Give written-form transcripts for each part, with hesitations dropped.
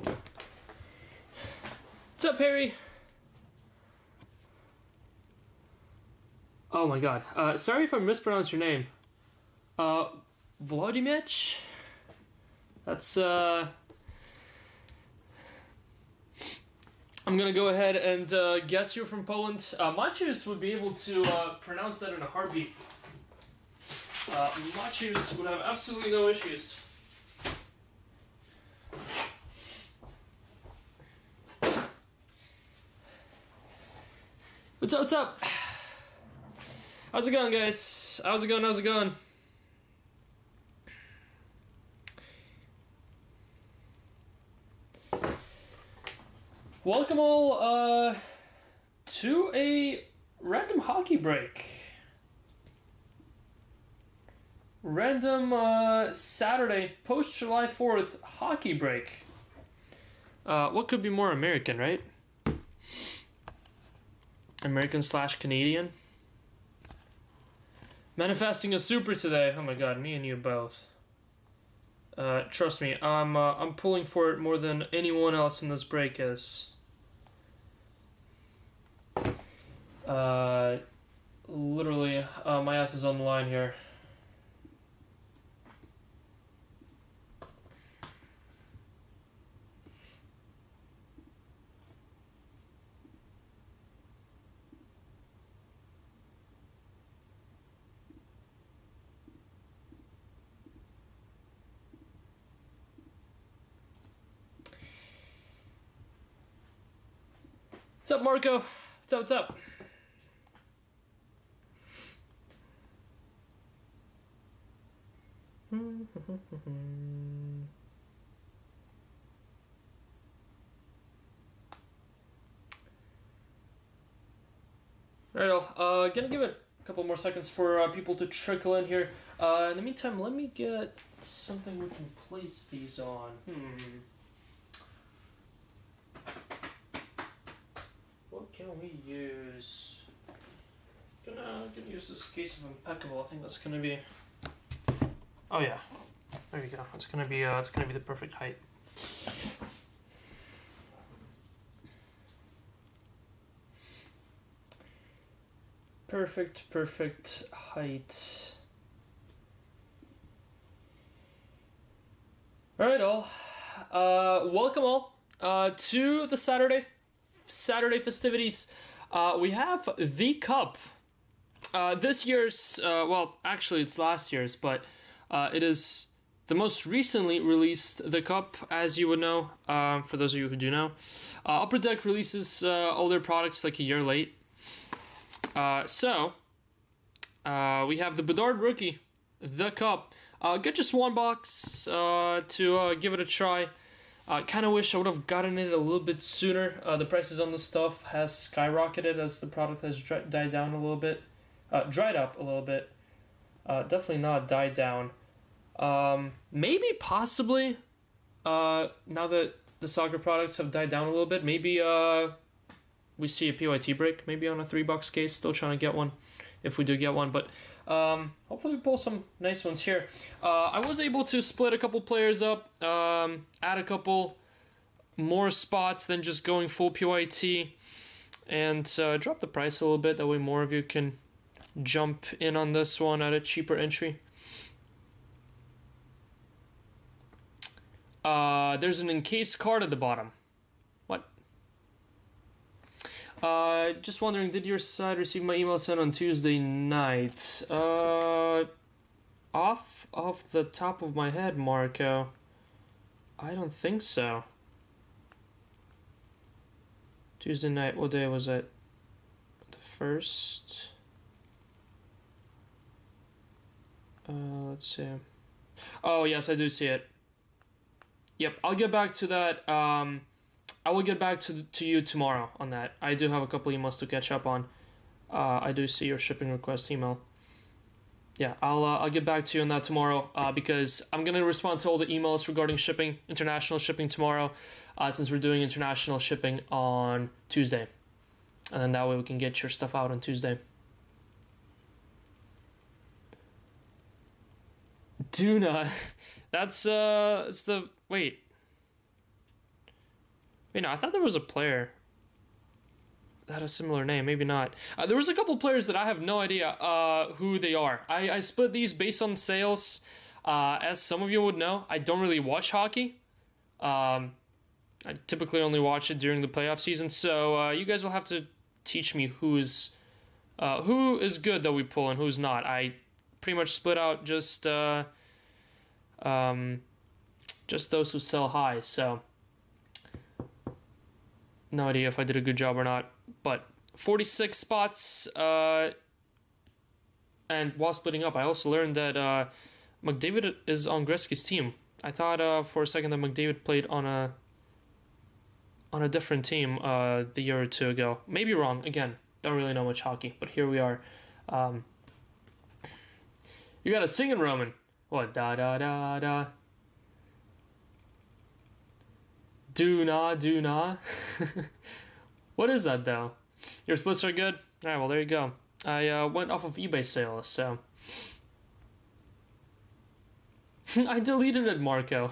What's up, Harry? Oh my god. Sorry if I mispronounced your name. Vladimir? That's, I'm gonna go ahead and guess you're from Poland. Macius would be able to pronounce that in a heartbeat. Macius would have absolutely no issues. What's up, what's up? How's it going, guys? How's it going? Welcome all to a random hockey break. Random Saturday post July 4th hockey break. What could be more American, right? American / Canadian. Manifesting a super today. Oh my god, me and you both. Trust me, I'm pulling for it more than anyone else in this break is. Literally, my ass is on the line here. What's up, Marco? What's up? Alright, gonna give it a couple more seconds for people to trickle in here. In the meantime, let me get something we can place these on. What can we use? Gonna use this case of Impeccable. I think that's gonna be. Oh yeah, there you go. It's gonna be the perfect height. Perfect height. All right, all. Welcome all to the Saturday festivities. We have the cup. This year's, well, actually it's last year's, but it is the most recently released the cup, as you would know, for those of you who do know. Upper Deck releases all their products like a year late. So we have the Bedard Rookie, the cup. Get just one box to give it a try. Kind of wish I would have gotten it a little bit sooner. The prices on the stuff has skyrocketed as the product has died down a little bit. Dried up a little bit. Definitely not died down. Maybe, possibly, now that the soccer products have died down a little bit, maybe we see a PYT break, maybe on a $3 case. Still trying to get one, if we do get one, but hopefully we pull some nice ones here. I was able to split a couple players up, add a couple more spots than just going full PYT, and drop the price a little bit. That way more of you can jump in on this one at a cheaper entry. There's an encased card at the bottom. What? Just wondering, did your side receive my email sent on Tuesday night? Off the top of my head, Marco, I don't think so. Tuesday night, what day was it? The 1st? Let's see. Oh, yes, I do see it. Yep, I'll get back to that. I will get back to you tomorrow on that. I do have a couple emails to catch up on. I do see your shipping request email. Yeah, I'll get back to you on that tomorrow because I'm gonna respond to all the emails regarding shipping, international shipping tomorrow, since we're doing international shipping on Tuesday, and then that way we can get your stuff out on Tuesday. Duna, that's it's the wait. Wait, no, I thought there was a player that had a similar name. Maybe not. There was a couple players that I have no idea who they are. I split these based on sales. As some of you would know, I don't really watch hockey. I typically only watch it during the playoff season, so you guys will have to teach me who is good that we pull and who's not. I pretty much split out just those who sell high, so no idea if I did a good job or not. But 46 spots, and while splitting up, I also learned that McDavid is on Gretzky's team. I thought for a second that McDavid played on a different team the year or two ago. Maybe wrong. Again, don't really know much hockey, but here we are. You gotta sing in Roman. What? Da da da da. Do na. What is that though? Your splits are good? Alright, well there you go. I went off of eBay sales, so I deleted it, Marco.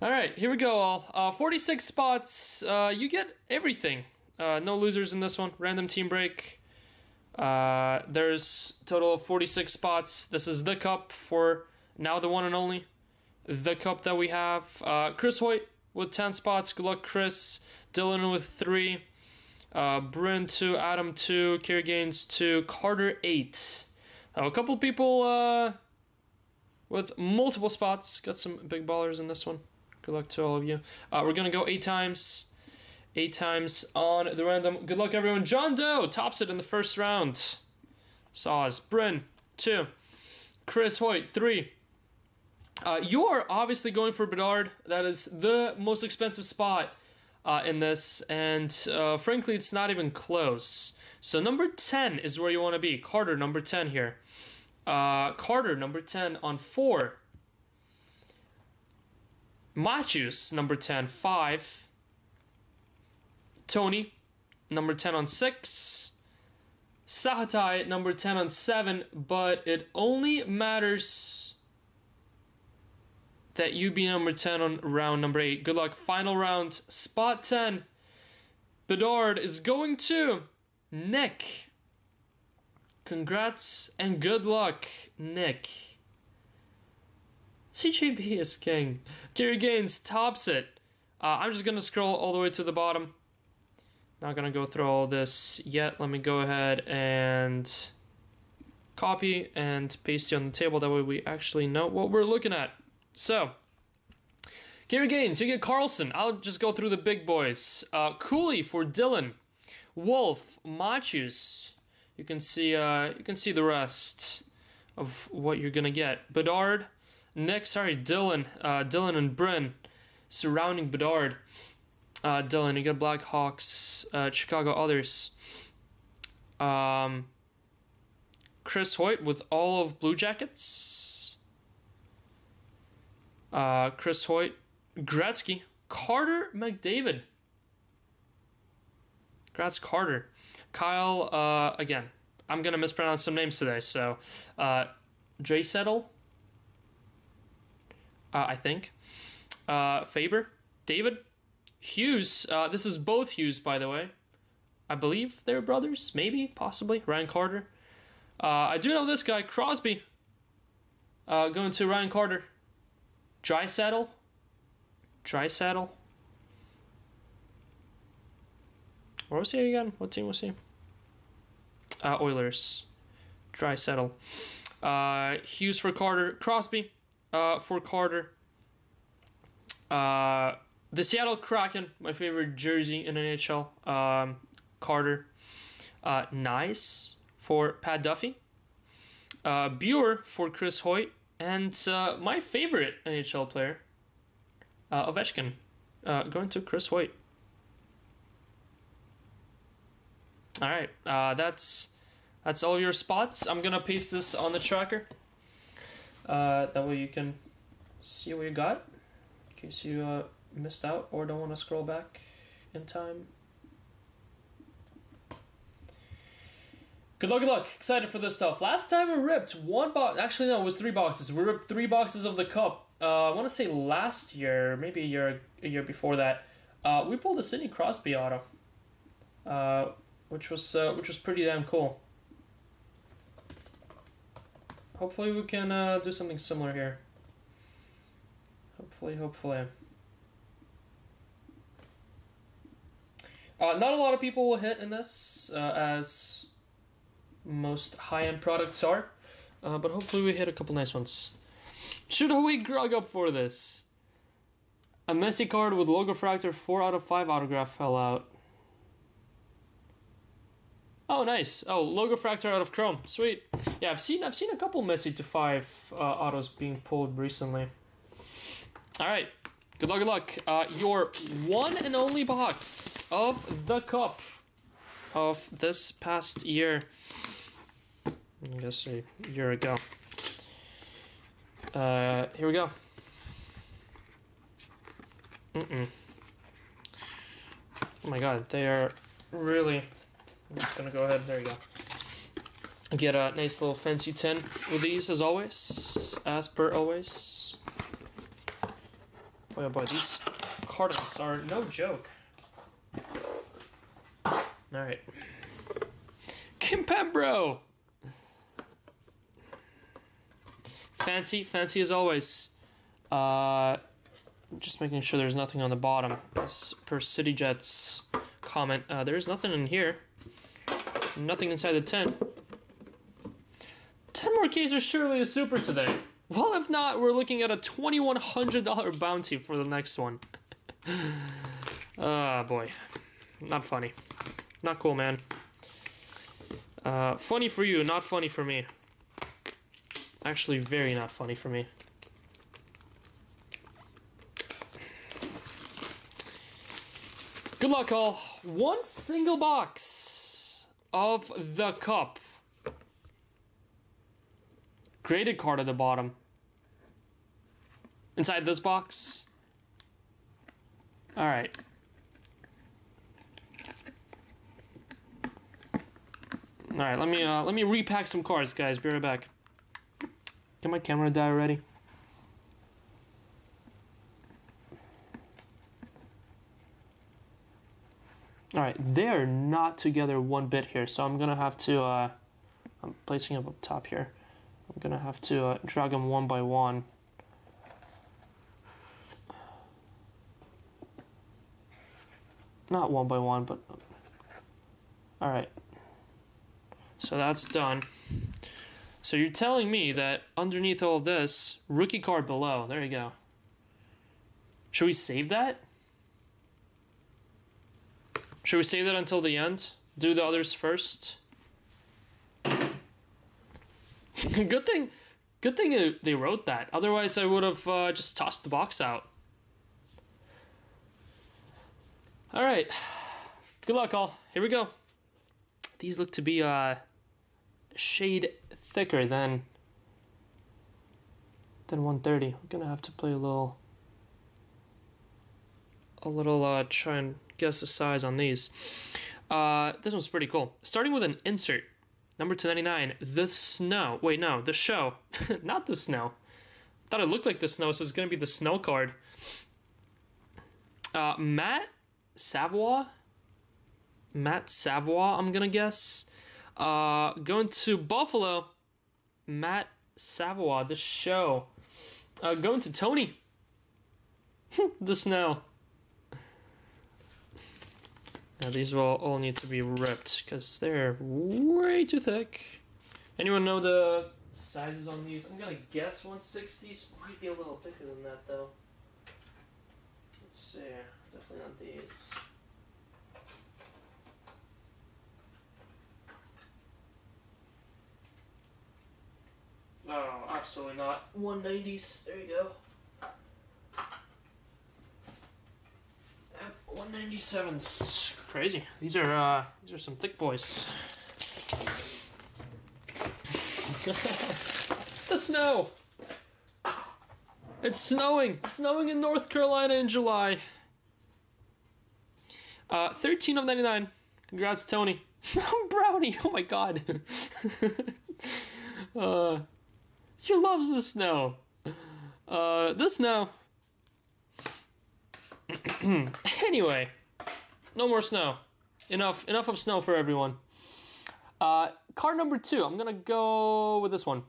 Alright, here we go all. 46 spots. You get everything. No losers in this one. Random team break. There's a total of 46 spots. This is the cup for now the one and only. The cup that we have. Chris Hoyt with 10 spots. Good luck, Chris. Dylan with 3. Bryn 2. Adam 2. Kerry Gaines 2. Carter 8. A couple people with multiple spots. Got some big ballers in this one. Good luck to all of you. We're going to go 8 times. 8 times on the random. Good luck, everyone. John Doe tops it in the first round. Saws. Bryn 2. Chris Hoyt 3. You are obviously going for Bedard. That is the most expensive spot in this, and frankly, it's not even close. So number 10 is where you want to be. Carter, number 10 here. Carter, number 10 on 4. Matthews, number 10, 5. Tony, number 10 on 6. Sahatai, number 10 on 7, but it only matters that you be number 10 on round number 8. Good luck. Final round, spot 10. Bedard is going to Nick. Congrats and good luck, Nick. CJB is king. Kerry Gaines tops it. I'm just going to scroll all the way to the bottom. Not going to go through all this yet. Let me go ahead and copy and paste it on the table. That way we actually know what we're looking at. So, Kerry Gaines, you get Carlson. I'll just go through the big boys. Cooley for Dylan. Wolf, Matthews. You can see the rest of what you're gonna get. Bedard, Nick, Dylan. Dylan and Bryn surrounding Bedard. Dylan, you got Blackhawks, Chicago others. Chris Hoyt with all of Blue Jackets. Chris Hoyt, Gretzky, Carter McDavid. Congrats, Carter. Kyle, again, I'm going to mispronounce some names today, so, Dre Settle, I think. Faber, David, Hughes, this is both Hughes, by the way. I believe they're brothers, maybe, possibly. Ryan Carter. I do know this guy, Crosby, going to Ryan Carter. Draisaitl. Where was he again? What team was he? Oilers. Draisaitl. Hughes for Carter. Crosby for Carter. The Seattle Kraken, my favorite jersey in NHL. Carter. Nice for Pat Duffy. Buer for Chris Hoyt. And my favorite NHL player, Ovechkin, going to Chris Hoyt. All right, that's all your spots. I'm gonna paste this on the tracker. That way you can see what you got, in case you missed out or don't want to scroll back in time. Good luck. Excited for this stuff. Last time we ripped 1 box. Actually, no, it was 3 boxes. We ripped 3 boxes of the cup. I want to say last year, maybe a year before that, we pulled a Sidney Crosby auto, which was pretty damn cool. Hopefully we can do something similar here. Hopefully. Not a lot of people will hit in this, as most high-end products are, but hopefully we hit a couple nice ones. Should we grog up for this? A Messi card with Logo Fractor 4 out of 5 autograph fell out. Oh, nice. Oh, Logo Fractor out of Chrome. Sweet. Yeah, I've seen a couple Messi to 5 autos being pulled recently. All right. Good luck. Your one and only box of the Cup of this past year. I guess a year ago. Here we go. Oh my god, they are really... I'm just gonna go ahead, there you go. Get a nice little fancy tin with these as always. As per always. Boy oh boy, these cartons are no joke. Alright. Kim Pembro! Fancy as always. Just making sure there's nothing on the bottom. As per CityJet's comment, there's nothing in here. Nothing inside the tin. 10 more Ks are surely a super today. Well, if not, we're looking at a $2,100 bounty for the next one. Ah, boy. Not funny. Not cool, man. Funny for you, not funny for me. Actually, very not funny for me. Good luck, all. One single box of the Cup. Graded card at the bottom. Inside this box. All right. All right. Let me repack some cards, guys. Be right back. Can my camera die already? Alright, they're not together one bit here, so I'm gonna have to, I'm placing them up top here. I'm gonna have to drag them one by one. Not one by one, but... Alright. So that's done. So you're telling me that underneath all of this, rookie card below, there you go. Should we save that? Should we save that until the end? Do the others first? Good thing they wrote that. Otherwise I would have just tossed the box out. Alright. Good luck, all. Here we go. These look to be a shade thicker than 130. I'm gonna have to play a little try and guess the size on these. This one's pretty cool. Starting with an insert. Number 299, The Snow. Wait, no, The Show. Not The Snow. Thought it looked like The Snow, so it's gonna be the Snow card. Matt Savoy, I'm gonna guess. Going to Buffalo, Matt Savoy, The Show. Going to Tony, The Snow. Now these will all need to be ripped because they're way too thick. Anyone know the sizes on these? I'm gonna guess 160s. Might be a little thicker than that though. Let's see. Definitely not these. Oh, absolutely not. 190s. There you go. 197's crazy. These are some thick boys. The snow. It's snowing. Snowing in North Carolina in July. 13 of 99. Congrats, Tony. Brownie. Oh my god. She loves the snow. The snow. Anyway, no more snow. Enough of snow for everyone. Card number 2. I'm gonna go with this one.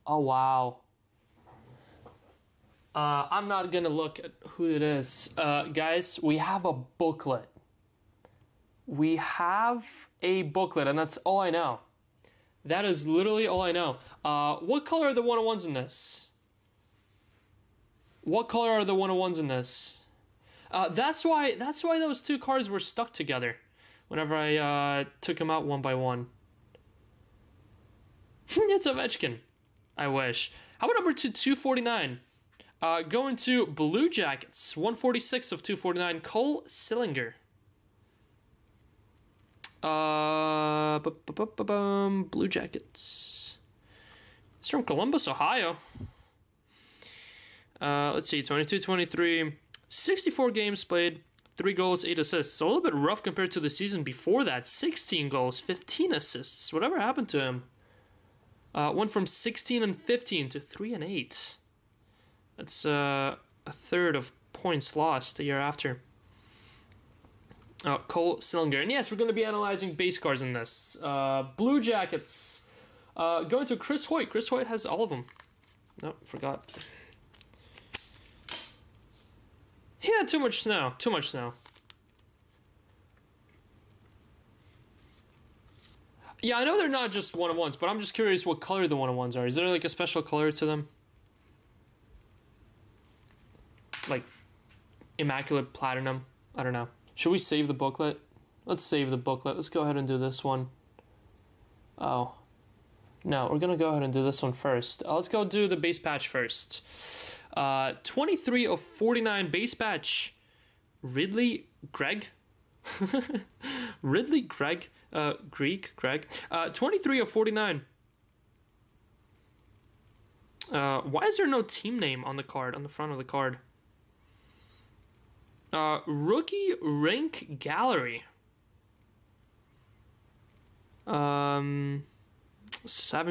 Oh wow. I'm not gonna look at who it is. Guys, we have a booklet. We have a booklet, and that's all I know. That is literally all I know. What color are the 101s in this? What color are the 101s in this? That's why those two cards were stuck together whenever I took them out one by one. It's Ovechkin. I wish. How about number 249? Going to Blue Jackets, 146 of 249, Cole Sillinger. Blue Jackets. He's from Columbus, Ohio. Let's see, 22-23, 64 games played, 3 goals, 8 assists. A little bit rough compared to the season before that. 16 goals, 15 assists. Whatever happened to him? Went from 16 and 15 to 3 and 8. That's a third of points lost the year after. Cole Sillinger. And yes, we're going to be analyzing base cards in this. Blue Jackets. Going to Chris Hoyt. Chris Hoyt has all of them. No, forgot. Yeah, too much snow. Too much snow. Yeah, I know they're not just 101s, but I'm just curious what color the 101s are. Is there like a special color to them? Like Immaculate Platinum? I don't know. Should we save the booklet? Let's save the booklet. Let's go ahead and do this one. Oh. No, we're going to go ahead and do this one first. Let's go do the base patch first. 23 of 49 base patch. Ridley Greg? Ridley Greg? Greek Greg? 23 of 49. Why is there no team name on the card, on the front of the card? Rookie rank gallery. Having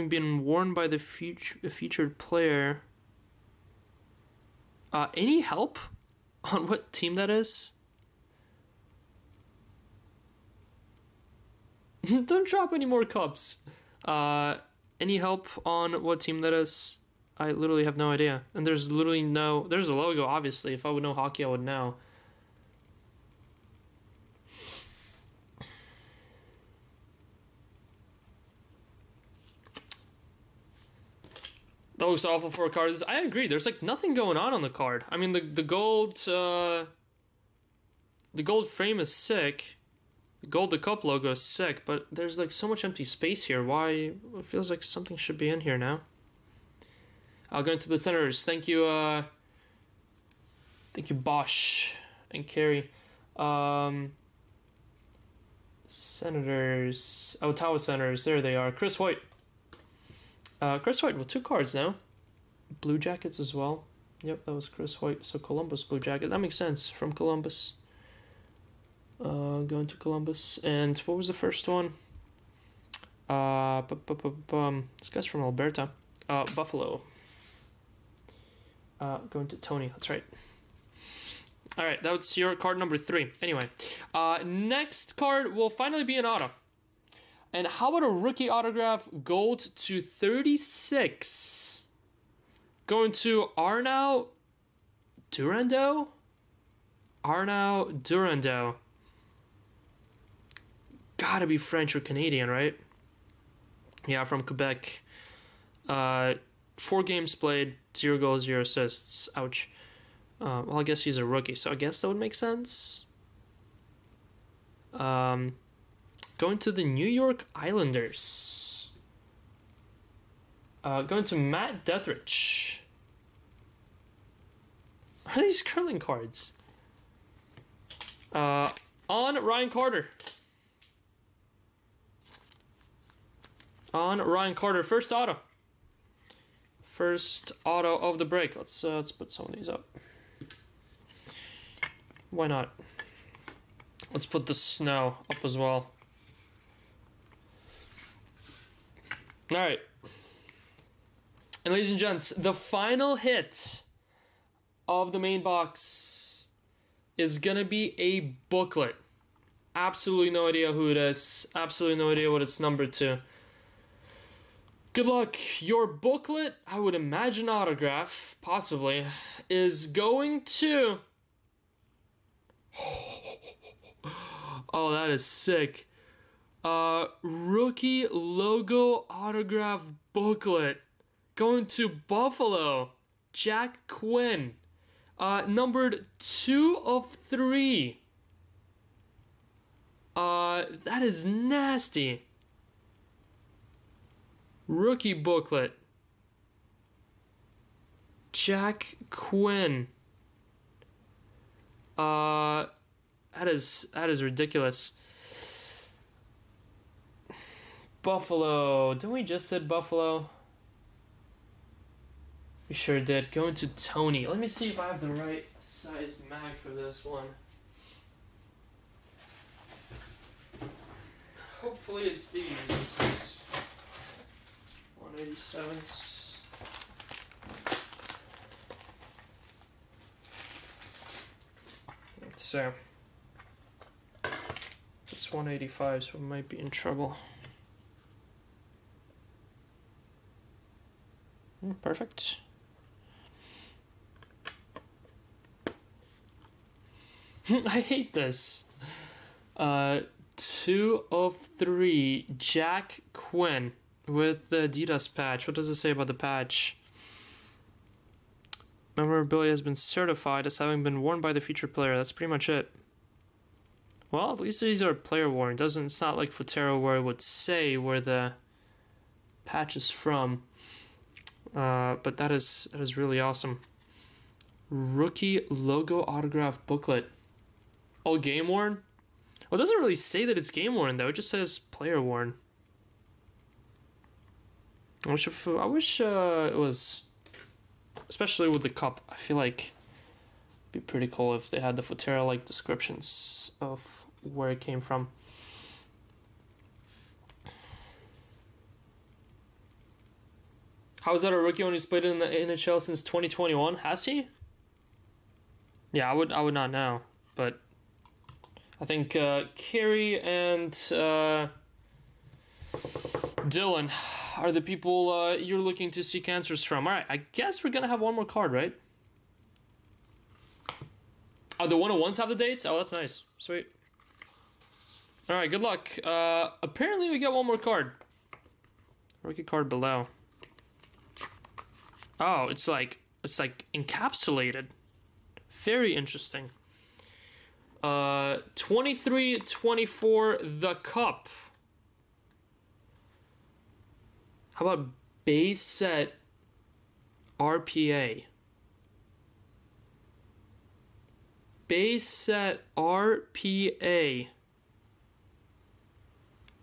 been worn by the featured player. Any help on what team that is? Don't drop any more cups. Any help on what team that is? I literally have no idea. And there's literally no... There's a logo, obviously. If I would know hockey, I would know. That looks awful for a card. I agree. There's like nothing going on the card. I mean, the gold frame is sick. The gold the cup logo is sick, but there's like so much empty space here. Why? It feels like something should be in here now. I'll go into the Senators. Thank you, Bosch and Carey. Senators, Ottawa Senators. There they are. Chris Hoyt. Chris Hoyt with 2 cards now. Blue Jackets as well. Yep, that was Chris Hoyt. So Columbus Blue Jacket. That makes sense. From Columbus. Going to Columbus. And what was the first one? This guy's from Alberta. Buffalo. Going to Tony. That's right. Alright, that was your card number 3. Anyway. Next card will finally be an auto. And how about a rookie autograph, gold to 36? Going to Arnaud Durando? Arnaud Durando. Gotta be French or Canadian, right? Yeah, from Quebec. 4 games played, 0 goals, 0 assists. Ouch. Well, I guess he's a rookie, so I guess that would make sense. Going to the New York Islanders. Going to Matt Deatherich. Are these curling cards? On Ryan Carter. On Ryan Carter. First auto. First auto of the break. Let's put some of these up. Why not? Let's put the snow up as well. Alright. And ladies and gents, the final hit of the main box is gonna be a booklet. Absolutely no idea who it is. Absolutely no idea what it's numbered to. Good luck. Your booklet, I would imagine autograph, possibly, is going to... Oh, that is sick. Rookie logo autograph booklet. Going to Buffalo. Jack Quinn. Numbered 2 of 3. That is nasty. Rookie booklet. Jack Quinn. That is ridiculous. Buffalo. Didn't we just said Buffalo? We sure did. Going to Tony. Let me see if I have the right sized mag for this one. Hopefully it's these 187s. So it's 185, so we might be in trouble. Perfect. I hate this. 2 of 3, Jack Quinn with the Adidas patch. What does it say about the patch? Memorabilia has been certified as having been worn by the featured player. That's pretty much it. Well, at least these are player worn. It's not like Futero where it would say where the patch is from. But that is really awesome. Rookie logo autograph booklet. All game worn? Well, it doesn't really say that it's game worn though. It just says player worn. I wish it was, especially with the cup. I feel like it'd be pretty cool if they had the Futera like descriptions of where it came from. How is that a rookie only played in the NHL since 2021? Has he? Yeah, I would not know, but I think Carey and Dylan are the people you're looking to seek answers from. All right, I guess we're gonna have one more card, right? Oh, the 101s have the dates? Oh, that's nice. Sweet. All right, good luck. Apparently we get one more card. Rookie card below. Oh, it's like encapsulated. Very interesting. 23-24, the cup. How about base set RPA? Base set RPA.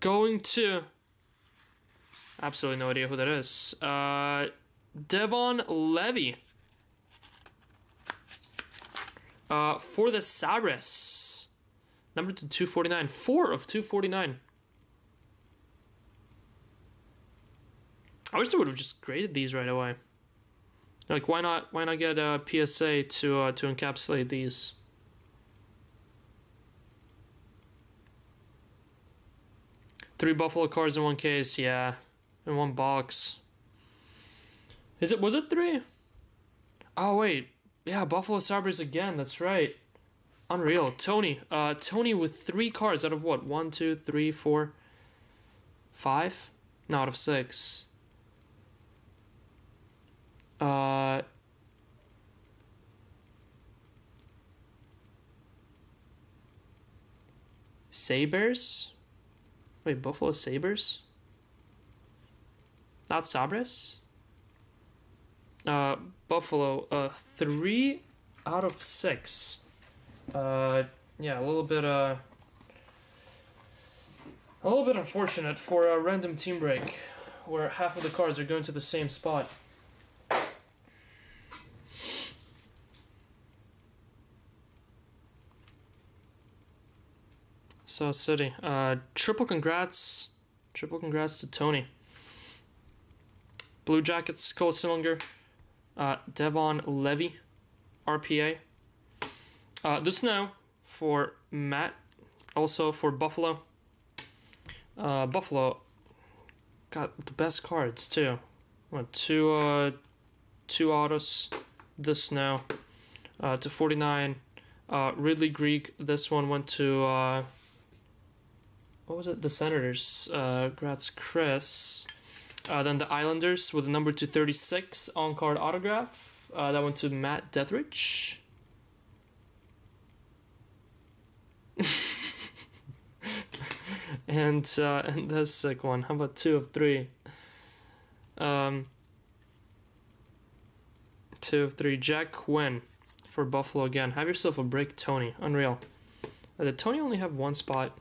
Going to... Absolutely no idea who that is. Devon Levy. For the Sabres. Number 249. 4 of 249. I wish they would have just graded these right away. Like, why not get a PSA to encapsulate these? Three Buffalo cards in one case, yeah. In one box. Was it 3? Oh, wait. Yeah, Buffalo Sabres again, that's right. Unreal. Tony. Tony with 3 cards out of what? 1, 2, 3, 4, 5? No, out of 6. Sabres? Wait, Buffalo Sabres? Not Sabres? Buffalo, 3 out of 6. Yeah, a little bit unfortunate for a random team break where half of the cards are going to the same spot. So City, triple congrats to Tony. Blue Jackets, Cole Sillinger, Devon Levy, RPA. The Snow for Matt, also for Buffalo. Buffalo got the best cards too. Two autos. The Snow to 49. Ridley Greek. This one went to what was it? The Senators. Congrats, Chris. Then the Islanders with the number 236 on card autograph. That went to Matt Deatherage. and that's a sick one. How about 2 of 3? 2 of 3. Jack Quinn for Buffalo again. Have yourself a break, Tony. Unreal. Did Tony only have one spot?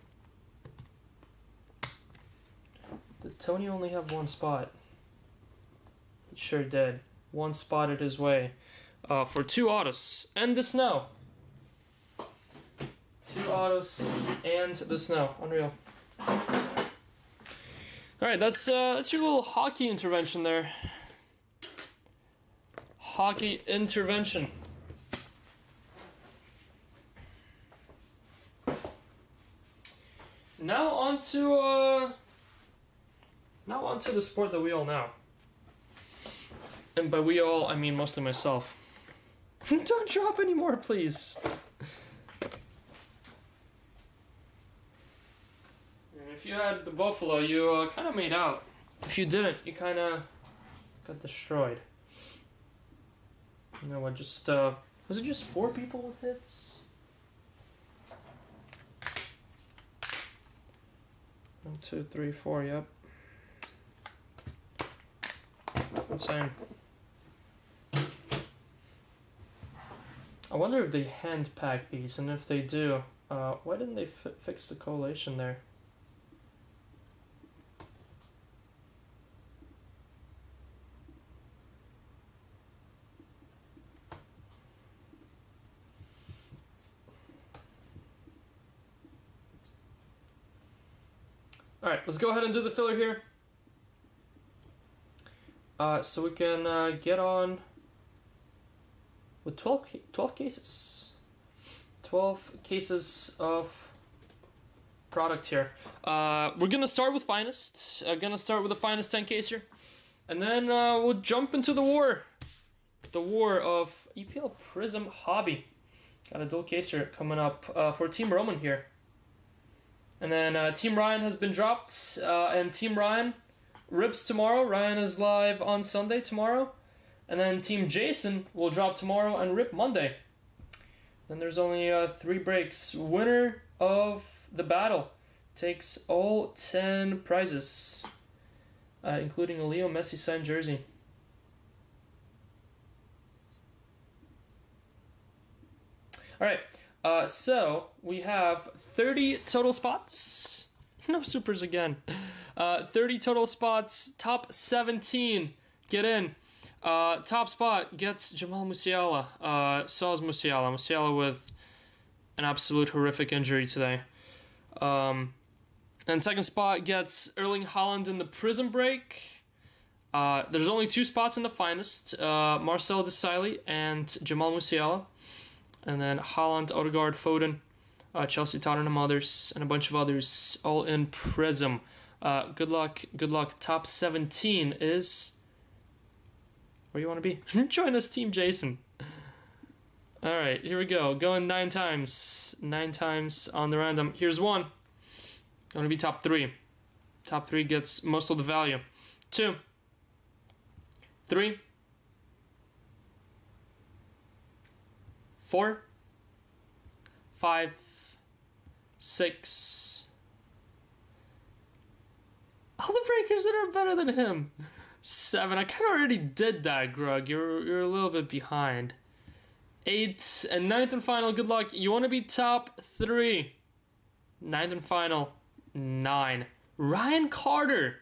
Did Tony only have one spot? He sure did. One spotted his way for 2 autos and the Snow. 2 autos and the Snow. Unreal. Alright, that's your little hockey intervention there. Hockey intervention. Now on to the sport that we all know. And by we all, I mean mostly myself. Don't drop anymore, please. And if you had the Buffalo, you kind of made out. If you didn't, you kind of got destroyed. You know what, just, was it just 4 people with hits? 1, 2, 3, 4, yep. Insane. I wonder if they hand pack these, and if they do, why didn't they fix the collation there? Alright, let's go ahead and do the filler here. So we can get on with 12 cases. 12 cases of product here. We're gonna start with Finest. Gonna start with the Finest 10 caser. And then we'll jump into the war. The war of EPL Prizm Hobby. Got a dual caser coming up for Team Roman here. And then Team Ryan has been dropped, and Team Ryan rips tomorrow. Ryan is live on Sunday tomorrow. And then Team Jason will drop tomorrow and rip Monday. Then there's only 3 breaks. Winner of the battle takes all 10 prizes, including a Leo Messi signed jersey. Alright, so we have 30 total spots. No supers again. 30 total spots. Top 17 get in. Top spot gets Jamal Musiala. Saws Musiala. Musiala with an absolute horrific injury today. And second spot gets Erling Haaland in the Prizm break. There's only 2 spots in the Finest. Marcel Desailly and Jamal Musiala. And then Haaland, Odegaard, Foden, Chelsea, Tottenham, others, and a bunch of others, all in Prizm. Good luck, good luck. Top 17 is where you want to be. Join us, Team Jason. Alright, here we go. Going 9 times. 9 times on the random. Here's one. Going to be top 3. Top 3 gets most of the value. 2, 3, 4, 5, 6. All the breakers that are better than him. 7. I kind of already did that, Grug. You're a little bit behind. 8 and 9th and final. Good luck. You want to be top 3. 9th and final. 9. Ryan Carter.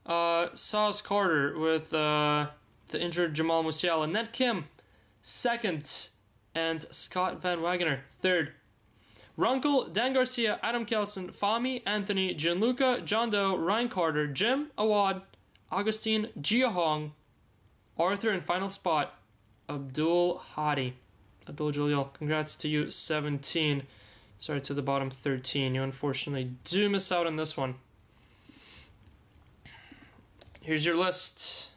Sauce Carter with the injured Jamal Musiala. Ned Kim, 2nd. And Scott Van Wagener, 3rd. Runkle, Dan Garcia, Adam Kelson, Fami, Anthony, Gianluca, John Doe, Ryan Carter, Jim, Awad, Augustine, Jia Hong, Arthur, and final spot, Abdul Hadi. Abdul Jalil, congrats to you, 17. Sorry, to the bottom 13. You unfortunately do miss out on this one. Here's your list.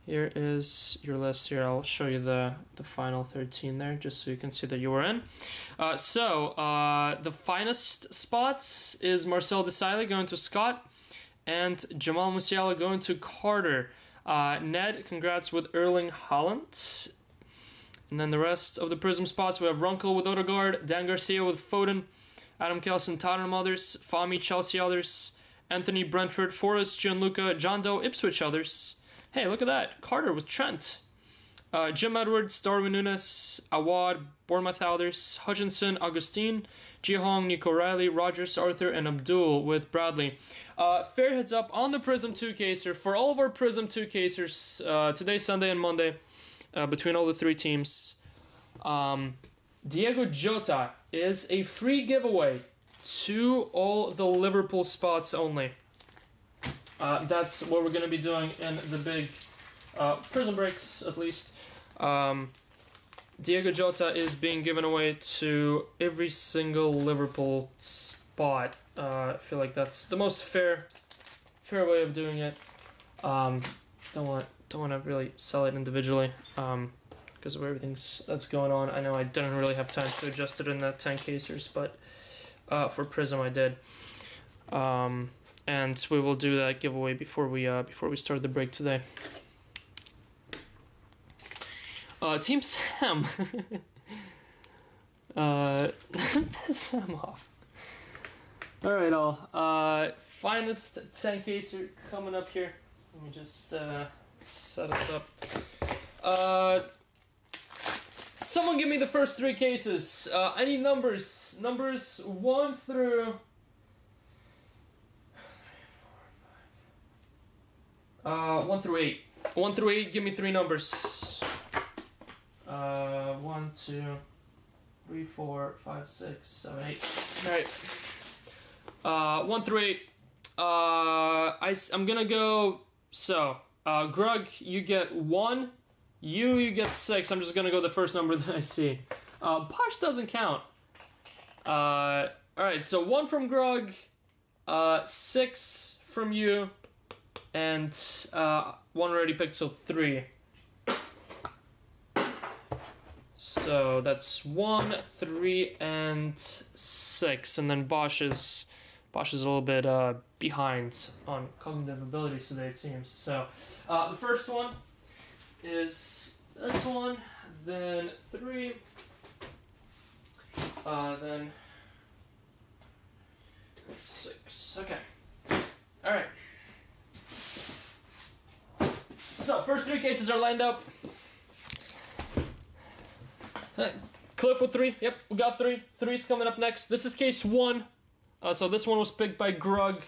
Here is your list. Here, I'll show you the final 13 there, just so you can see that you were in. The finest spots is Marcel Desailly going to Scott, and Jamal Musiala going to Carter. Ned, congrats with Erling Haaland. And then the rest of the Prizm spots, we have Runkel with Odegaard, Dan Garcia with Foden, Adam Kelson, Tottenham others, Fahmy, Chelsea others, Anthony, Brentford, Forrest, Gianluca, John Doe, Ipswich others. Hey, look at that. Carter with Trent. Jim Edwards, Darwin Nunes, Awad, Bournemouth others, Hutchinson, Augustine, Jia Hong, Nico Riley, Rogers, Arthur, and Abdul with Bradley. Fair heads up on the Prizm 2-caser. For all of our Prizm 2-casers, today, Sunday, and Monday, between all the three teams, Diego Jota is a free giveaway to all the Liverpool spots only. That's what we're going to be doing in the big Prizm breaks, at least. Diego Jota is being given away to every single Liverpool spot. I feel like that's the most fair way of doing it. Don't want to really sell it individually because of everything that's going on. I know I didn't really have time to adjust it in the 10 casers, but for Prizm I did. And we will do that giveaway before we start the break today. Team Sam. Piss him off. All right, all. Finest 10 caser coming up here. Let me just set it up. Someone give me the first 3 cases. I need numbers. Numbers 1 through 1 through 8. 1 through 8, give me 3 numbers. 1, 2, 3, 4, 5, 6, 7, 8. Alright. 1 through 8. I'm gonna go. So, Grug, you get 1. You get 6. I'm just gonna go the first number that I see. Posh doesn't count. Alright, so 1 from Grug, 6 from you, and 1 already picked, so 3. So that's 1, 3, and 6, and then Bosch is a little bit behind on cognitive abilities today, it seems. So the first one is this one, then 3, then 6. Okay. All right. So first 3 cases are lined up. Cliff with 3. Yep, we got 3. 3's coming up next. This is case 1. So this one was picked by Grug.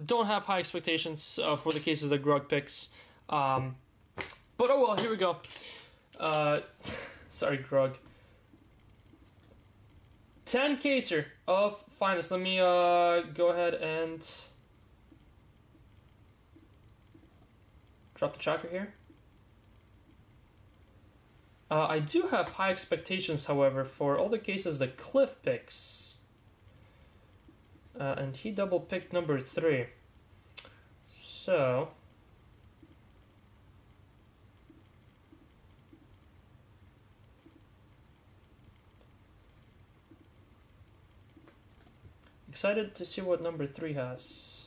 Don't have high expectations for the cases that Grug picks. But oh well, here we go. Sorry, Grug. 10 caser of finest. Let me go ahead and drop the tracker here. I do have high expectations, however, for all the cases that Cliff picks. And he double picked number 3. So excited to see what number 3 has.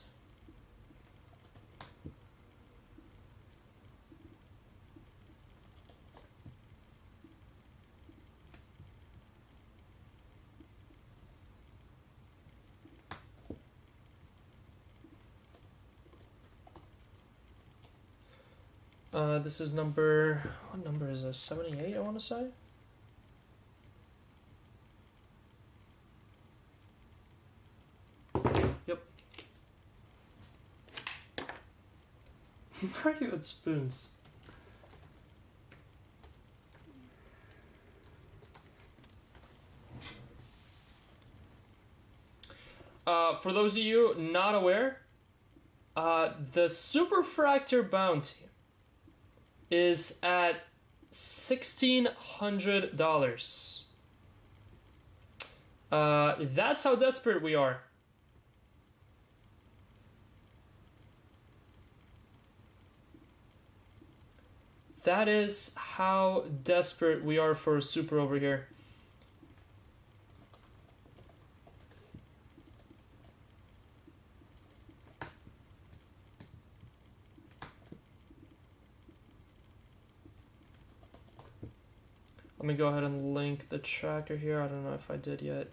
This is number, what number is this? 78, I want to say? Yep. Mario and spoons. For those of you not aware, The Superfractor bounty is at $1,600. That's how desperate we are. That is how desperate we are for a super over here. Let me go ahead and link the tracker here. I don't know if I did yet.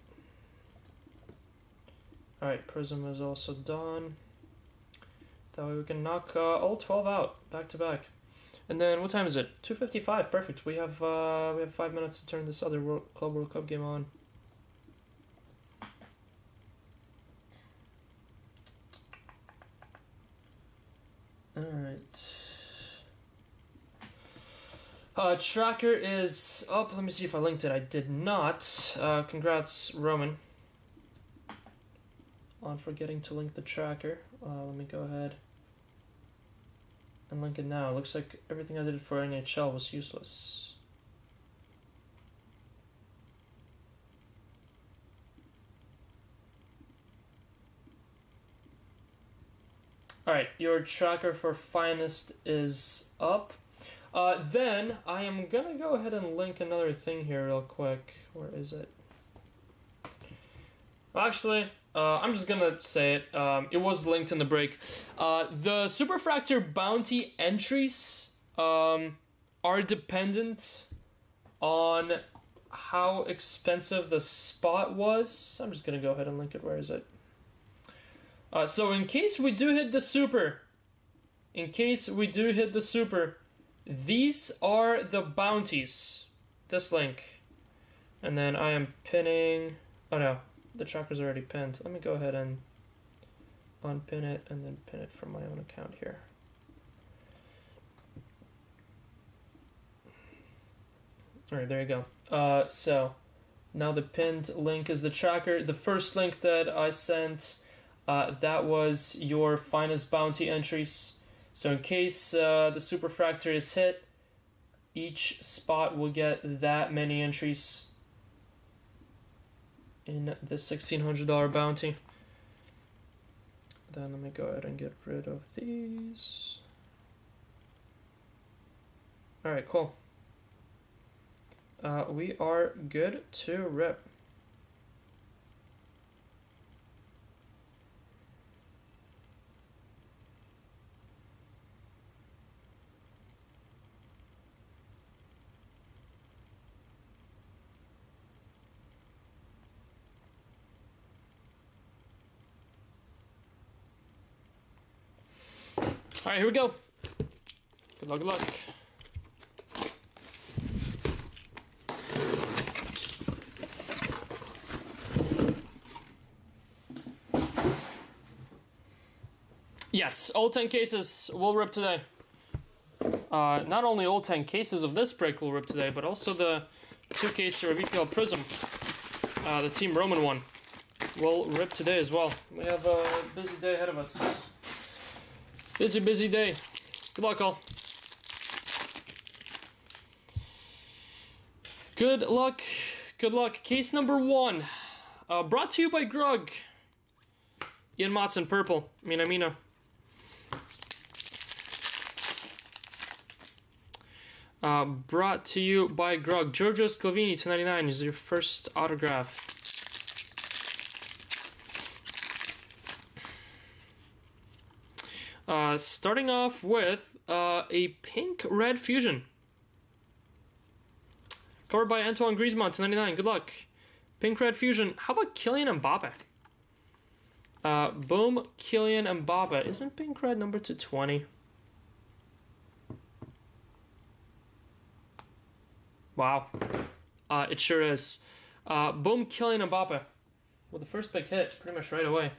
Alright, Prizm is also done. That way we can knock all 12 out back to back. And then what time is it? 2:55. Perfect. We have 5 minutes to turn this other Club World Cup game on. Alright. Tracker is up. Let me see if I linked it. I did not. Congrats, Roman, on forgetting to link the tracker. Let me go ahead and link it now. Looks like everything I did for NHL was useless. Alright, your tracker for Finest is up. Then I am gonna go ahead and link another thing here real quick. Where is it? Actually, I'm just gonna say it. It was linked in the break. The Superfractor bounty entries are dependent on how expensive the spot was. I'm just gonna go ahead and link it. Where is it? So in case we do hit the super, these are the bounties. This link. And then I am pinning... Oh no, the tracker's already pinned. Let me go ahead and unpin it and then pin it from my own account here. Alright, there you go. So now the pinned link is the tracker. The first link that I sent, that was your Finest bounty entries. So in case the Superfractor is hit, each spot will get that many entries in the $1,600 bounty. Then let me go ahead and get rid of these. Alright, cool. We are good to rip. Alright, here we go. Good luck, good luck. Yes, all 10 cases will rip today. Not only all 10 cases of this break will rip today, but also the 2 cases of VPL Prizm, the Team Roman one, will rip today as well. We have a busy day ahead of us. Busy day. Good luck, all. Good luck. Good luck. Case number 1. Brought to you by Grug. Ian Motson, purple. Mina. Brought to you by Grug. Giorgio Sclavini, 299 is your first autograph. Starting off with a pink-red fusion. Covered by Antoine Griezmann, 299. Good luck. Pink-red fusion. How about Kylian Mbappe? Boom, Kylian Mbappe. Isn't pink-red number 220? Wow. It sure is. Boom, Kylian Mbappe. Well, the first big hit pretty much right away.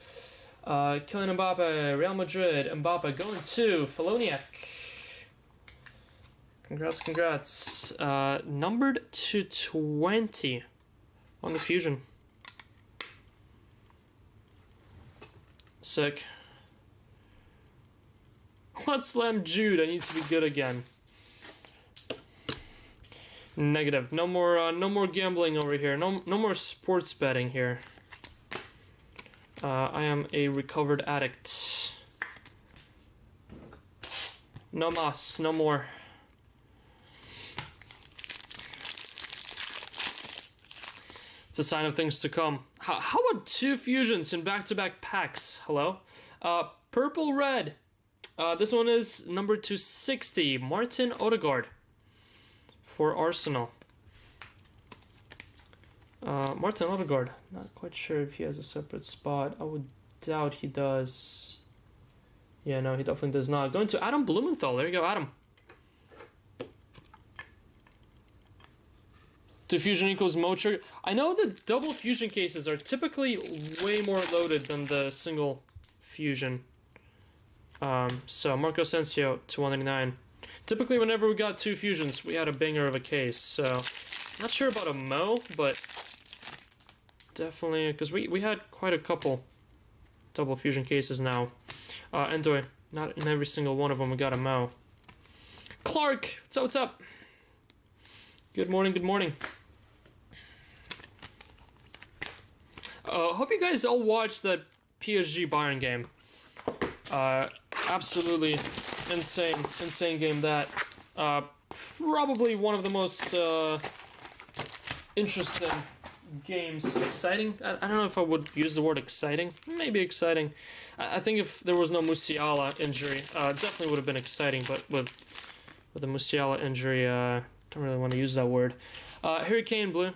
Kylian Mbappe, Real Madrid, Mbappe going to Feloniak. Congrats. Numbered to 20 on the fusion. Let's slam Jude. I need to be good again. Negative. No more gambling over here. No more sports betting here. I am a recovered addict. No mas, no more. It's a sign of things to come. How about 2 fusions in back-to-back packs? Hello? Purple red. This one is number 260, Martin Odegaard for Arsenal. Martin Odegaard, not quite sure if he has a separate spot. I would doubt he does. Yeah, no, he definitely does not. Going to Adam Blumenthal. There you go, Adam. 2 fusion equals Mocher. I know the double fusion cases are typically way more loaded than the single fusion. So Marco Asensio to 199. Typically, whenever we got 2 fusions, we had a banger of a case. So not sure about a Mo, but definitely because we had quite a couple double fusion cases now. Endoy, not in every single one of them we got a Mo. Clark, what's up? Good morning, good morning. Hope you guys all watched the PSG Bayern game. Absolutely insane game that. Probably one of the most interesting games. Exciting? I don't know if I would use the word exciting. Maybe exciting. I think if there was no Musiala injury, definitely would have been exciting, but with the Musiala injury, don't really want to use that word. Harry Kane blue,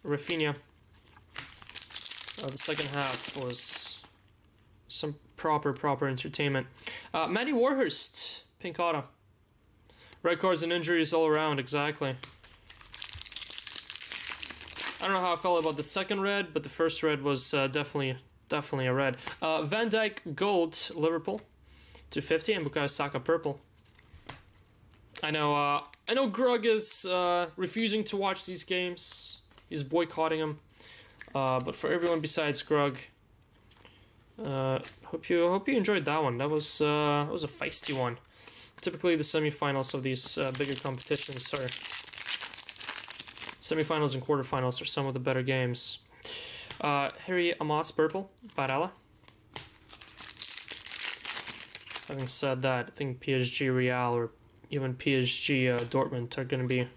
Rafinha. The second half was some proper entertainment. Matty Warhurst, pink auto. Red cards and injuries all around, exactly. I don't know how I felt about the second red, but the first red was definitely a red. Van Dijk gold, Liverpool, 250, and Bukayo Saka purple. I know Grug is refusing to watch these games. He's boycotting them. But for everyone besides Grug, hope you enjoyed that one. That was a feisty one. Typically, the semifinals of these bigger competitions are semifinals and quarterfinals are some of the better games. Harry Amos purple, Barella. Having said that, I think PSG Real or even PSG Dortmund are gonna be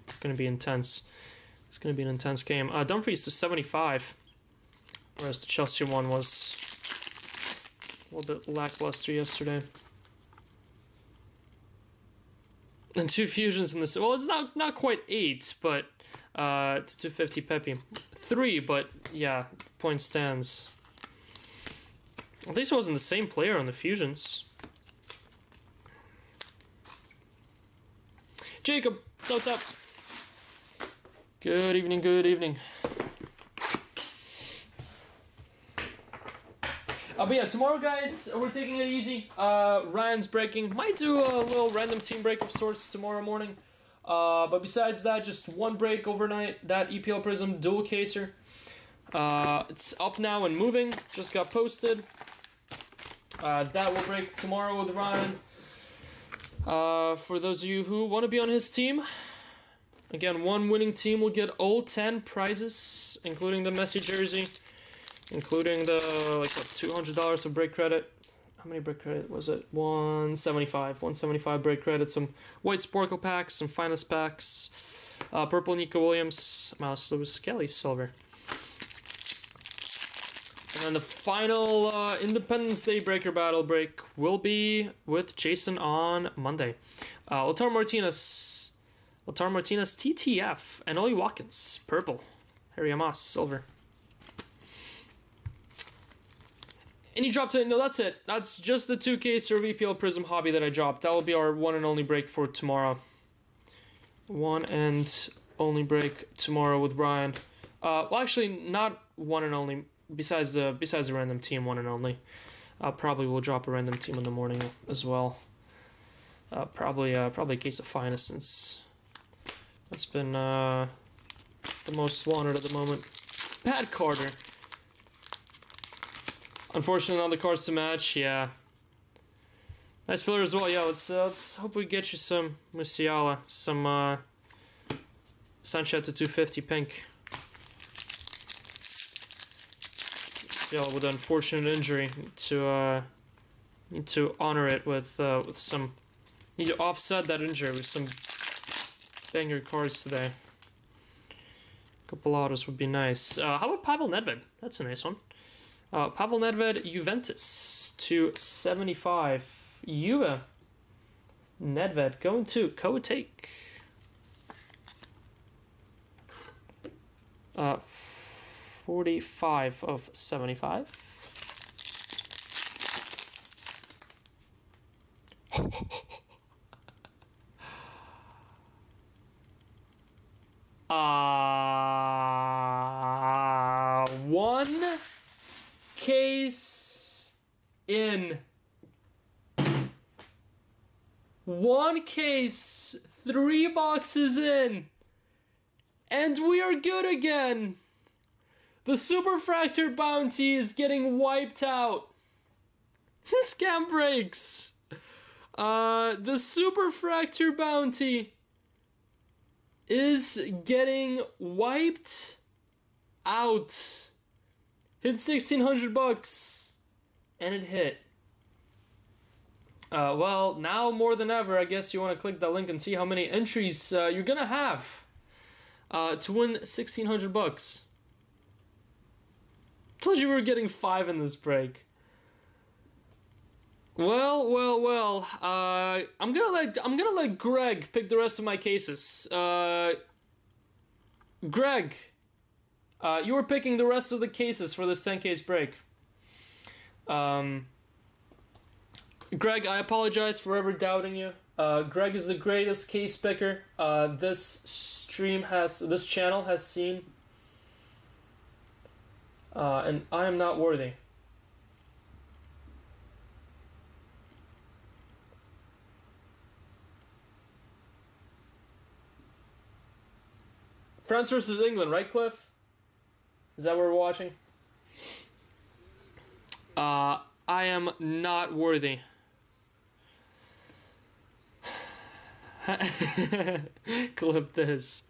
intense. It's gonna be an intense game. Dumfries to 75, whereas the Chelsea one was a little bit lackluster yesterday. And 2 fusions in this. Well, it's not quite 8, but to 250 Pepe. 3, but yeah, point stands. At least it wasn't the same player on the fusions. Jacob, what's up? Good evening, good evening. But yeah, tomorrow, guys, we're taking it easy. Ryan's breaking. Might do a little random team break of sorts tomorrow morning. But besides that, just one break overnight. That EPL Prizm dual caser. It's up now and moving. Just got posted. That will break tomorrow with Ryan. For those of you who want to be on his team, again, one winning team will get all 10 prizes, including the Messi jersey, including the $200 of break credit. How many break credit was it? 175 break credit, some white Sporkle packs, some finest packs, purple Nico Williams, Miles Lewis Kelly silver. And then the final Independence Day Breaker Battle break will be with Jason on Monday. Lautaro Martinez TTF, and Ollie Watkins purple, Harry Amos silver. And he dropped it. No, that's it. That's just the 2K of EPL Prizm hobby that I dropped. That will be our one and only break for tomorrow. One and only break tomorrow with Brian. Well, actually, not one and only. Besides the random team, one and only. Probably will drop a random team in the morning as well. Probably a case of finest, since that's been the most wanted at the moment. Pat Carter. Unfortunately, not the cards to match. Yeah, Nice filler as well. Yeah, let's hope we get you some Musiala, some Sanchez to 250 pink. Yeah, with an unfortunate injury, need to honor it with some. Need to offset that injury with some banger cards today. A couple autos would be nice. How about Pavel Nedved? That's a nice one. Pavel Nedved, Juventus to 75. Juve. Nedved going to co-take. 45 of 75. One case in. One case, 3 boxes in, and we are good again. The Superfractor bounty is getting wiped out. Scam breaks. The Superfractor bounty is getting wiped out. Hit 1,600 bucks, and it hit. Well, now more than ever, I guess you want to click that link and see how many entries you're gonna have to win 1,600 bucks. Told you we were getting 5 in this break. Well. I'm gonna let Greg pick the rest of my cases. Greg, you were picking the rest of the cases for this 10 case break. Greg, I apologize for ever doubting you. Greg is the greatest case picker this channel has seen. And I am not worthy. France versus England, right, Cliff? Is that what we're watching? I am not worthy. Clip this.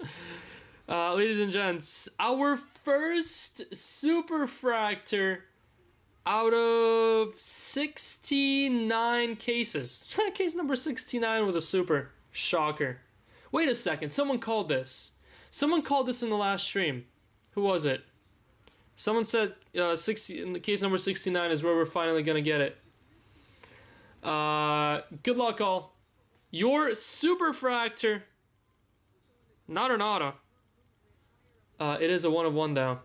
Ladies and gents, our first Superfractor out of 69 cases. Case number 69 with a super. Shocker. Wait a second, someone called this. Someone called this in the last stream. Who was it? Someone said in the case number 69 is where we're finally gonna get it. Good luck, all. Your Superfractor. Not an auto. It is a 1 of 1 though.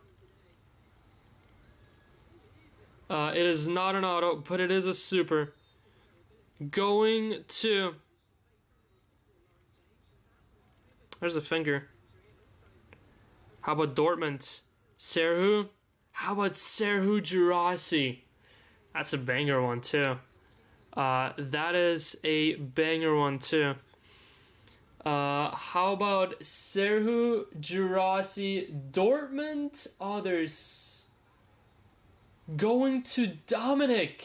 It is not an auto, but it is a super. Going to. There's a finger. How about Dortmund? Serhu? How about Serhu Girassi? That's a banger one too. That is a banger one too. How about Serhu Girassi, Dortmund, others? Going to Dominic.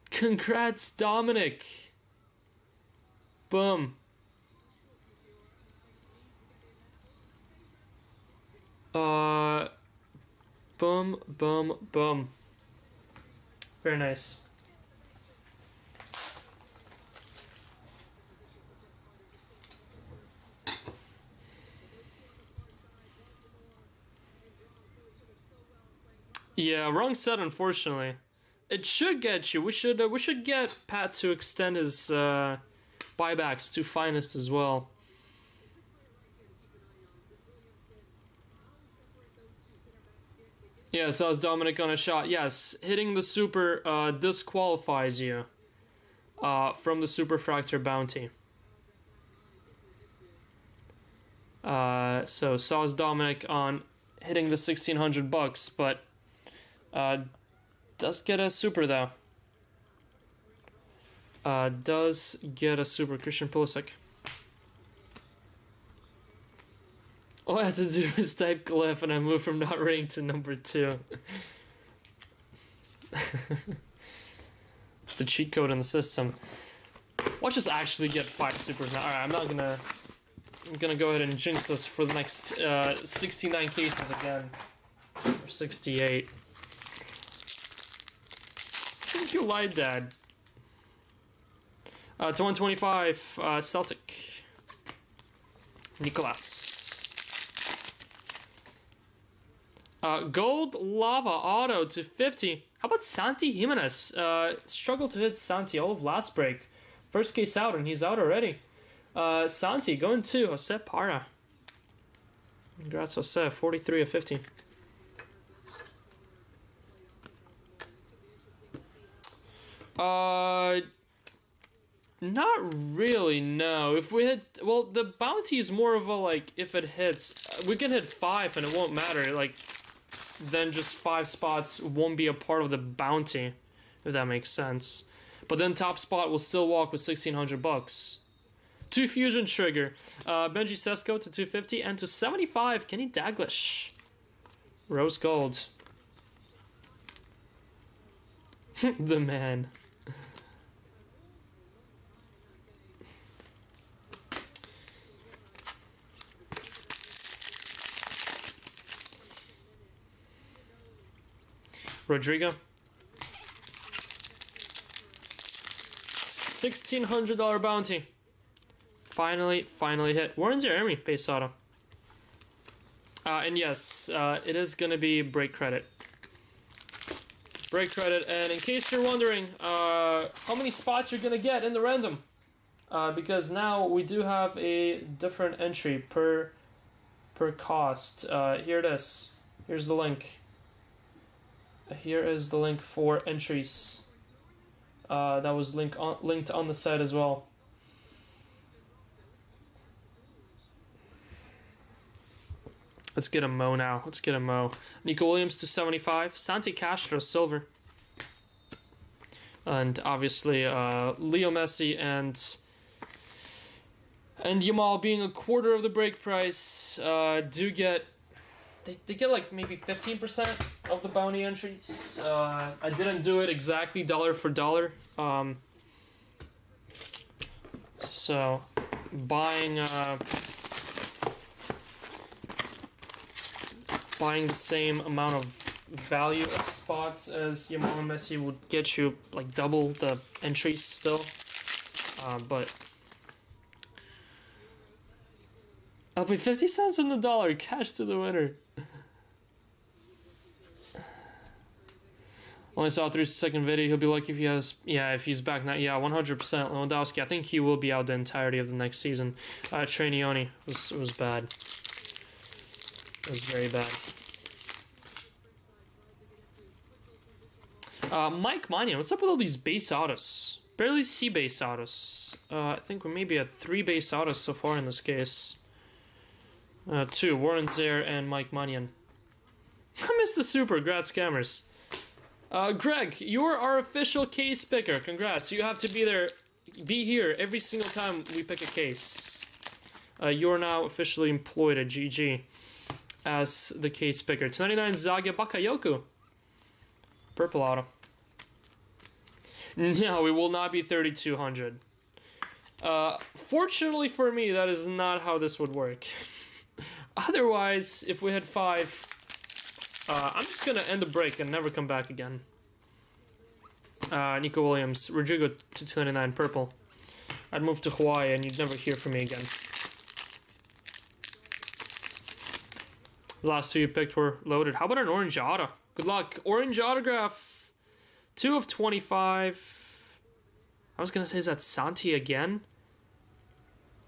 Congrats, Dominic. Boom. Boom. Very nice. Yeah, wrong set, unfortunately. It should get you. We should get Pat to extend his buybacks to finest as well. Yeah, so that was Dominic on a shot. Yes, hitting the super disqualifies you from the Superfractor bounty. So Saw's Dominic on hitting the 1,600 bucks, but does get a super though. Does get a super. Christian Pulisic. All I had to do is type Glyph and I moved from not ranked to number 2. the cheat code in the system. Watch us actually get 5 supers now. Alright, I'm gonna go ahead and jinx this for the next 69 cases again. Or 68. Thank you, Light Dad. To 125, Celtic. Nicolas. Gold Lava Auto to 50. How about Santi Jimenez? Struggled to hit Santi all of last break. First case out, and he's out already. Santi going to Jose Parra. Congrats, Jose. 43 of 50. Not really, no. If we hit, well, the bounty is more of a, like, if it hits, we can hit 5 and it won't matter, like, then just 5 spots won't be a part of the bounty, if that makes sense. But then top spot will still walk with 1,600 bucks. 2 fusion trigger. Benji Sesko to 250 and to 75, Kenny Daglish. Rose gold. The man. Rodrigo. $1,600 bounty. Finally hit. Warren's your Army base auto. And yes, it is gonna be break credit. Break credit, and in case you're wondering how many spots you're gonna get in the random, because now we do have a different entry per cost. Here it is. Here's the link. Here is the link for entries. That was linked on the site as well. Let's get a Mo now. Let's get a Mo. Nico Williams to 75. Santi Castro silver. And obviously Leo Messi and Yamal being a quarter of the break price do get. They get like maybe 15% of the bounty entries. I didn't do it exactly dollar for dollar. So buying the same amount of value of spots as Yamal and Messi would get you like double the entries still. But I'll pay 50 cents on the dollar, cash to the winner. Only saw 3-second video. He'll be lucky if he has, if he's back now. Yeah, 100% Lewandowski. I think he will be out the entirety of the next season. Trainioni was bad. It was very bad. Mike Mannion, what's up with all these base autos? Barely see base autos. I think we maybe at 3 base autos so far in this case. 2, Warren Zaire and Mike Mannion. I missed the super, congrats scammers. Greg, you're our official case picker. Congrats. You have to be here every single time we pick a case. You're now officially employed at GG as the case picker. 299 Zaga Bakayoko. Purple auto. No, it will not be 3,200. Fortunately for me, that is not how this would work. Otherwise, if we had 5... I'm just gonna end the break and never come back again. Nico Williams, Rodrigo to 299 purple. I'd move to Hawaii and you'd never hear from me again. The last 2 you picked were loaded. How about an orange auto? Good luck. Orange autograph. 2 of 25. I was gonna say, is that Santi again?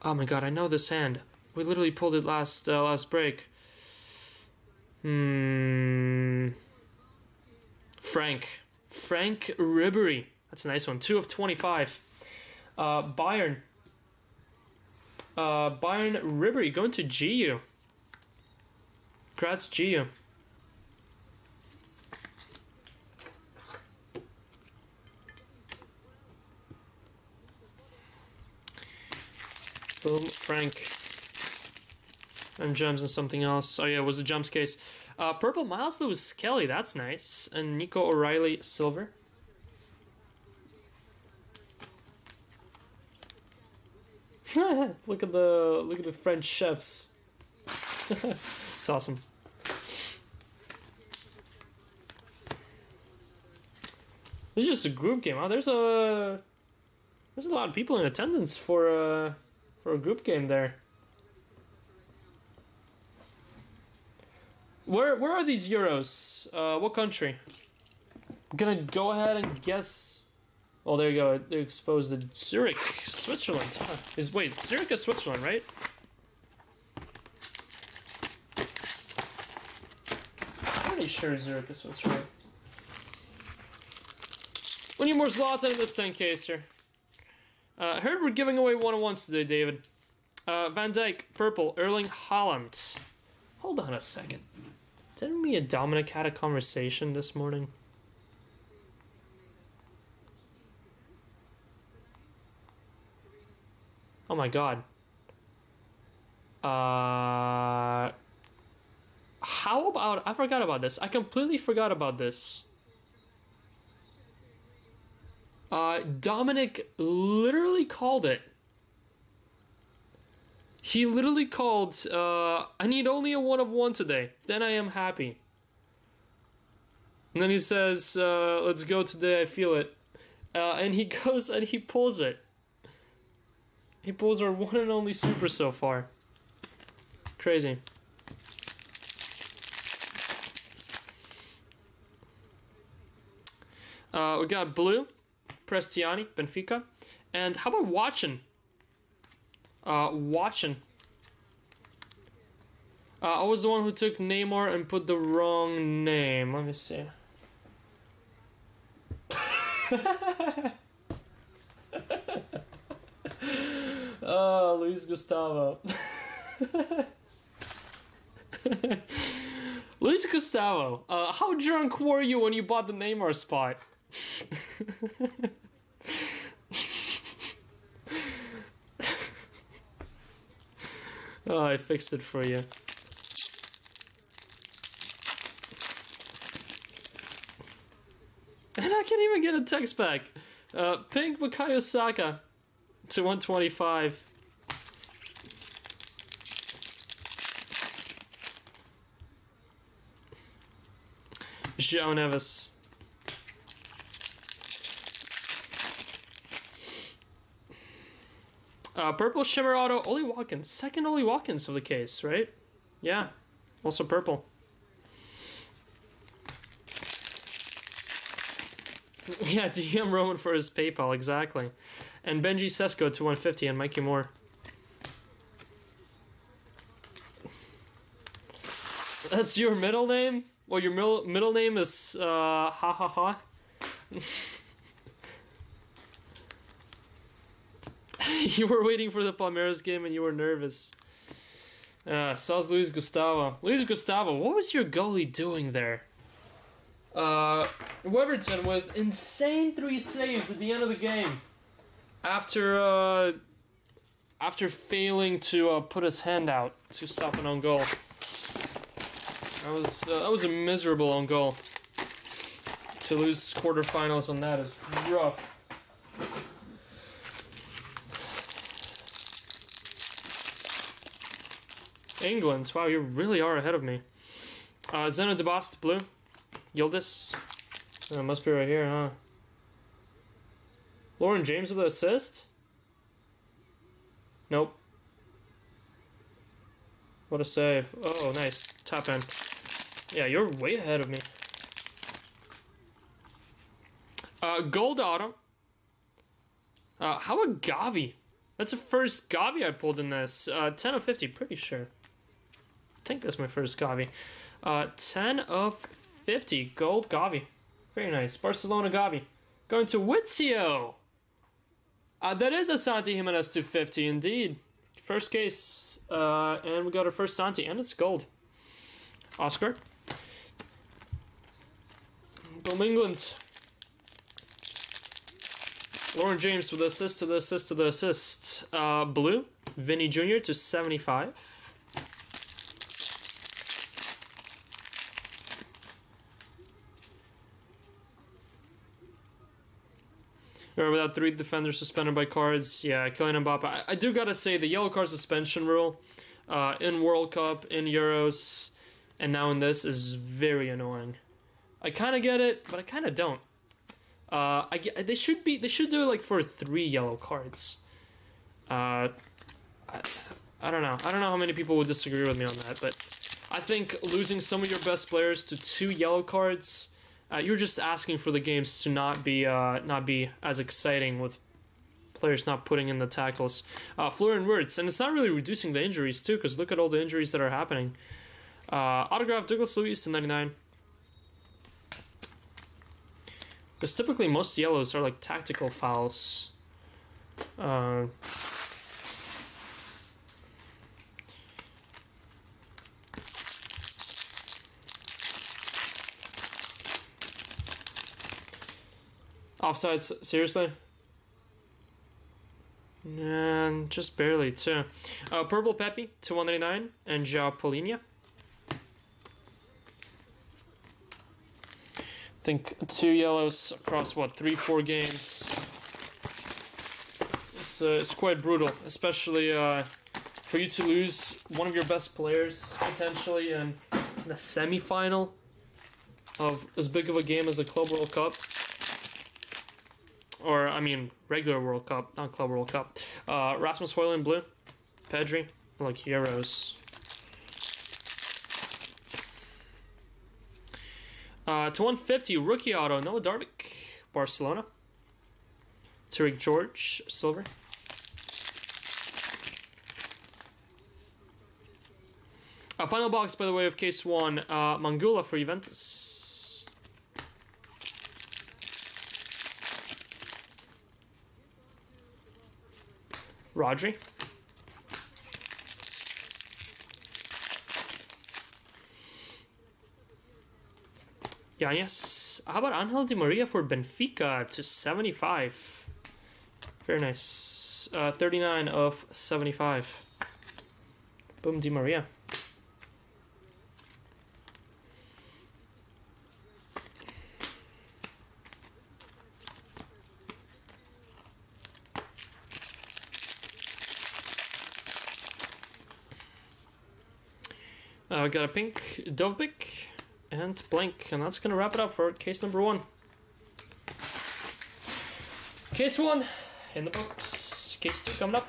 Oh my god, I know this hand. We literally pulled it last break. Frank Ribery. That's a nice one. 2 of 25. Bayern Ribery going to GU. Congrats, GU. Boom, Frank. And gems and something else. Oh yeah, it was a gems case. Purple Miles Lewis Kelly, that's nice. And Nico O'Reilly silver. Look at the French chefs. It's awesome. This is just a group game. Huh? There's a lot of people in attendance for a group game there. Where are these Euros? What country? I'm gonna go ahead and guess. Oh, there you go. They exposed the Zurich, Switzerland. Huh. Wait, Zurich is Switzerland, right? I'm pretty sure Zurich is Switzerland. We need more Zlatan in this 10 case here. Heard we're giving away 1-on-1s today, David. Van Dijk, purple, Erling Haaland. Hold on a second. Didn't me and Dominic had a conversation this morning? Oh my god. How about... I forgot about this. I completely forgot about this. Dominic literally called it. He literally called, I need only a 1-of-1 today. Then I am happy. And then he says, let's go today, I feel it. And he goes and he pulls it. He pulls our one and only super so far. Crazy. We got blue, Prestiani, Benfica. And how about Watchin? Watchin. I was the one who took Neymar and put the wrong name. Let me see. Oh, Luis Gustavo. Luis Gustavo, how drunk were you when you bought the Neymar spot? Oh, I fixed it for you. And I can't even get a text back. Pink Bukayo Saka to 125. João Neves. Purple Shimmer Auto, Ollie Watkins. Second Ollie Watkins of the case, right? Yeah, also purple. Yeah, DM Roman for his PayPal, exactly. And Benji Sesko to 150 and Mikey Moore. That's your middle name? Well, your middle name is ha ha ha. You were waiting for the Palmeiras game and you were nervous. So's Luis Gustavo. Luis Gustavo, what was your goalie doing there? Weverton with insane 3 saves at the end of the game. After failing to put his hand out to stop an own goal. That was a miserable own goal. To lose quarterfinals on that is rough. England, wow, you really are ahead of me. Zeno de Bost, blue. Yildiz. Must be right here, huh? Lauren James with the assist? Nope. What a save. Oh, nice. Top end. Yeah, you're way ahead of me. Gold auto. How about Gavi? That's the first Gavi I pulled in this. 10 of 50, pretty sure. I think that's my first Gavi. 10 of 50, gold Gavi. Very nice. Barcelona Gavi. Going to Witsio. That is a Santi Jimenez 250, indeed. First case, and we got our first Santi, and it's gold. Oscar. Boom, England. Lauren James with the assist to the assist to the assist. Blue. Vinny Jr. to 75. Or without 3 defenders suspended by cards. Yeah, Kylian Mbappe. I do gotta say, the yellow card suspension rule in World Cup, in Euros, and now in this is very annoying. I kind of get it, but I kind of don't. They should do it like for 3 yellow cards. I don't know. I don't know how many people would disagree with me on that, but I think losing some of your best players to 2 yellow cards, you're just asking for the games to not be as exciting with players not putting in the tackles. Florian Wirtz, and it's not really reducing the injuries too, because look at all the injuries that are happening. Autograph Douglas Luiz to 99. Because typically most yellows are like tactical fouls. Offsides, seriously? And just barely, too. Purple Pepe to 199, and João Paulinho. I think 2 yellows across, what, 3-4 games. It's quite brutal, especially for you to lose one of your best players, potentially, in the semi-final of as big of a game as the Club World Cup. Or, I mean, regular World Cup, not Club World Cup. Rasmus Højlund blue. Pedri, like Euros. To 150, rookie auto, Noah Darvik, Barcelona. Tariq George, silver. Final box, by the way, of case 1, Mangula for Juventus. Rodri. Yes. How about Angel Di Maria for Benfica to 75? Very nice. 39 of 75. Boom, Di Maria. Got a pink Dovbik and blank, and that's gonna wrap it up for case number 1. Case 1 in the books. Case 2 coming up.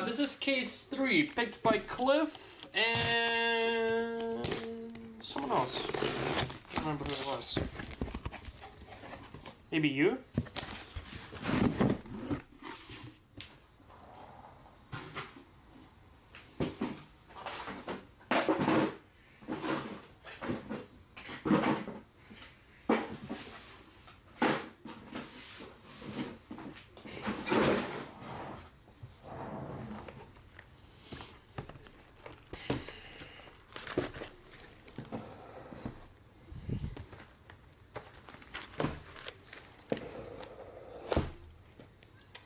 This is case 3, picked by Cliff and someone else. Can't remember who it was. Maybe you?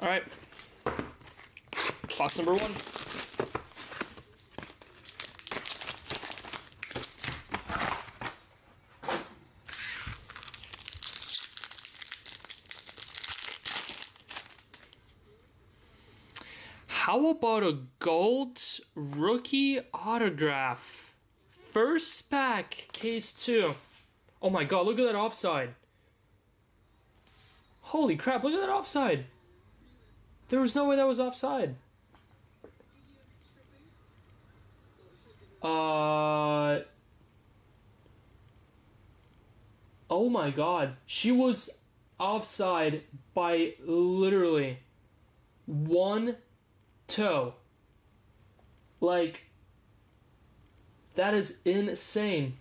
Alright. Box number 1. How about a gold rookie autograph? First pack, case 2. Oh my god, look at that offside. Holy crap, look at that offside. There was no way that was offside. Oh my god. She was offside by literally 1 toe. Like, that is insane.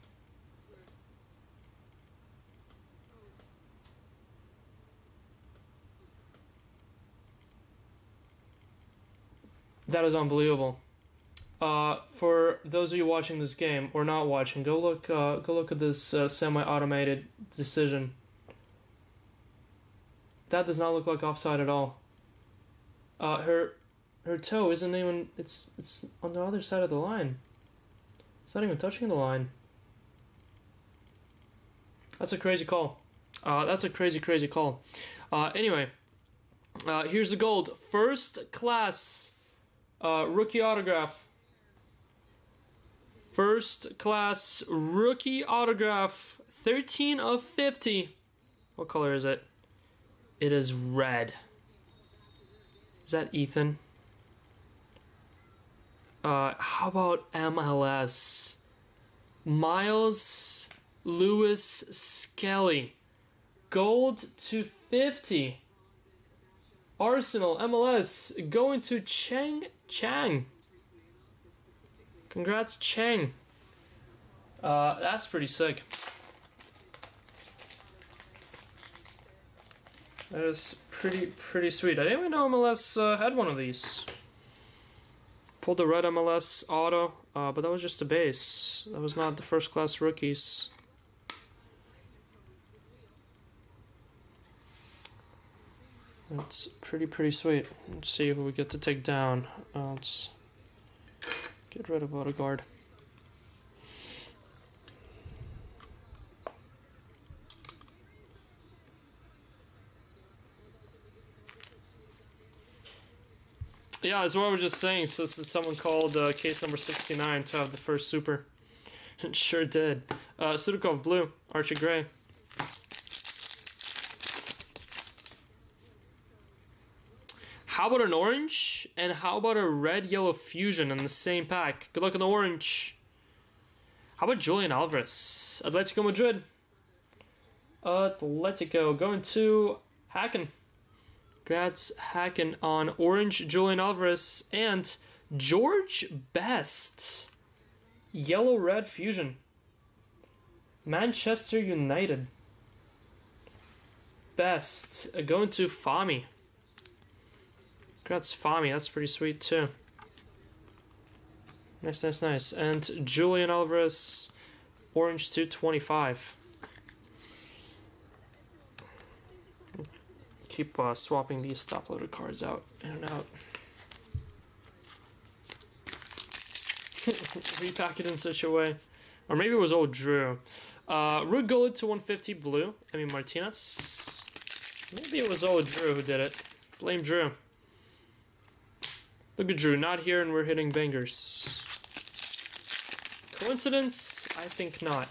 That is unbelievable. For those of you watching this game or not watching, go look at this semi-automated decision. That does not look like offside at all. Her toe isn't even. It's on the other side of the line. It's not even touching the line. That's a crazy call. That's a crazy call. Anyway, here's the gold. First class rookie autograph. First class rookie autograph. 13 of 50. What color is it? It is red. Is that Ethan? How about MLS? Miles Lewis Skelly. Gold to 50. Arsenal MLS going to Chang. Congrats, Chang. That's pretty sick. That is pretty sweet. I didn't even know MLS had one of these. Pulled the red MLS auto, but that was just a base. That was not the first class rookies. That's pretty sweet. Let's see who we get to take down. Let's get rid of Odegaard. Yeah, that's what I was just saying. So someone called case number 69 to have the first super. It sure did. Sudakov blue, Archie gray. How about an orange? And how about a red-yellow fusion in the same pack? Good luck on the orange. How about Julian Alvarez? Atletico Madrid. Atletico going to Hacken. Congrats, Hacken on orange Julian Alvarez and George Best. Yellow-red fusion. Manchester United. Best going to Fami. Congrats, Fami. That's pretty sweet too. Nice. And Julian Alvarez, orange 225. Keep swapping these top-loaded cards out, in and out. Repack it in such a way. Or maybe it was old Drew. Rude Gullit to 150 blue. I mean Martinez. Maybe it was old Drew who did it. Blame Drew. Look at Drew, not here and we're hitting bangers. Coincidence? I think not.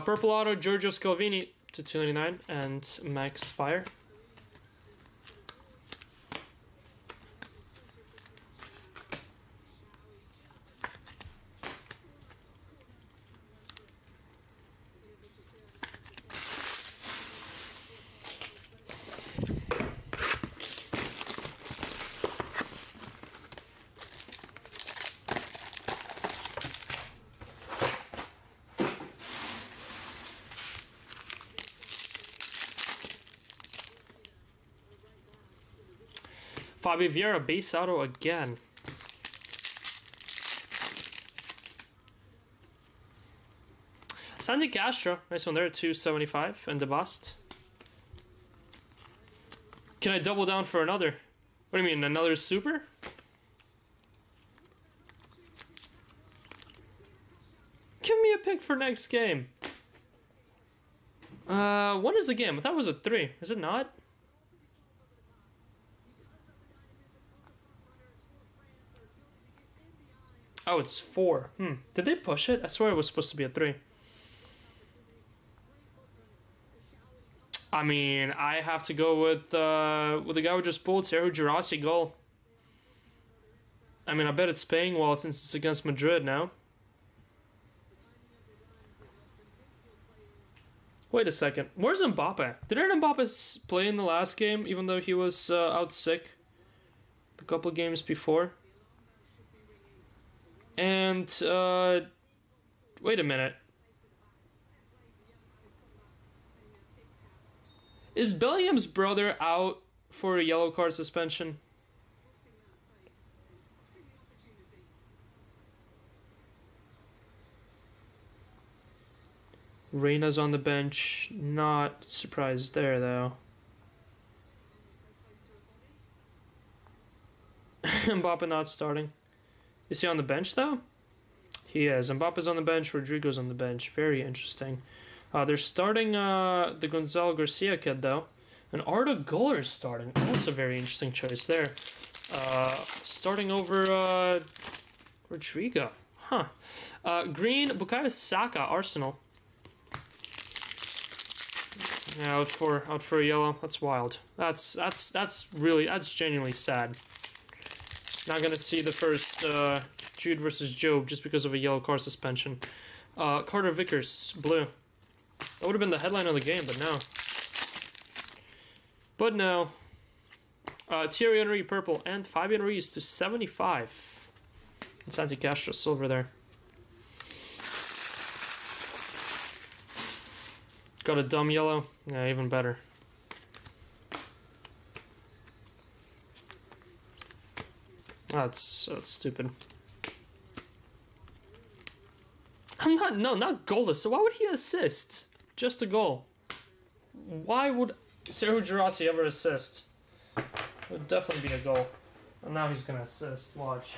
Purple auto, Giorgio Scalvini to 299 and Max Fire. Fabio Vieira, base auto again. Santi Castro, nice one there, 275, and the bust. Can I double down for another? What do you mean, another super? Give me a pick for next game. When is the game? I thought it was a 3. Is it not? Oh, it's 4. Did they push it? I swear it was supposed to be a 3. I mean, I have to go with the guy who just pulled Sergio Girassi goal. I mean, I bet it's paying well since it's against Madrid now. Wait a second. Where's Mbappe? Didn't Mbappe play in the last game, even though he was out sick a couple games before? And, wait a minute. Is Bellingham's brother out for a yellow card suspension? Reyna's on the bench. Not surprised there, though. Mbappe not starting. Is he on the bench, though? He is. Mbappe's on the bench. Rodrigo's on the bench. Very interesting. They're starting the Gonzalo Garcia kid, though. And Arda Güler is starting. Also very interesting choice there. Starting over Rodrigo. Huh. Green, Bukayo Saka, Arsenal. Yeah, out for a yellow. That's wild. That's genuinely sad. Not gonna see the first Jude versus Job just because of a yellow card suspension. Carter Vickers, blue. That would have been the headline of the game, but no. But no. Thierry Henry, purple, and Fabian Ruiz to 75. And Santi Castro, silver there. Got a dumb yellow. Yeah, even better. That's stupid. Not goalless. So why would he assist? Just a goal. Why would Sergio Girassi ever assist? It would definitely be a goal. And now he's gonna assist. Watch.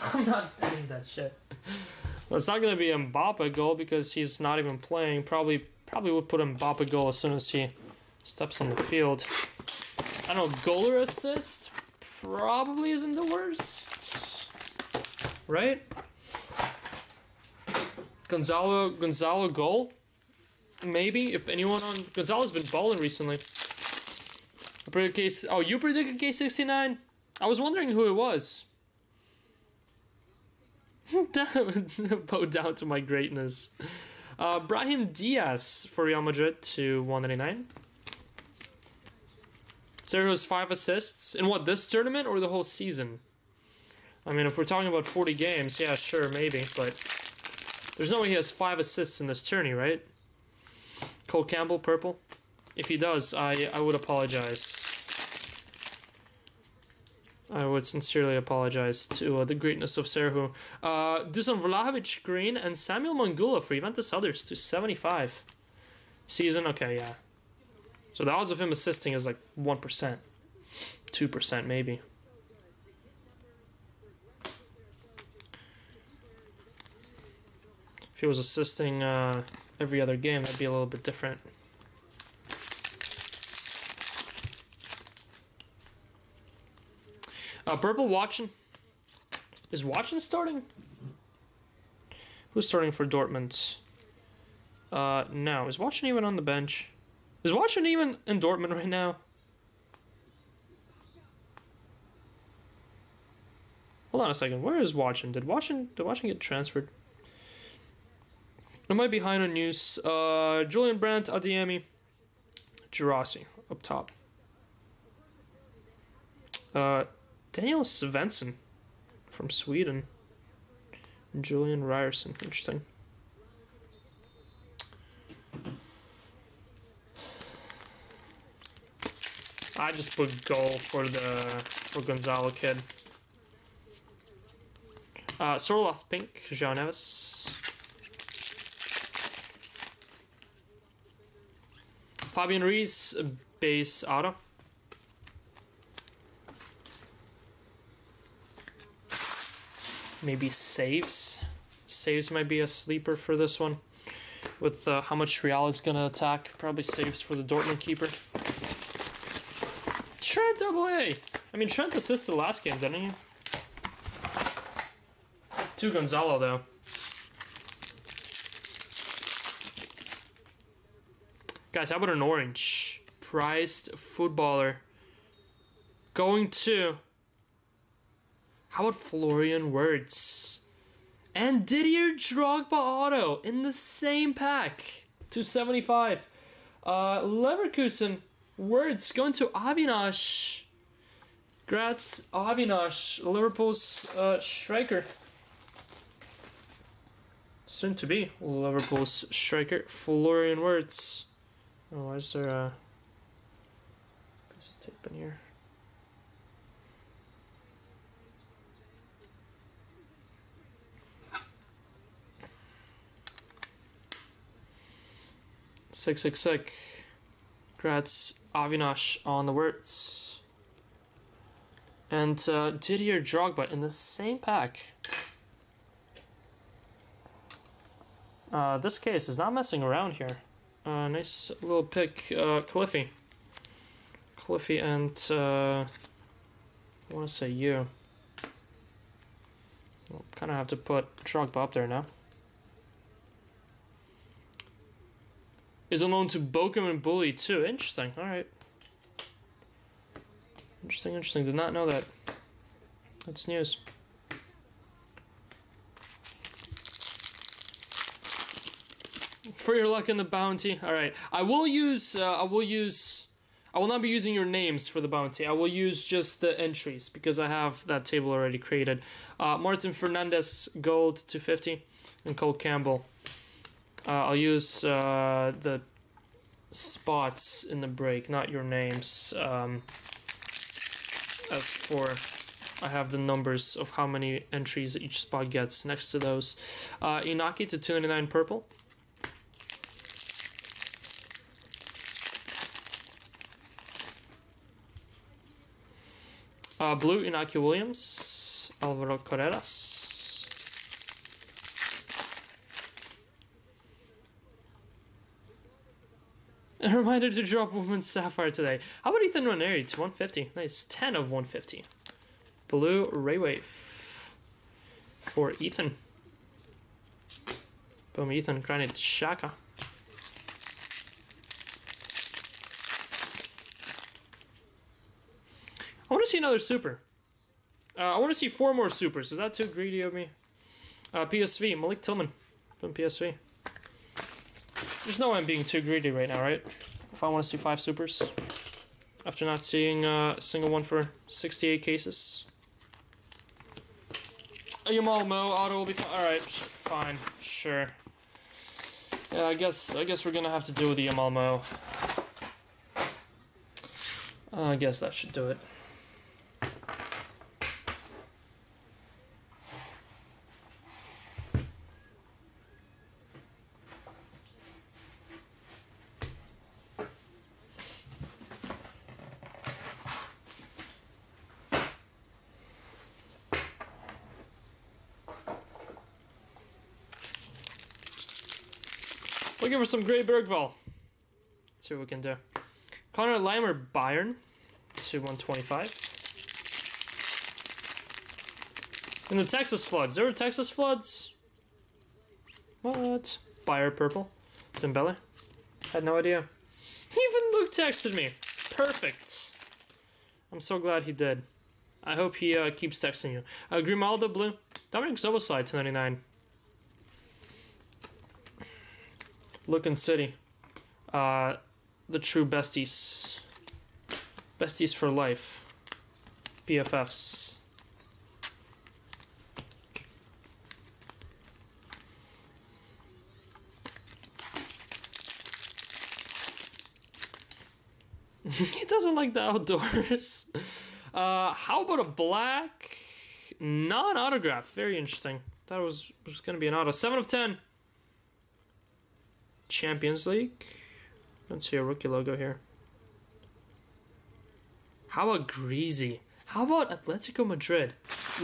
I'm not betting that shit. Well, it's not gonna be a Mbappe goal because he's not even playing. Probably would put Mbappe goal as soon as he steps on the field. I don't know. Goaler assist probably isn't the worst, right? Gonzalo goal, maybe, if anyone on Gonzalo's been balling recently. Oh, you predicted K69? I was wondering who it was. Bow down to my greatness. Brahim Diaz for Real Madrid to 199. Sergio's 5 assists in what, this tournament or the whole season? I mean, if we're talking about 40 games, yeah, sure, maybe, but there's no way he has 5 assists in this tourney, right? Cole Campbell, purple. If he does, I would apologize. I would sincerely apologize to the greatness of Sergio. Dusan Vlahovic, green, and Samuel Mangula for Juventus others to 75. Season, okay, yeah. So the odds of him assisting is like 1%. 2% maybe. If he was assisting every other game, that'd be a little bit different. Purple Watson. Is Watson starting? Who's starting for Dortmund? No. Is Watson even on the bench? Is Watson even in Dortmund right now? Hold on a second. Where is Watson? Did Watson get transferred? Am I behind on news? Julian Brandt, Adiemi, Girassi up top. Daniel Svensson from Sweden. Julian Ryerson. Interesting. I just put goal for Gonzalo kid. Sorloth pink, Jean Neves. Fabian Ruiz, base auto. Maybe saves. Saves might be a sleeper for this one. With how much Real is going to attack. Probably saves for the Dortmund keeper. Trent AA! I mean, Trent assisted the last game, didn't he? To Gonzalo, though. Guys, how about an orange? Prized footballer. Going to... How about Florian Wirtz? And Didier Drogba auto in the same pack. 275. Leverkusen. Wirtz going to Avinash. Grats, Avinash. Liverpool's striker. Soon to be Liverpool's striker. Florian Wirtz. Oh, why is there a piece of tape in here? Sick, sick, sick. Congrats, Avinash, on the words. And Didier Drogba in the same pack. This case is not messing around here. Nice little pick, Cliffy. Cliffy and, I want to say you. We'll kind of have to put Drogba up there now. Is a loan to Bochum and Bully too. Interesting. Alright. Interesting, interesting. Did not know that. That's news. For your luck in the bounty. Alright. I will not be using your names for the bounty. I will use just the entries because I have that table already created. Martin Fernandez, gold, 250. And Cole Campbell. I'll use the spots in the break, not your names. As for, I have the numbers of how many entries each spot gets next to those. Inaki to 299 purple. Blue, Inaki Williams, Alvaro Carreras. A reminder to drop Women's Sapphire today. How about Ethan Ranieri to 150? Nice, 10 of 150. Blue Raywave for Ethan. Boom, Ethan, Granite Shaka. I want to see another super. I want to see 4 more supers. Is that too greedy of me? PSV, Malik Tillman from PSV. There's no way I'm being too greedy right now, right? If I want to see 5 supers. After not seeing a single one for 68 cases. A Yamal Mo auto will be fine. Alright, fine, sure. Yeah, I guess we're gonna have to do with the Yamal Mo. I guess that should do it. Looking for some Grey Bergvall. Let's see what we can do. Connor Limer, Bayern, to 125. And the Texas Floods. There were Texas Floods? What? Bayer purple. Dembele. Had no idea. Even Luke texted me. Perfect. I'm so glad he did. I hope he keeps texting you. Grimaldo blue. Dominic Zoboslai, 299. Looking City. The true besties. Besties for life. BFFs. He doesn't like the outdoors. How about a black non-autograph? Very interesting. Thought it was going to be an auto. 7 of 10. Champions League. Don't see a rookie logo here. How about Greasy? How about Atletico Madrid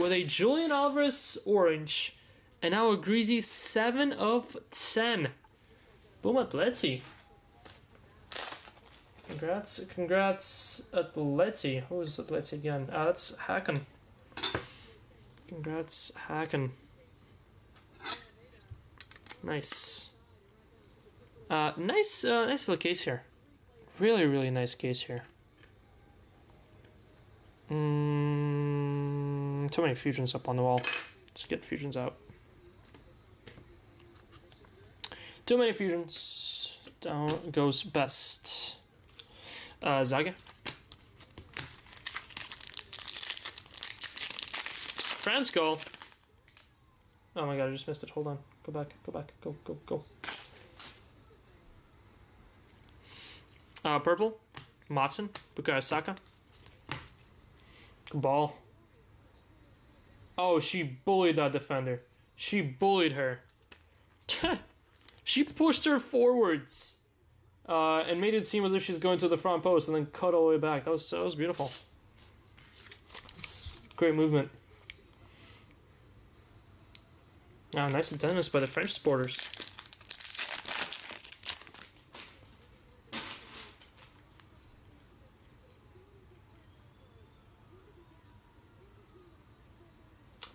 with a Julian Alvarez orange and now a Greasy 7 of 10. Boom, Atleti. Congrats, Atleti. Who is Atleti again? That's Hacken. Congrats, Hacken. Nice. Nice little case here. Really, really nice case here. Too many fusions up on the wall. Let's get fusions out. Too many fusions. Down goes best. Zaga. France goal. Oh my god, I just missed it. Hold on. Go back. Go. Purple. Matson. Bukayo Saka. Ball. Oh, she bullied that defender. She bullied her. She pushed her forwards. and made it seem as if she's going to the front post and then cut all the way back. That was beautiful. It's great movement. Ah, nice tennis by the French supporters.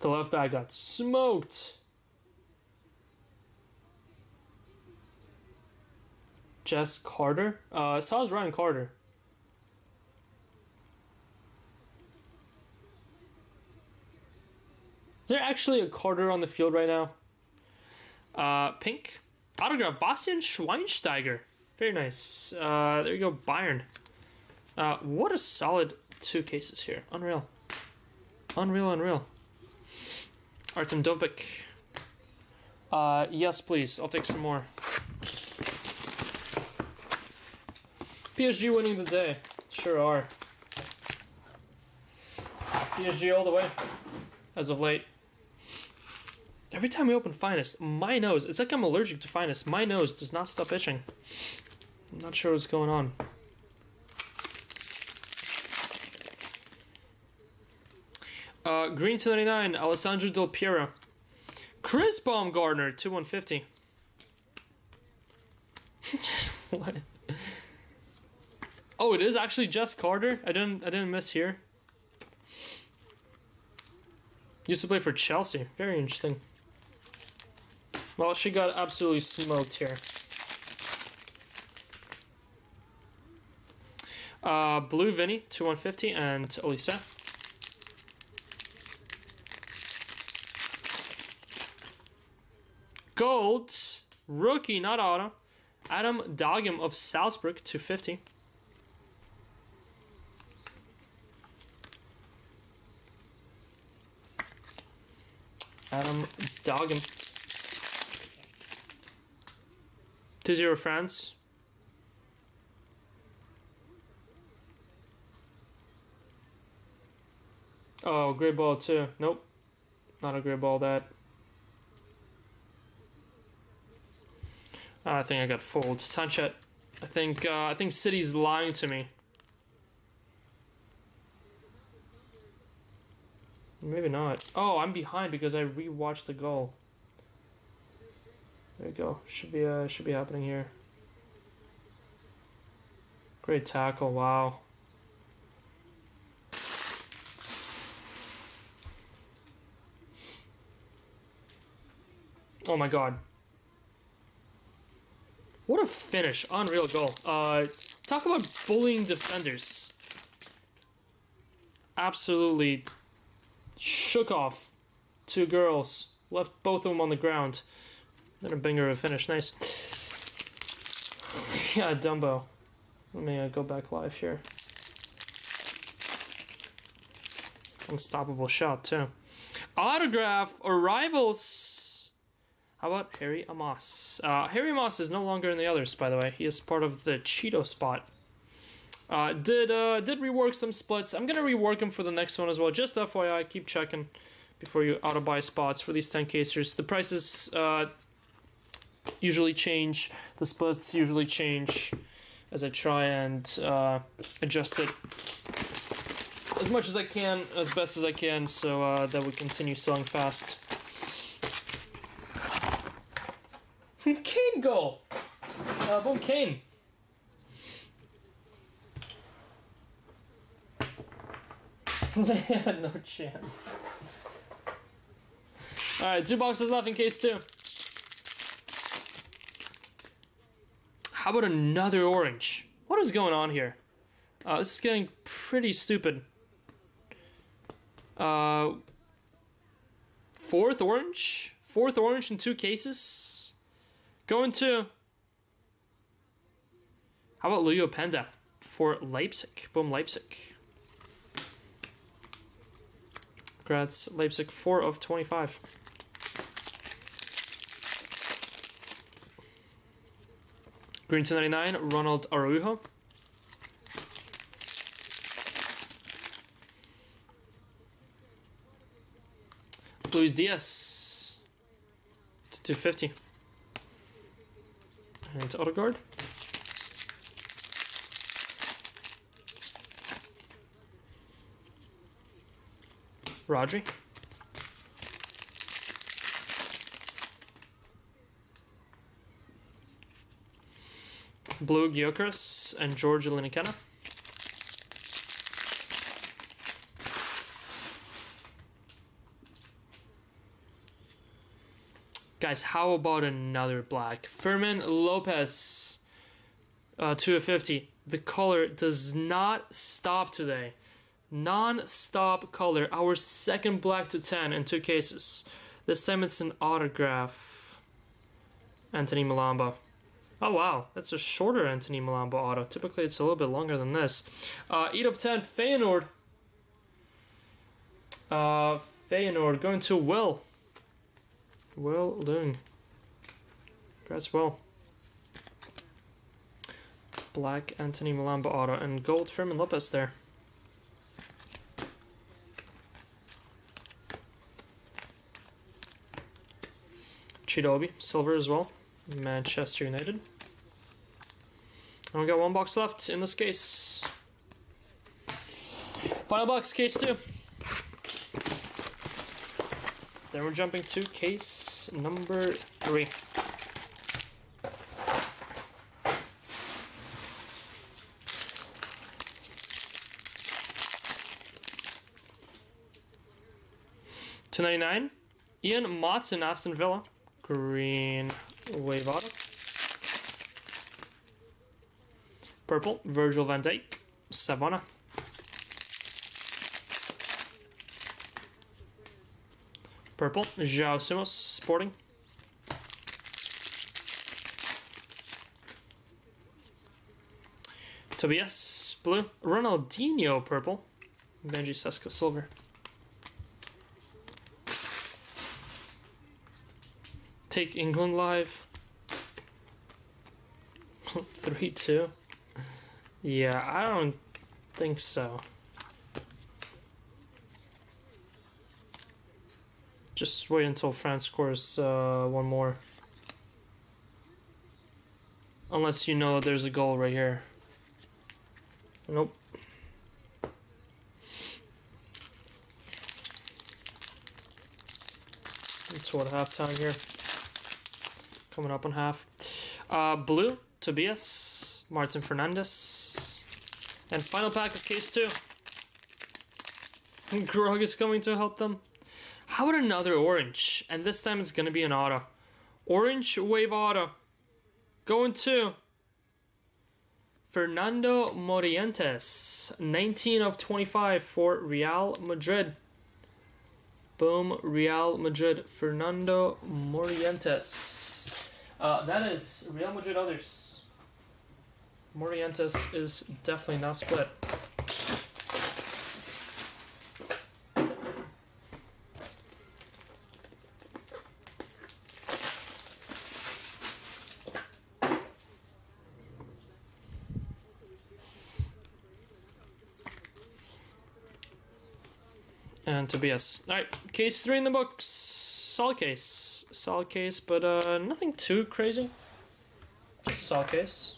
The left back got smoked. Jess Carter? So how's Ryan Carter? Is there actually a Carter on the field right now? Pink. Autograph. Bastian Schweinsteiger. Very nice. There you go, Bayern. What a solid 2 cases here. Unreal. Unreal. Artem Dovbyk. Yes, please. I'll take some more. PSG winning the day. Sure are. PSG all the way. As of late. Every time we open Finest, my nose, it's like I'm allergic to Finest. My nose does not stop itching. I'm not sure what's going on. Green 299, Alessandro Del Piero. Chris Baumgartner, 2150. What? Oh, it is actually Jess Carter. I didn't miss here. Used to play for Chelsea. Very interesting. Well, she got absolutely smoked here. Blue Vinny, 2150, and Olise. Gold, rookie, not auto. Adam Dogum of Salzburg, 250. Adam Dogum. 2-0 France. Oh, great ball too. Nope. Not a great ball, that. I think I got fooled. Sanchez. I think City's lying to me. Maybe not. Oh, I'm behind because I rewatched the goal. There you go. Should be happening here. Great tackle. Wow. Oh my god. What a finish. Unreal goal. Talk about bullying defenders. Absolutely shook off 2 girls. Left both of them on the ground. Then a banger of a finish. Nice. Yeah, Dumbo. Let me go back live here. Unstoppable shot, too. Autograph Arrivals. How about Harry Amos? Harry Amos is no longer in the others, by the way. He is part of the Cheeto spot. Did rework some splits. I'm gonna rework them for the next one as well. Just FYI, keep checking before you auto-buy spots for these 10 casers. The prices usually change. The splits usually change as I try and adjust it as much as I can, as best as I can, so that we continue selling fast. Kane goal! Boom, Kane. They had no chance. Alright, 2 boxes left in case 2. How about another orange? What is going on here? This is getting pretty stupid. 4th orange? 4th orange in 2 cases? Going to... How about Leo Penda for Leipzig? Boom, Leipzig. Congrats, Leipzig, 4 of 25. Green 299, Ronald Araujo. Luis Diaz, 250. And Odegaard. Rodri. Blue Gyökeres and George Linekenna. Guys, how about another black? Fermin Lopez, 2 of 50. The color does not stop today. Non-stop color. Our second black to 10 in 2 cases. This time it's an autograph. Anthony Malamba. Oh wow, that's a shorter Anthony Malamba auto. Typically it's a little bit longer than this. 8 of 10, Feyenoord. Feyenoord going to Will. Will Lung. Congrats, Will. Black Anthony Malamba auto and gold Fermin Lopez there. Chidobe, silver as well. Manchester United. And we got 1 box left in this case. Final box, case 2. Then we're jumping to case number 3. $2.99. Ian Motson, Aston Villa. Green wave auto. Purple, Virgil van Dijk, Savannah. Purple, João Simos, Sporting. Tobias, blue. Ronaldinho, purple. Benji Sesko, silver. Take England live. 3-2. Yeah, I don't think so. Just wait until France scores 1 more. Unless you know there's a goal right here. Nope. It's what, halftime here. Coming up on half. Blue, Tobias, Martin Fernandes. And final pack of case 2. Grog is coming to help them. How about another orange? And this time it's going to be an auto. Orange wave auto. Going to Fernando Morientes. 19 of 25 for Real Madrid. Boom, Real Madrid. Fernando Morientes. That is Real Madrid others. Morientes is definitely not split. And Tobias. Alright, case 3 in the books. Solid case. Solid case, but nothing too crazy. Just a solid case.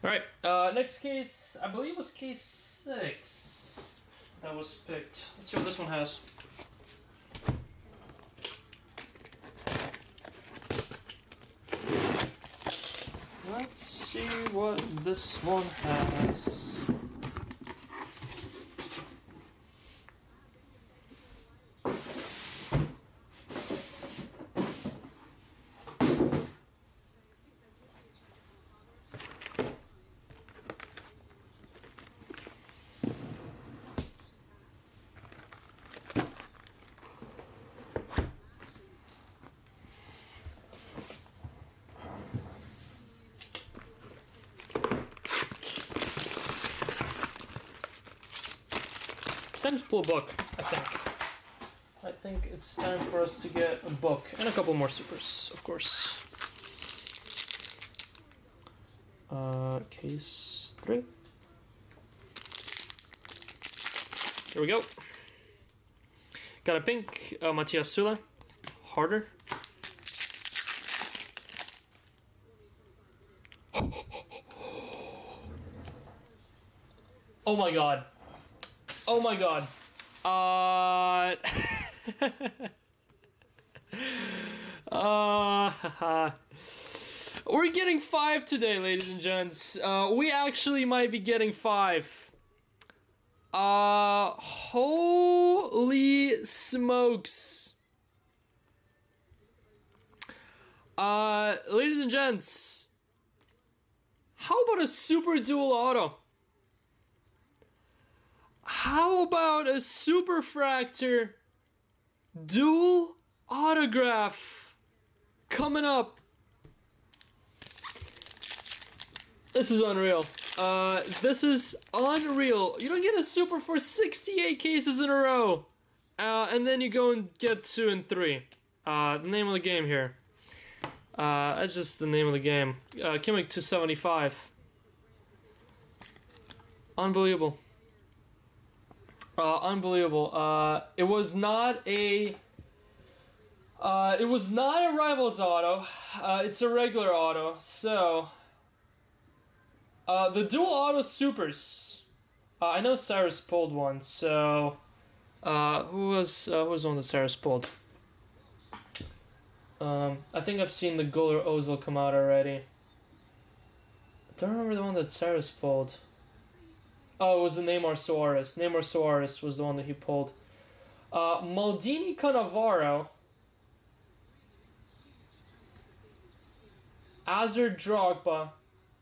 Alright, next case, I believe was case 6 that was picked. Let's see what this one has. Let's see what this one has. It's time to pull a book, I think. I think it's time for us to get a book and a couple more supers, of course. Case 3. Here we go. Got a pink Matias Sula. Harder. Oh my god. Oh my god. We're getting 5 today, ladies and gents. We actually might be getting 5. Holy smokes. Ladies and gents, how about a super dual auto? How about a super fractor dual autograph coming up? This is unreal. This is unreal. You don't get a super for 68 cases in a row. And then you go and get 2 and 3. The name of the game here. That's just the name of the game. Kimmich 275. Unbelievable. Unbelievable. It was not a Rivals auto. It's a regular auto. So, the dual auto supers. I know Cyrus pulled one. So, who was on the Cyrus pulled? I think I've seen the Goler Ozil come out already. I don't remember the one that Cyrus pulled. Oh, it was the Neymar Suarez. Neymar Suarez was the one that he pulled. Maldini Cannavaro. Azar Drogba.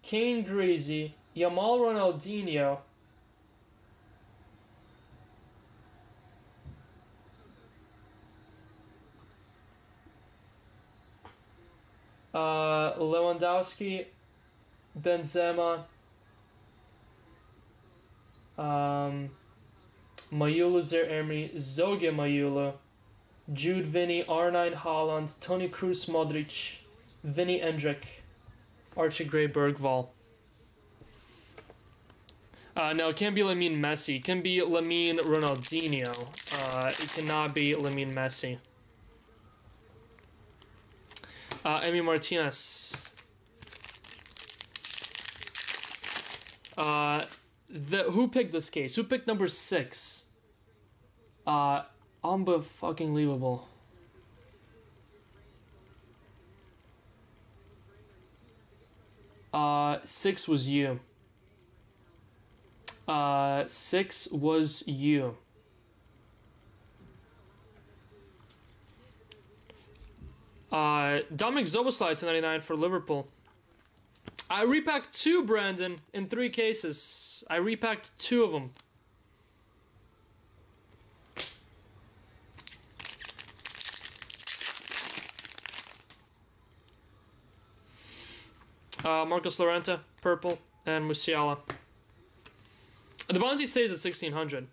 Kane Greasy. Yamal Ronaldinho. Lewandowski. Benzema. Mayulu Zer Emery, Zoge Mayulu, Jude Vinny, R9 Haaland, Toni Kroos Modric, Vinny Endrick, Archie Gray Bergval. No, it can't be Lamine Messi. It can be Lamine Ronaldinho. It cannot be Lamine Messi. Emi Martinez. Who picked this case? Who picked number 6? Unbelievable. 6 was you. 6 was you. Dominic Zoboslai to 99 for Liverpool. I repacked 2, Brandon, in 3 cases. I repacked 2 of them. Marcos Llorente, purple, and Musiala. The bounty stays at 1600.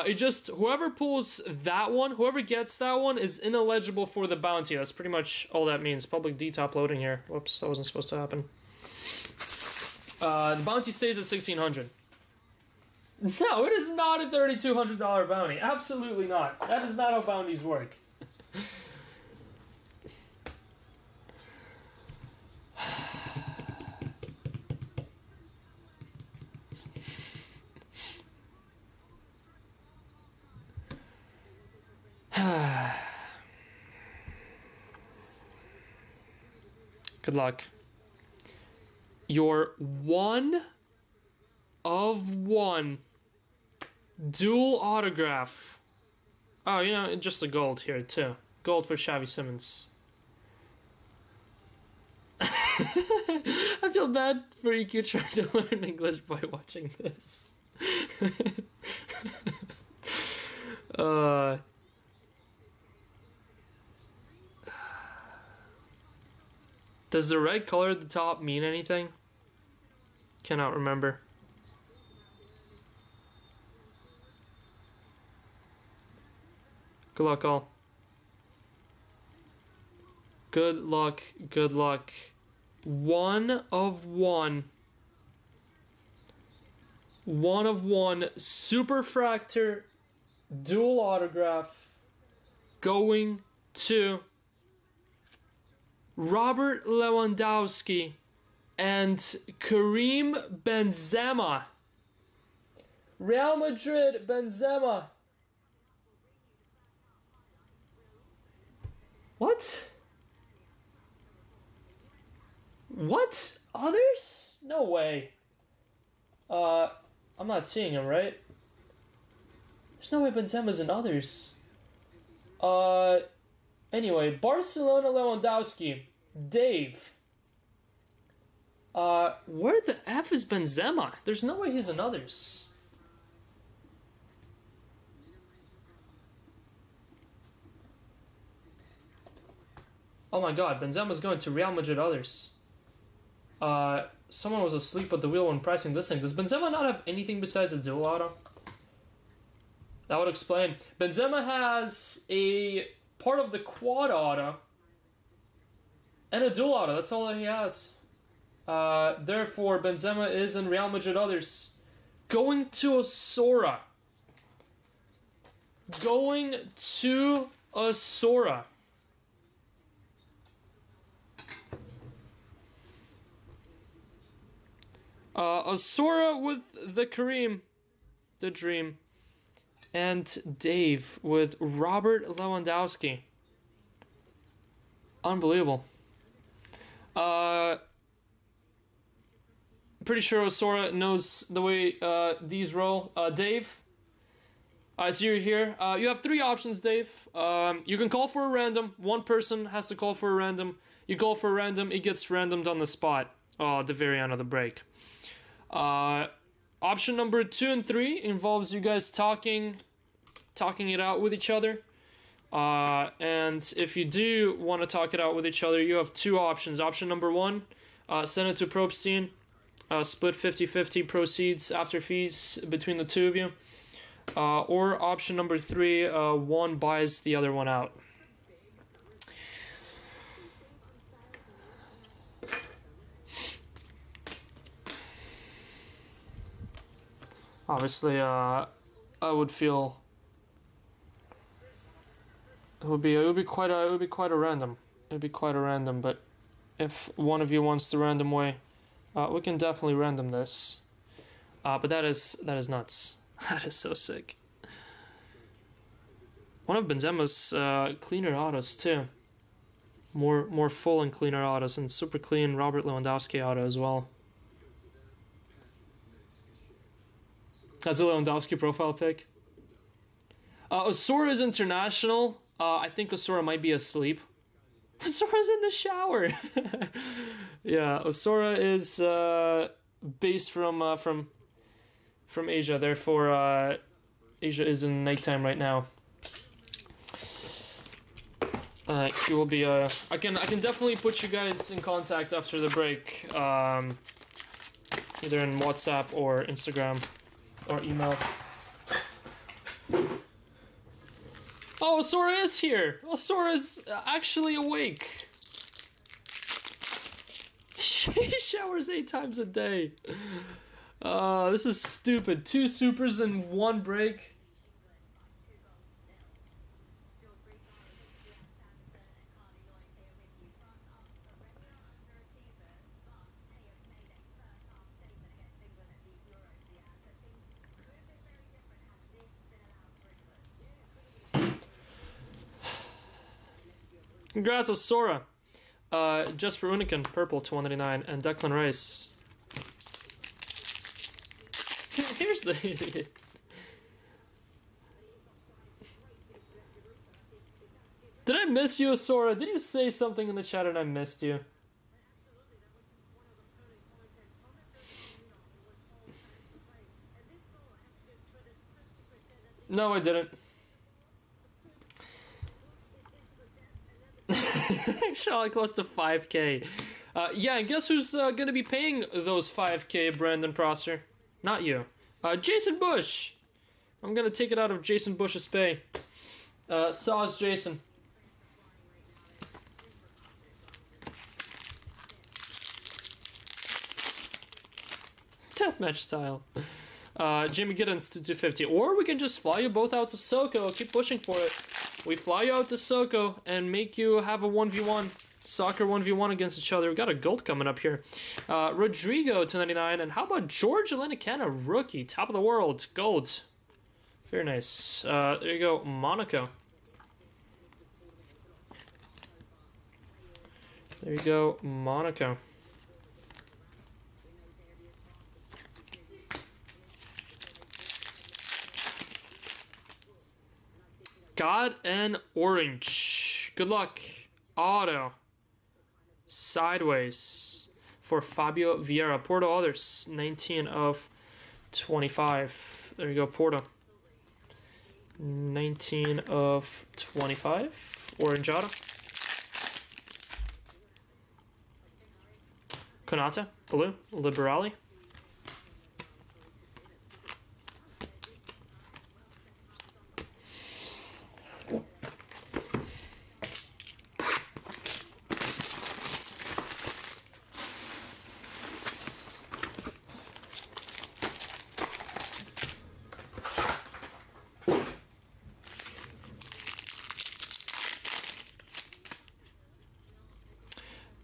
It just, whoever pulls that one, whoever gets that one is ineligible for the bounty. That's pretty much all that means. Public D-top loading here. Whoops, that wasn't supposed to happen. The bounty stays at 1600. No, it is not a $3,200 bounty. Absolutely not. That is not how bounties work. Good luck. Your 1 of 1 dual autograph. Oh, you know, just a gold here too. Gold for Xavi Simons. I feel bad for EQ trying to learn English by watching this. Does the red color at the top mean anything? Cannot remember. Good luck, all. Good luck, good luck. 1 of 1. 1 of 1 Super Fractor dual autograph going to Robert Lewandowski and Karim Benzema. Real Madrid, Benzema. What? What? Others? No way. I'm not seeing him, right? There's no way Benzema's in others. Anyway, Barcelona, Lewandowski. Dave. Where the F is Benzema? There's no way he's in others. Oh my god, Benzema's going to Real Madrid others. Someone was asleep at the wheel when pricing this thing. Does Benzema not have anything besides a dual auto? That would explain. Benzema has a part of the quad auto and a dual auto. That's all that he has. Therefore, Benzema is in Real Madrid others. Going to Asora. Going to Asora. Asora with the Kareem, the Dream, and Dave with Robert Lewandowski. Unbelievable. Pretty sure Asora knows the way these roll. Dave, I see you're here. You have three options, Dave. You can call for a random. One person has to call for a random. You call for a random, it gets randomed on the spot. At the very end of the break. Option number 2 and 3 involves you guys talking it out with each other. And if you do want to talk it out with each other, you have two options. Option number 1, send it to Probstein, split 50-50 proceeds after fees between the two of you. Or option number 3, one buys the other one out. Obviously, I would feel it would be quite a random. It'd be quite a random, but if one of you wants the random way, we can definitely random this. But that is nuts. That is so sick. One of Benzema's cleaner autos too. More full and cleaner autos, and super clean Robert Lewandowski auto as well. That's a Lewandowski profile pic. Asora is international. I think Asora might be asleep. Asora's in the shower. Yeah, Asora is based from Asia. Therefore, Asia is in nighttime right now. He will be. I can definitely put you guys in contact after the break. Either in WhatsApp or Instagram. Or email. Oh, Asora is here! Asora is actually awake! She showers 8 times a day. This is stupid. 2 supers in 1 break. Congrats, Asora. Just for Unicorn, purple to 199, and Declan Rice. Here's the idiot. Did I miss you, Asora? Did you say something in the chat and I missed you? No, I didn't. Actually, close to 5K. Yeah, and guess who's gonna be paying those 5K, Brandon Prosser? Not you. Jason Bush! I'm gonna take it out of Jason Bush's pay. Sauce Jason. Deathmatch style. Jimmy Giddens to 250. Or we can just fly you both out to Soko. Keep pushing for it. We fly you out to Soko and make you have a 1v1. Soccer 1v1 against each other. We got a gold coming up here. Rodrigo 299. And how about George Linekenna, rookie, top of the world, gold. Very nice. There you go, Monaco. There you go, Monaco. God and orange. Good luck. Auto. Sideways for Fabio Vieira. Porto others. 19 of 25. There you go, Porto. 19 of 25. Orange auto. Konata. Blue. Liberali.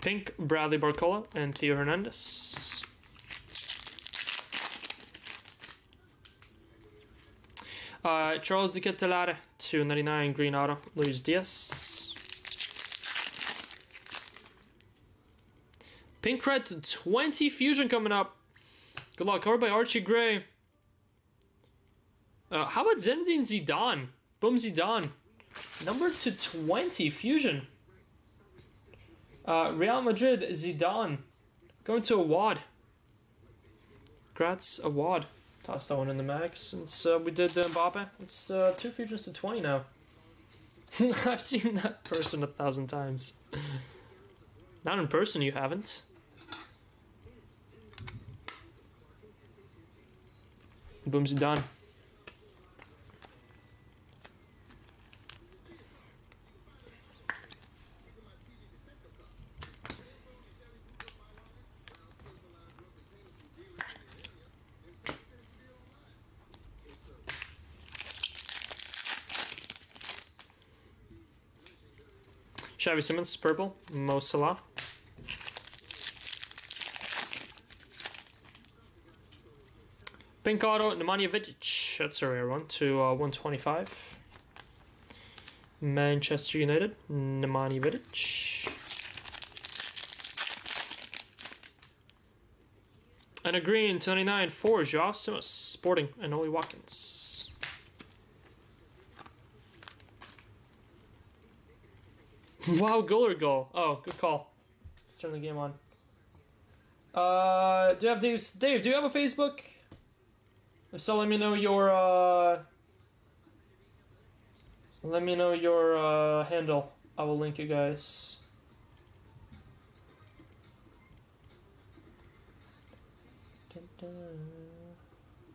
Pink, Bradley Barcola, and Theo Hernandez. Charles de Ketelare, 299, green auto, Luis Diaz. Pink red to 20 fusion coming up. Good luck, covered by Archie Gray. How about Zinedine Zidane? Boom Zidane. Number to 20 fusion. Real Madrid, Zidane. Going to a wad. Congrats, a wad. Toss that one in the mag since we did Mbappe. It's 2 futures to 20 now. I've seen that person 1,000 times. Not in person, you haven't. Boom Zidane. Xavi Simons, purple. Mo Salah. Pink auto, Nemanja Vidic. That's a rare one to 125. Manchester United, Nemanja Vidic. And a green, 29 for Joao Simons, Sporting, and Oli Watkins. Wow, goal or goal? Oh, good call. Let's turn the game on. Do you have Dave, do you have a Facebook? If so, let me know your handle. I will link you guys.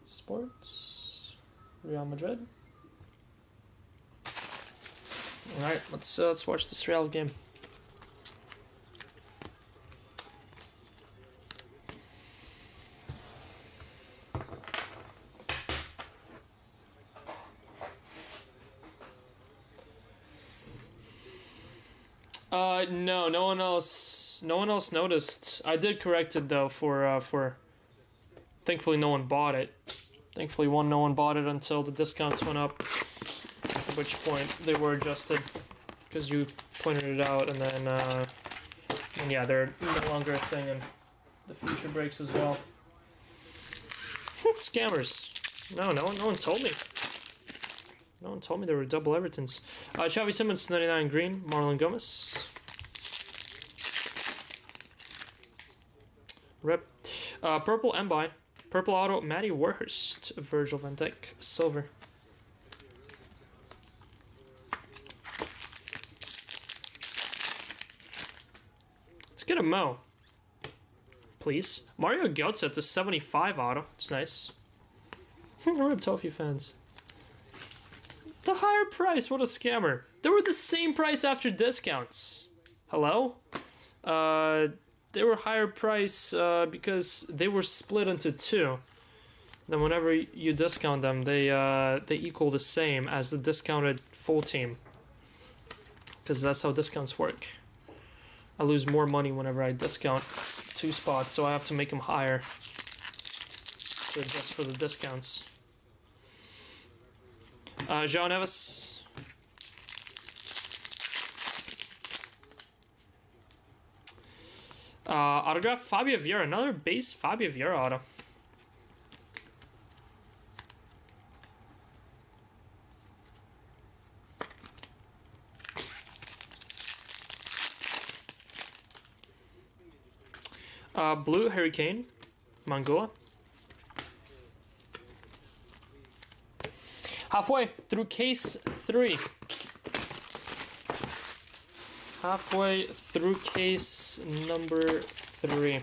Sports, Real Madrid. All right, let's watch this Real game. No one else noticed. I did correct it though for thankfully no one bought it. Thankfully no one bought it until the discounts went up, at which point they were adjusted because you pointed it out, and then and yeah, they're no longer a thing in the future breaks as well. Scammers. No one told me. No one told me there were double Evertons. Xavi Simons, 99 green. Marlon Gomez. Rip. Purple Mbai. Purple auto, Matty Warhurst. Virgil van Dijk, silver. Let's get a Mo. Please. Mario Götze at the 75 auto. It's nice. Rip Tofu fans. The higher price, what a scammer. They were the same price after discounts. Hello? They were higher price because they were split into two. Then whenever you discount them, they equal the same as the discounted full team. because that's how discounts work. I lose more money whenever I discount 2 spots, so I have to make them higher to adjust for the discounts. Jean Neves. Autograph Fabio Vieira, another base Fabio Vieira auto. Blue Hurricane, Mangula. Halfway through case 3. Halfway through case number 3.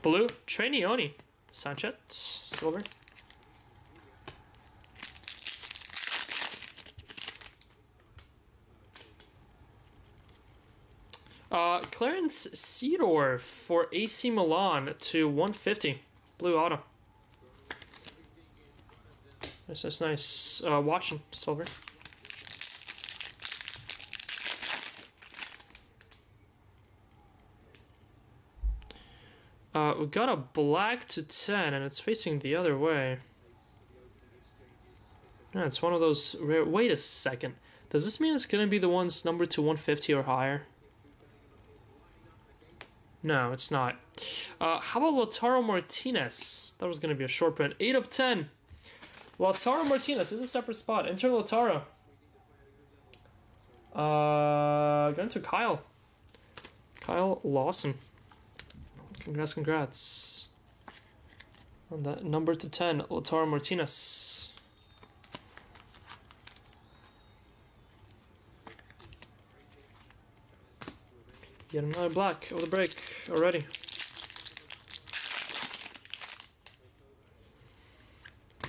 Blue, Trainioni, Sanchez, silver. Clarence Seedorf for AC Milan to 150. Blue auto. That's nice. Watching silver. We got a black to 10, and it's facing the other way. Yeah, it's one of those rare. Wait a second. Does this mean it's gonna be the ones numbered to 150 or higher? No, it's not. How about Lautaro Martinez? That was going to be a short print. 8 of 10. Lautaro Martinez is a separate spot. Enter Lautaro. Going to Kyle. Kyle Lawson. Congrats. On that number to 10, Lautaro Martinez. Get another black of the break already.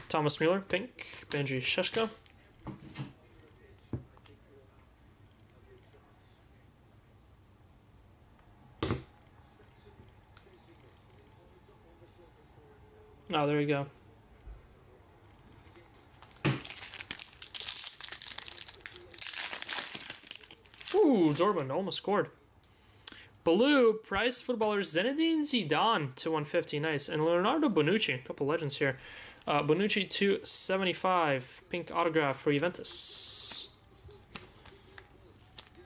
Thomas Mueller, pink. Benji Sheshko. Oh, there you go. Ooh, Dortmund almost scored. Blue, prize footballers Zinedine Zidane to 150, nice. And Leonardo Bonucci, a couple legends here. Bonucci to 75, pink autograph for Juventus.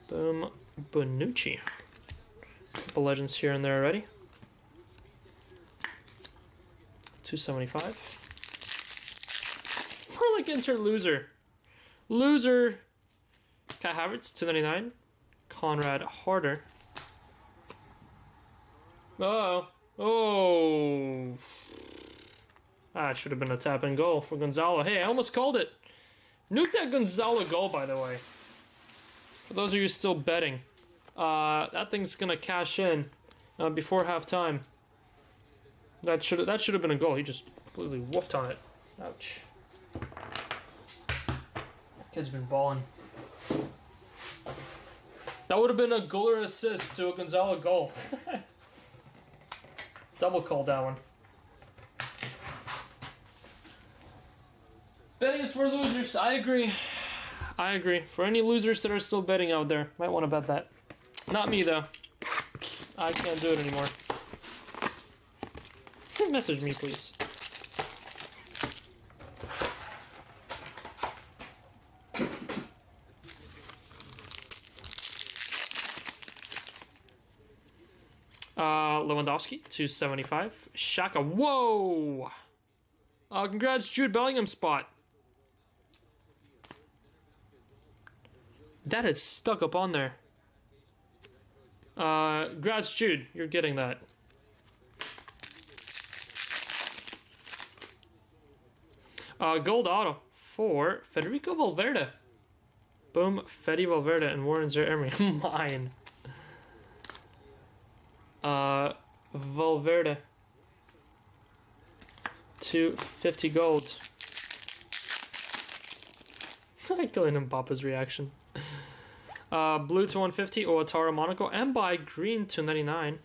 Boom, Bonucci. Couple legends here and there already. 275. More like enter loser. Loser. Kai Havertz, 299. Conrad Harder. Oh. That should have been a tap and goal for Gonzalo. Hey, I almost called it. Nuke that Gonzalo goal, by the way. For those of you still betting. That thing's going to cash in before halftime. That should have been a goal. He just completely woofed on it. Ouch. Kid's been balling. That would have been a goal or assist to a Gonzalo goal. Double called that one. Betting is for losers. I agree. For any losers that are still betting out there, might want to bet that. Not me, though. I can't do it anymore. Message me, please. Lewandowski, 275. Shaka, whoa! Congrats, Jude Bellingham spot. That is stuck up on there. Congrats, Jude. You're getting that. Gold auto for Federico Valverde. Boom, Fede Valverde and Warren Zaire-Emery. Mine. Valverde. 250 gold. Kylian Mbappe's reaction. Blue to 150, Ouattara Monaco, and by green to 99.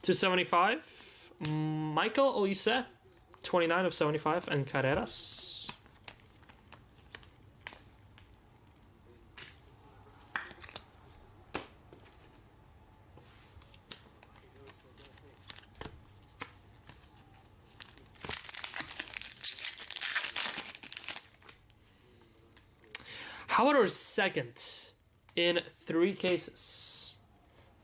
275. Michael Olise, 29 of 75, and Carreras. How about our second in 3 cases?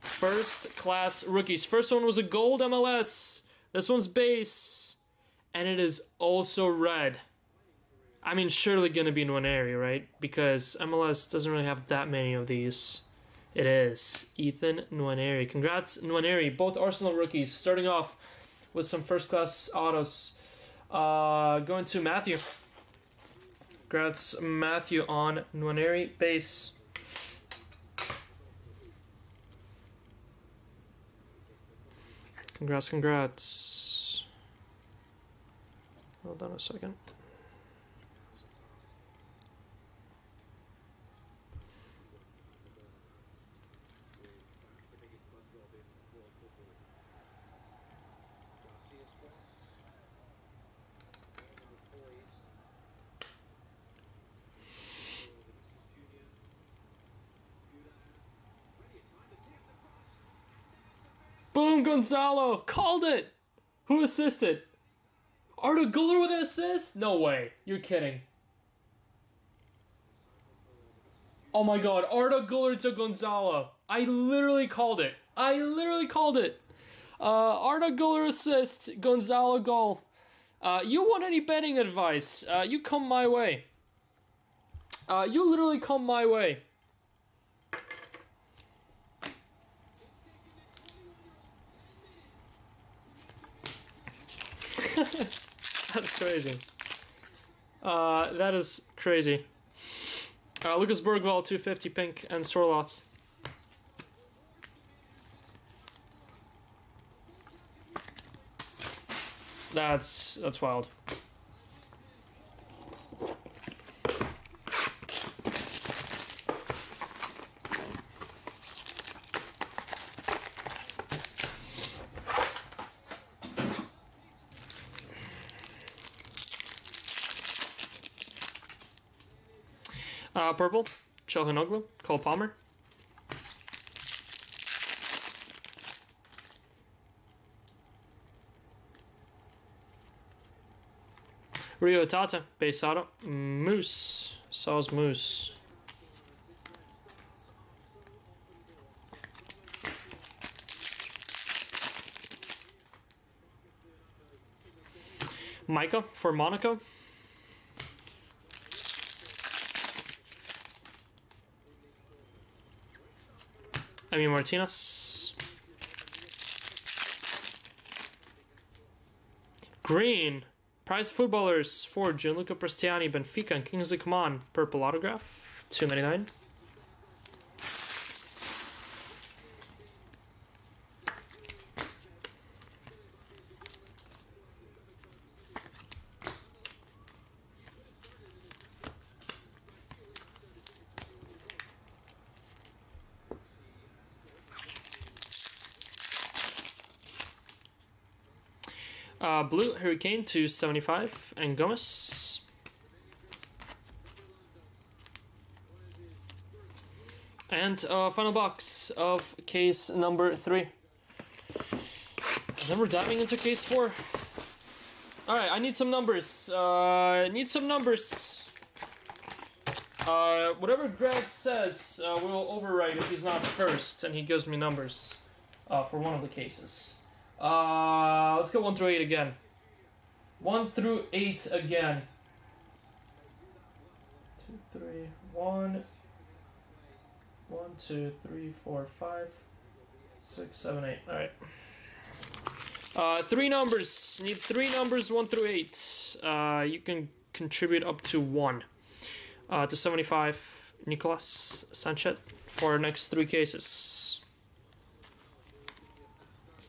First class rookies. First one was a gold MLS. This one's base. And it is also red. I mean, surely gonna be Nwaneri, right? Because MLS doesn't really have that many of these. It is Ethan Nwaneri. Congrats, Nwaneri. Both Arsenal rookies. Starting off with some first class autos. Going to Matthew. Congrats, Matthew, on Nwaneri base. Congrats, congrats. Hold on a second. Boom, Gonzalo! Called it! Who assisted? Arda Güler with an assist? No way. You're kidding. Oh my god, Arda Güler to Gonzalo. I literally called it. Arda Güler assist, Gonzalo goal. You want any betting advice? You come my way. You literally come my way. That's crazy. That is crazy. Lucas Bergwall, 250 pink, and Sorloth. That's wild. Purple, Çalhanoğlu, Cole Palmer. Rio Tata, base auto. Moose, Saws Moose. Micah for Monaco. Emi Martinez. Green. Prize footballers for Gianluca Prestiani, Benfica, and Kingsley Coman. Purple autograph. $2.99. Blue, Hurricane, 275, and Gomez. And final box of case number 3. And then we're diving into case 4. Alright, I need some numbers. Whatever Greg says, we'll overwrite if he's not first, and he gives me numbers for one of the cases. Let's go 1 through 8 again. 1 through 8 again. 2, 3, 1. 1, 2, 3, 4, 5, 6, 7, 8. Alright. 3 numbers. Need 3 numbers, 1 through 8. You can contribute up to 1. To 75, Nicolas Sanchez for our next 3 cases.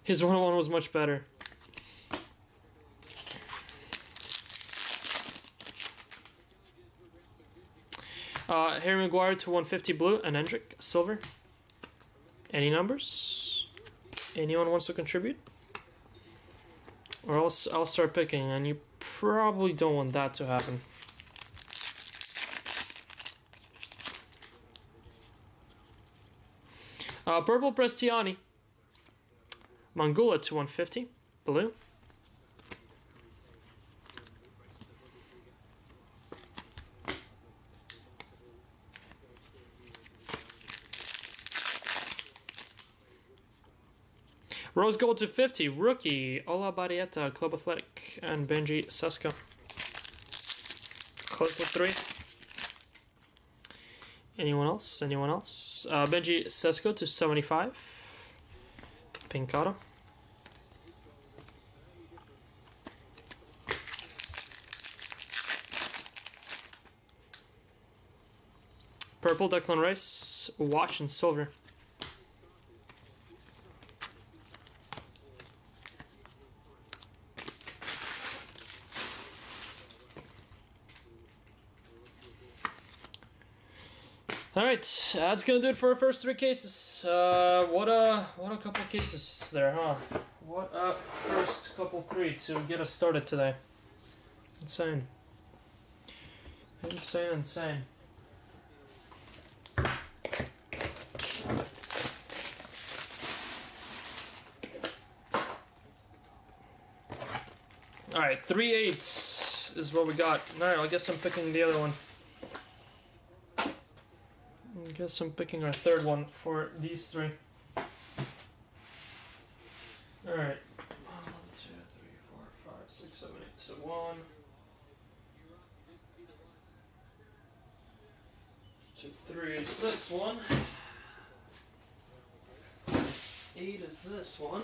His 101 was much better. Harry Maguire to 150 blue, and Hendrick silver. Any numbers? Anyone wants to contribute? Or else I'll start picking, and you probably don't want that to happen. Purple Prestiani. Mangula to 150. Blue. Rose gold to 50. Rookie. Ola Barrieta, Club Athletic. And Benji Sesko. Close with 3. Anyone else? Anyone else? Benji Sesko to 75. Pink auto. Purple Declan Rice. Watch in silver. Alright, that's gonna do it for our first 3 cases. What a couple of cases there, huh? What a first couple 3 to get us started today. Insane. Insane, insane. Alright, 3 8s is what we got. Alright, I guess I'm picking the other one. I guess I'm picking our third one for these 3. Alright. 1, 2, 3, 4, 5, 6, 7, 8. So 1, 2, 3 is this one. 8 is this one.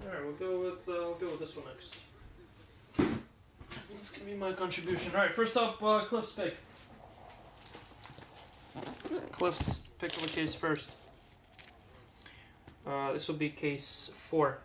Alright, we'll go with this one next. That's gonna be my contribution. Alright, first up, Cliff's pick. Cliff's pick of the case first. This will be case 4.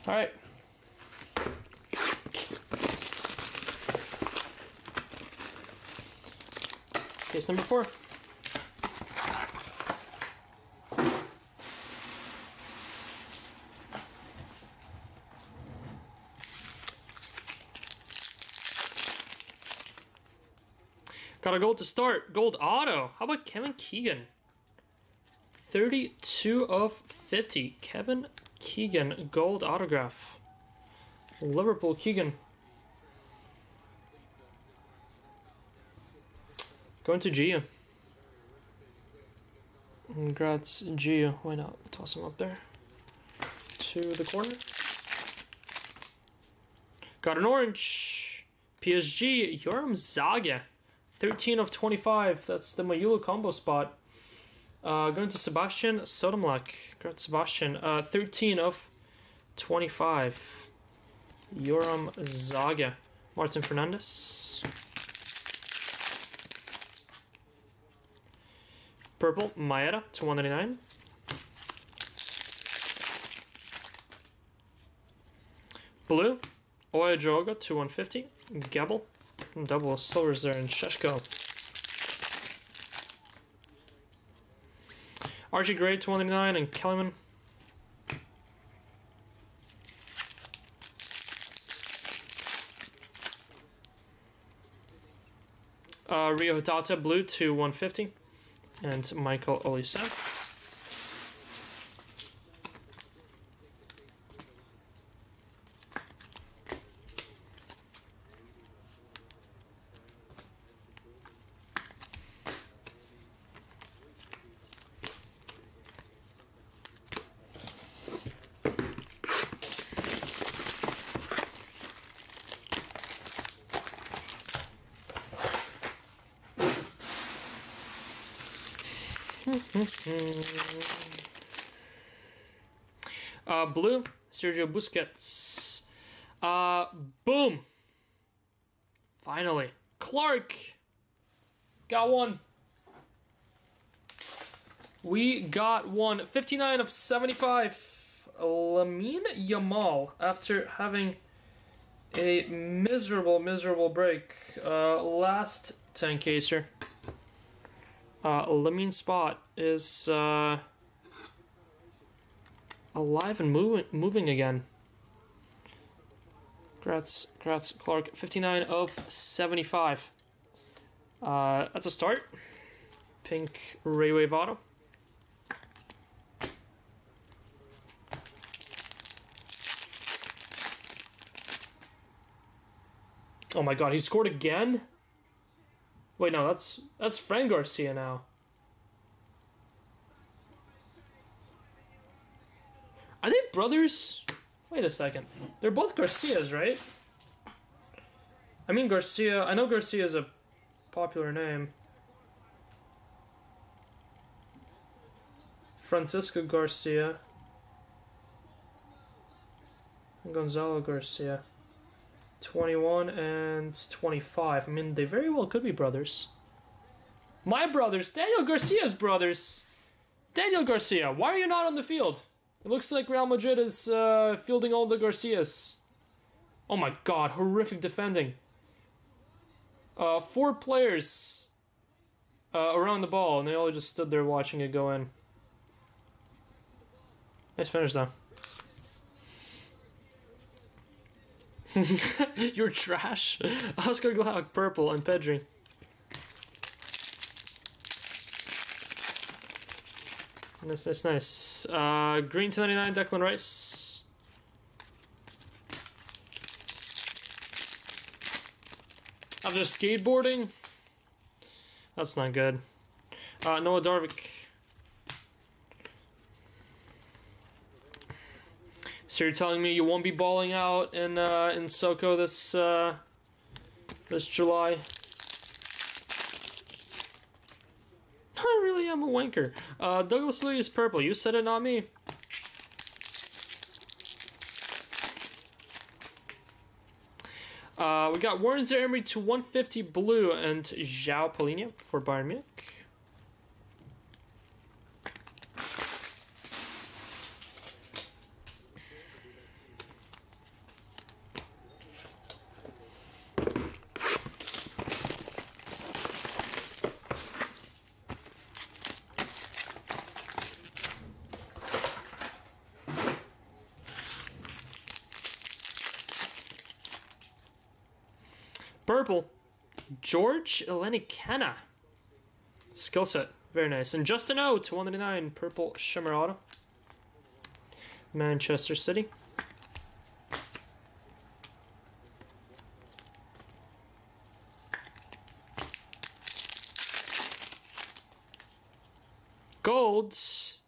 All right. Case number 4. Got a gold to start. Gold auto. How about Kevin Keegan? 32 of 50. Kevin Keegan, gold autograph. Liverpool Keegan. Going to Gia. Congrats, Gia. Why not? Toss him up there. To the corner. Got an orange. PSG, Yoram Zaga. 13 of 25. That's the Mayula combo spot. Going to Sebastian Sotomlak. Congrats, Sebastian. 13 of 25. Yoram Zaga. Martin Fernandez. Purple, Maeda to 199. Blue, Oyajoga to 150. Gebel. Double silvers there in Sheshko. Archie Gray to 199 and Kellyman. Rio Hitata blue to 150 and Michael Olise. Blue, Sergio Busquets. Boom. Finally. Clark. Got one. We got one. 59 of 75. Lamine Yamal, after having a miserable break. Last 10-caser. Lamine Spot is alive and moving again. Congrats, Clark. 59 of 75. That's a start. Pink Raywave Auto. Oh my god, he scored again? Wait, no, that's Fran Garcia now. Are they brothers? Wait a second. They're both Garcias, right? I mean Garcia. I know Garcia is a popular name. Francisco Garcia. And Gonzalo Garcia. 21 and 25. I mean, they very well could be brothers. My brothers. Daniel Garcia's brothers. Daniel Garcia, why are you not on the field? It looks like Real Madrid is fielding all the Garcias. Oh my god, horrific defending. 4 players around the ball, and they all just stood there watching it go in. Nice finish, though. You're trash. Oscar Glauc, purple, and Pedri. Nice. Green 299, Declan Rice. After skateboarding? That's not good. Noah Darvik. So you're telling me you won't be balling out in SoCo this July? I really am a wanker. Douglas Louis is purple. You said it, not me. We got Warren Zaire to 150 blue and João Palhinha for Bayern Munich. Purple, George Elenikana. Skill set, very nice. And Justin O to 199, purple Shimmer Auto. Manchester City. Gold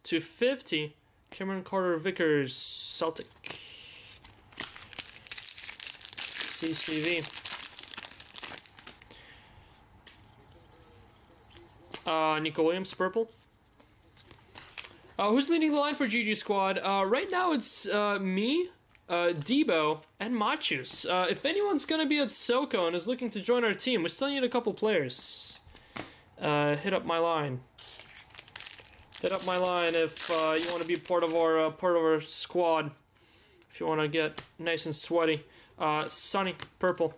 to 50, Cameron Carter Vickers, Celtic. CCV. Nico Williams, purple. Who's leading the line for GG Squad? Right now it's me, Debo, and Machus. If anyone's going to be at SoCo and is looking to join our team, we still need a couple players. Hit up my line. Hit up my line if you want to be part of our squad. If you want to get nice and sweaty. Sunny, purple.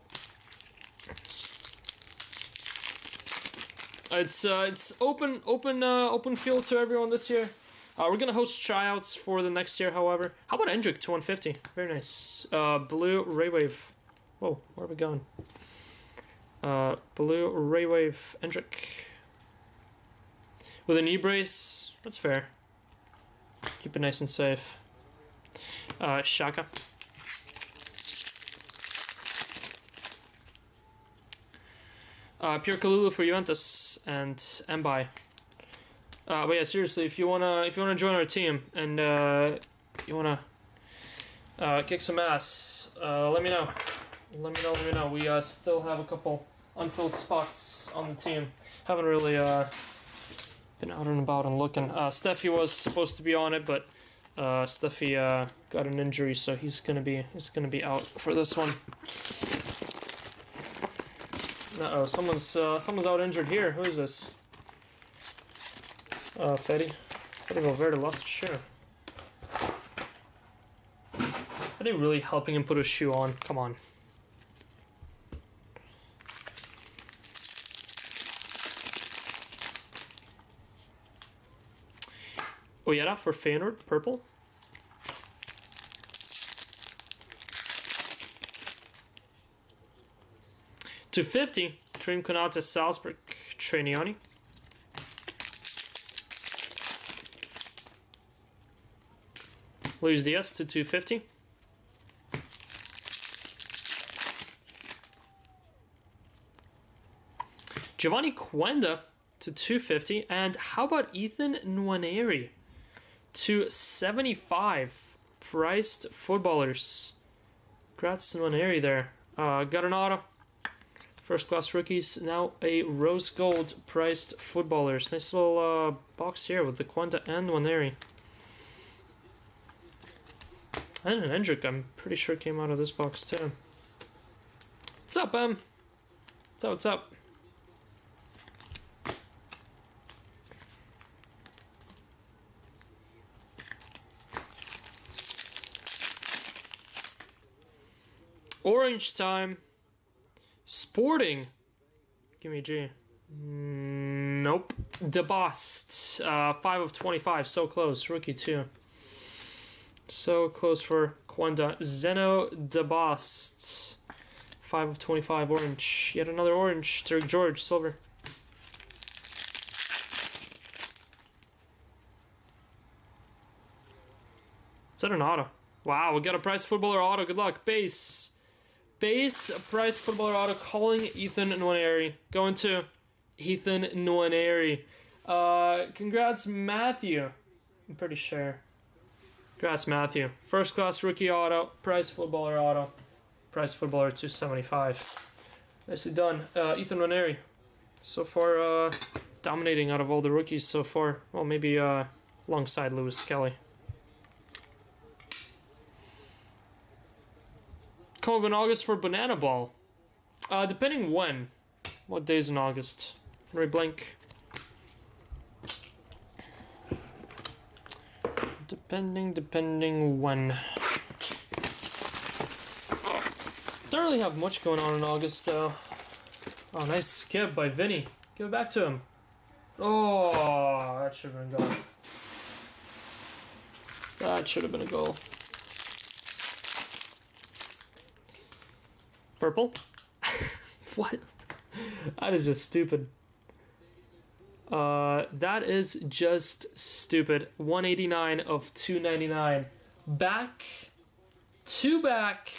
It's open field to everyone this year. We're gonna host tryouts for the next year, however. How about Endrick to 150? Very nice. Blue Raywave. Whoa, where are we going? Blue Raywave Endrick. With a knee brace. That's fair. Keep it nice and safe. Shaka. Pure Kalulu for Juventus and Mbai. But yeah, seriously, if you wanna join our team and you wanna kick some ass, let me know. Let me know. We still have a couple unfilled spots on the team. Haven't really been out and about and looking. Steffi was supposed to be on it, but Steffi got an injury, so he's gonna be out for this one. Uh-oh, someone's out injured here. Who is this? Fede Valverde lost his shoe. Are they really helping him put his shoe on? Come on. Oyera for Feyenoord, purple. $250, Trim Konate Salzburg, Treniani. Luis Diaz to 250. Giovanni Quenda to 250. And how about Ethan Nwaneri to 75 priced footballers? Congrats to Nwaneri there. Got an auto. First class rookies, now a rose gold priced footballers. Nice little box here with the Quenda and Nwaneri. And an Endrick, I'm pretty sure came out of this box too. What's up, What's up? Orange time. Sporting. Give me a G. Nope. DeBost. 5 of 25. So close. Rookie 2. So close for Quenda. Zeno DeBost. 5 of 25. Orange. Yet another orange. Derek George. Silver. Is that an auto? Wow, we got a prize footballer auto. Good luck. Base. Base prize footballer auto calling Ethan Nwaneri. Going to Ethan Nwaneri. Congrats, Matthew. I'm pretty sure. Congrats, Matthew. First class rookie auto. Prize footballer auto. Prize footballer 275. Nicely done. Ethan Nwaneri. So far, dominating out of all the rookies so far. Well, maybe alongside Lewis Kelly. Come up in August for Banana Ball. Depending when. What days in August? Henry Blank. Depending when. Don't really have much going on in August though. Oh, nice skip by Vinny. Give it back to him. Oh, that should have been a goal. That should have been a goal. Purple? What? That is just stupid. That is just stupid. 189 of 299. Back to back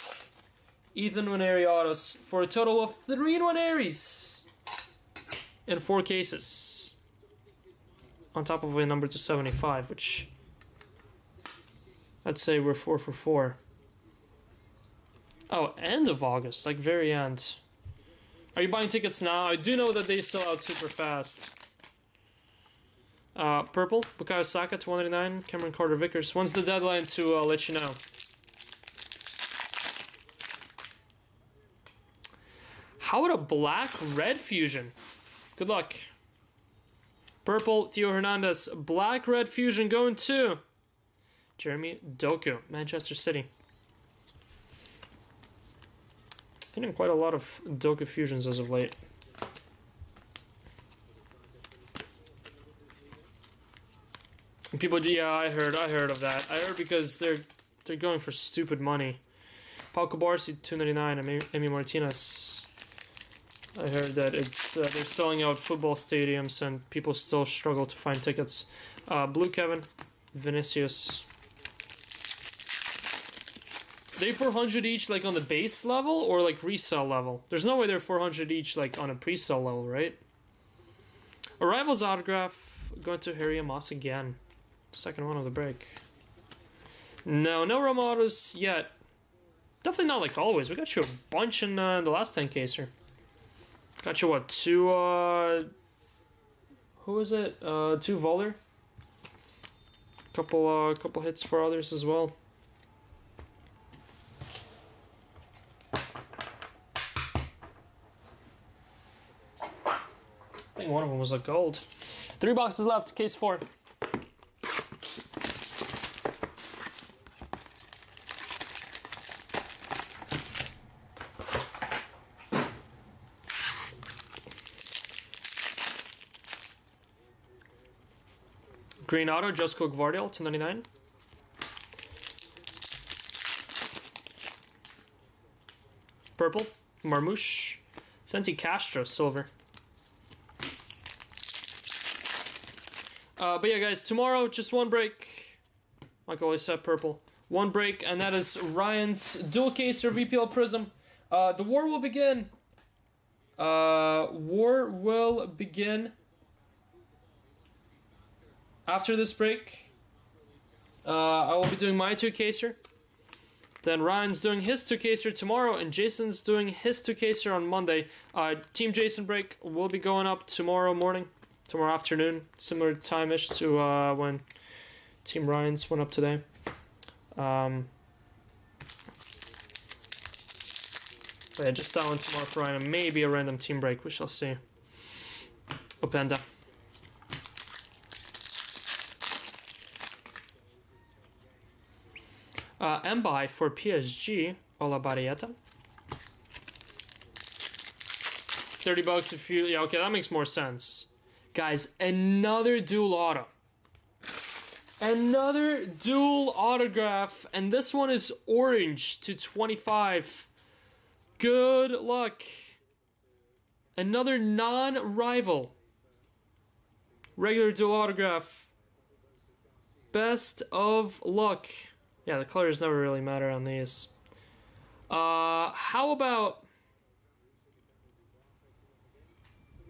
Ethan Nwaneri autos for a total of 3 Nwaneris in 4 cases. On top of a number 275, which I'd say we're 4 for 4. Oh, end of August, like very end. Are you buying tickets now? I do know that they sell out super fast. Purple, Bukayo Saka to 189, Cameron Carter-Vickers. When's the deadline to let you know? How about a black-red fusion? Good luck. Purple, Theo Hernandez. Black-red fusion going to Jeremy Doku, Manchester City. Getting quite a lot of Doka fusions as of late. And people, yeah, I heard of that. I heard because they're going for stupid money. Pau Cabarsi, $2.99. Emi Martinez. I heard that it's they're selling out football stadiums and people still struggle to find tickets. Blue Kevin, Vinicius. They 400 each, like on the base level or like resale level? There's no way they're 400 each, like on a pre-sale level, right? Arrival's autograph going to Harry Amos again. Second one of the break. No Roma autos yet. Definitely not like always. We got you a bunch in the last 10 caser. Got you what, 2 who was it? 2 Voller. Couple hits for others as well. I think one of them was like gold. 3 boxes left, case 4. Green auto, Josko Gvardiol, $2.99. Purple, Marmouche. Santi Castro, silver. But yeah, guys, tomorrow, just one break. Like I always said, purple. One break, and that is Ryan's dual case or VPL Prizm. The war will begin. War will begin after this break. I will be doing my 2-caser. Then Ryan's doing his 2-caser tomorrow, and Jason's doing his 2-caser on Monday. Team Jason break will be going up tomorrow morning, tomorrow afternoon, similar time-ish to when Team Ryan's went up today. But yeah, just that one tomorrow for Ryan, and maybe a random team break. We shall see. Openda. Mbai for PSG, Ola Barrieta. $30 if you... Yeah, okay, that makes more sense. Guys, another dual auto. Another dual autograph, and this one is orange to 25. Good luck. Another non-rival. Regular dual autograph. Best of luck. Yeah, the colors never really matter on these. How about...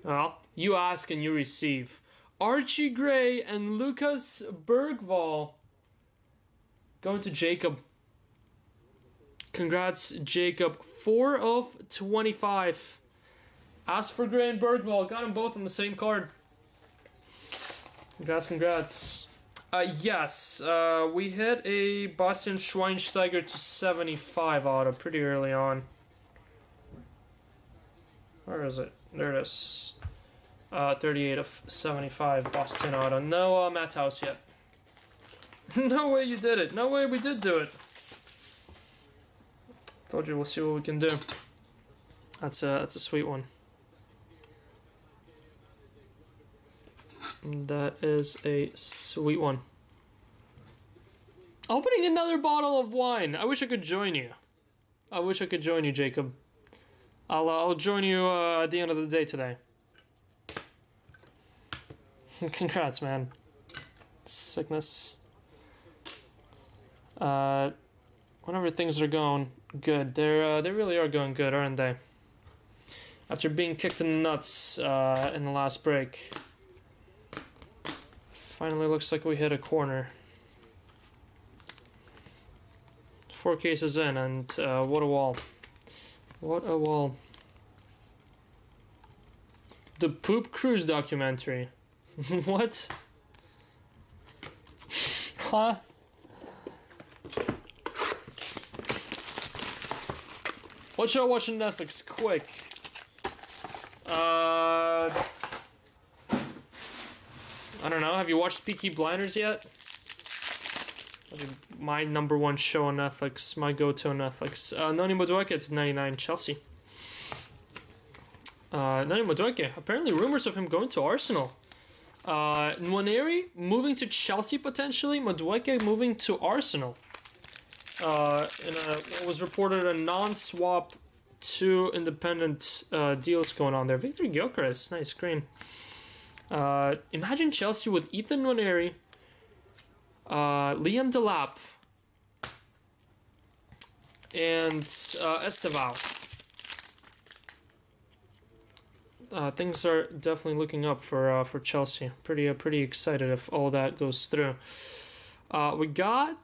Well, you ask and you receive. Archie Gray and Lucas Bergvall going to Jacob. Congrats, Jacob. 4 of 25. Ask for Gray and Bergvall. Got them both on the same card. Congrats. Yes, we hit a Bastian Schweinsteiger to 75 auto pretty early on. Where is it? There it is. 38 of 75 Boston auto. No Matt House yet. No way you did it. No way we did do it. Told you we'll see what we can do. That's a sweet one. That is a sweet one. Opening another bottle of wine. I wish I could join you. I wish I could join you, Jacob. I'll join you at the end of the day today. Congrats, man. Sickness. Whenever things are going good, they really are going good, aren't they? After being kicked in the nuts in the last break. Finally looks like we hit a corner. 4 cases in, and what a wall. What a wall. The Poop Cruise documentary. What? Huh? What should I watch on Netflix? Quick. I don't know. Have you watched Peaky Blinders yet? My #1 show on Netflix. My go-to on Netflix. Noni Madueke to 99 Chelsea. Nani Madueke. Apparently rumors of him going to Arsenal. Nwaneri moving to Chelsea potentially. Madueke moving to Arsenal. What was reported a non-swap, 2 independent deals going on there. Victor Gyökeres, nice screen. Imagine Chelsea with Ethan Nwaneri, Liam Delap, and Estevao. Things are definitely looking up for Chelsea. Pretty excited if all that goes through. We got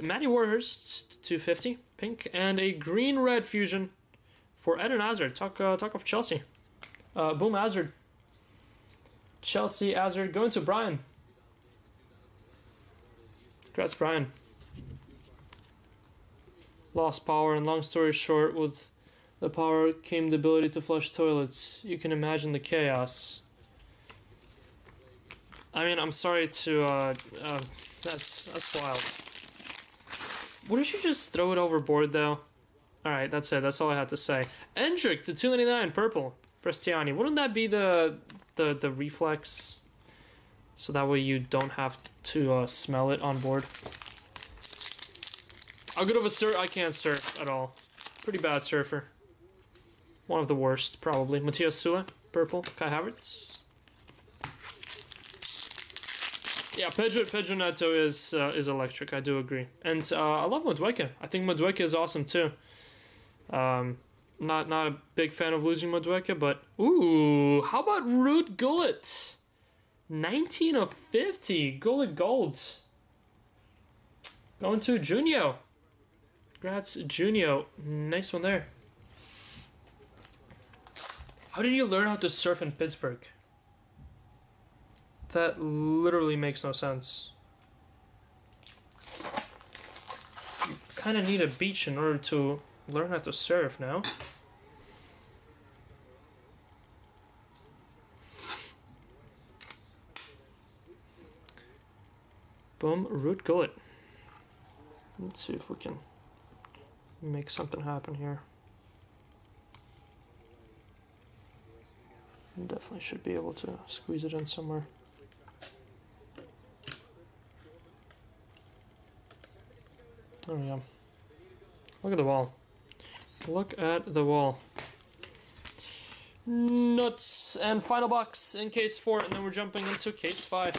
Matty Warhurst, 250, pink, and a green-red fusion for Eden Hazard. Talk of Chelsea. Boom, Hazard. Chelsea, Hazard, going to Brian. Congrats, Brian. Lost power, and long story short, with the power came the ability to flush toilets. You can imagine the chaos. I mean, I'm sorry to, that's wild. Wouldn't you just throw it overboard, though? Alright, that's it. That's all I had to say. Endrick to 299, purple. Prestiani. Wouldn't that be the reflex? So that way you don't have to smell it on board. How good of a surf? I can't surf at all. Pretty bad surfer. One of the worst, probably. Matthias Sua, purple. Kai Havertz. Yeah, Pedro Neto is electric. I do agree, and I love Madueke. I think Madueke is awesome too. Not a big fan of losing Madueke, but ooh, how about Ruud Gullit? 19 of 50, Gullit gold. Going to Junio. Congrats, Junio. Nice one there. How did you learn how to surf in Pittsburgh? That literally makes no sense. You kind of need a beach in order to learn how to surf now. Boom, Ruud Gullit. Let's see if we can make something happen here. Definitely should be able to squeeze it in somewhere. There we go. Look at the wall. Look at the wall. Nuts. And final box in case 4, and then we're jumping into case 5.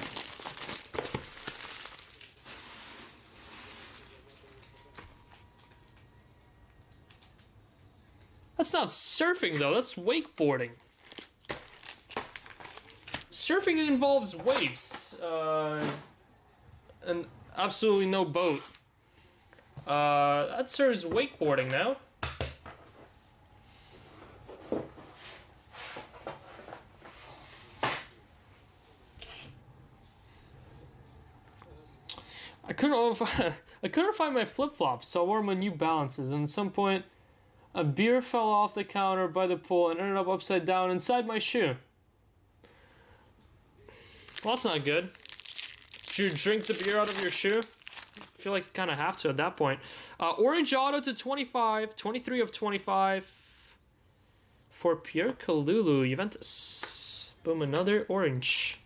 That's not surfing though, that's wakeboarding. Surfing involves waves, and absolutely no boat. That serves wakeboarding now. I couldn't find my flip-flops, so I wore my New Balances, and at some point, a beer fell off the counter by the pool and ended up upside down inside my shoe. Well, that's not good. Did you drink the beer out of your shoe? I feel like you kind of have to at that point. Orange auto to 25. 23 of 25. For Pierre Kalulu, Juventus. Boom, another orange.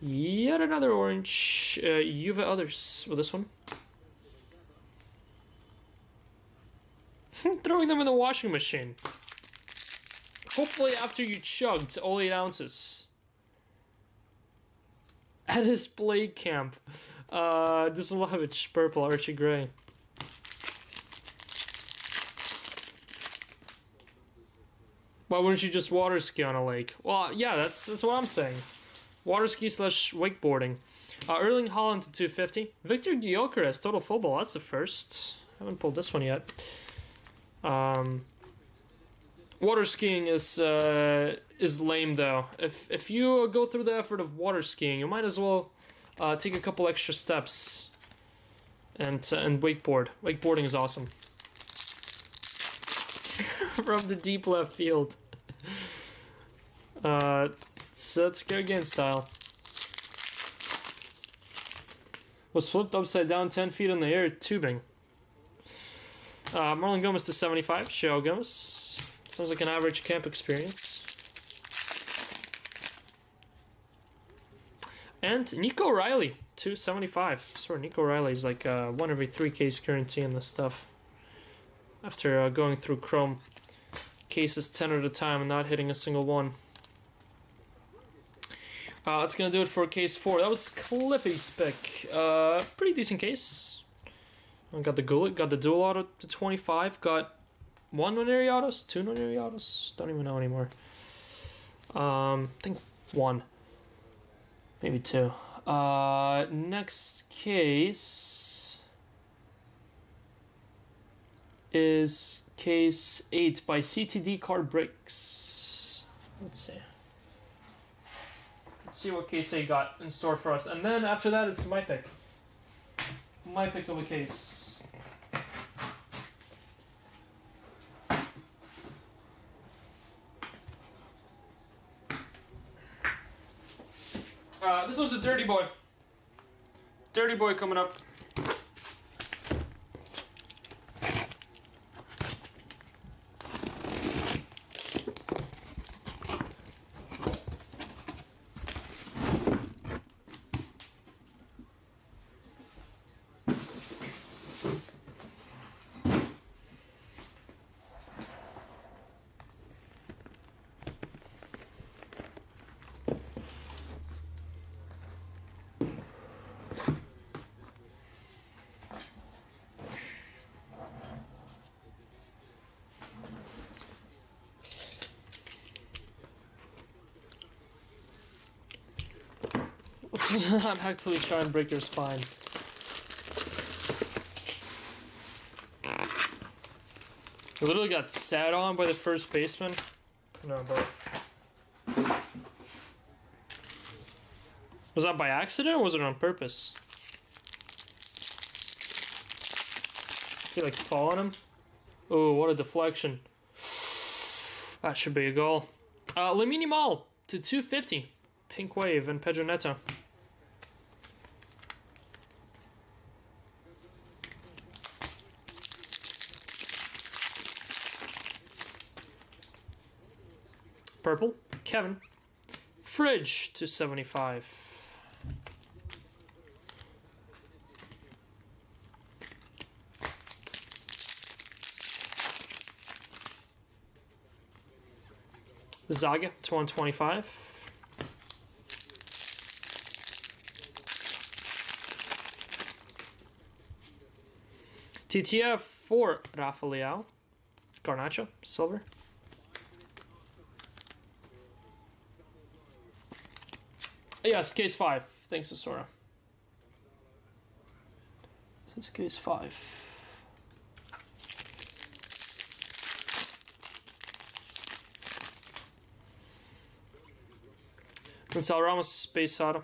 Yet another orange. Juve others with this one. Throwing them in the washing machine. Hopefully after you chugged all 8 ounces. At his play camp. Dislavich, purple, Archie Gray. Why wouldn't you just water ski on a lake? Well, yeah, that's what I'm saying. Water ski / wakeboarding. Erling Haaland to 250. Victor Gyökeres, total football. That's the first. Haven't pulled this one yet. Water skiing is lame though. If you go through the effort of water skiing, you might as well take a couple extra steps and wakeboard. Wakeboarding is awesome. From the deep left field. So let's go again style. Was flipped upside down 10 feet in the air tubing. Marlon Gomez to 75. Shao Gomez. Sounds like an average camp experience. And Nico Riley, 275. Sorry, Nico Riley is like 1 every 3 case guarantee in this stuff. After going through Chrome cases 10 at a time and not hitting a single one. That's gonna do it for case 4. That was Cliffy's pick. Pretty decent case. I got the Gullet, got the dual auto to 25, got 1 Nonary autos, 2 Nonary autos, don't even know anymore. I think 1. Maybe 2. Next case is case 8 by CTD Card Breaks. Let's see. Let's see what case 8 got in store for us. And then after that, it's my pick. My pick of a case. This was a Dirty Boy. Dirty Boy coming up. Not actually try and break your spine. I literally got sat on by the first baseman. No, but was that by accident or was it on purpose? Did he like fall on him? Oh, what a deflection. That should be a goal. Lamine Mal to 250. Pink Wave and Pedro Neto. Purple, Kevin. Fridge to 75. Zaga to 125. TTF for Rafael. Garnacho, silver. Yes, case 5. Thanks to Sora. This is case 5. Gonzalo Ramos, Space Auto.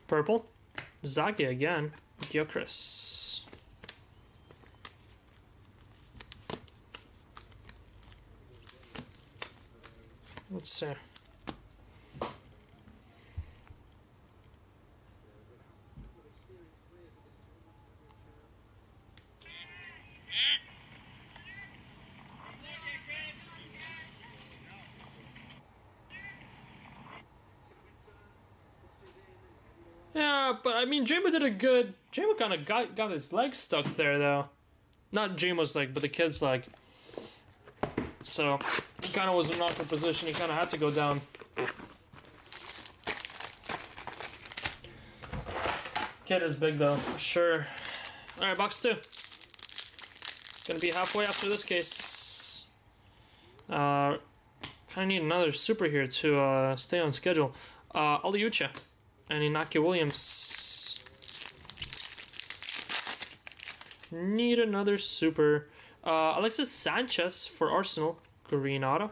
Purple, Zagi again, Gyökeres. Let's see. Yeah, but I mean, Jamo did a good. Jamo kind of got his leg stuck there, though. Not Jamo's leg, but the kid's leg. So he kind of was in an awkward position. He kind of had to go down. Kid is big though, for sure. All right, box 2. Gonna be halfway after this case. Kind of need another super here to stay on schedule. Aliucha and Inaki Williams. Need another super. Alexis Sanchez for Arsenal. Green auto.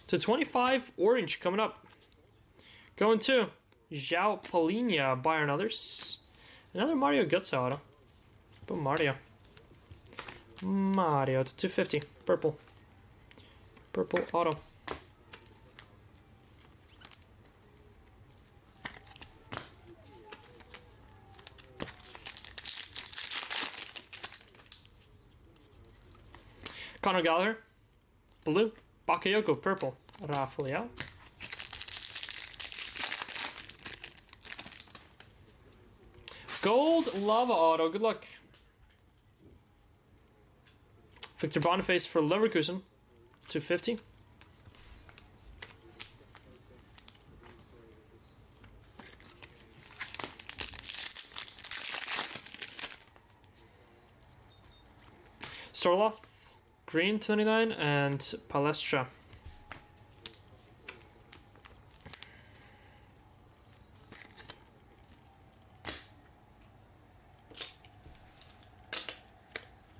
To 25, orange coming up. Going to João Palhinha, Bayern others. Another Mario Götze auto. Boom, Mario. Mario to 250. Purple. Purple auto. Conor Gallagher. Blue. Bakayoko, purple. Rafael. Gold Lava auto. Good luck. Victor Boniface for Leverkusen. 250. Sorloth. Green 29 and Palestra.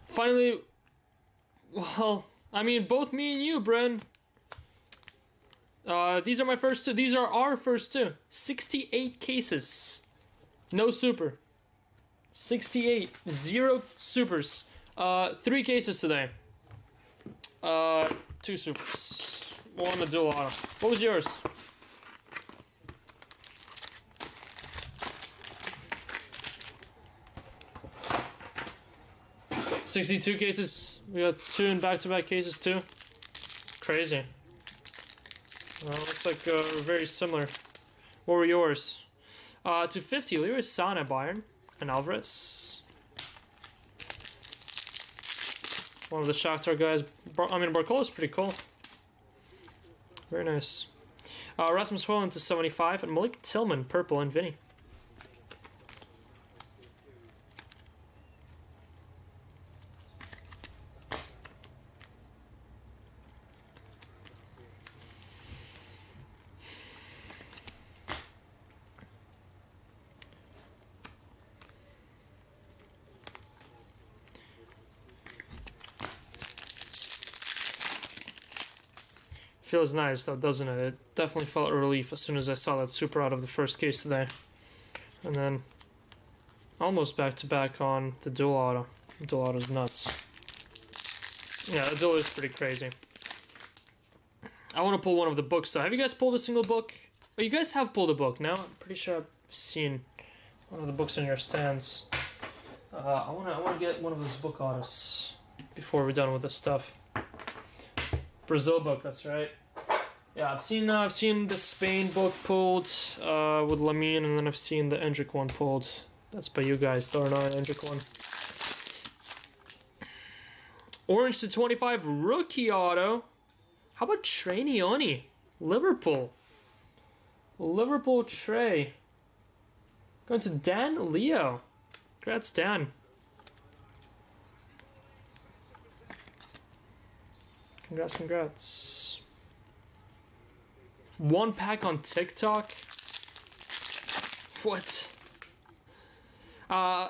Finally, well, I mean, both me and you, Bren. These are my first two. These are our first two. 68 cases. No super. 68. 0 supers. 3 cases today. 2 supers. 1 a dual auto. What was yours? $62 cases. We got 2 in back-to-back cases too. Crazy. Well, looks like very similar. What were yours? 250. Leroy Sané, Bayern, and Alvarez. One of the Shakhtar guys. I mean, Barcola's pretty cool. Very nice. Rasmus Højlund to 75, and Malik Tillman, purple, and Vinny. Feels nice though, doesn't it? It definitely felt a relief as soon as I saw that super out of the first case today. And then almost back to back on the dual auto. The dual auto's nuts. Yeah, the dual is pretty crazy. I want to pull one of the books though. Have you guys pulled a single book? Oh, you guys have pulled a book now? I'm pretty sure I've seen one of the books in your stands. I wanna get one of those book autos before we're done with this stuff. Brazil book, that's right. Yeah, I've seen the Spain book pulled with Lamine, and then I've seen the Endrick one pulled. That's by you guys, though, not Endrick one. Orange to 25 rookie auto. How about Trey Nioni? Liverpool. Liverpool Trey. Going to Dan Leo. Congrats, Dan. Congrats, congrats. 1 pack on TikTok? What?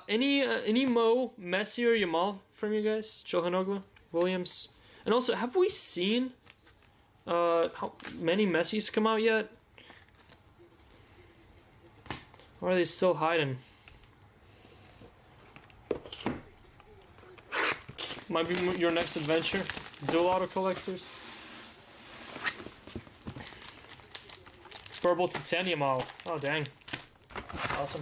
Any Mo, Messi, or Yamal from you guys? Johanoglu, Williams. And also, have we seen how many Messis come out yet? Or are they still hiding? Might be your next adventure. Dual auto collectors. Purple to 10 Yamal. Oh, dang. Awesome.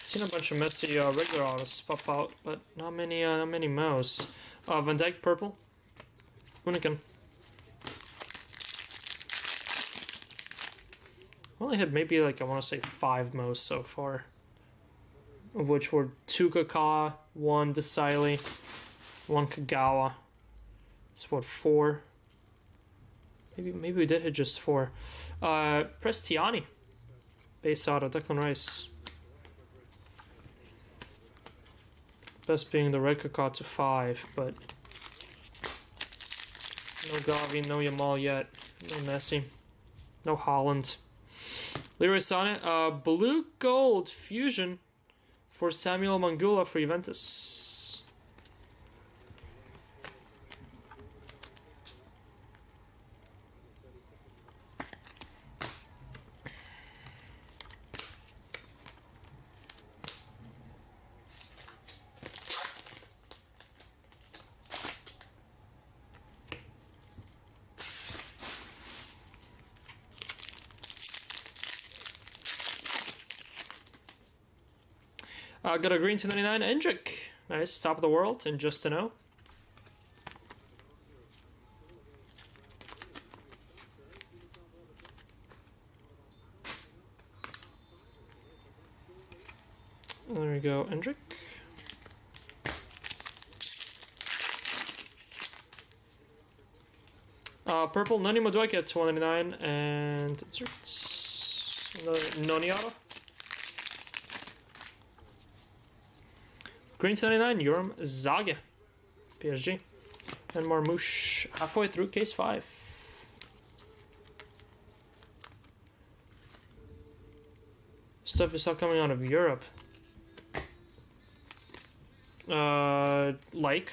Seen a bunch of Messi regular autos pop out, but not many Mo's. Van Dijk purple. Unicorn. Only had maybe like, I want to say 5 Mo's so far. Of which were 2 Kaká, 1 Desailly, 1 Kagawa. It's what, 4? Maybe we did hit just 4. Prestiani. Base auto, Declan Rice. Best being the red Kaká to 5, but no Gavi, no Yamal yet. No Messi. No Haaland. Leroy Sané, blue gold fusion for Samuel Mangula for Juventus. Got a green 299 Hendrick. Nice, top of the world, and just to know. There we go, Hendrick. Purple, Nani Madueke, 299, and inserts Noni auto. Green 299, Yoram Zaga, PSG. And Marmouche, halfway through case 5. Stuff is all coming out of Europe. Like,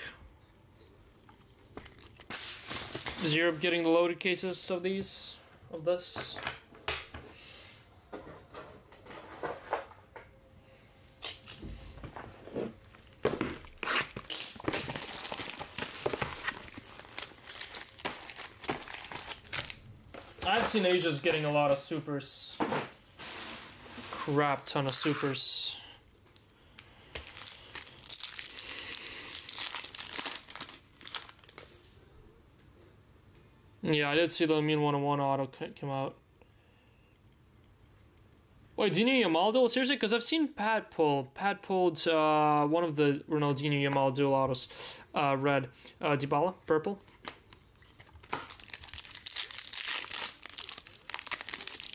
is Europe getting the loaded cases of these, of this? I've seen Asia's getting a lot of supers. Crap ton of supers. Yeah, I did see the Immune 101 auto come out. Wait, Dino Yamal duel? Seriously? Because I've seen Pat pulled one of the Ronaldinho Yamal duel autos. Red. Dybala, purple.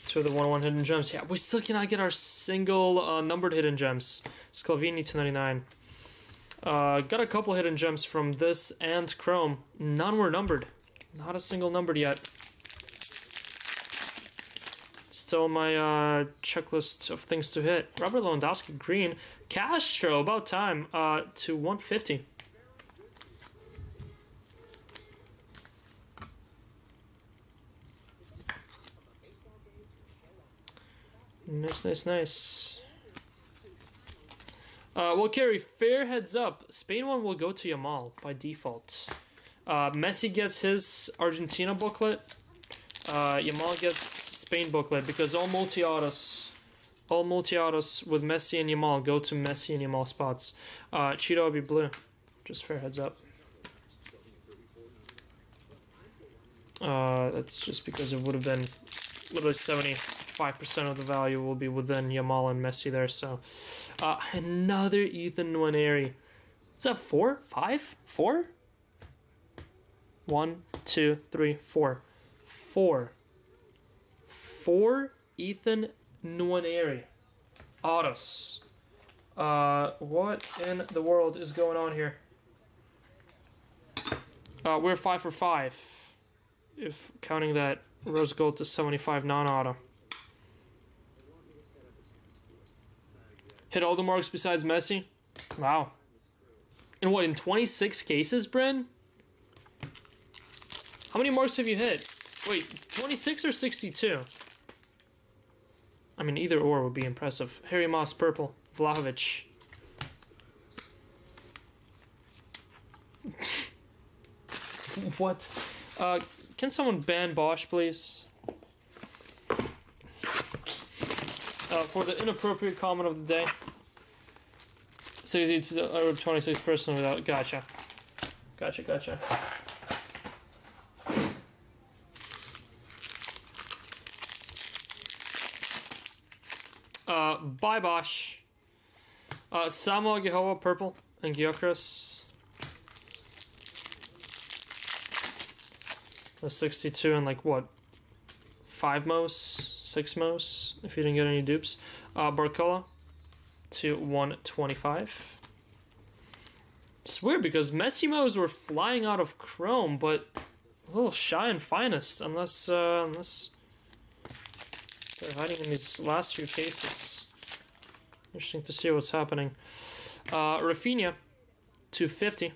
Two of the 101 hidden gems. Yeah, we still cannot get our single numbered hidden gems. Sclavini 299. Got a couple hidden gems from this and Chrome. None were numbered. Not a single numbered yet. Still my checklist of things to hit. Robert Lewandowski, green. Castro, about time, to 150. Nice, nice, nice. We'll carry fair heads up. Spain one will go to Yamal by default. Messi gets his Argentina booklet. Yamal gets Spain booklet because all multi-autos with Messi and Yamal go to Messi and Yamal spots. Cheeto will be blue. Just fair heads up. That's just because it would have been literally 75% of the value will be within Yamal and Messi there. So another Ethan Nwaneri. Is that 4? 5? 4? 1, 2, 3, 4. 4 Ethan Nwaneri autos. What in the world is going on here? We're 5 for 5, if counting that rose gold to 75 non-auto. Hit all the marks besides Messi. Wow. And what, in 26 cases, Bryn? How many marks have you hit? Wait, 26 or 62? I mean, either or would be impressive. Harry Moss, purple. Vlahovic. What? Can someone ban Bosch, please? For the inappropriate comment of the day. 60 to 26 person without. Gotcha. Gotcha. Bye Bosch. Samuel Gehoa, purple, and Gyökeres. A 62 and like what? 5 Mos, 6 Mos, if you didn't get any dupes. Barcola to 125. It's weird because Messi Mos were flying out of Chrome, but a little shy and finest, unless they're hiding in these last few cases. Interesting to see what's happening. Rafinha, 250.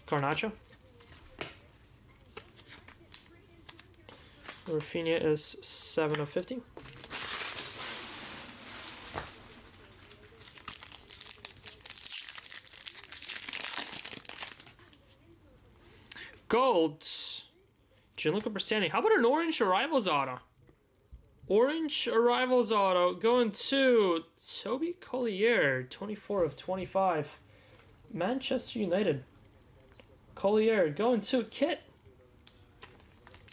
Garnacho. Rafinha is 7 of 50. Gold. Gianluca Bristani. How about an orange Arrivals auto? Orange Arrivals auto going to Toby Collier, 24 of 25. Manchester United. Collier going to Kit.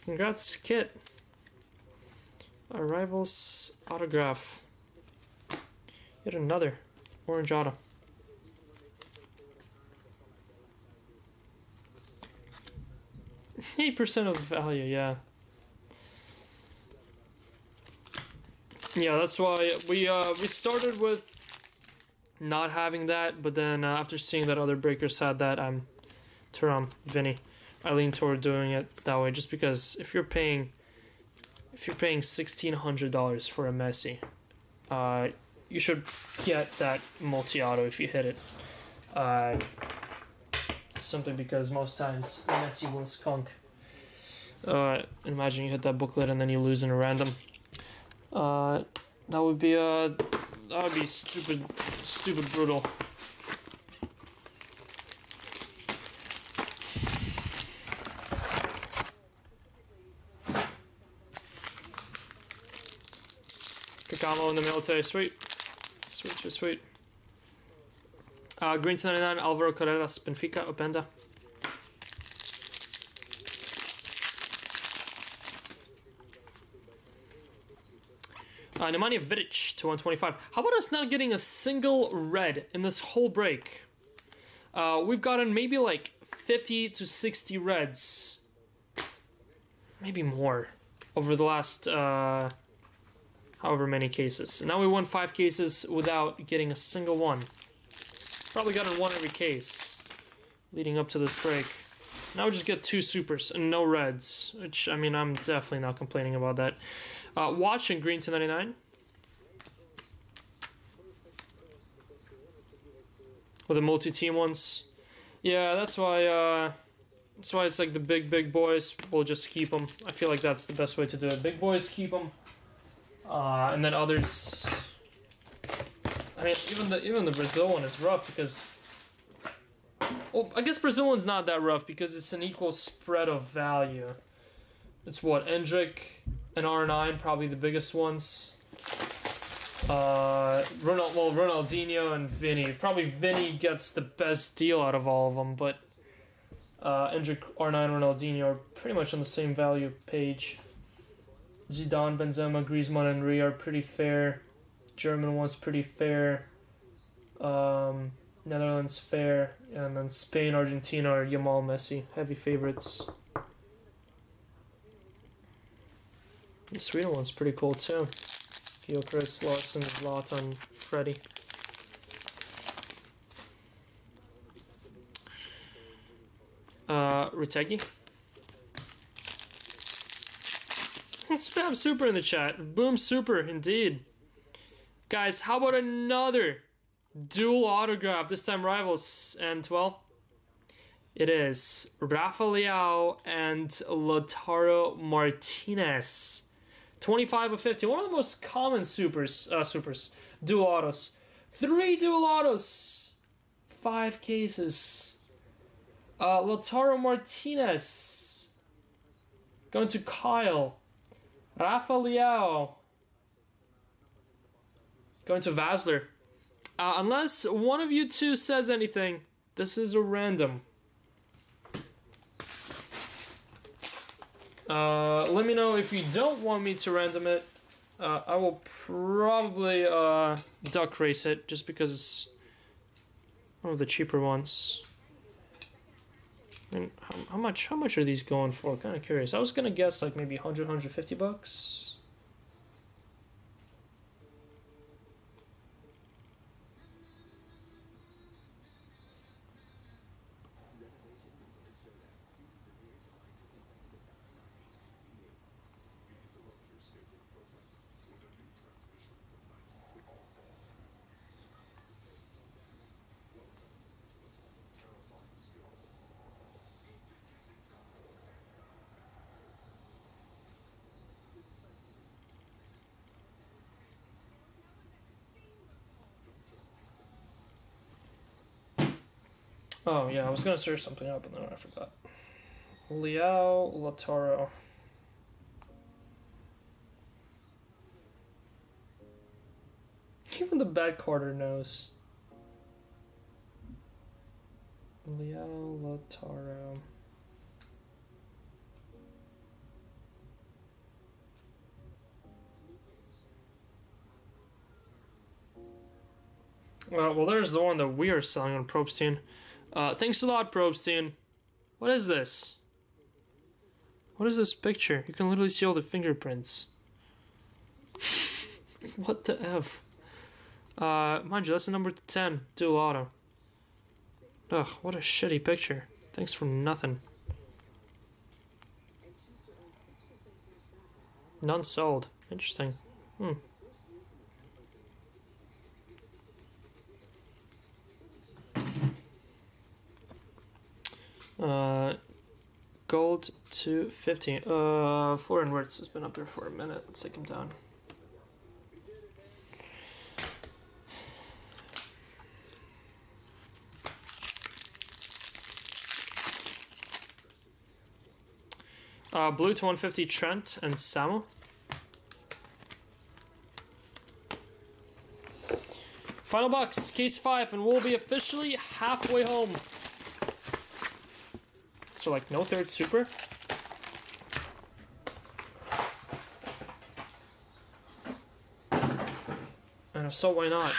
Congrats, Kit. Arrivals autograph. Yet another orange auto. 8% of the value, yeah. Yeah, that's why we started with not having that, but then after seeing that other breakers had that, Vinny, I lean toward doing it that way, just because if you're paying $1,600 for a Messi, you should get that multi-auto if you hit it. Simply because most times Messi will skunk. Imagine you hit that booklet and then you lose in a random. That would be stupid brutal. Kakamo in the military, sweet. Green 99, Alvaro Carreras, Benfica, Openda. Nemanja Vidic to 125. How about us not getting a single red in this whole break? We've gotten maybe like 50 to 60 reds. Maybe more over the last however many cases. And now we won 5 cases without getting a single one. Probably gotten one every case leading up to this break. Now we just get 2 supers and no reds, which, I mean, I'm definitely not complaining about that. Watch and green to 99. With the multi-team ones. Yeah, that's why it's like the big boys, we'll just keep them. I feel like that's the best way to do it. Big boys, keep them. And then others... I mean, even the Brazil one is rough because... Well, I guess Brazil one's not that rough because it's an equal spread of value. It's what, Endrick and R9, probably the biggest ones. Ronaldinho and Vinny. Probably Vinny gets the best deal out of all of them, but Endrick, R9, Ronaldinho are pretty much on the same value page. Zidane, Benzema, Griezmann, and Henry are pretty fair. German one's pretty fair. Netherlands fair, and then Spain, Argentina are Yamal, Messi, heavy favorites. The Sweden one's pretty cool too. Gyökeres, Larsson, Zlatan, Freddy. Ritegi. Spam super in the chat. Boom super, indeed. Guys, how about another dual autograph? This time rivals, and well, it is Rafa Leao and Lautaro Martinez. 25 of 50. One of the most common supers. Dual autos. 3 dual autos. 5 cases. Lautaro Martinez. Going to Kyle. Rafa Leao. Going to Vasler. Unless one of you two says anything, this is a random. Let me know if you don't want me to random it. I will probably duck race it just because it's one of the cheaper ones. I mean, how much are these going for? Kind of curious. I was gonna guess like maybe 100, 150 bucks. Oh yeah, I was gonna search something up and then I forgot. Liao Latoro. Even the bad quarter knows. Liao Latoro. Well, there's the one that we are selling on Probstein. Thanks a lot, Probstein. What is this? What is this picture? You can literally see all the fingerprints. What the F? Mind you, that's the number 10, dual auto. Ugh, what a shitty picture. Thanks for nothing. None sold. Interesting. Gold 250. Florian Wirtz has been up there for a minute. Let's take him down. Blue to 150 Trent and Samu. Final box, case 5, and we'll be officially halfway home. So like no third super. And if so, why not?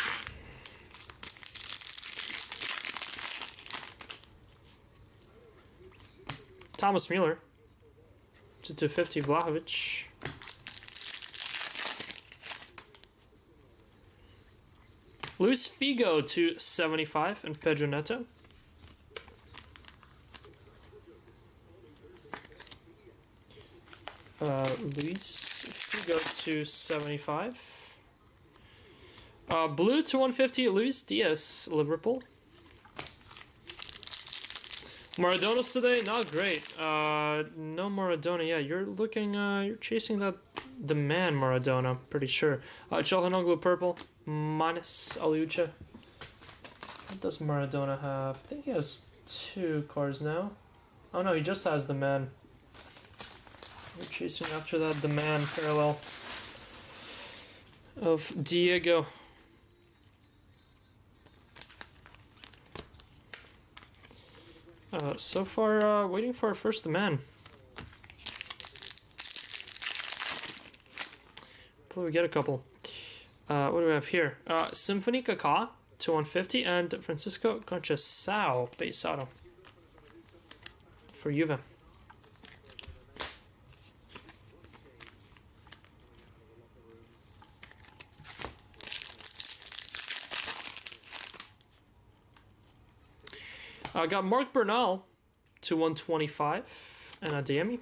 Thomas Mueller to 250 Vlahovic. Luis Figo to 75 and Pedro Neto. Luis Figo to 75. Blue to 150 Luis Diaz, Liverpool. Maradona's today, not great. No Maradona. Yeah, you're looking. You're chasing the man Maradona. Pretty sure. Chalhanoglu purple minus Aliucha. What does Maradona have? I think he has 2 cards now. Oh no, he just has the man. We're chasing after that the man parallel of Diego. So far, waiting for our first man. Hopefully we get a couple. What do we have here? Symphony Kaká to 150 and Francisco Conceição base auto for Juve. I got Mark Bernal to 125 and Adeyemi.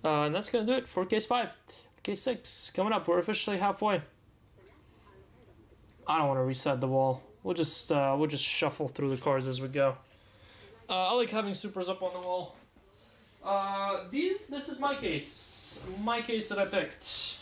And that's gonna do it for case 5. Case 6 coming up. We're officially halfway. I don't want to reset the wall. We'll just shuffle through the cards as we go. I like having supers up on the wall. This is my case. My case that I picked.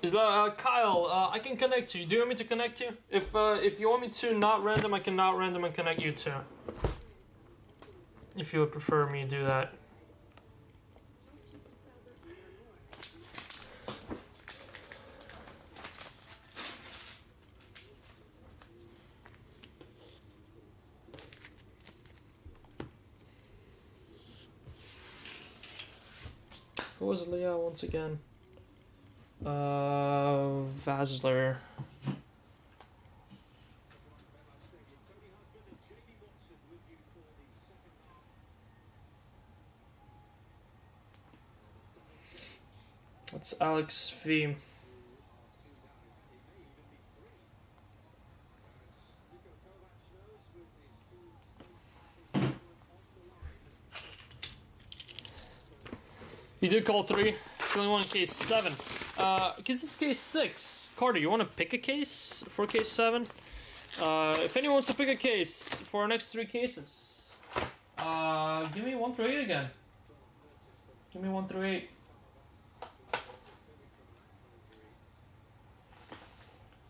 Is that Kyle? I can connect you. Do you want me to connect you? If you want me to not random, I can not random and connect you too. If you would prefer me to do that. Who was Leah once again? Vasler. That's Alex V. You did call 3. It's only one case 7. Cause this is case 6. Carter, you want to pick a case for case 7? If anyone wants to pick a case for our next 3 cases, give me 1 through 8 again. Give me 1 through 8.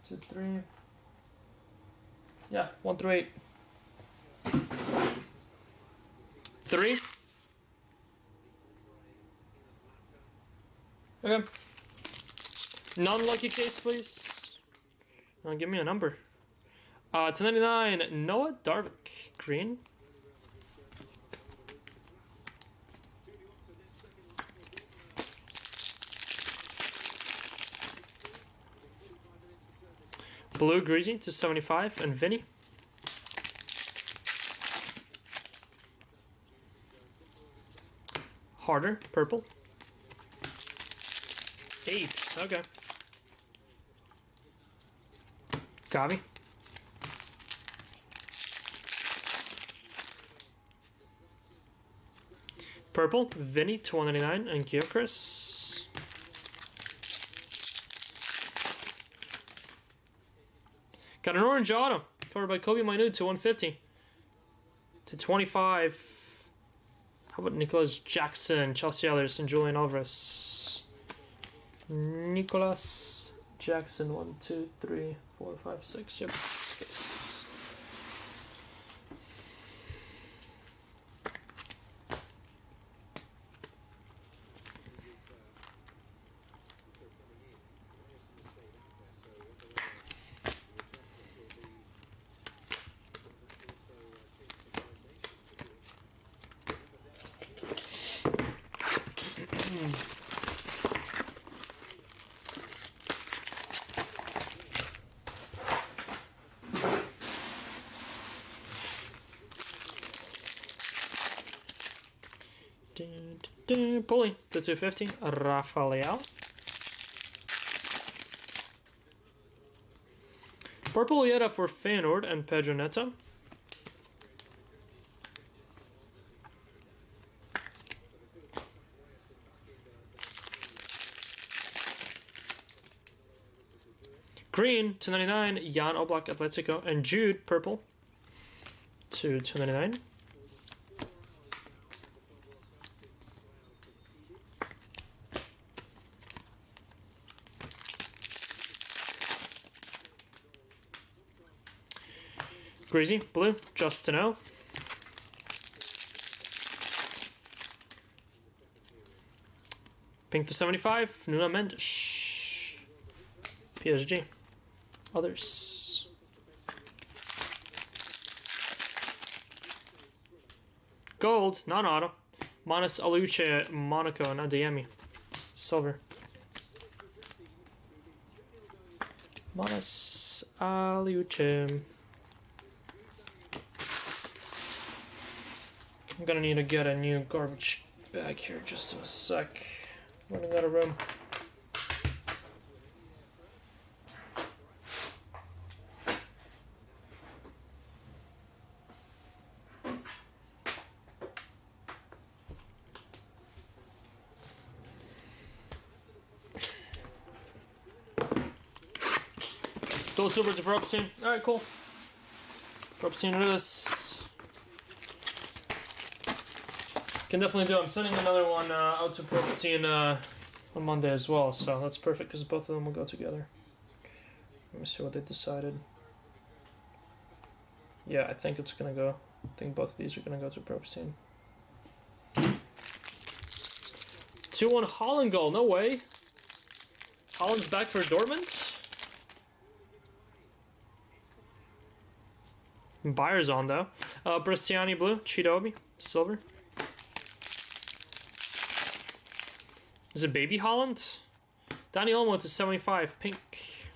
2, 3. Yeah, 1 through 8. 3. Okay. Non-lucky case, please. Give me a number. 299, Noah Darvik, green. Blue Greasy, 275, and Vinny. Harder, purple. 8, okay. Gavi. Purple, Vinny, 299, and Gyokris. Got an orange auto, covered by Kobe Mainu, to 150. To 25. How about Nicholas Jackson, Chelsea Others, and Julian Alvarez? Nicholas Jackson, 1, 2, 3, 4, 5, 6. Yep, this case. Pulley to 250, Rafael. Purple Yeta for Feyenoord and Pedro Neto. Green, 299, Jan Oblak Atletico, and Jude, purple, to 299. Greasy, blue, Justin O. Pink to 75, Nuno Mendes. PSG. Others. Gold, non-auto. Manas Aluce, Monaco, and Adeyemi. Silver. Manas Aluce. I'm gonna need to get a new garbage bag here just in a sec. Running out of room. Go super to Propstein. Alright, cool. Propstein it is. Can definitely do. I'm sending another one out to Propstein on Monday as well, so that's perfect because both of them will go together. Let me see what they decided. Yeah, I think it's gonna go. I think both of these are gonna go to Propstein. 2-1 Holland goal. No way. Holland's back for Dortmund. Bayer's on though. Bristiani blue, Chidobe, silver. Is it Baby Holland? Danny Olmo to 75, pink.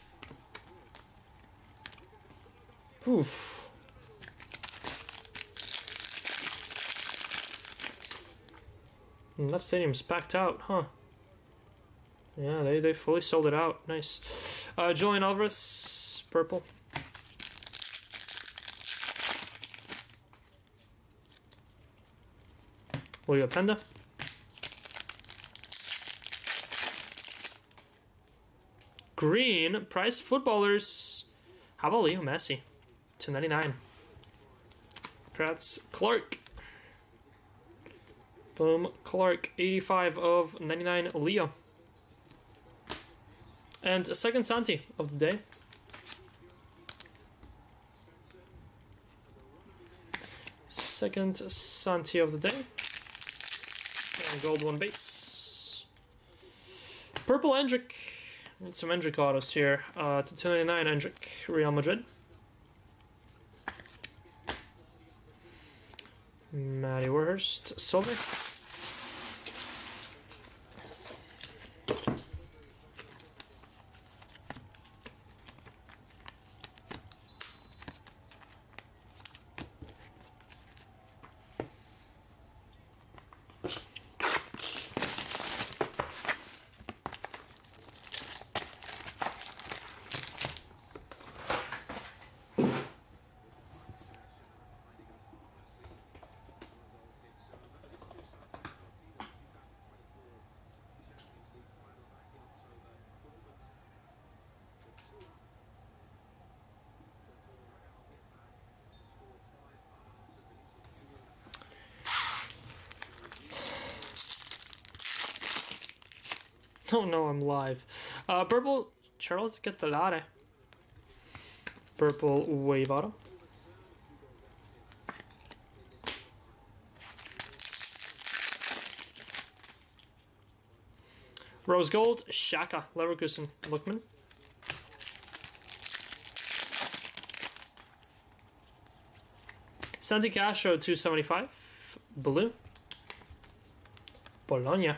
Oof. That stadium's packed out, huh? Yeah, they fully sold it out. Nice. Julian Alvarez, purple. Julio Penda. green. Prize footballers. How about Leo Messi? 299. Congrats, Clark. Boom, Clark. 85 of 99, Leo. And a second Santi of the day. Second Santi of the day. And gold one base. Purple Endrick. Need some Endrick autos here. To 299 Endrick, Real Madrid. Matty Warhurst, silver. Oh no, I'm live. Purple Charles Catalare. Purple Wave Auto. Rose Gold, Shaka, Leverkusen, Lookman. Santi Castro, 275. Blue. Bologna.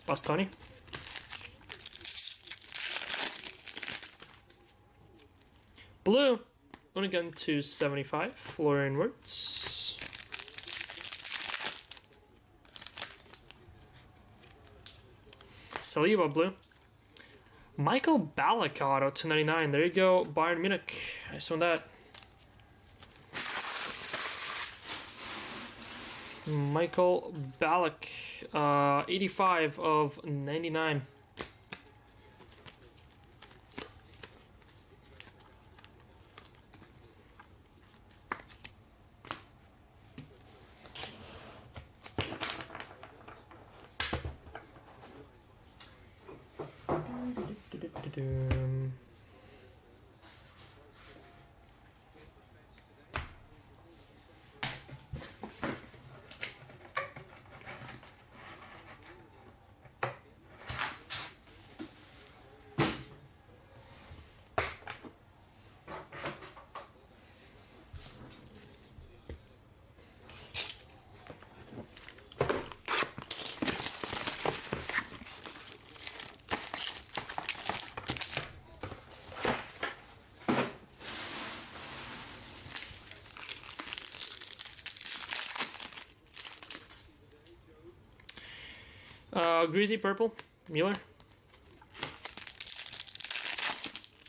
Bastoni. Blue. Unigun 275. Florian Wirtz. Saliba blue. Michael Ballack auto 299. There you go. Bayern Munich. I saw that. Michael Ballack. 85 of 99. Greasy purple, Mueller.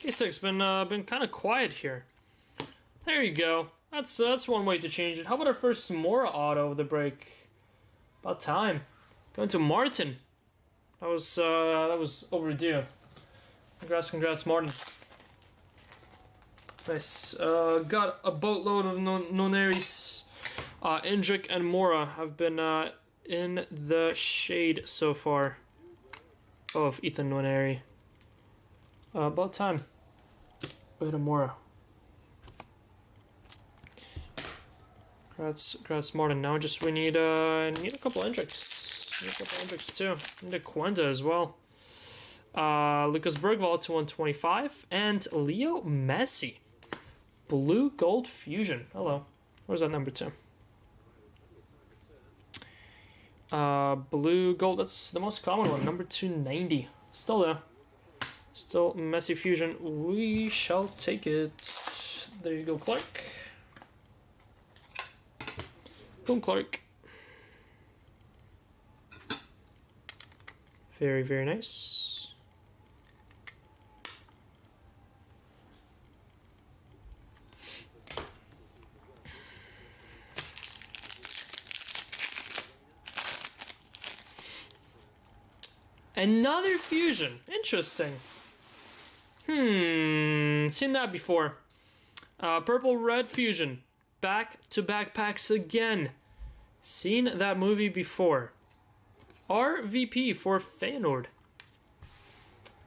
K6 been kind of quiet here. There you go. That's one way to change it. How about our first Samora auto of the break? About time. Going to Martin. That was overdue. Congrats, Martin. Nice. Got a boatload of Noneris. Indrik and Mora have been in the shade so far of Ethan Nwaneri. About time. Wait a Mora. Congrats, Martin. Now just we need a couple Indriks. Need a couple Indriks too. Need a Quenda as well. Lucas Bergvall to 125 and Leo Messi. Blue Gold Fusion. Hello. Where's that number 2? Blue Gold, that's the most common one, number 290. Still there. Still Messi Fusion. We shall take it. There you go, Clark. Boom, Clark. Very, very nice. Another fusion. Interesting. Seen that before. Purple-red fusion. Back-to-back packs again. Seen that movie before. RVP for Feyenoord.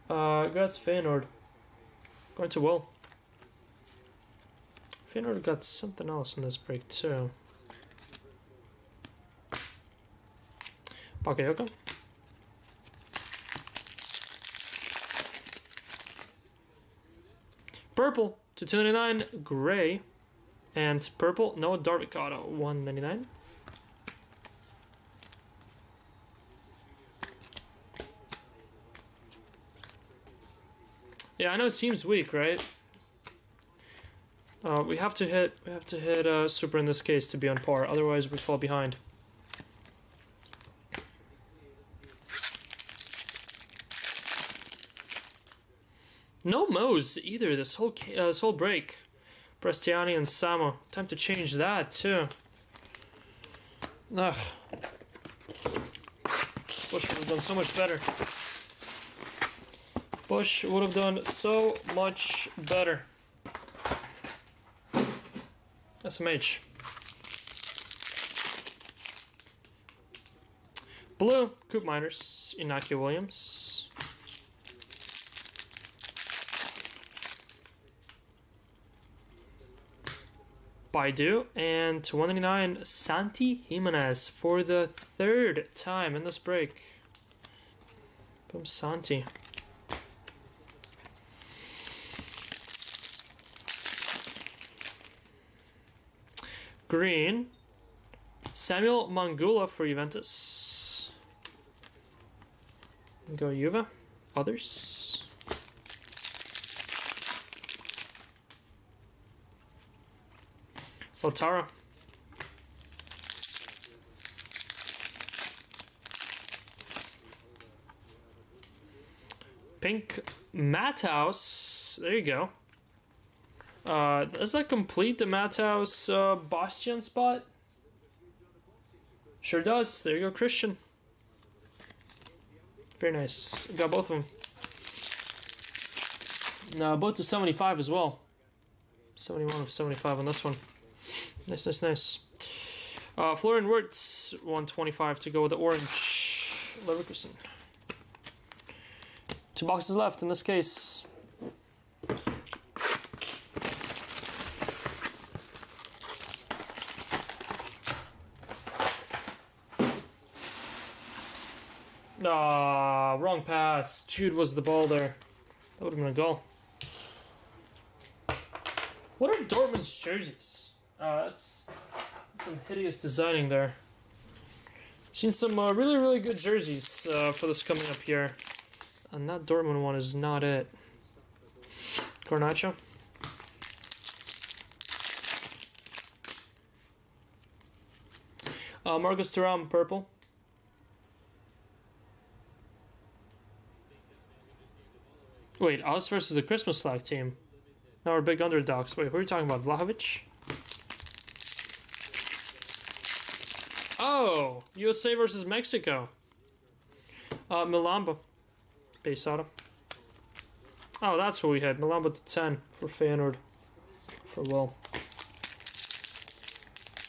Congrats, Feyenoord. Going to well. Feyenoord got something else in this break too. Bakayoko. Purple to 299, gray, and purple. No Darvik auto 199. Yeah, I know it seems weak, right? We have to hit super in this case to be on par. Otherwise, we fall behind. No Mo's either this whole break. Prestiani and Samo. Time to change that too. Ugh. Bush would have done so much better. Bush would have done so much better. SMH. Blue, Coop Miners, Inaki Williams. Baidu, and to 199, Santi Jimenez for the third time in this break. Boom, Santi. Green, Samuel Mangula for Juventus. Go Juve. Others. Lautaro. Pink Matthaus. There you go. Does that complete the Matthaus Bastian spot? Sure does. There you go, Christian. Very nice. Got both of them. Both to 75 as well. 71 of 75 on this one. Nice, nice, nice. Florian Wirtz, 125 to go with the orange. Leverkusen. 2 boxes left in this case. Wrong pass. Jude was the ball there. That would have been a goal. What are Dortmund's jerseys? That's some hideous designing there. Seen some really, really good jerseys for this coming up here. And that Dortmund one is not it. Garnacho. Marcus Thuram, purple. Wait, us versus the Christmas flag team. Now we're big underdogs. Wait, who are you talking about? Vlahovic? Oh! USA versus Mexico. Milamba. Base auto. Oh, that's what we had. Milamba to 10 for Feyenoord. For Will.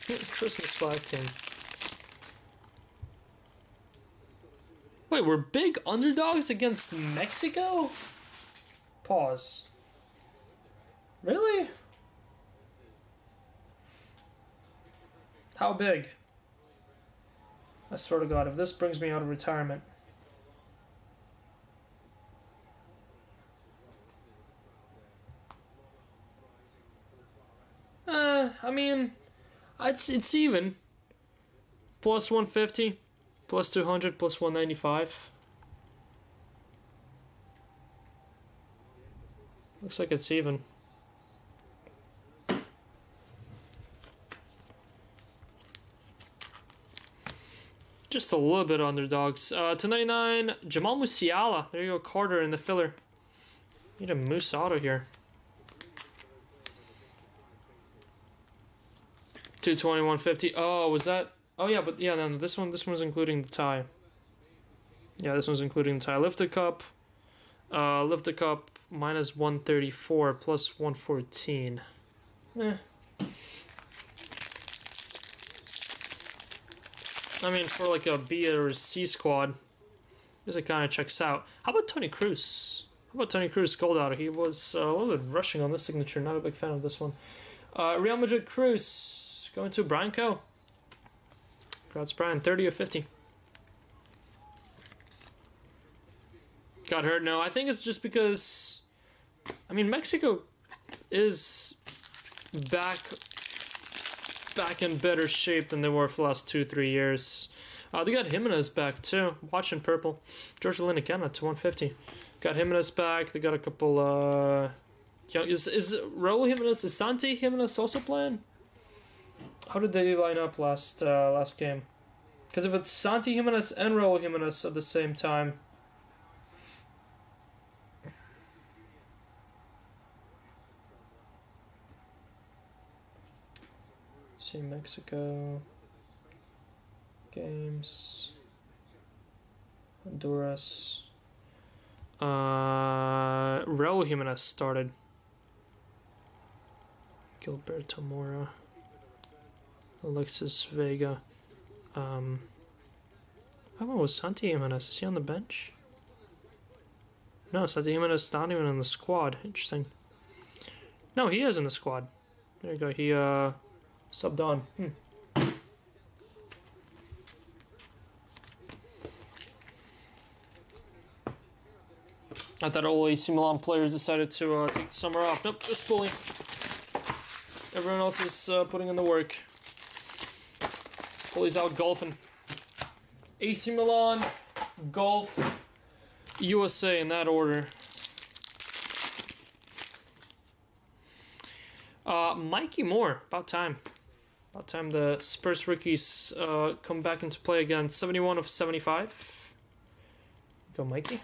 Christmas flag team. Wait, we're big underdogs against Mexico? Pause. Really? How big? I swear to God, if this brings me out of retirement. I mean, it's even. Plus 150, plus 200, plus 195. Looks like it's even. Just a little bit underdogs. 299, Jamal Musiala. There you go, Carter in the filler. Need a Moose auto here. 220, 150. Oh, was that? Oh yeah, but yeah, no, this one's including the tie. Yeah, this one's including the Thai Lifted Cup. Lifted Cup minus 134 plus 114. Eh. I mean, for like a B or C squad, this it kind of checks out. How about Tony Cruz? How about Tony Cruz Gold Auto? He was a little bit rushing on this signature. Not a big fan of this one. Real Madrid Cruz going to Brian Coe. Congrats, Brian. 30 of 50. Got hurt? No, I think it's just because, I mean, Mexico is back in better shape than they were for the last 2-3 years. They got Jimenez back too. Watching purple. George Linekenna to 150. Got Jimenez back. They got a couple. Young. Is Raul Jimenez? Is Santi Jimenez also playing? How did they line up last game? Because if it's Santi Jimenez and Raul Jimenez at the same time. See Mexico games, Honduras. Raul Jimenez started. Gilberto Mora, Alexis Vega. How about Santi Jimenez? Is he on the bench? No, Santi Jimenez is not even in the squad. Interesting. No, he is in the squad. There you go. He subbed on. I thought all AC Milan players decided to take the summer off. Nope, just pulling. Everyone else is putting in the work. Pulley's out golfing. AC Milan, golf, USA in that order. Mikey Moore, about time. About time the Spurs rookies come back into play again. 71 of 75. Go Mikey.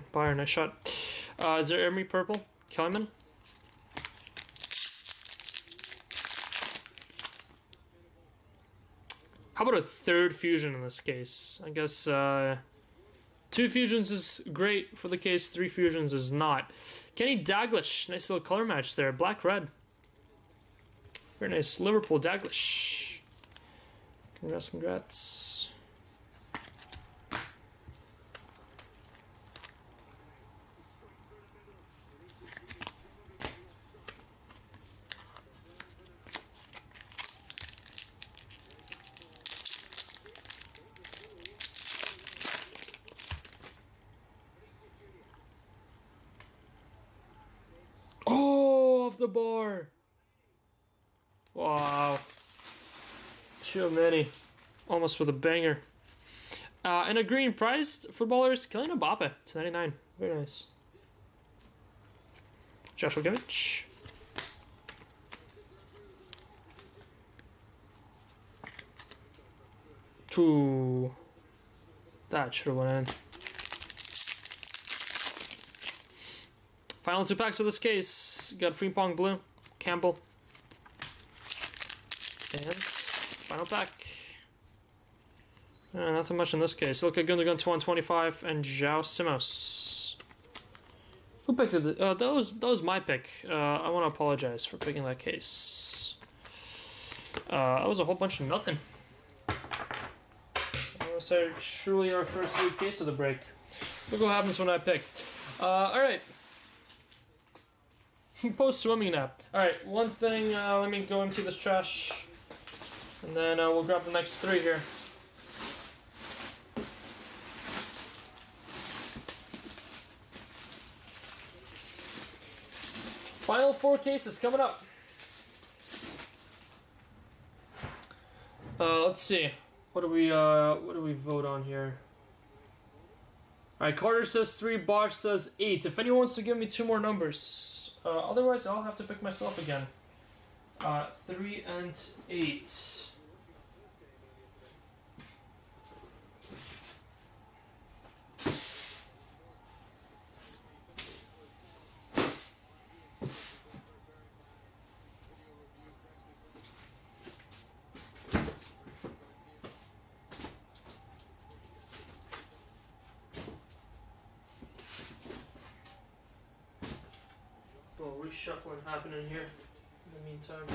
Fire, nice shot. Is there Emery purple? Kellyman? How about a third fusion in this case? I guess 2 fusions is great for the case, 3 fusions is not. Kenny Dalglish, nice little color match there. Black-red. Very nice. Liverpool Dalglish. Congrats, congrats. The bar. Wow. Too many. Almost with a banger. And a green priced footballers, Kylian Mbappe, 299. Very nice. Joshua Kimmich. Ooh. That should have went in. Final 2 packs of this case. Got Frimpong Blue, Campbell, and final pack. Nothing much in this case. Look at Gundogan to 125 and João Simões. Who picked it? That was my pick. I want to apologize for picking that case. That was a whole bunch of nothing. I want to say truly our first week case of the break. Look what happens when I pick. All right. Post swimming nap. Alright, one thing, let me go empty this trash. And then we'll grab the next 3 here. Final 4 cases coming up. Let's see. What do we vote on here? Alright, Carter says 3, Bosch says 8. If anyone wants to give me 2 more numbers. Otherwise, I'll have to pick myself again. 3 and 8. reshuffling happening here in the meantime.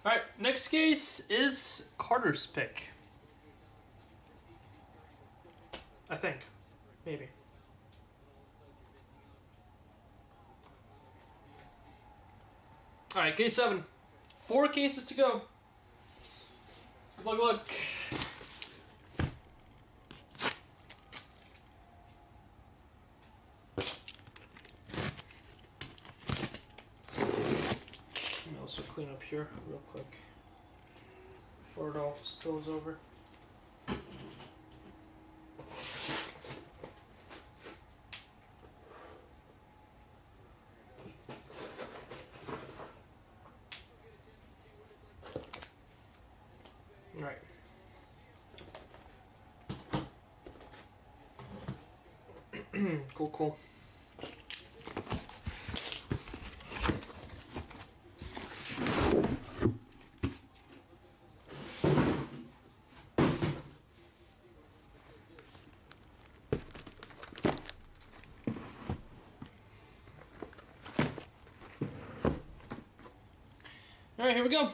Alright, next case is Carter's pick. I think. Maybe. Alright, case 7. 4 cases to go. Look, look. Let me also clean up here real quick before it all spills over. Cool, cool. All right, here we go.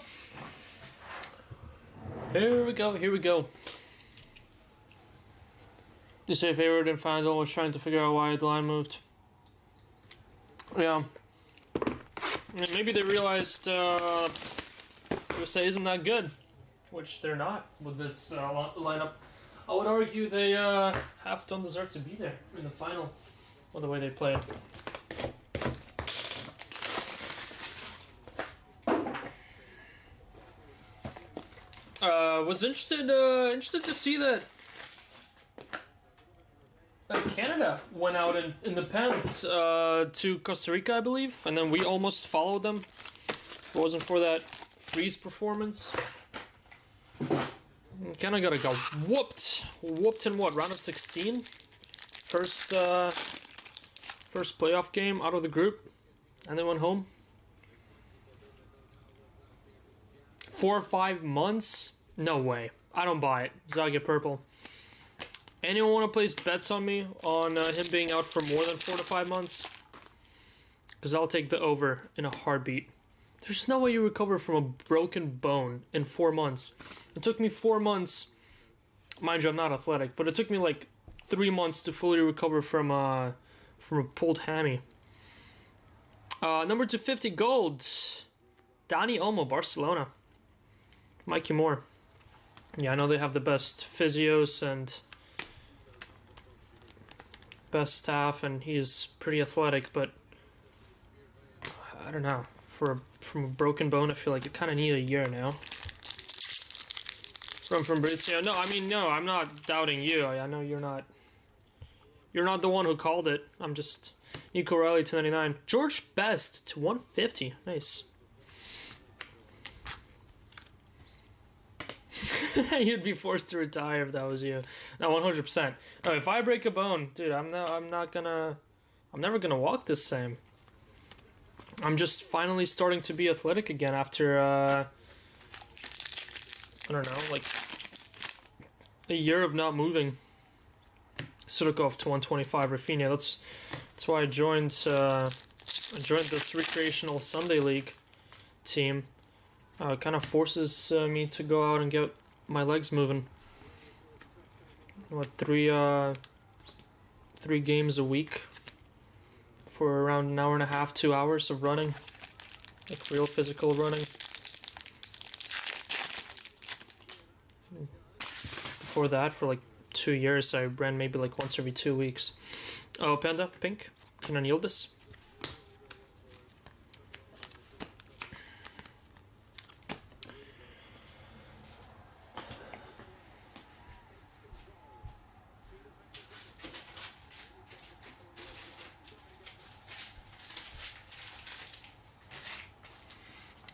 Here we go, here we go. You say favorite and final was trying to figure out why the line moved. Yeah. Maybe they realized USA isn't that good, which they're not with this lineup. I would argue they half don't deserve to be there in the final with the way they played. Was interested to see that Canada went out in the pens to Costa Rica, I believe, and then we almost followed them. If it wasn't for that freeze performance, Canada got whooped in what, round of 16? First playoff game out of the group, and they went home. 4 or 5 months? No way. I don't buy it. Zaga purple. Anyone want to place bets on me on him being out for more than 4 to 5 months? Because I'll take the over in a heartbeat. There's no way you recover from a broken bone in 4 months. It took me 4 months. Mind you, I'm not athletic, but it took me like 3 months to fully recover from a pulled hammy. Number 250 gold. Dani Olmo, Barcelona. Mikey Moore. Yeah, I know they have the best physios and best staff, and he's pretty athletic, but I don't know. From a broken bone, I feel like you kind of need a year now. From Prizm. No, I mean, no, I'm not doubting you. I know you're not the one who called it. I'm just Nico Riley to 99. George Best to 150. Nice. You'd be forced to retire if that was you. No, 100%. No, if I break a bone, dude, I'm never gonna walk the same. I'm just finally starting to be athletic again after I don't know, like a year of not moving. Sudakov to 125. Rafinha. That's why I joined this recreational Sunday league team. Kind of forces me to go out and get my legs moving. What, three games a week for around an hour and a half, 2 hours of running, like real physical running. Before that, for like 2 years, I ran maybe like once every 2 weeks. Oh, Panda, pink. Can I yield this?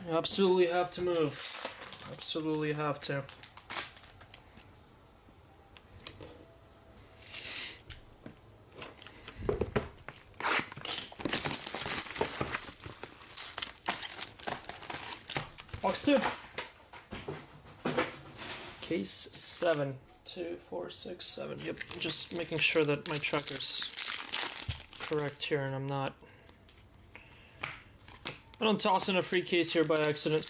Absolutely have to move. Absolutely have to. Box 2. Case 7. 2, 4, 6, 7. Yep, just making sure that my checker's correct here and I don't toss in a free case here by accident.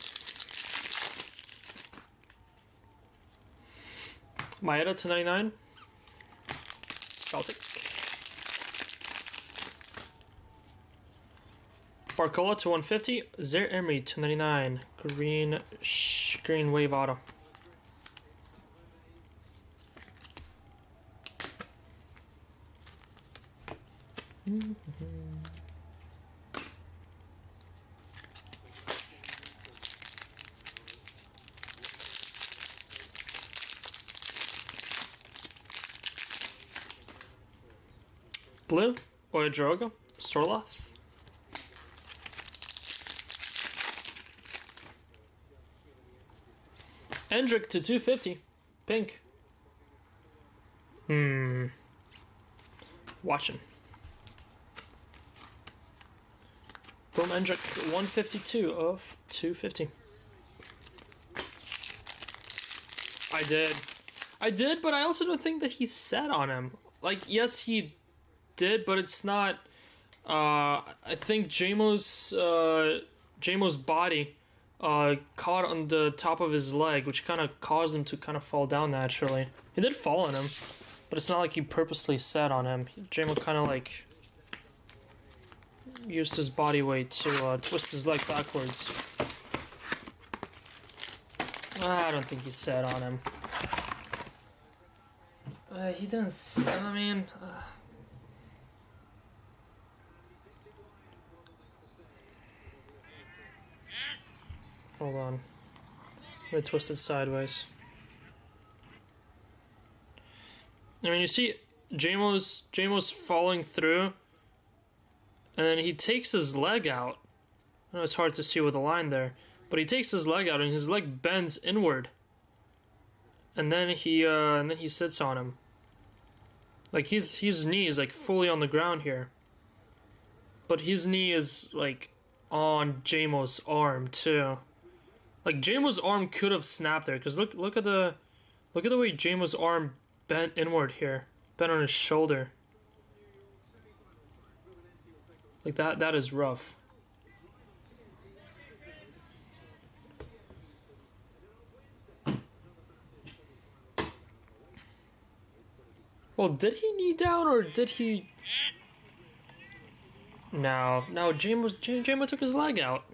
Maeda to 99. Celtic. Barcola to 150. Zaire Emery to 99. Green wave auto. Blue, Oyajoga, Sorloth. Endrick to 250, pink. Watching. Boom Endrick, 152 of 250. I did, but I also don't think that he sat on him. Like, yes, he did, but it's not. I think JMO's body caught on the top of his leg, which kind of caused him to kind of fall down naturally. He did fall on him, but it's not like he purposely sat on him. JMO kind of like used his body weight to twist his leg backwards. I don't think he sat on him. He didn't. I mean. Hold on. I'm gonna twist it sideways. I mean, you see, JMO's falling through, and then he takes his leg out. I know it's hard to see with the line there, but he takes his leg out, and his leg bends inward. And then he sits on him. Like his knee is like fully on the ground here. But his knee is like on JMO's arm too. Like JMO's arm could have snapped there, because look at the way JMO's arm bent inward here, bent on his shoulder. Like that is rough. Well, did he knee down or did he? No, JMO took his leg out.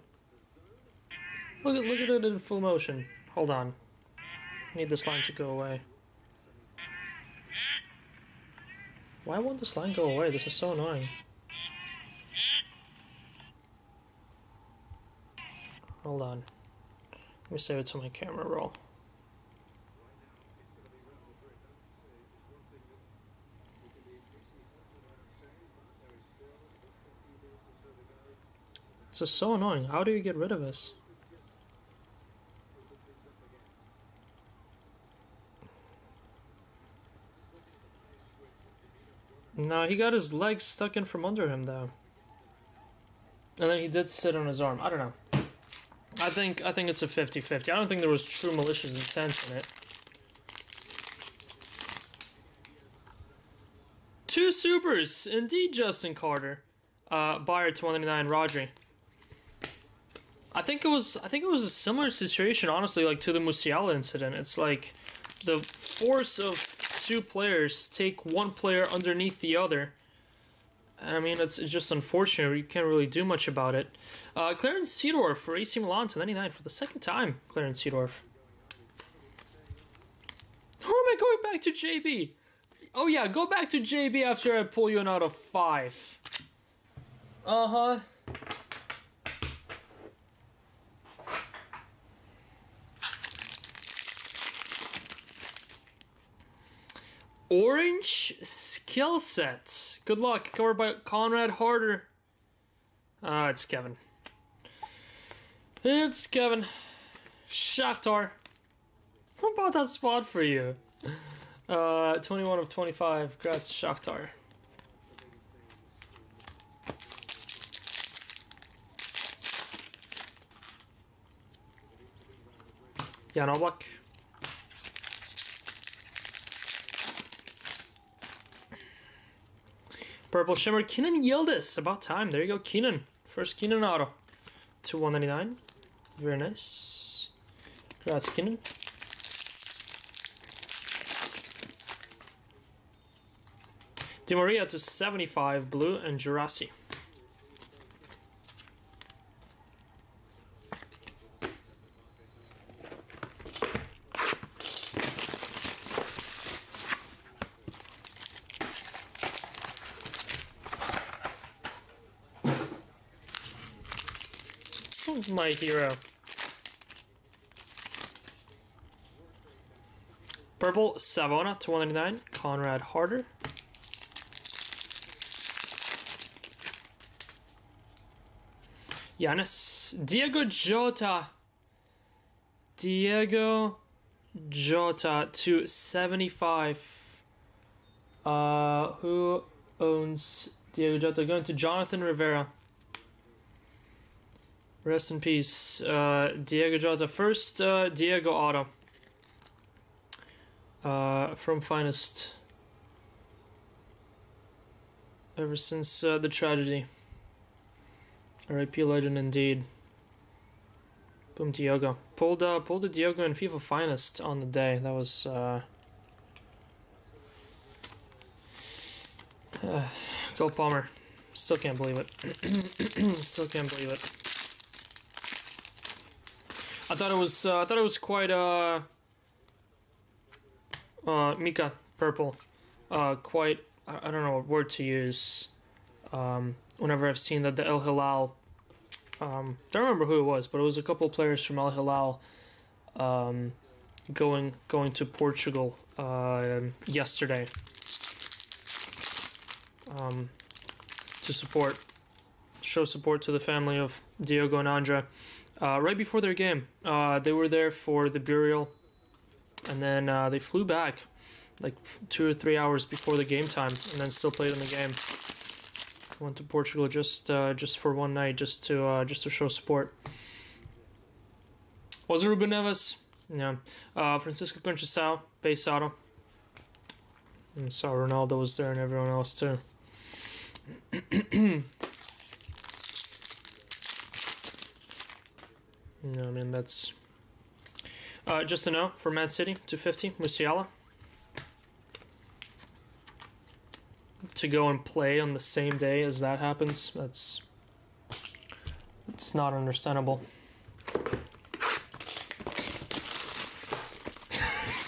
Look at it in full motion. Hold on. I need this line to go away. Why won't this line go away? This is so annoying. Hold on. Let me save it to my camera roll. This is so annoying. How do you get rid of this? No, he got his legs stuck in from under him though. And then he did sit on his arm. I don't know. I think it's a 50-50. I don't think there was true malicious intent in it. Two supers, indeed, Justin Carter. Buyer to 199, Rodri. I think it was a similar situation, honestly, like to the Musiala incident. It's like the force of two players take one player underneath the other. I mean, it's just unfortunate. You can't really do much about it. Clarence Seedorf for AC Milan to 99 for the second time. Clarence Seedorf. How am I going back to JB? Oh yeah, go back to JB after I pull you an out of 5. Uh-huh. Orange skill set. Good luck. Covered by Conrad Harder. It's Kevin. It's Kevin. Shakhtar. What about that spot for you? 21 of 25. Congrats, Shakhtar. Jan Oblak. Purple Shimmer, Keenan Yildiz. About time. There you go, Keenan. First Keenan auto. To 199. Very nice. Congrats, Keenan. Di Maria to 75. Blue and Jurasi. My hero. Purple Savona to 199. Conrad Harder. Giannis. Diego Jota. Diego Jota to 75. Who owns Diego Jota? Going to Jonathan Rivera. Rest in peace, Diego Jota. First Diego auto from Finest. Ever since the tragedy. R.I.P. legend indeed. Boom, Diogo. Pulled the Diogo in FIFA Finest on the day. That was Gold Palmer. Still can't believe it. Still can't believe it. I thought it was quite Mika purple. Quite, I don't know what word to use. Whenever I've seen that the El Hilal, don't remember who it was, but it was a couple of players from El Hilal going to Portugal yesterday to show support to the family of Diogo and Andra. Right before their game, they were there for the burial, and then they flew back like 2 or 3 hours before the game time, and then still played in the game. Went to Portugal just for one night, just to show support. Was it Ruben Neves? Yeah. Francisco Conceição, base auto. And saw Ronaldo was there and everyone else too. No, I mean that's just a no for Man City, 250, Musiala. To go and play on the same day as that happens, it's not understandable.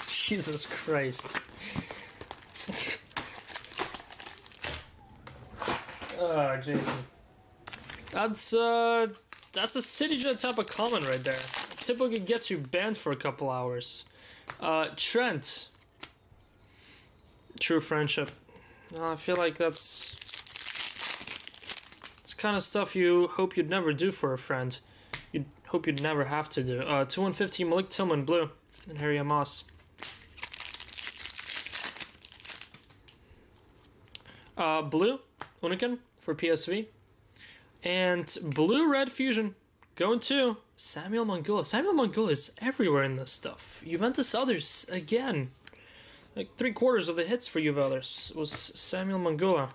Jesus Christ. Oh, Jason. That's a CityJet type of comment right there. It typically gets you banned for a couple hours. Trent. True friendship. I feel like it's kind of stuff you hope you'd never do for a friend. You'd hope you'd never have to do. 2150 Malik Tillman, blue, and Harry Amos. Blue, Unican for PSV. And blue-red fusion, going to Samuel Mangula. Samuel Mangula is everywhere in this stuff. Juventus others, again. Like 3/4 of the hits for Juve others was Samuel Mangula.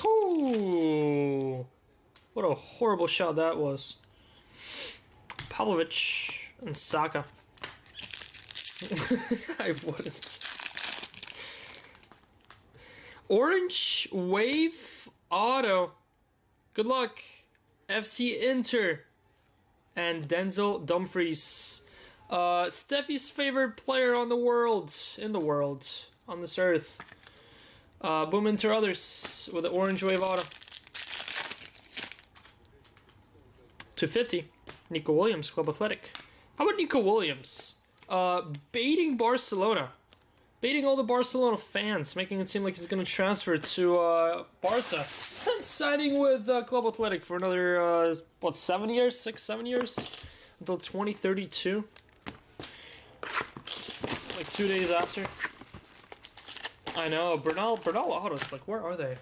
Ooh, what a horrible shot that was. Pavlovic and Saka. I wouldn't. Orange Wave Auto. Good luck. FC Inter. And Denzel Dumfries. Steffi's favorite player on the world. On this earth. Boom Inter others with the Orange Wave Auto. 250. Nico Williams, Club Athletic. How about Nico Williams? Baiting Barcelona. Baiting all the Barcelona fans, making it seem like he's going to transfer to Barca. And signing with Club Athletic for another, 7 years? 6-7 years? Until 2032. Like 2 days after. I know, Bernal autos, like where are they?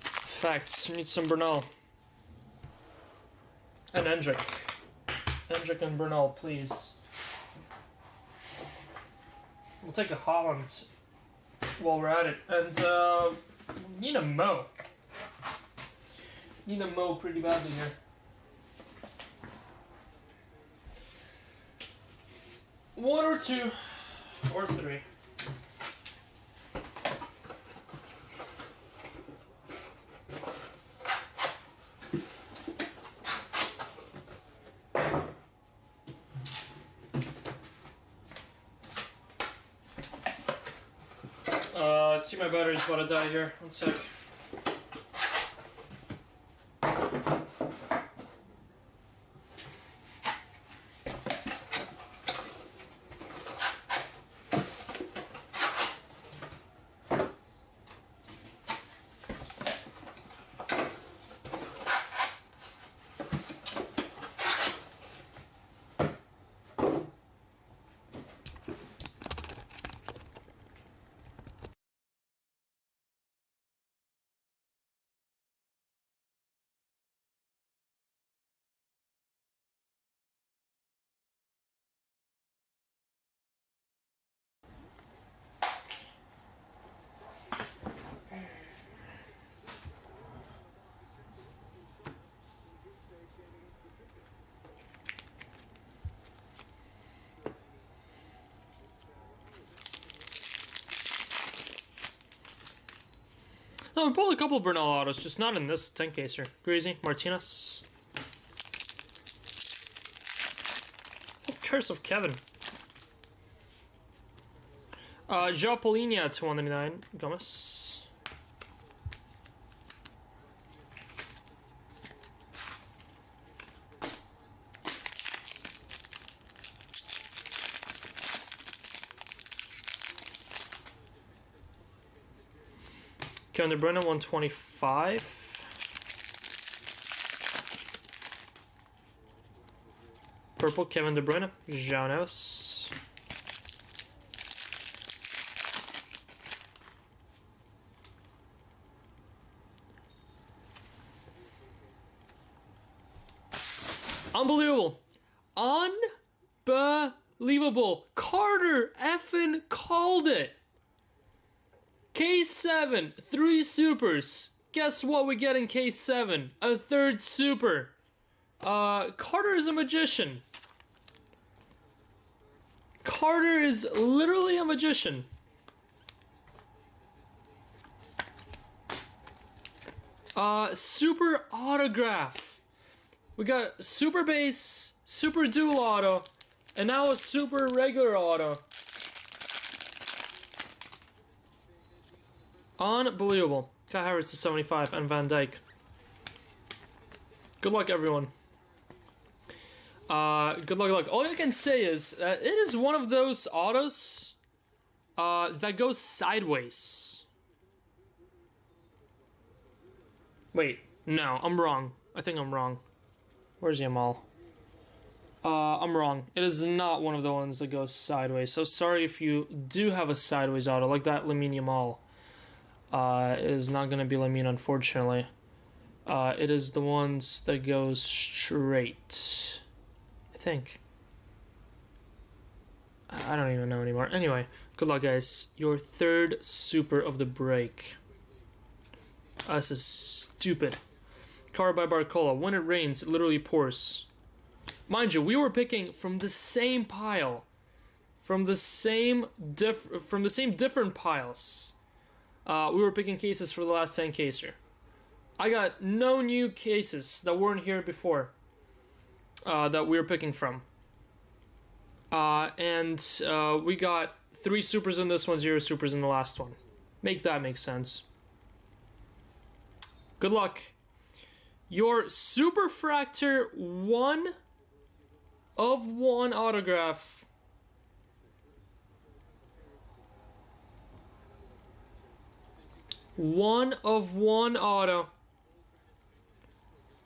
Facts, need some Bernal. And Endrick. Endrick and Bernal, please. We'll take a Holland while we're at it. And, need a Mo. Need a Mo pretty badly here. One or two. Or three. I see my battery's about to die here. 1 sec. No, we pulled a couple Bernal autos, just not in this 10 caser. Greasy, Martinez. Oh, Curse of Kevin. João Polina at 299. Gomez. Kevin De Bruyne, 125. Purple, Kevin De Bruyne. João Neves. Unbelievable. Unbelievable. Carter effing called it. K7, 3 supers. Guess what we get in K7? A 3rd super. Carter is a magician. Carter is literally a magician. Super autograph. We got super base, super dual auto, and now a super regular auto. Unbelievable. Kai Havertz to 75 and Van Dijk. Good luck, everyone. Good luck. All I can say is it is one of those autos that goes sideways. Wait, no, I'm wrong. I think I'm wrong. Where's Yamal? I'm wrong. It is not one of the ones that goes sideways. So sorry if you do have a sideways auto like that Lamine Yamal. It is not going to be Lamine, unfortunately. It is the ones that go straight. I think. I don't even know anymore. Anyway, good luck, guys. Your 3rd super of the break. This is stupid. Car by Barcola. When it rains, it literally pours. Mind you, we were picking from the same pile. From the same different piles. We were picking cases for the last 10 caser. I got no new cases that weren't here before that we were picking from. And we got 3 supers in this one, 0 supers in the last one. Make that make sense. Good luck. Your Super Fractor 1 of 1 autograph. One of 1 auto.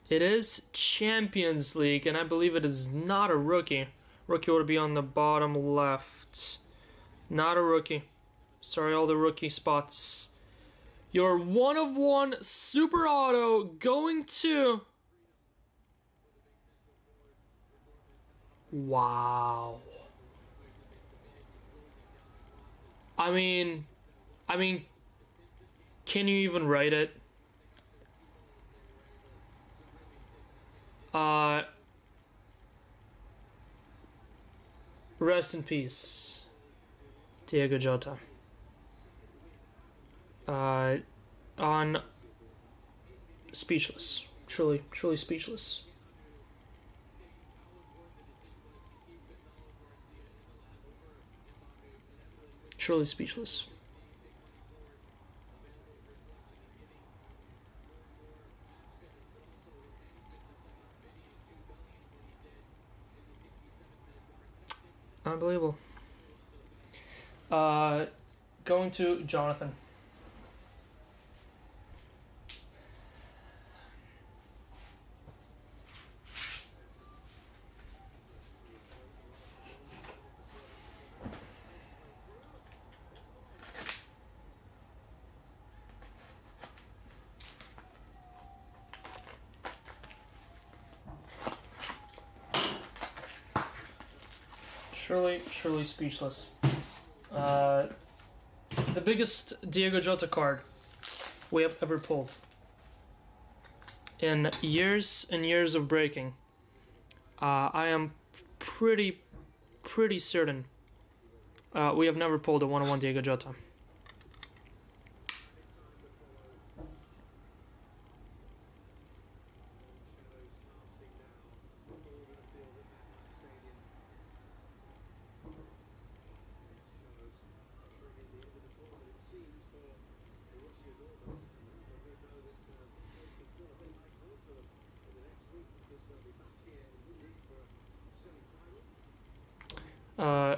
It is Champions League, and I believe it is not a rookie. Rookie would be on the bottom left. Not a rookie. Sorry, all the rookie spots. Your 1 of 1 super auto going to... Wow. I mean, can you even write it? Rest in peace, Diego Jota. On speechless. Truly speechless. Truly speechless. Unbelievable. Going to Jonathan. Truly speechless. The biggest Diego Jota card we have ever pulled. In years and years of breaking, I am pretty certain we have never pulled a 1-on-1 Diego Jota.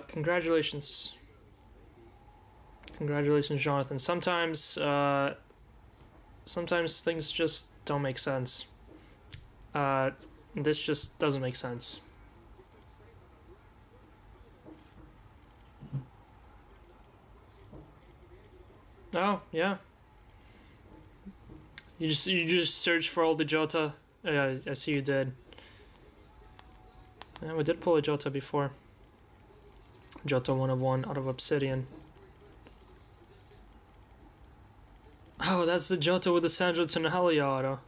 Congratulations. Congratulations, Jonathan. Sometimes things just don't make sense. This just doesn't make sense. Oh, yeah. You just search for all the Jota. Yeah, I see you did. Yeah, we did pull a Jota before. Jota 1 of 1 out of Obsidian. Oh, that's the Jota with the Sandro Tonali auto.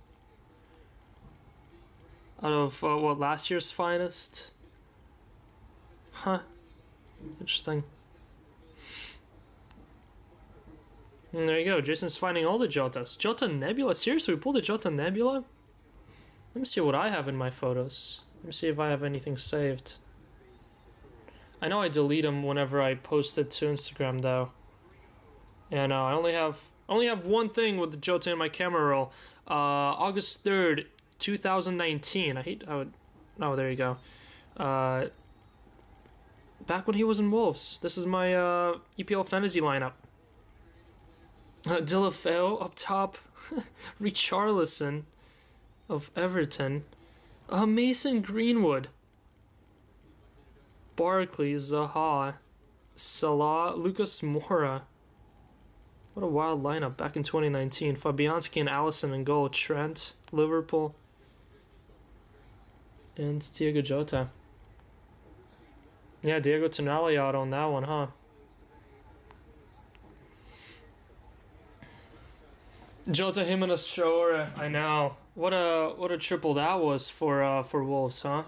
Out of, what, last year's finest? Huh. Interesting. And there you go, Jason's finding all the Jotas. Jota Nebula? Seriously, we pulled a Jota Nebula? Let me see what I have in my photos. Let me see if I have anything saved. I know I delete them whenever I post it to Instagram, though. Yeah, no, I only have one thing with the Jota in my camera roll. August 3rd, 2019. I hate how it... Oh, there you go. Back when he was in Wolves. This is my EPL fantasy lineup. Delafeu up top. Richarlison of Everton. Mason Greenwood. Barkley, Zaha, Salah, Lucas Moura. What a wild lineup back in 2019. Fabianski and Alisson in goal. Trent, Liverpool, and Diego Jota. Yeah, Diego Tonali out on that one, huh? Jota, Jimenez, Traore. I know. What a triple that was for Wolves, huh?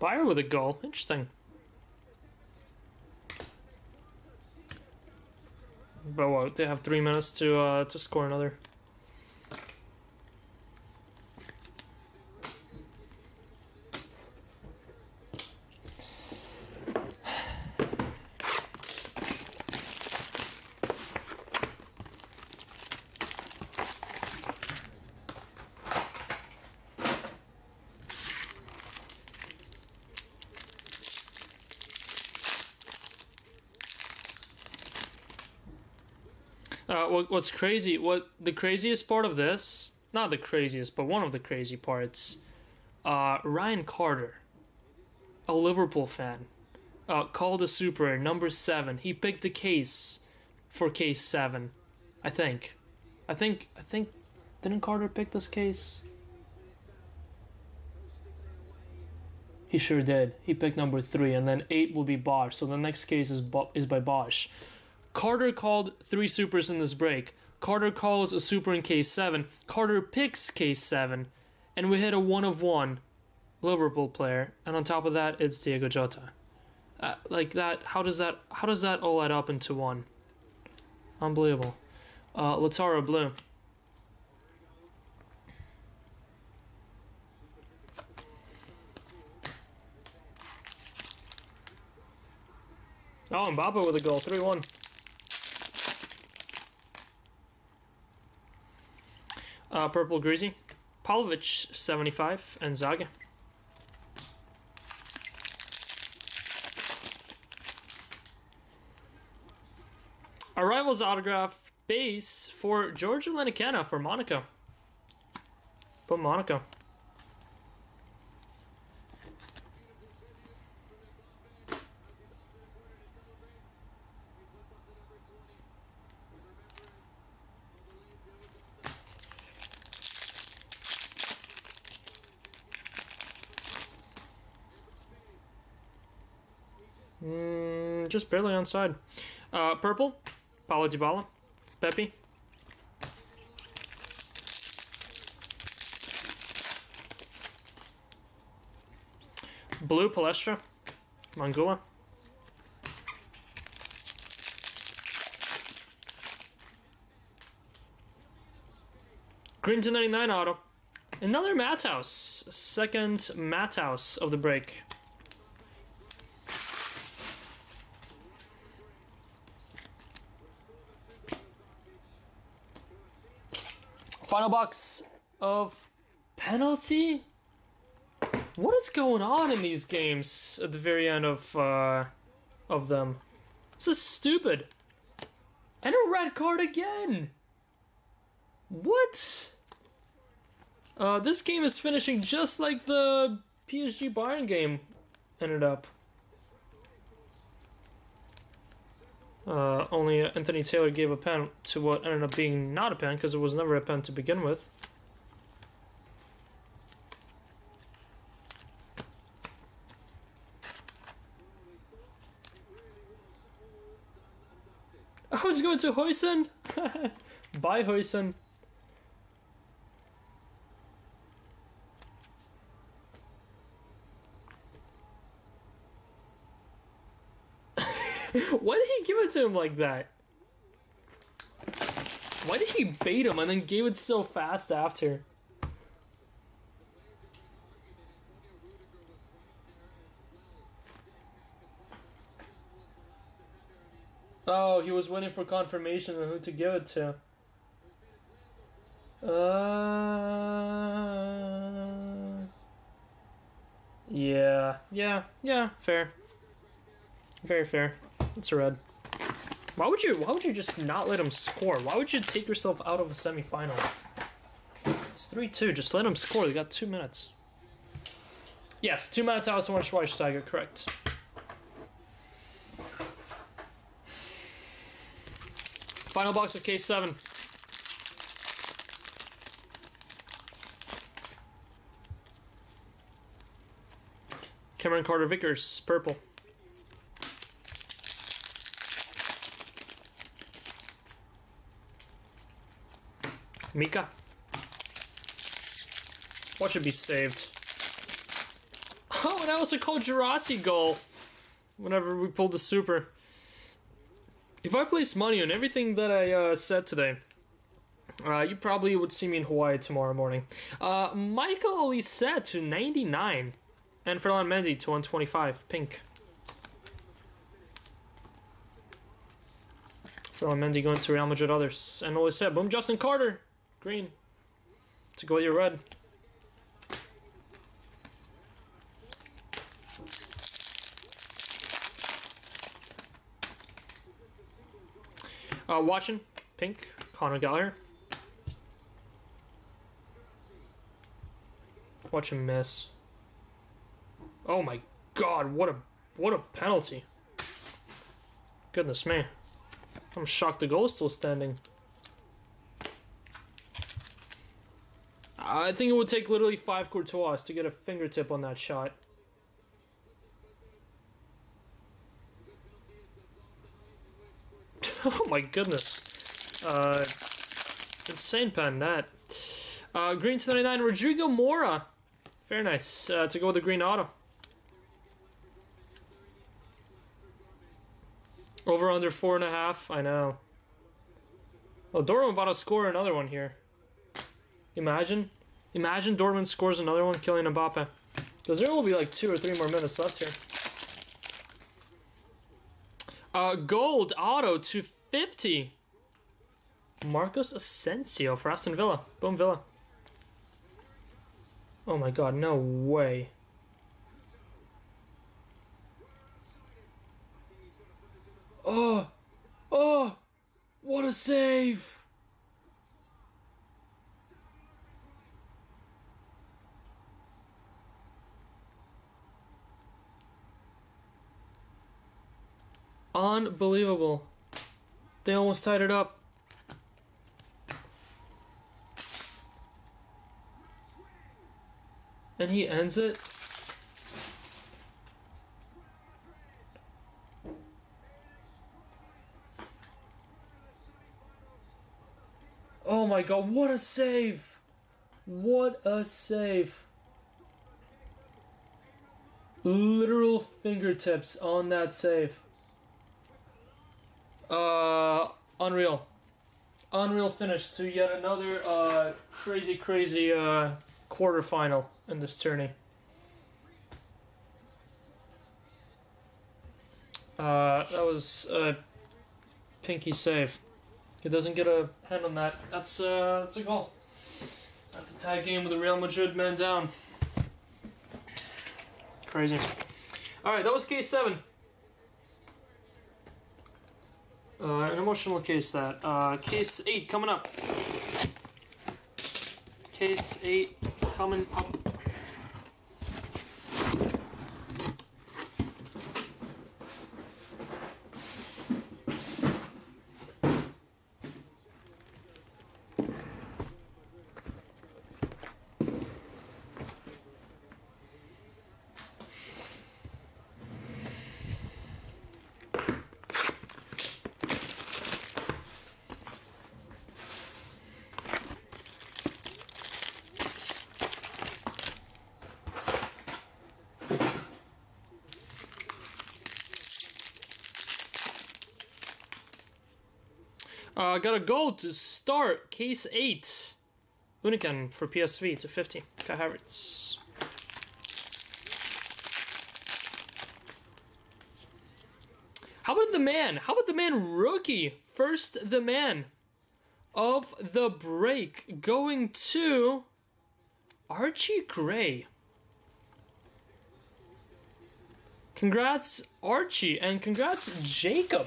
Bayer with a goal. Interesting. But what? They have 3 minutes to score another. What's crazy, the craziest part of this, not the craziest, but one of the crazy parts, Ryan Carter, a Liverpool fan, called a super number 7. He picked a case for case 7, I think, didn't Carter pick this case? He sure did. He picked number 3, and then 8 will be Bosch, so the next case is by Bosch. Carter called 3 supers in this break. Carter calls a super in case 7. Carter picks case 7. And we hit a 1 of 1 Liverpool player. And on top of that, it's Diego Jota. Like that, how does that all add up into one? Unbelievable. Lautaro blue. Oh, Mbappe with a goal, 3-1. Purple Greasy, Pavlovic 75, and Zaga. Arrivals autograph base for Giorgio Lineker for Monaco. But Monaco. Just barely onside. Purple, Paulo Dybala, Pepe. Blue, Palestra, Mangula. Green to 99 auto. Another Matthaus. Second Matthaus of the break. Final box of penalty? What is going on in these games at the very end of them? This is stupid. And a red card again. What? This game is finishing just like the PSG Bayern game ended up. Only Anthony Taylor gave a pen to what ended up being not a pen because it was never a pen to begin with. I was going to Huijsen. Bye, Huijsen. Why did he give it to him like that? Why did he bait him and then gave it so fast after? Oh, he was waiting for confirmation on who to give it to. Yeah, fair. Very fair. It's a red. Why would you just not let him score? Why would you take yourself out of a semi-final? It's 3-2, just let him score, they got 2 minutes. Yes, 2 minutes out, one Schweinsteiger, correct. Final box of case 7. Cameron Carter-Vickers, purple. Mika. What should be saved? Oh, and that was a Cold Jurasi goal. Whenever we pulled the super. If I place money on everything that I said today, you probably would see me in Hawaii tomorrow morning. Michael Olise to 99. And Ferland Mendy to 125. Pink. Ferland Mendy going to Real Madrid others. And Olise. Boom, Justin Carter. Green. To go with your red. Watching. Pink. Conor Gallagher. Watch him miss. Oh my god, what a penalty. Goodness me. I'm shocked the goal is still standing. I think it would take literally 5 Courtois to get a fingertip on that shot. Oh my goodness. Insane pen, that. Green to 99, Rodrigo Mora. Very nice. To go with the green auto. Over under 4.5. I know. Oh, Dortmund about to score another one here. Imagine Dortmund scores another one, killing Mbappe. Because there will be like 2 or 3 more minutes left here. Gold auto 250. Marcos Asensio for Aston Villa. Boom, Villa. Oh my god, no way. Oh, what a save. Unbelievable. They almost tied it up. And he ends it. Oh my god, what a save! What a save. Literal fingertips on that save. Unreal. Unreal finish to yet another crazy quarterfinal in this tourney. That was a pinky save. He doesn't get a hand on that. That's a goal. That's a tie game with the Real Madrid man down. Crazy. Alright, that was case 7. An emotional case that. Case 8 coming up. Case 8 coming up. Gotta go to start case 8. Unicorn for PSV to 50. Kai Havertz. How about the man? How about the man rookie? First the man of the break going to Archie Gray. Congrats Archie and congrats Jacob.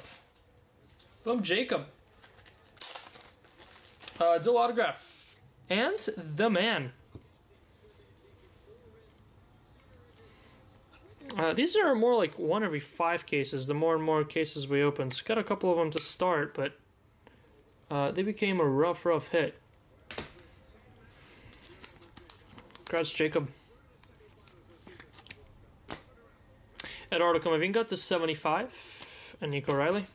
Boom Jacob. Dual autograph. And the man. These are more like 1 every 5 cases, the more and more cases we opened. So got a couple of them to start, but they became a rough hit. Congrats, Jacob. Eduardo Camavinga to 75. And Nico Riley.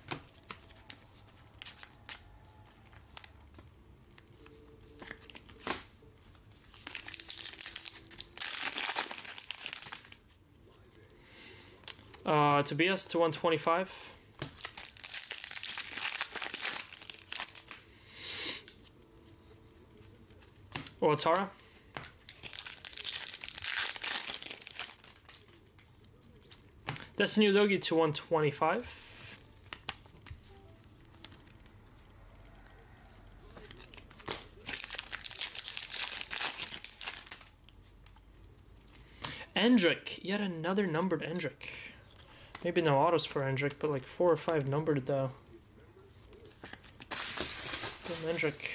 Tobias to 125. Ouattara. Destiny Udogie to 125. Endrick. Yet another numbered Endrick. Maybe no autos for Endrick, but like 4 or 5 numbered though. Endrick.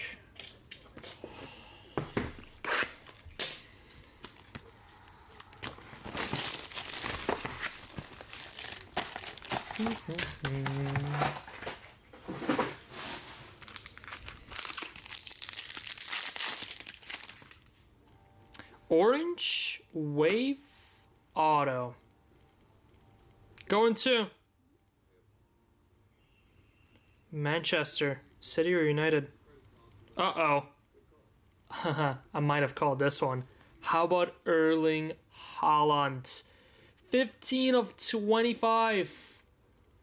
Orange Wave Auto. Going to Manchester City or United. Uh-oh. I might have called this one. How about Erling Haaland? 15 of 25.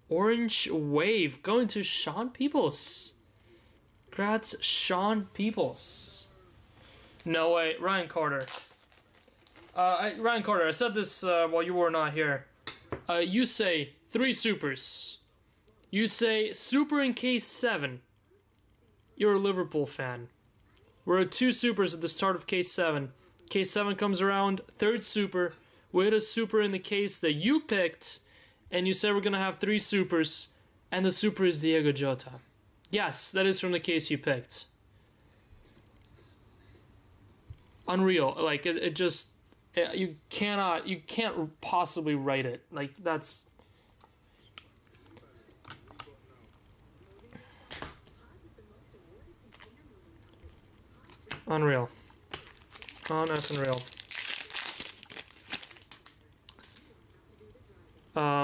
Orange Wave. Going to Sean Peoples. Congrats, Sean Peoples. No way. Ryan Carter. Ryan Carter, I said this while you were not here. You say 3 supers. You say super in case 7. You're a Liverpool fan. We're at 2 supers at the start of case 7. Case 7 comes around, 3rd super. We hit a super in the case that you picked, and you said we're going to have 3 supers, and the super is Diego Jota. Yes, that is from the case you picked. Unreal. Like, it just... You can't possibly write it. Like, that's... Unreal. Unreal.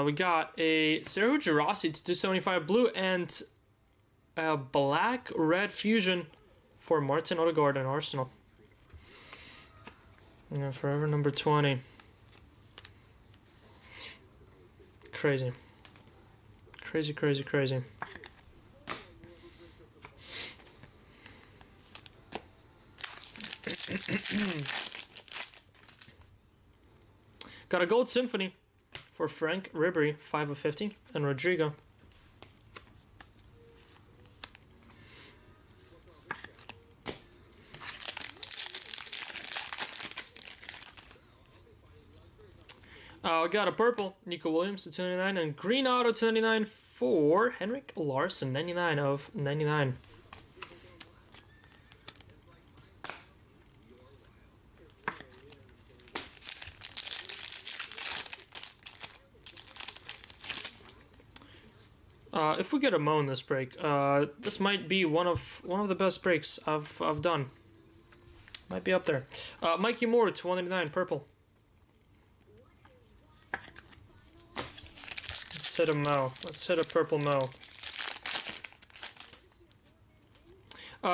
We got a Sergio Girassi to 275 blue and a black-red fusion for Martin Odegaard and Arsenal. Yeah, forever number 20. Crazy. Crazy, crazy, crazy. Got a gold symphony for Frank Ribery, 5 of 50, and Rodrigo. Got a purple, Nico Williams to 299, and green auto to 99 for Henrik Larsson, 99 of 99. If we get a Mo in this break, this might be one of the best breaks I've done. Might be up there. Mikey Moore to 199, purple. Let's hit a Mo. Let's hit a purple Mo.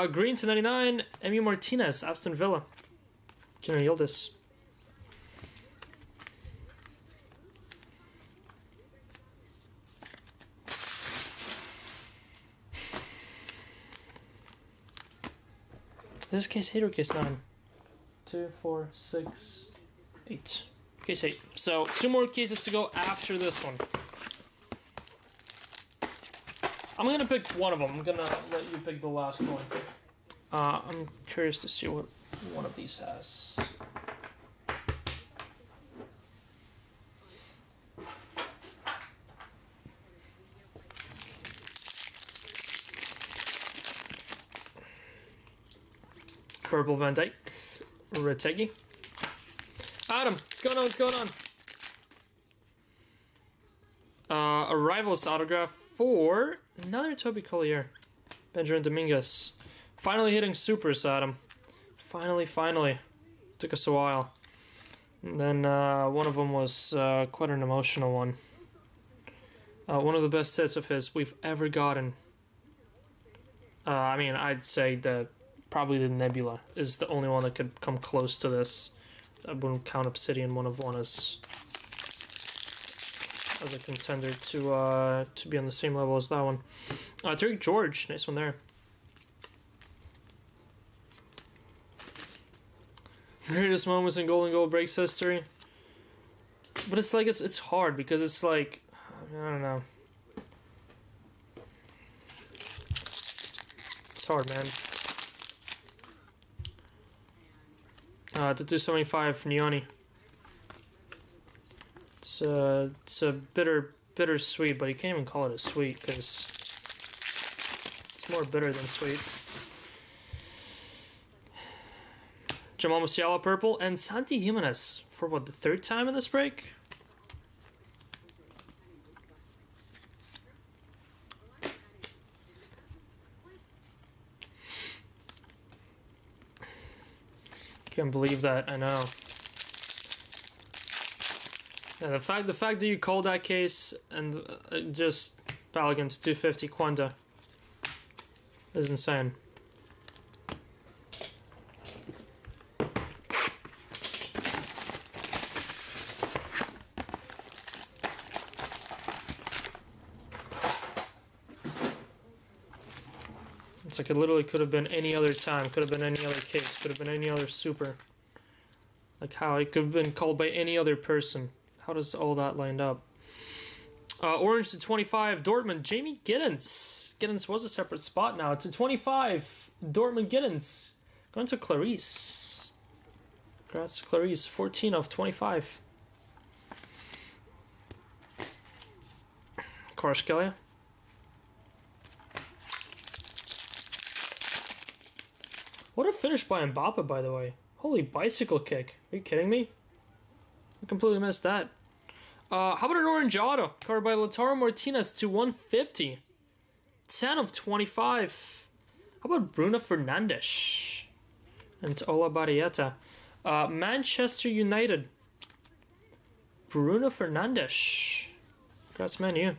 Green to 99, Emi Martinez, Aston Villa. Kenner Yildiz. This is case 8 or case 9? 2, 4, 6, 8. Case 8. So, 2 more cases to go after this one. I'm gonna pick one of them. I'm gonna let you pick the last one. I'm curious to see what one of these has. Purple Van Dyke, Retegi. Adam, what's going on? What's going on? Arrivals autograph for another Toby Collier, Benjamin Dominguez. Finally hitting supers, Adam. Finally. Took us a while. And then one of them was quite an emotional one. One of the best hits of his we've ever gotten. I mean, I'd say that probably the Nebula is the only one that could come close to this. I wouldn't count Obsidian 1/1 as a contender to be on the same level as that one. Derek George, nice one there. Greatest moments in Golden Goal breaks history. But it's like it's hard because it's like I don't know. It's hard, man. To 275 Nioni. It's a bitter sweet, but you can't even call it a sweet because it's more bitter than sweet. Jamal Musiala purple and Santi Jimenez for what, the 3rd time in this break? Can't believe that. I know. Yeah, the fact that you called that case and just Balogun to 250 Quanta is insane. It's like it literally could have been any other time, could have been any other case, could have been any other super. Like how it could have been called by any other person. How does all that line up? Orange to 25, Dortmund, Jamie Giddens. Giddens was a separate spot now. To 25, Dortmund Giddens. Going to Clarice. Congrats to Clarice, 14 of 25. Kvaratskhelia. What a finish by Mbappe, by the way. Holy bicycle kick. Are you kidding me? I completely missed that. How about an orange auto? Card by Lautaro Martinez to 150. 10 of 25. How about Bruno Fernandes? And Ola Barrieta. Manchester United. Bruno Fernandes. Congrats, man, you.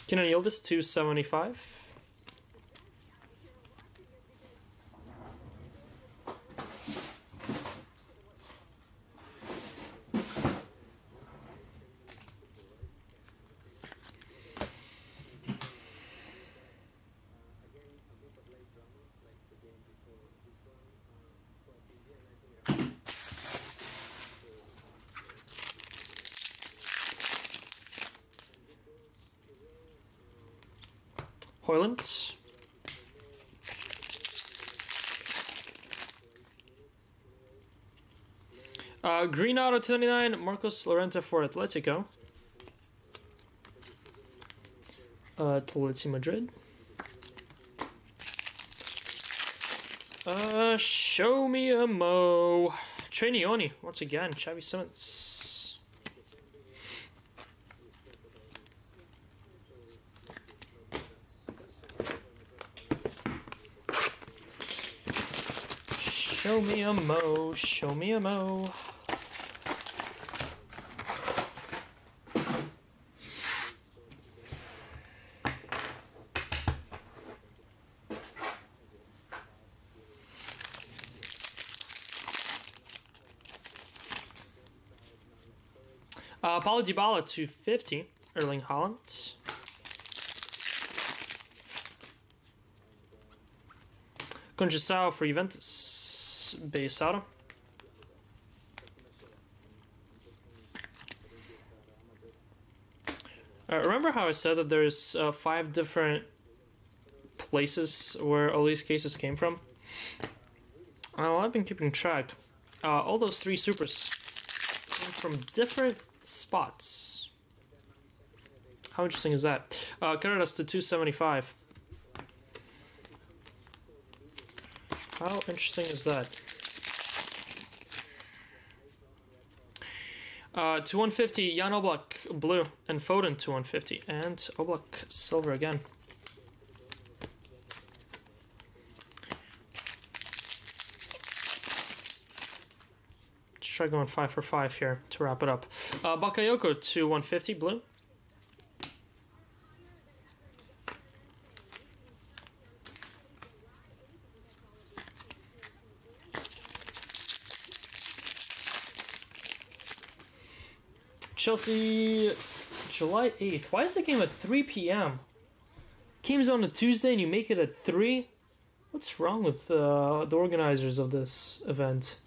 Can I yield this 275? Hoyland. Green auto 299, Marcos Llorente for Atletico. Atletico Madrid. Show me a Mo. Trainioni, once again, Xavi Simons. Show me a Mo, show me a Mo. Paulo Dybala 250, Erling Haaland. Conceição for Juventus, base auto. Remember how I said that there's 5 different places where all these cases came from? Well, I've been keeping track. All those 3 supers came from different spots. How interesting is that? Carreras to 275. How interesting is that? To 150, Jan Oblak blue and Foden to 150, and Oblak silver again. Let's try going 5 for 5 here to wrap it up. Bakayoko to 150 blue. Chelsea, July 8th. Why is the game at 3 p.m.? Game's on a Tuesday and you make it at 3? What's wrong with the organizers of this event?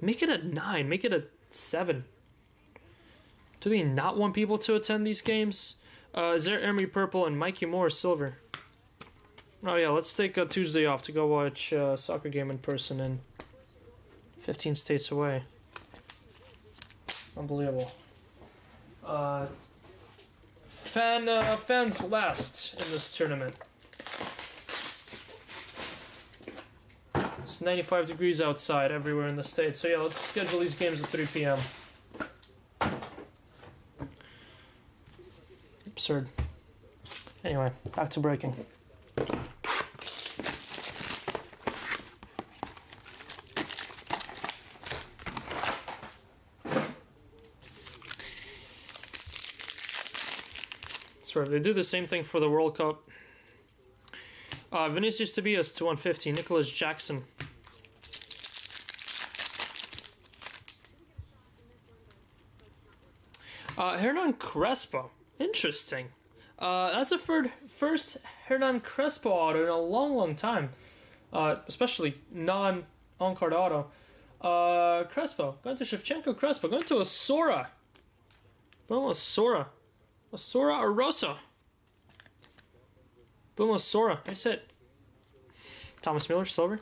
Make it at 9. Make it at 7. Do they not want people to attend these games? Is there Emery Purple and Mikey Moore Silver? Oh yeah, let's take a Tuesday off to go watch a soccer game in person in 15 states away. Unbelievable. Fans last in this tournament. It's 95 degrees outside everywhere in the States. So yeah, let's schedule these games at 3 p.m. Absurd. Anyway, back to breaking. Sort of, they do the same thing for the World Cup. Vinicius Tobias to 150, Nicholas Jackson. Hernan Crespo, interesting. That's a first Hernan Crespo auto in a long time, especially non-on-card auto. Crespo, going to Shevchenko. Crespo, going to Asora. Well, Asora. Asora Arosa. Boom, Asora. Nice hit. Thomas Miller, silver.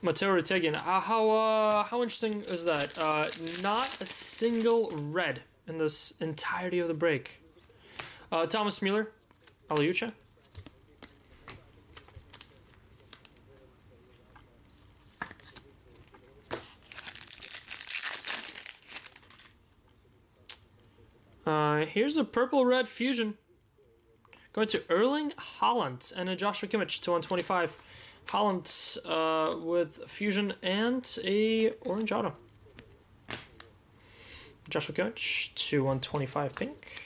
Matteo Retegin. How interesting is that? Not a single red in this entirety of the break. Thomas Mueller, Aliucha. Here's a purple-red fusion. Going to Erling Haaland and a Joshua Kimmich to 125. Haaland with fusion and a orange auto. Joshua Kimmich to 125 pink.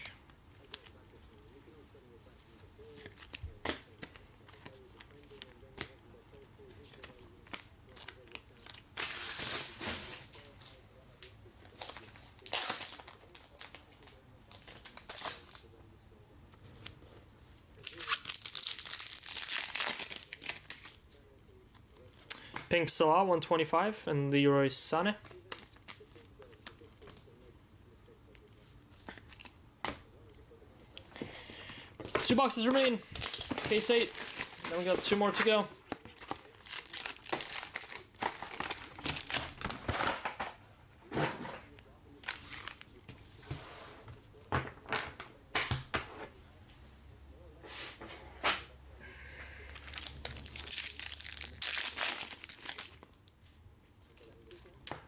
Pink Salah 125 and Leroy Sané. 2 boxes remain. Case 8. Then we got 2 more to go.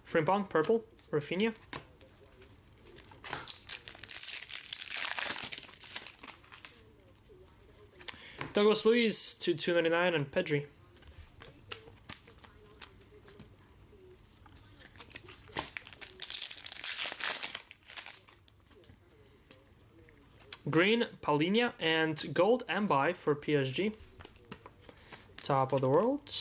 Frimpong, purple, Rafinha. Douglas Luiz to 299 and Pedri. Green, Paulinho, and gold Mbai for PSG. Top of the world.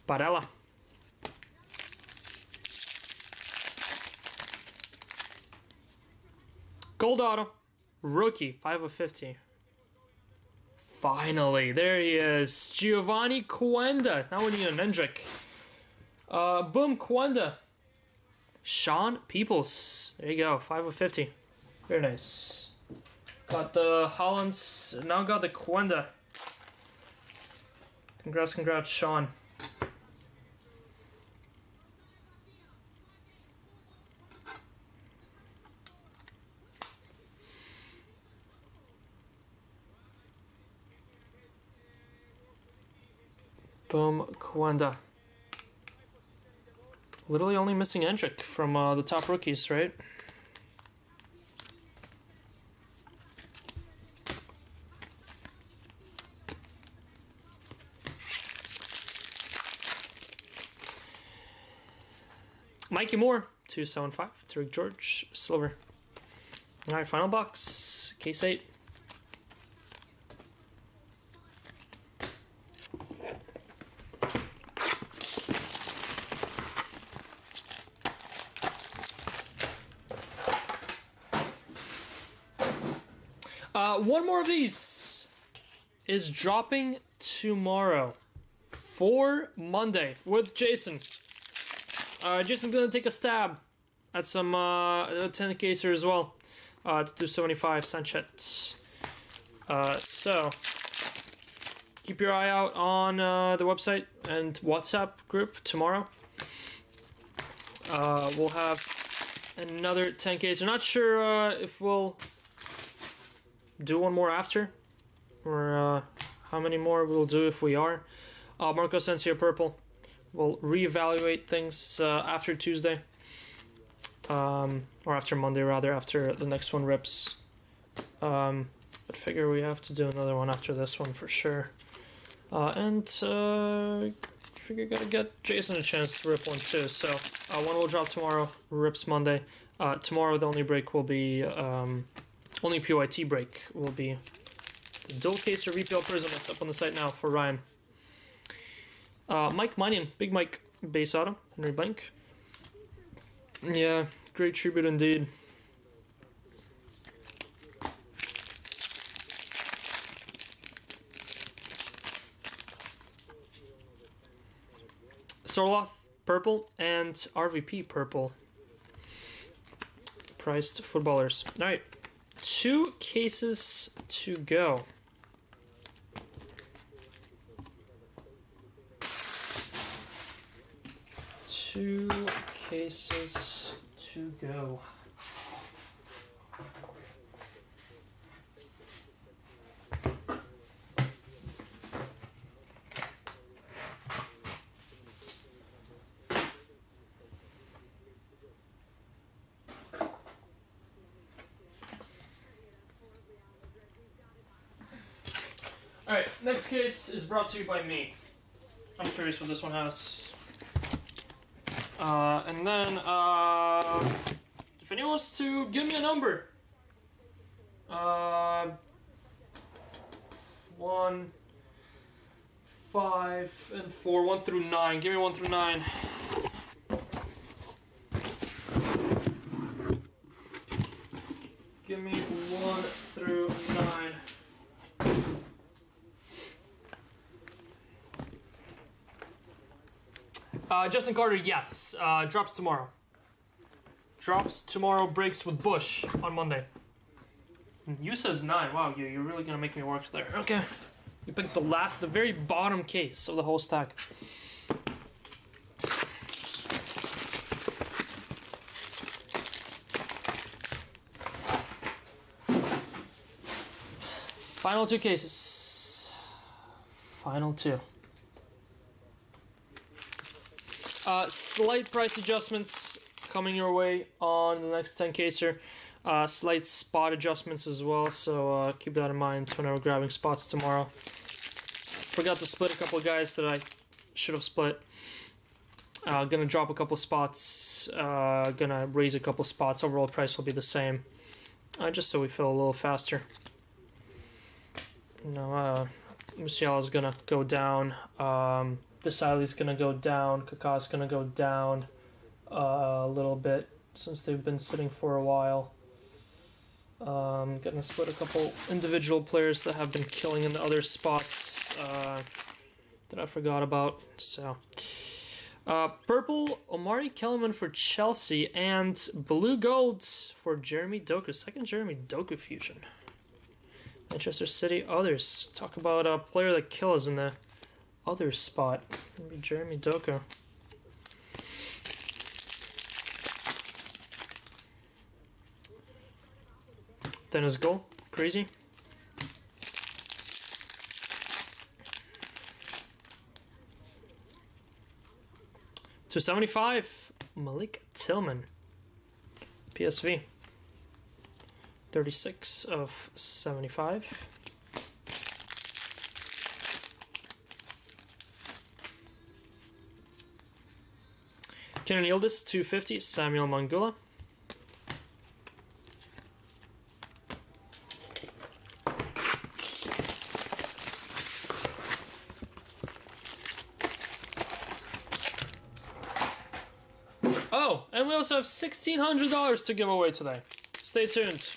Barella. Gold auto. Rookie, 5 of 50. Finally, there he is. Giovanni Quenda. Now we need an Endrick. Boom, Quenda. Sean Peoples. There you go, 5 of 50. Very nice. Got the Hollands. Now got the Quenda. Congrats, congrats, Sean. Boom, Quenda. Literally only missing Endrick from the top rookies, right? Mikey Moore, 275. Tariq George, silver. Alright, final box. Case 8. One more of these is dropping tomorrow for Monday with Jason. Jason's gonna take a stab at some 10 caser as well to 275 Sanchez. So keep your eye out on the website and WhatsApp group tomorrow. We'll have another 10 caser. Not sure if we'll do one more after, or how many more we'll do if we are. Marco Asensio purple. We'll reevaluate things after Tuesday, or after Monday rather, after the next one rips. But figure we have to do another one after this one for sure. And figure gotta get Jason a chance to rip one too. So one will drop tomorrow, rips Monday. Tomorrow the only break will be only PYT break will be the dual case or VPL Prizm that's up on the site now for Ryan. Mike Manion, Big Mike, base auto, Henry Blank. Yeah, great tribute indeed. Sorloth, purple, and RVP, purple. Priced footballers. Alright, 2 cases to go. Two cases to go. Alright, next case is brought to you by me. I'm curious what this one has. And then, if anyone wants to give me a number, 1, 5, and 4, 1 through 9. Give me 1 through 9. Give me 1 through 9. Justin Carter, yes. Drops tomorrow. Drops tomorrow, breaks with Bush on Monday. You says 9. Wow, you're really gonna make me work there. Okay. You picked the very bottom case of the whole stack. Final 2 cases. Final 2. Slight price adjustments coming your way on the next 10 caser. Slight spot adjustments as well, so keep that in mind whenever grabbing spots tomorrow. Forgot to split a couple of guys that I should have split. Gonna drop a couple spots. Gonna raise a couple spots. Overall price will be the same. Just so we fill a little faster. Musiala's gonna go down. Desailly's gonna go down. Kaká's gonna go down a little bit since they've been sitting for a while. Gonna split a couple individual players that have been killing in the other spots that I forgot about. So, purple Omari Kellerman for Chelsea and blue gold for Jeremy Doku. Second Jeremy Doku fusion. Manchester City others. Talk about a player that kills in the other spot. Maybe Jeremy Doku. Dennis goal. Crazy. $275. Malik Tillman. PSV. 36 of 75. Kenan Yildiz, 250. Samuel Mangula. Oh, and we also have $1,600 to give away today. Stay tuned.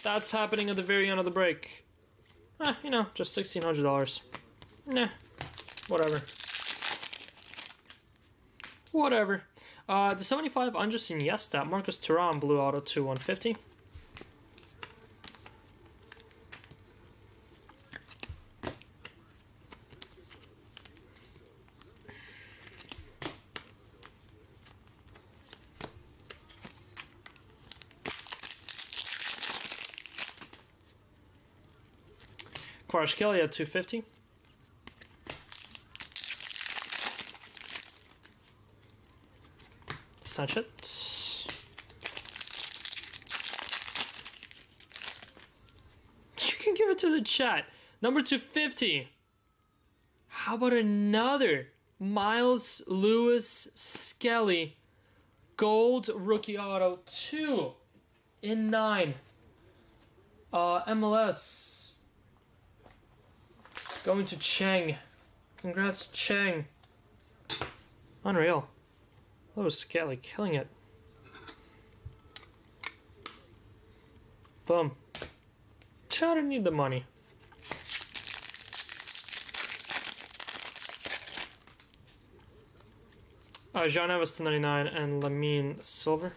That's happening at the very end of the break. Just $1,600. Nah, whatever. Whatever. The 75, Andres Iniesta, Marcus Thuram, blue auto to 150. Kvaratskhelia at 250. Sanchez. You can give it to the chat. Number 250. How about another Miles Lewis Skelly gold rookie auto 2 in 9. MLS. Going to Cheng. Congrats, Cheng. Unreal. Lewis Skelly killing it. Boom. I don't need the money. Jean Neves to 99 and Lamine Silver.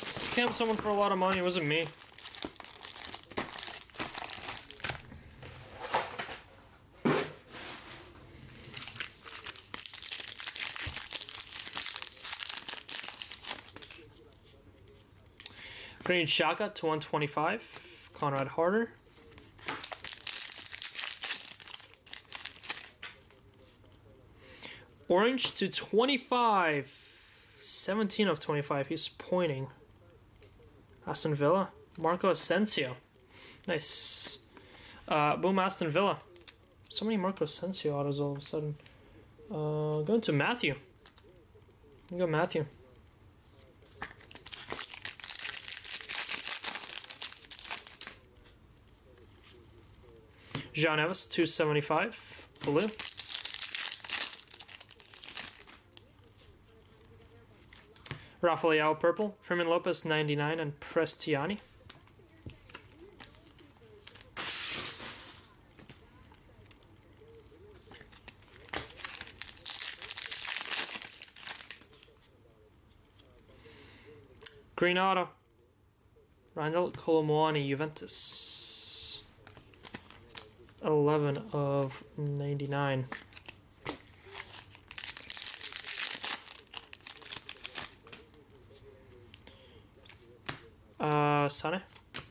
Scam someone for a lot of money, it wasn't me. Granit Xhaka to 125. Conrad Harder. Orange to 25. 17 of 25. He's pointing. Aston Villa. Marco Asensio. Nice. Boom, Aston Villa. So many Marco Asensio autos all of a sudden. Going to Matthew. Go Matthew. Jean Neves, 275, blue. Rafael, purple. Fermin Lopez, 99, and Prestiani. Green auto. Randall Colomwani, Juventus. 11 of 99. Sane.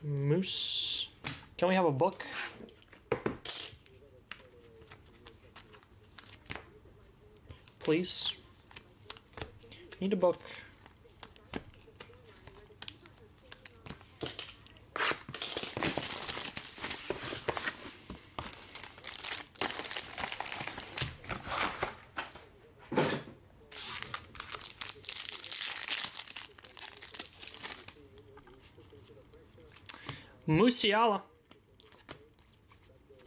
Moose. Can we have a book? Please. Need a book. Musiala.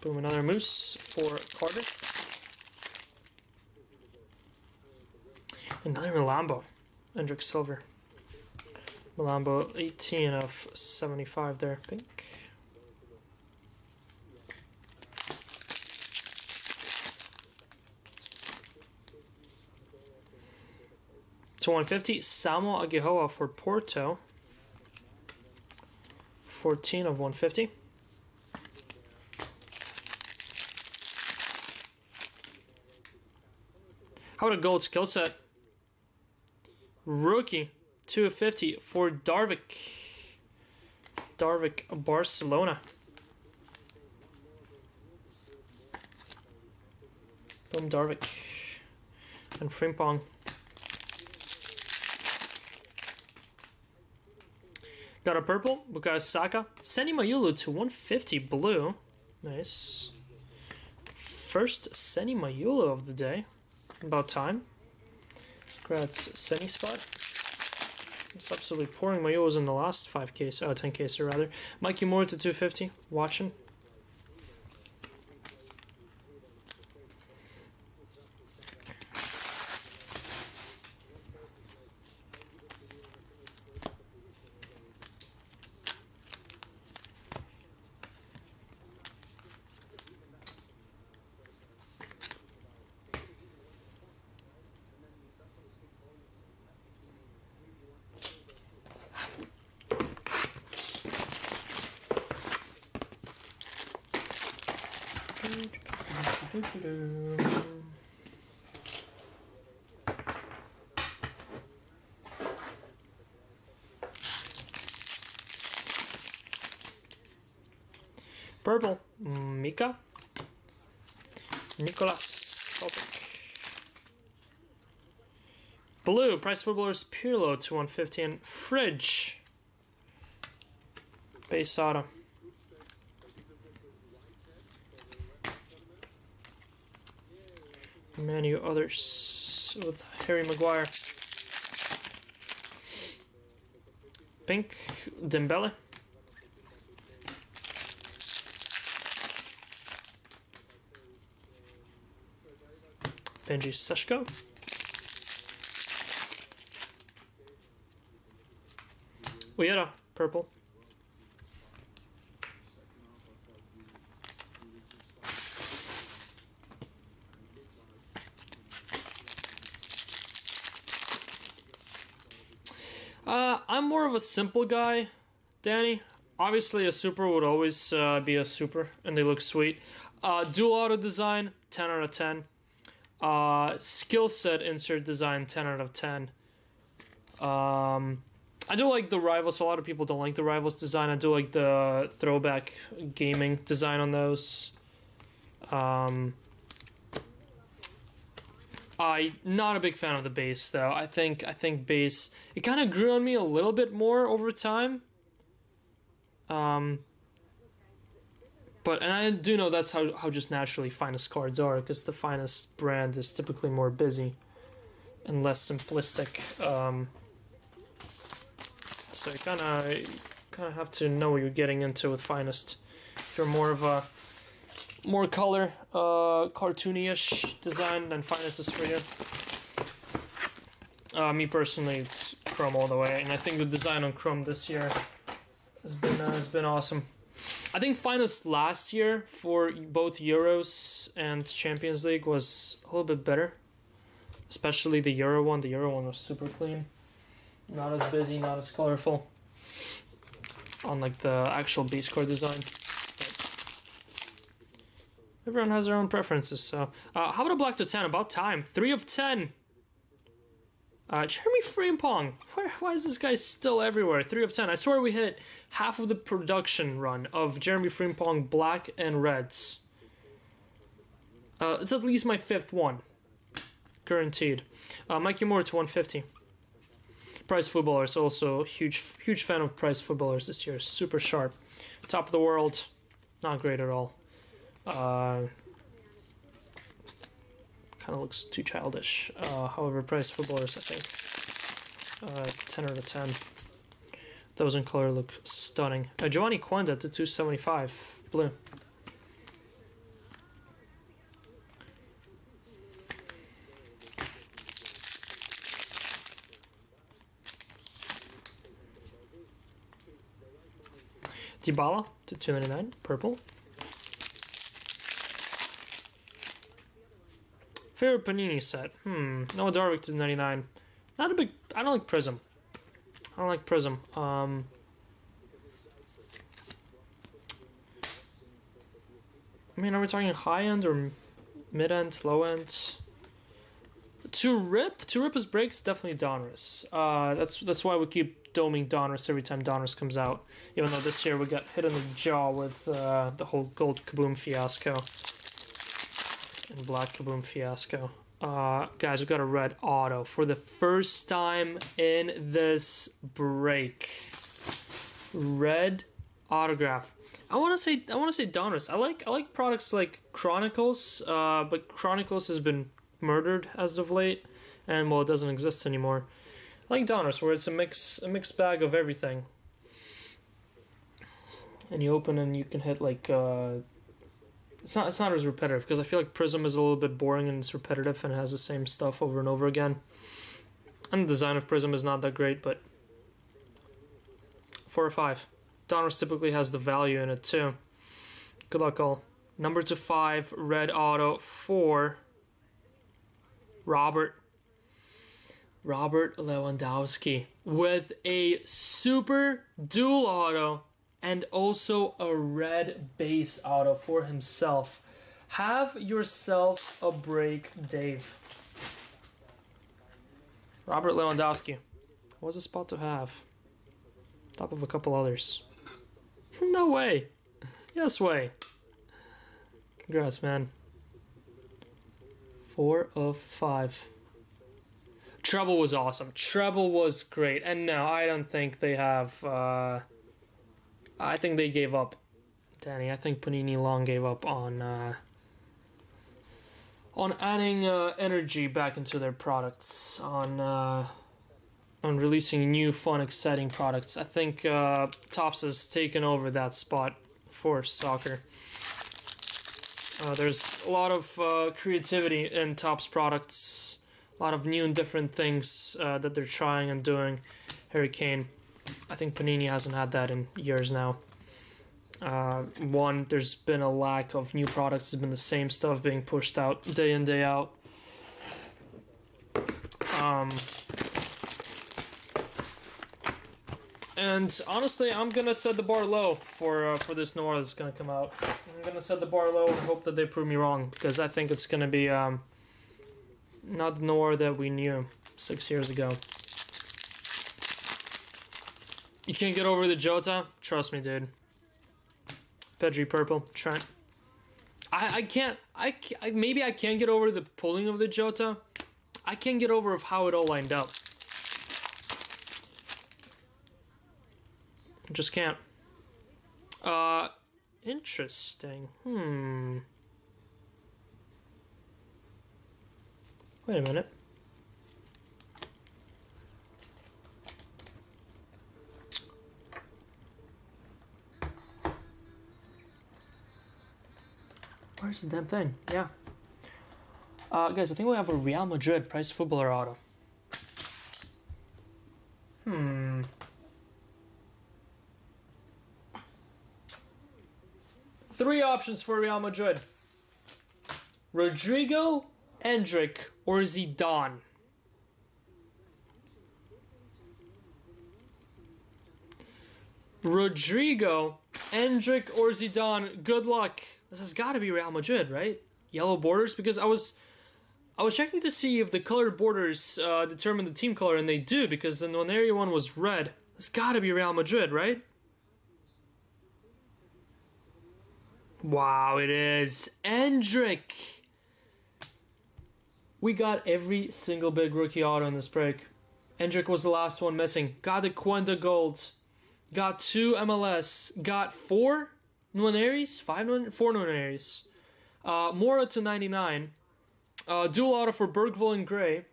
Boom, another moose for Carter. Another Milambo. Hendrik Silver. Milambo, 18 of 75 there. Pink. To 150, Samuel Aguijoa for Porto. 14 of 150. How about a gold skill set? Rookie, 250 for Darvik. Darvik, Barcelona. Boom, Darvik. And Frimpong. Got a purple, Bukayo Saka. Seni Mayulu to 150 blue. Nice. First Seni Mayulu of the day. About time. Congrats, Seni spot. It's absolutely pouring Mayulas in the last 5Ks, 10Ks rather. Mikey Moore to 250, watching. Purple, Mika. Nicolas Celtic. Blue, Price Footballers Pirlo to 150 and Fridge. Base auto. Manu others with Harry Maguire. Pink, Dembele. Benji Seshko. Uyeda, purple. I'm more of a simple guy, Danny. Obviously, a super would always be a super, and they look sweet. Dual auto design, 10 out of 10. Skill set insert design, 10 out of 10. I do like the Rivals. A lot of people don't like the Rivals design. I do like the throwback gaming design on those. I'm not a big fan of the base though. I think base, it kind of grew on me a little bit more over time. But and I do know that's how just naturally Finest cards are, because the Finest brand is typically more busy and less simplistic. So you kind of have to know what you're getting into with Finest. If you're more of a more color, cartoony-ish design than Finest is for you. Me personally, it's Chrome all the way, and I think the design on Chrome this year has been awesome. I think Finest last year for both Euros and Champions League was a little bit better, especially the Euro one. The Euro one was super clean, not as busy, not as colorful, unlike the actual base card design. Everyone has their own preferences, so... how about a black to 10? About time. 3 of 10. Jeremy Frimpong. Why is this guy still everywhere? 3 of 10. I swear we hit half of the production run of Jeremy Frimpong black and reds. It's at least my 5th one. Guaranteed. Mikey Moore to 150. Prize Footballers, also huge fan of Prize Footballers this year. Super sharp. Top of the world. Not great at all. Kind of looks too childish. However, Prize Footballers, I think 10 out of 10. Those in color look stunning. Giovanni Quenda to 275 blue. Dybala to 299 purple. Favorite Panini set. Noah Darwick to 99. Not a big... I don't like Prizm. I don't like Prizm. I mean, are we talking high-end or mid-end, low-end? To rip as breaks, definitely Donruss. That's why we keep doming Donruss every time Donruss comes out. Even though this year we got hit in the jaw with the whole gold Kaboom fiasco. And black Kaboom fiasco. Guys, we got a red auto for the first time in this break. Red autograph. I want to say Donruss. I like products like Chronicles, but Chronicles has been murdered as of late, and well, it doesn't exist anymore. I like Donruss, where it's a mixed bag of everything. And you open and you can hit like it's not as repetitive, because I feel like Prizm is a little bit boring and it's repetitive and it has the same stuff over and over again. And the design of Prizm is not that great, but 4 or 5. Donruss typically has the value in it too. Good luck all. Number to 5, red auto for Robert Lewandowski with a super dual auto and also a red base auto for himself. Have yourself a break, Dave. Robert Lewandowski was a spot to have. Top of a couple others. No way. Yes way. Congrats, man. 4 of 5. Treble was awesome. Treble was great. And no, I don't think they have... I think they gave up. Danny, I think Panini long gave up on adding energy back into their products, on releasing new, fun, exciting products. I think Topps has taken over that spot for soccer. There's a lot of creativity in Topps products, a lot of new and different things that they're trying and doing. Harry Kane, I think Panini hasn't had that in years now. One, there's been a lack of new products. It's been the same stuff being pushed out day in, day out. And honestly, I'm gonna set the bar low for this noir that's gonna come out. I'm gonna set the bar low and hope that they prove me wrong, because I think it's gonna be not the noir that we knew 6 years ago. You can't get over the Jota? Trust me, dude. Pedri purple, Trent. I can't, maybe I can get over the pulling of the Jota. I can't get over of how it all lined up. Just can't. Interesting. Wait a minute. Where's the damn thing? Yeah. Guys, I think we have a Real Madrid Price Footballer auto. Three options for Real Madrid. Rodrigo, Endrick, or Zidane. Rodrigo, Endrick, or Zidane. Good luck. This has got to be Real Madrid, right? Yellow borders, because I was checking to see if the colored borders determine the team color, and they do, because the Nwaneri one was red. It's got to be Real Madrid, right? Wow, it is. Endrick. We got every single big rookie auto in this break. Endrick was the last one missing. Got the Quenda Gold. Got 2 MLS. Got 4 Nwaneris? 4 Nwaneris. Mora to 99. Dual auto for Bergville and Gray.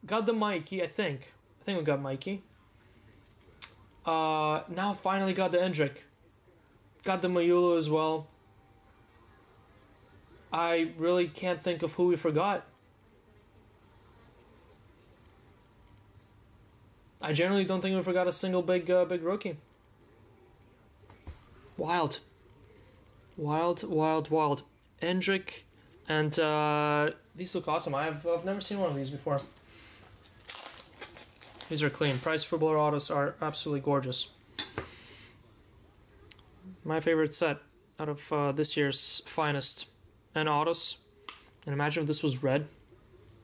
Got the Mikey, I think. I think we got Mikey. Now finally got the Endrick. Got the Mayulu as well. I really can't think of who we forgot. I generally don't think we forgot a single big rookie. Wild. Wild. Endrick, and these look awesome. I've never seen one of these before. These are clean. Price Footballer autos are absolutely gorgeous. My favorite set out of this year's finest. And autos. And imagine if this was red.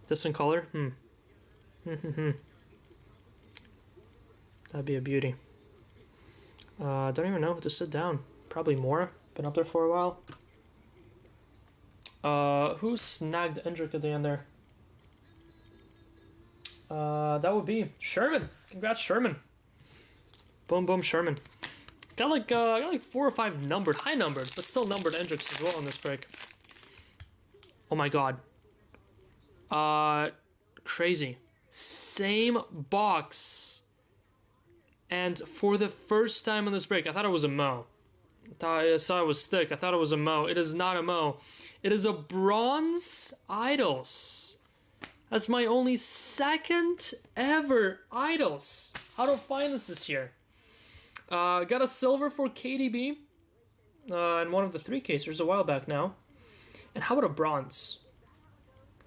This in color. That'd be a beauty. Don't even know who to sit down. Probably Mora. Been up there for a while. Who snagged Endrick at the end there? That would be Sherman. Congrats, Sherman. Boom, boom, Sherman. Got like 4 or 5 numbered, high numbered, but still numbered Endricks as well in this break. Oh my god. Crazy. Same box. And for the first time in this break, I thought it was a Mo. I saw it was thick. I thought it was a Mo. It is not a Mo. It is a Bronze Idols. That's my only second ever Idols out of finest this year. Got a silver for KDB in one of the 3 casers a while back now. And how about a bronze?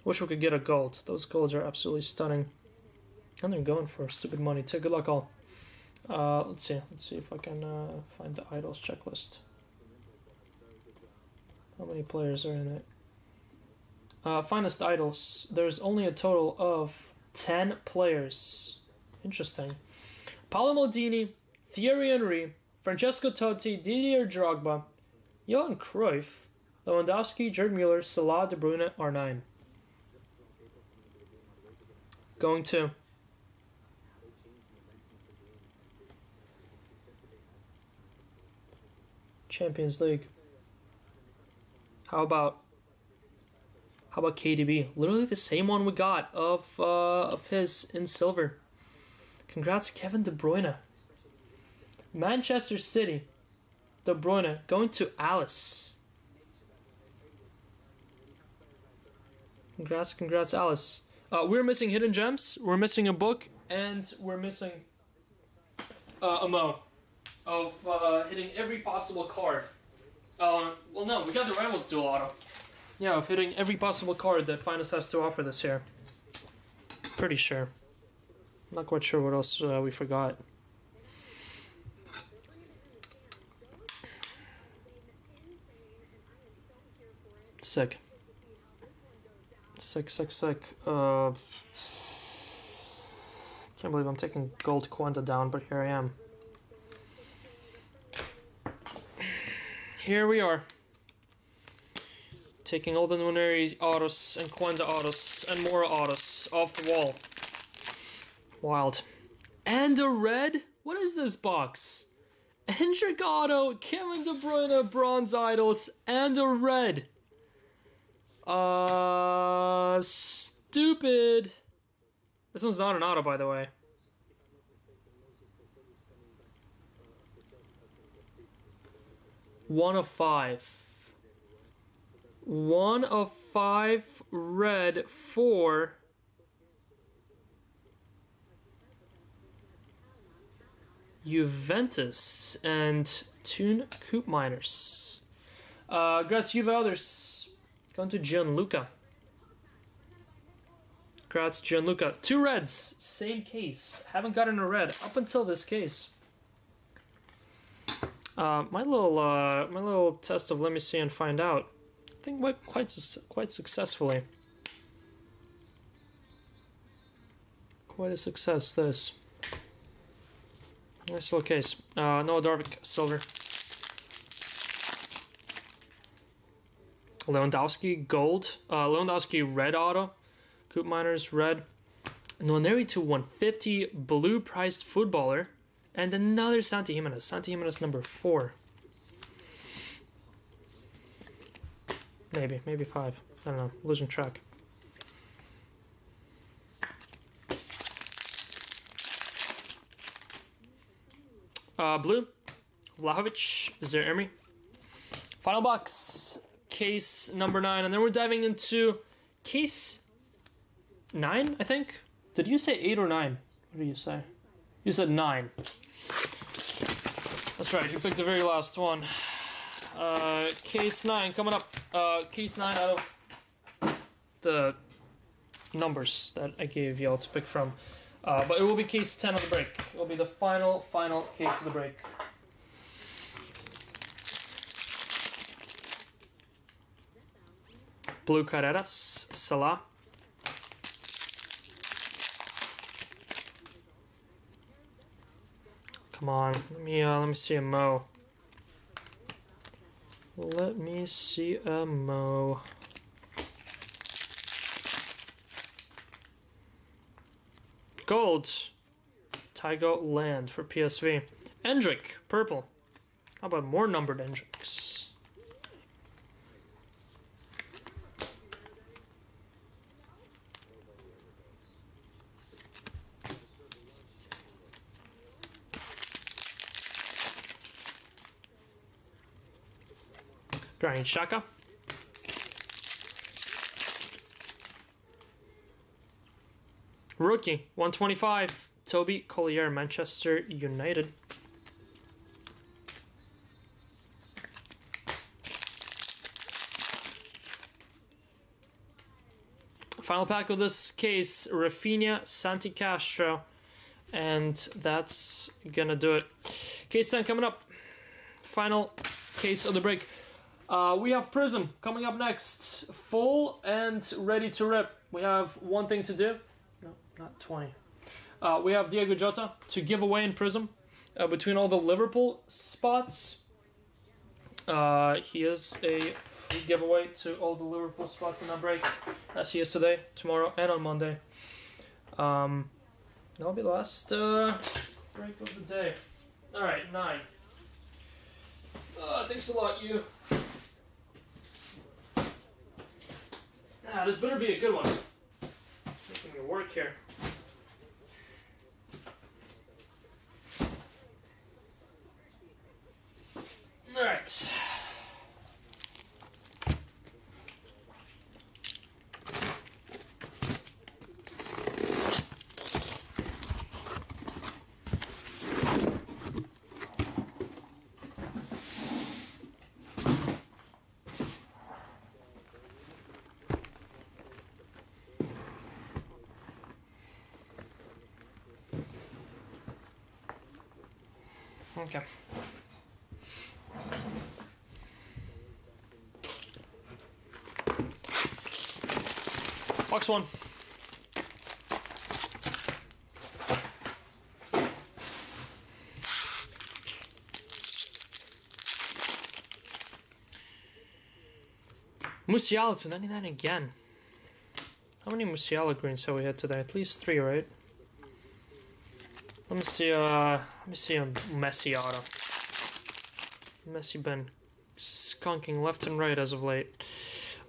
Wish we could get a gold. Those golds are absolutely stunning. And they're going for stupid money too. Good luck all. Let's see if I can find the Idols checklist. How many players are in it? Finest Idols. There's only a total of 10 players. Interesting. Paolo Maldini, Thierry Henry, Francesco Totti, Didier Drogba, Johan Cruyff, Lewandowski, Gerd Mueller, Salah, De Bruyne, R9. Going to Champions League. How about KDB? Literally the same one we got of his in silver. Congrats, Kevin De Bruyne. Manchester City. De Bruyne going to Alice. Congrats, Alice. We're missing hidden gems. We're missing a book, and we're missing a Mo of hitting every possible card. Well, no, we got the Rivals dual auto. Yeah, of hitting every possible card that Finest has to offer this year. Pretty sure. Not quite sure what else we forgot. Sick. Can't believe I'm taking gold Quanta down, but here I am. Here we are. Taking all the Nwaneri autos and Quanta autos and Mora autos off the wall. Wild. And a red? What is this box? Endrick auto, Kevin De Bruyne, Bronze Idols, and a red. Stupid. This one's not an auto, by the way. One of 5. 1 of 5 red for Juventus and Toon Coop Miners. Congrats, Juve others. Going to Gianluca. Congrats, Gianluca. 2 reds, same case. Haven't gotten a red up until this case. My little test of let me see and find out. I think went quite successfully. Quite a success. This nice little case. Noah Darvik silver. Lewandowski gold. Lewandowski red auto. Coop Miners red. Nwaneri to 150 blue priced footballer. And another Santi Jimenez. Santi Jimenez number 4. Maybe 5. I don't know. Losing track. Blue. Vlahovic. Zer Emery. Final box. Case number 9. And then we're diving into case 9, I think. Did you say 8 or 9? What did you say? You said 9. That's right, you picked the very last one. Case 9 coming up. Case 9 out of the numbers that I gave y'all to pick from. But it will be case 10 of the break. It will be the final case of the break. Blue Carreras, Salah. Come on, let me see a Mo. Let me see a Mo. Gold. Tygo Land for PSV. Endrick, purple. How about more numbered Endricks? Granit Xhaka. Rookie, 125. Toby Collier, Manchester United. Final pack of this case, Rafinha, Santi Castro. And that's gonna do it. Case 10 coming up. Final case of the break. We have Prizm coming up next. Full and ready to rip. We have one thing to do. No, not 20. We have Diego Jota to give away in Prizm. Between all the Liverpool spots. He is a free giveaway to all the Liverpool spots in that break. As he is today, tomorrow, and on Monday. That'll be the last break of the day. Alright, 9. Thanks a lot, you. This better be a good one. Making me work here. Alright. Okay. Box 1. Musiala to 99 again. How many Musiala greens have we had today? At least 3, right? Let me see a Messi auto. Messi been skunking left and right as of late.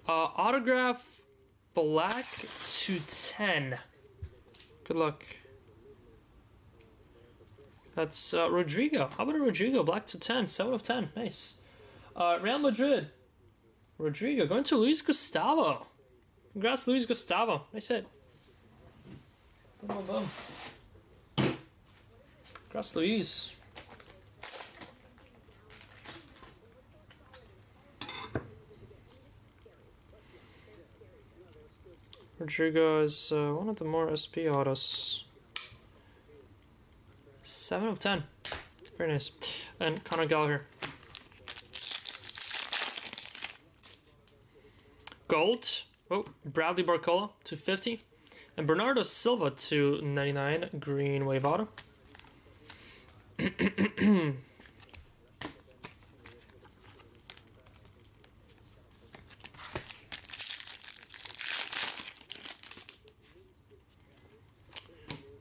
Autograph black to 10. Good luck. That's Rodrigo. How about a Rodrigo? Black to 10. 7 of 10. Nice. Real Madrid. Rodrigo going to Luis Gustavo. Congrats, Luis Gustavo. Nice hit. Boom, boom, boom. Congrats, Luis. Rodrigo is one of the more SP autos. 7 of 10. Very nice. And Conor Gallagher. Gold. Oh, Bradley Barcola, 250. And Bernardo Silva, 299. Green Wave Auto.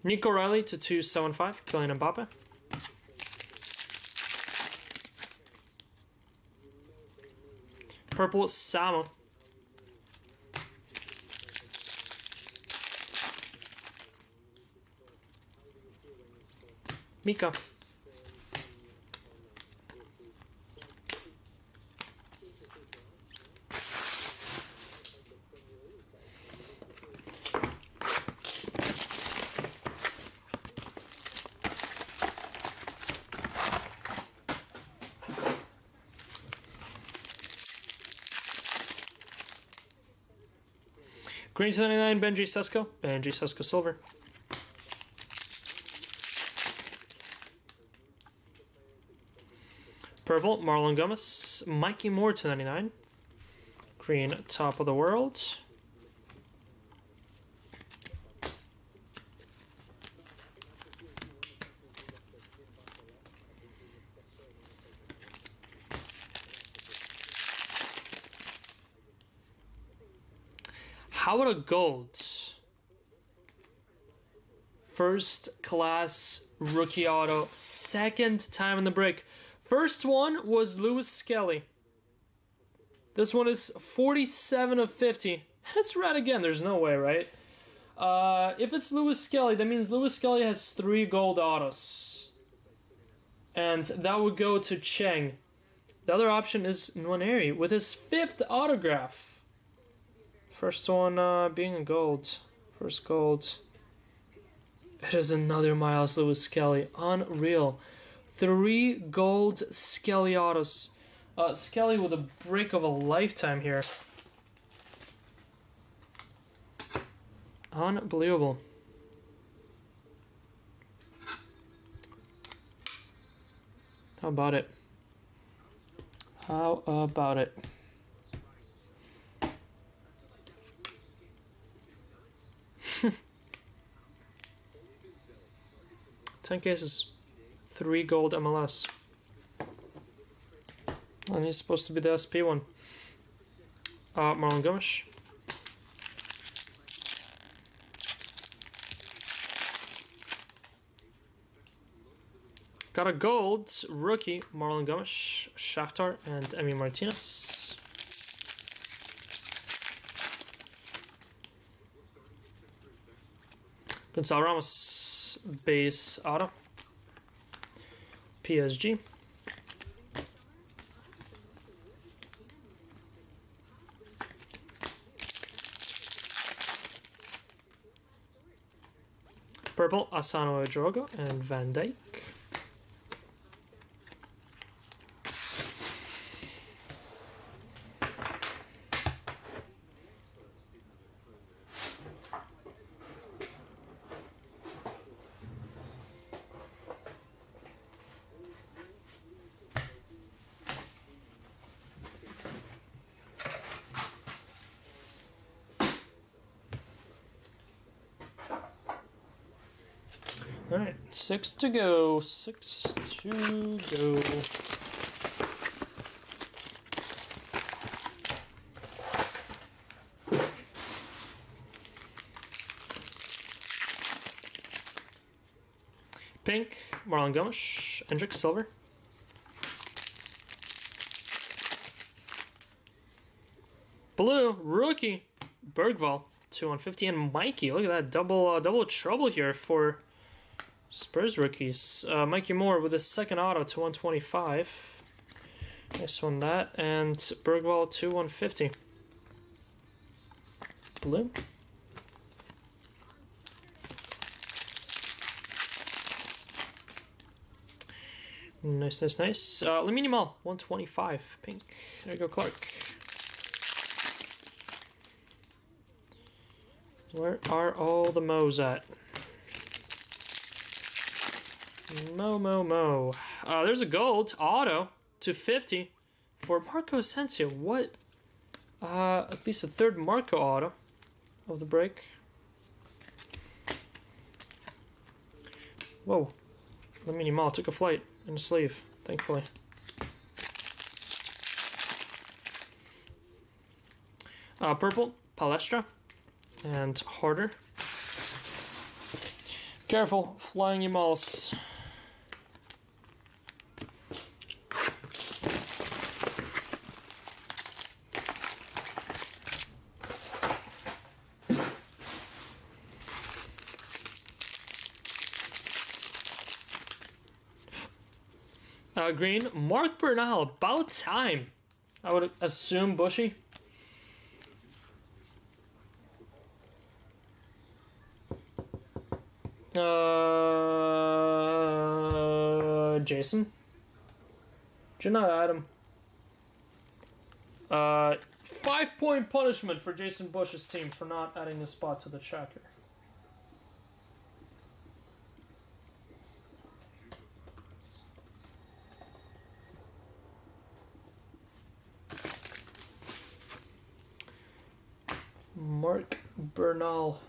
Nico Riley to 275, Kylian Mbappe. Purple Samo. Mika. Green 79, Benji Sesko. Benji Sesko Silver. Purple, Marlon Gomez. Mikey Moore, 299. Green, Top of the World. How about a gold? First class rookie auto, second time in the break. First one was Lewis Skelly. This one is 47 of 50. It's red again, there's no way, right? If it's Lewis Skelly, that means Lewis Skelly has 3 gold autos. And that would go to Cheng. The other option is Nwaneri with his 5th autograph. First one being a gold. First gold. It is another Miles Lewis Skelly. Unreal. 3 gold Skelly autos. Skelly with a break of a lifetime here. Unbelievable. How about it? How about it? Ten cases, 3 gold MLS. And he's supposed to be the SP one. Marlon Gomes. Got a gold rookie, Marlon Gomes, Shakhtar, and Emi Martinez. Gonzalo Ramos, base auto. PSG. Purple, Asano Drogo and Van Dijk. All right, 6 to go. 6 to go. Pink, Marlon Gomes, Hendrik Silver. Blue, rookie, Bergvall, 2/150, and Mikey. Look at that double trouble here for Spurs rookies. Mikey Moore with his second auto to 125. Nice one, that. And Bergvall 2/150. Blue. Nice, nice, nice. Lamine Yamal, 125, pink. There you go, Clark. Where are all the Mo's at? Mo. There's a gold auto, 250 for Marco Asensio. What? At least a third Marco auto of the break. Whoa. Lamine Yamal took a flight in a sleeve, thankfully. Purple, Palestra, and Harder. Careful, flying Yamals. Green, Mark Bernal, about time. I would assume Bushy. Jason. Do not add him. 5-point punishment for Jason Bush's team for not adding a spot to the tracker. Mark Bernal.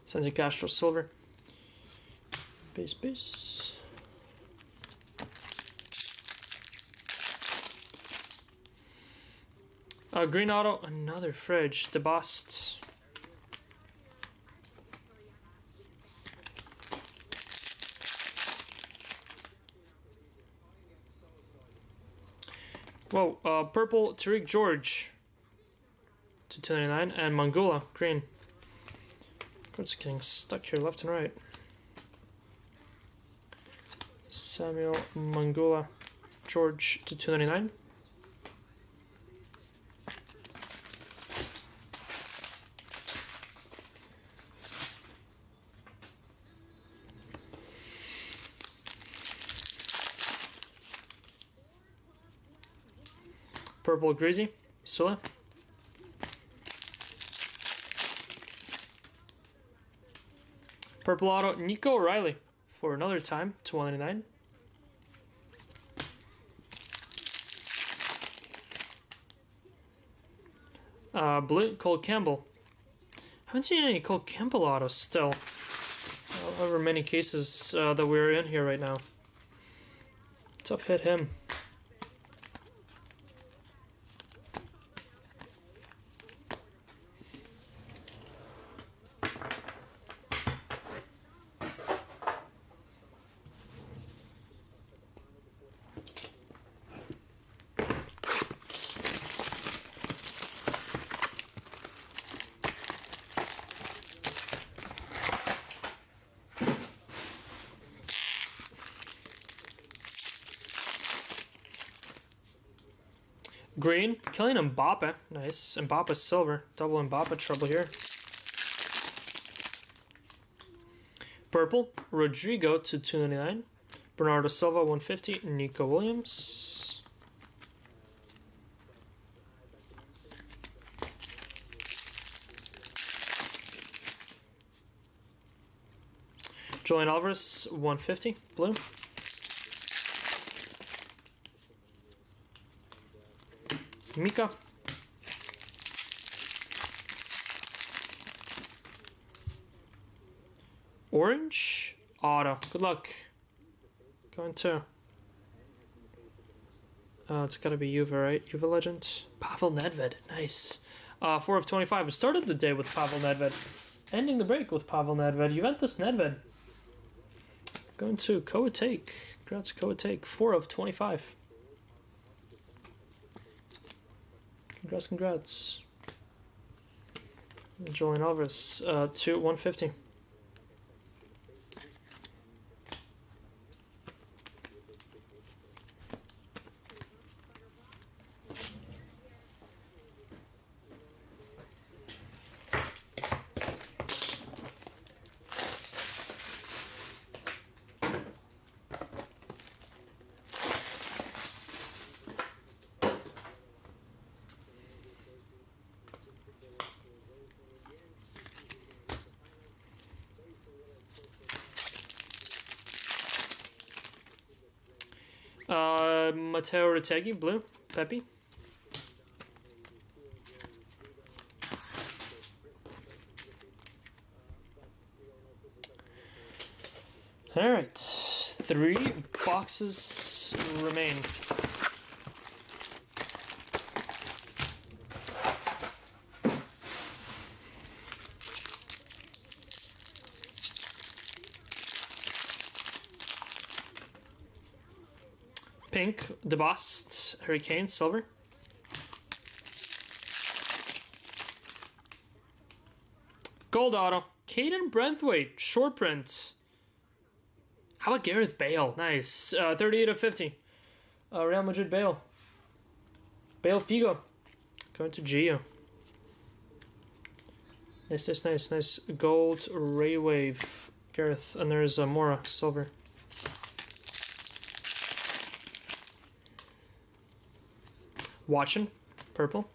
Santi Castro silver. Base. Green auto, another fridge. DeBust. Whoa, purple Tariq George to 299 and Mangula green. Cards getting stuck here left and right. Samuel Mangula George to 299. Purple Greasy, Sula. Purple auto, Nico O'Reilly for another time, 299. Blue, Cole Campbell. Haven't seen any Cole Campbell autos still. However many cases that we're in here right now. Tough hit him. Green, Kylian Mbappe. Nice. Mbappe silver. Double Mbappe trouble here. Purple, Rodrigo to 299. Bernardo Silva 150. Nico Williams. Julian Alvarez 150. Blue. Mika. Orange. Auto. Good luck. Going to. It's gotta be Juve, right? Juve legend. Pavel Nedved. Nice. 4/25. We started the day with Pavel Nedved. Ending the break with Pavel Nedved. Juventus Nedved. Going to Koa-Take. Congrats, Koa-Take. 4/25. Congrats. Julian Alvarez to 150. Matteo Retegui, blue, Pepe. All right, 3 boxes remain. Pink, DeBost, Hurricane, silver. Gold auto, Caden Brentwaite, short print. How about Gareth Bale? Nice. 38 of 50. Real Madrid Bale. Bale Figo. Going to Gio. Nice. Gold Ray Wave. Gareth. And there's Mora, silver. Watchin, purple.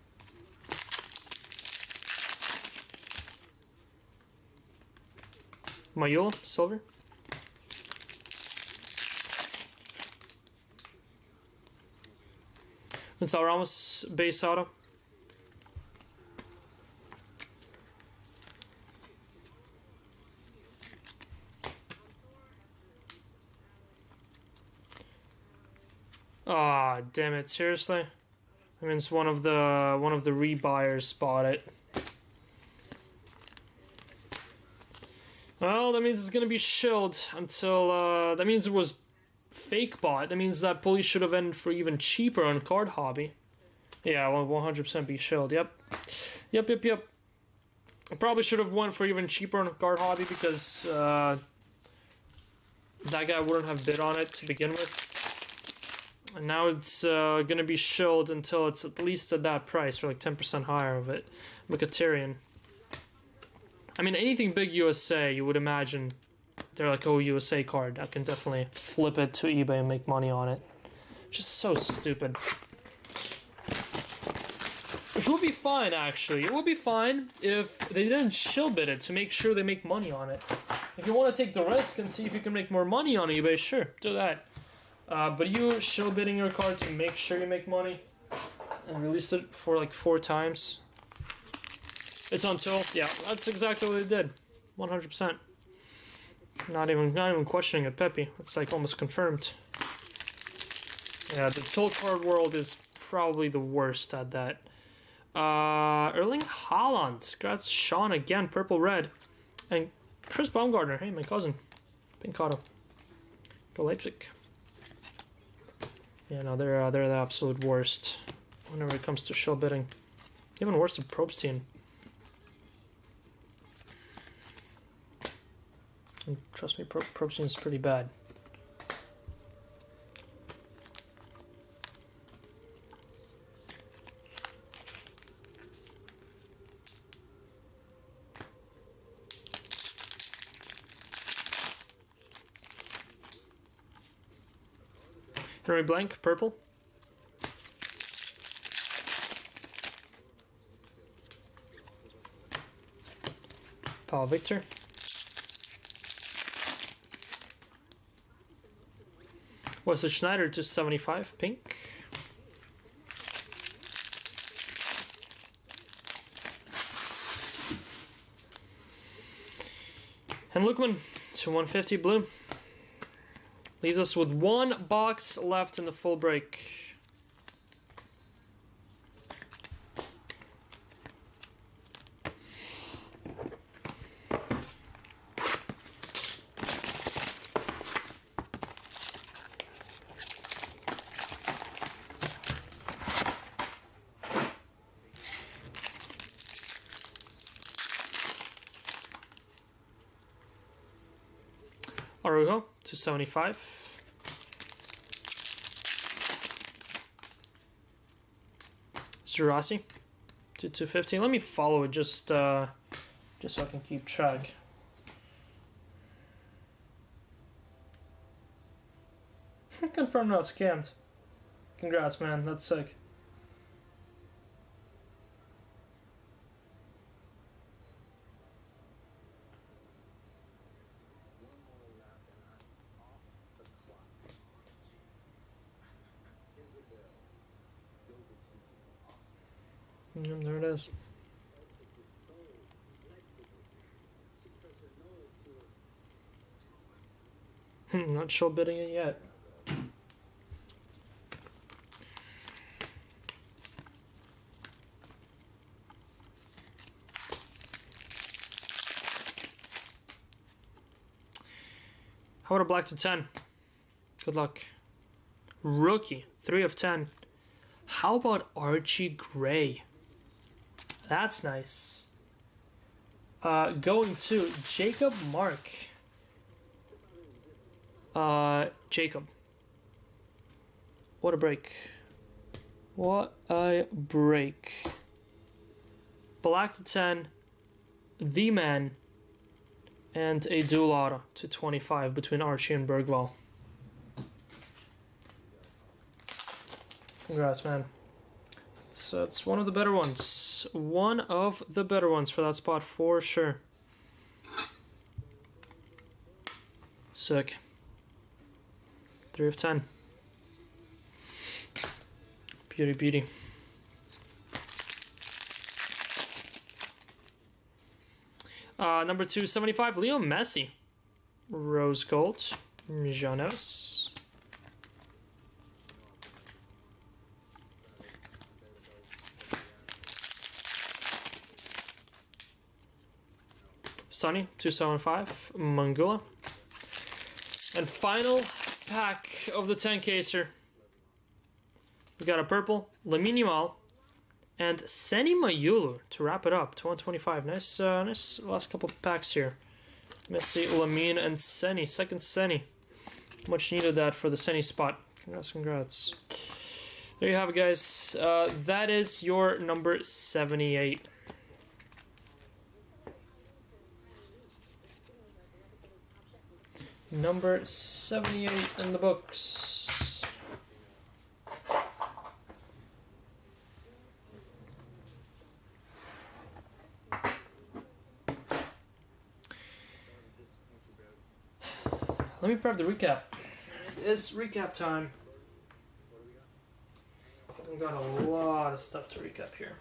Mayula, silver. Gonzalo Ramos, base auto. Ah, damn it! Seriously, that means one of the rebuyers bought it. Well, that means it's gonna be shilled until that means it was fake bot. That means that pulley should have ended for even cheaper on Card Hobby. Yeah, 100% be shilled. Yep. I probably should have went for even cheaper on Card Hobby because that guy wouldn't have bid on it to begin with. And now it's gonna be shilled until it's at least at that price, for like 10% higher of it. Mkhitaryan. I mean, anything big USA, you would imagine they're like, oh, USA card. I can definitely flip it to eBay and make money on it. Just so stupid. Which would be fine, actually. It would be fine if they didn't shill bid it to make sure they make money on it. If you want to take the risk and see if you can make more money on eBay, sure, do that. But you shill bidding your card to make sure you make money and release it for like 4 times. It's on till. Yeah, that's exactly what they did. 100%. Not even questioning it, Pepe. It's like almost confirmed. Yeah, the till card world is probably the worst at that. Erling Haaland. Congrats, Sean again, purple red. And Chris Baumgartner. Hey, my cousin. Pink auto. Go Leipzig. Yeah, no, they're the absolute worst whenever it comes to shill bidding. Even worse than Probstein. And trust me, Probstein is pretty bad. Henry Blank, purple. Paul Victor. Wesley Schneider to 75, pink. And Lukman to 150, blue. Leaves us with 1 box left in the full break. 275. Zerasi to 250. Let me follow it just so I can keep track. Confirm not scammed. Congrats, man. That's sick. There it is. Not show bidding it yet. How about a black to 10? Good luck. Rookie, 3 of 10. How about Archie Gray? That's nice. Going to Jacob Mark. Jacob. What a break. What a break. Black to 10. The Man. And a dual auto to 25 between Archie and Bergvall. Congrats, man. So it's one of the better ones. One of the better ones for that spot for sure. Sick. 3 of 10. Beauty, beauty. Number 275, Leo Messi. Rose gold. Janos. Sunny, 275. Mangula. And final pack of the 10-caser. We got a purple, Lamine Yamal, and Seni Mayulu to wrap it up to 125. Nice, nice last couple packs here. Messi, Lamine, and Seni. Second Seni. Much needed that for the Seni spot. Congrats, congrats. There you have it, guys. That is your number 78. Number 78 in the books. Let me prep the recap. It is recap time. We got a lot of stuff to recap here.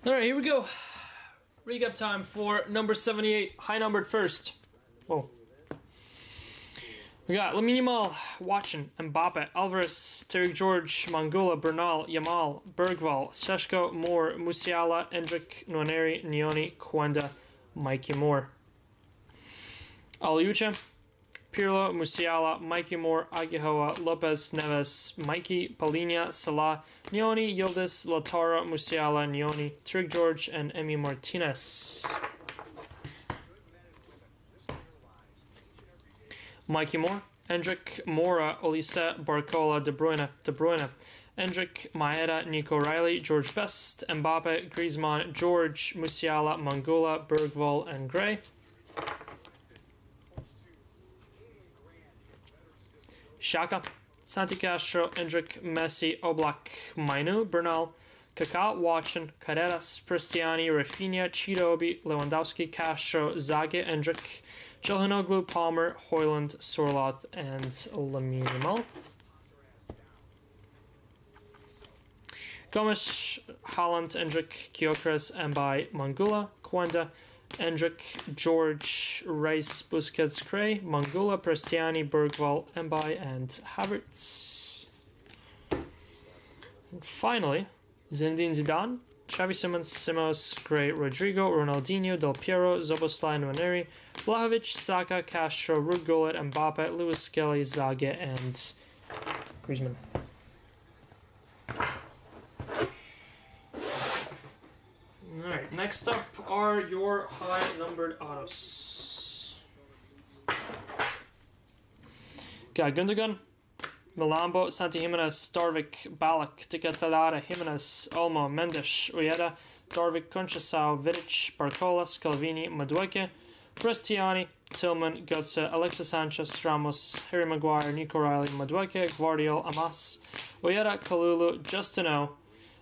Alright, here we go. Recap time for number 78, high numbered first. Whoa. We got Lamine Yamal, Watson, Mbappe, Alvarez, Terry George, Mangula, Bernal, Yamal, Bergvall, Sheshko, Moore, Musiala, Endrick, Nwaneri, Nioni, Kwenda, Mikey Moore. Aliucha, Pirlo, Musiala, Mikey Moore, Agihoa, Lopez, Neves, Mikey, Palhinha, Salah, Nioni, Yildiz, Lautaro, Musiala, Nioni, Trig George, and Emi Martinez. Mikey Moore, Endrick, Mora, Olise, Barcola, De Bruyne, Endrick, Maeda, Nico Riley, George Best, Mbappe, Griezmann, George, Musiala, Mangula, Bergvall, and Gray. Xhaka, Santi Castro, Endrick, Messi, Oblak, Mainu, Bernal, Kaká, Watson, Carreras, Cristiani, Rafinha, Chidobe, Lewandowski, Castro, Zage, Endrick, Calhanoglu, Palmer, Højlund, Sorloth, and Lamine Yamal. Gomes, Haaland, Endrick, Gyökeres, Mbaye, Mangula, Kwenda, Endrick, George, Rice, Busquets, Cray, Mangula, Prestiani, Bergvall, Mbaye, and Havertz. And finally, Zinedine Zidane, Xavi Simons, Simos, Gray, Rodrigo, Ronaldinho, Del Piero, Zoboslai, Nwaneri, Vlahovic, Saka, Castro, Ruud Gullit, Mbappe, Lewis Skelly, Zague, and Prizm. Alright, next up are your high-numbered autos. Got Gundogan, Milambo, Santi Jimenez, Darvik, Balak, Ticketalada, Jimenez, Olmo, Mendes, Uyeda, Darvik, Conceição, Vidic, Barcolas, Calvini, Madueke, Prestiani, Tillman, Götze, Alexis Sanchez, Ramos, Harry Maguire, Nico Riley, Madueke, Guardiol, Amas, Uyeda, Kalulu, Justino,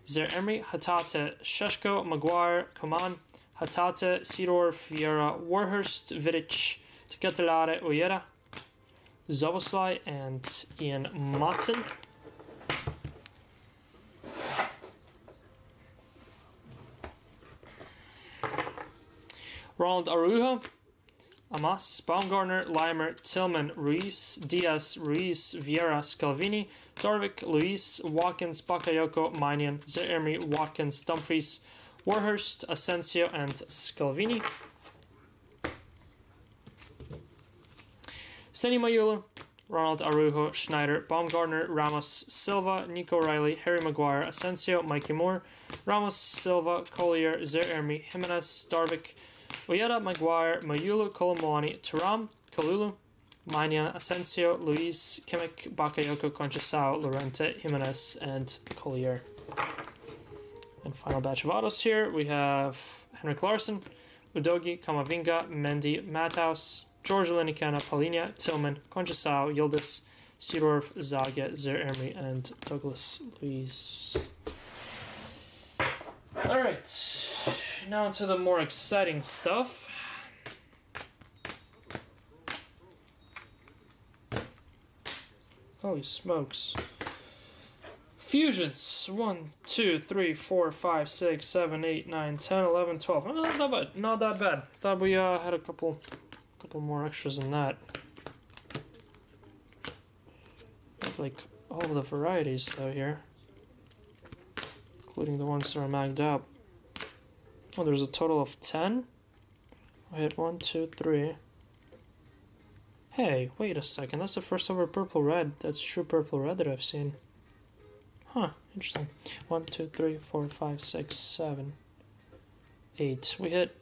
Zer-Emery, Hatate, Sheshko, Maguire, Coman, Hatate, Sidor, Vieira, Warhurst, Vidic, Ticketalade, Uyeda, Zoboslai, and Ian Matson. Ronald Araujo, Amas, Baumgartner, Leimer, Tillman, Ruiz, Diaz, Ruiz, Vieira, Scalvini, Darvik, Luis, Watkins, Bakayoko, Mainian, Zer-Emery, Watkins, Dumfries, Warhurst, Asensio, and Scalvini. Seni Mayula, Ronald Araujo, Schneider, Baumgartner, Ramos, Silva, Nico Riley, Harry Maguire, Asensio, Mikey Moore, Ramos, Silva, Collier, Zer-Emery, Jimenez, Darvik, Uyeda, Maguire, Mayulu, Kolomwani, Turam, Kalulu, Mainian, Asensio, Luis, Kimmich, Bakayoko, Conceição, Lorente, Jimenez, and Collier. And final batch of autos here, we have Henrik Larsson, Udogi, Kamavinga, Mendy, Matthaus, George Lineker, Paulinho, Tillman, Conceição, Yildiz, Seedorf, Zague, Zer-Emery, and Douglas Luiz. Alright, now to the more exciting stuff. Holy smokes. Fusions. 1, 2, 3, 4, 5, 6, 7, 8, 9, 10, 11, 12. Oh, not bad. Not that bad. Thought we had a couple more extras than that. Like all the varieties though here. Including the ones that are magged out. Oh, there's a total of 10? I hit 1, 2, 3. Hey, wait a second. That's the first ever purple red. That's true purple red that I've seen. Huh, interesting. 1, 2, 3, 4, 5, 6, 7, 8. We hit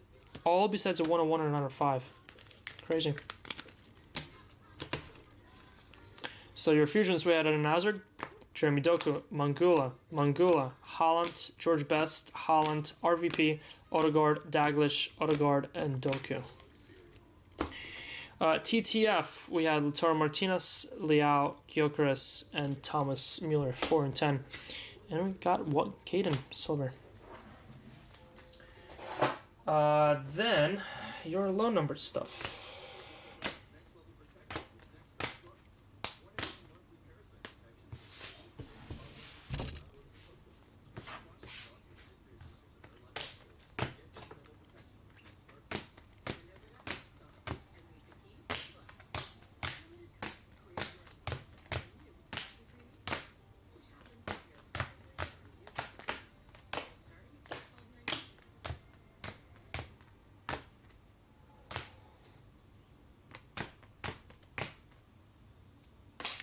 all besides a 101 and another 5. Crazy. So your fusions, we had Eden Hazard, Jeremy Doku, Mangula, Haaland, George Best, Haaland, RVP, Odegaard, Daglish, Odegaard, and Doku. TTF, we had Lautaro Martinez, Leao, Gyökeres, and Thomas Mueller, 4 and 10. And we got what? Caden, silver. Then, your low numbered stuff.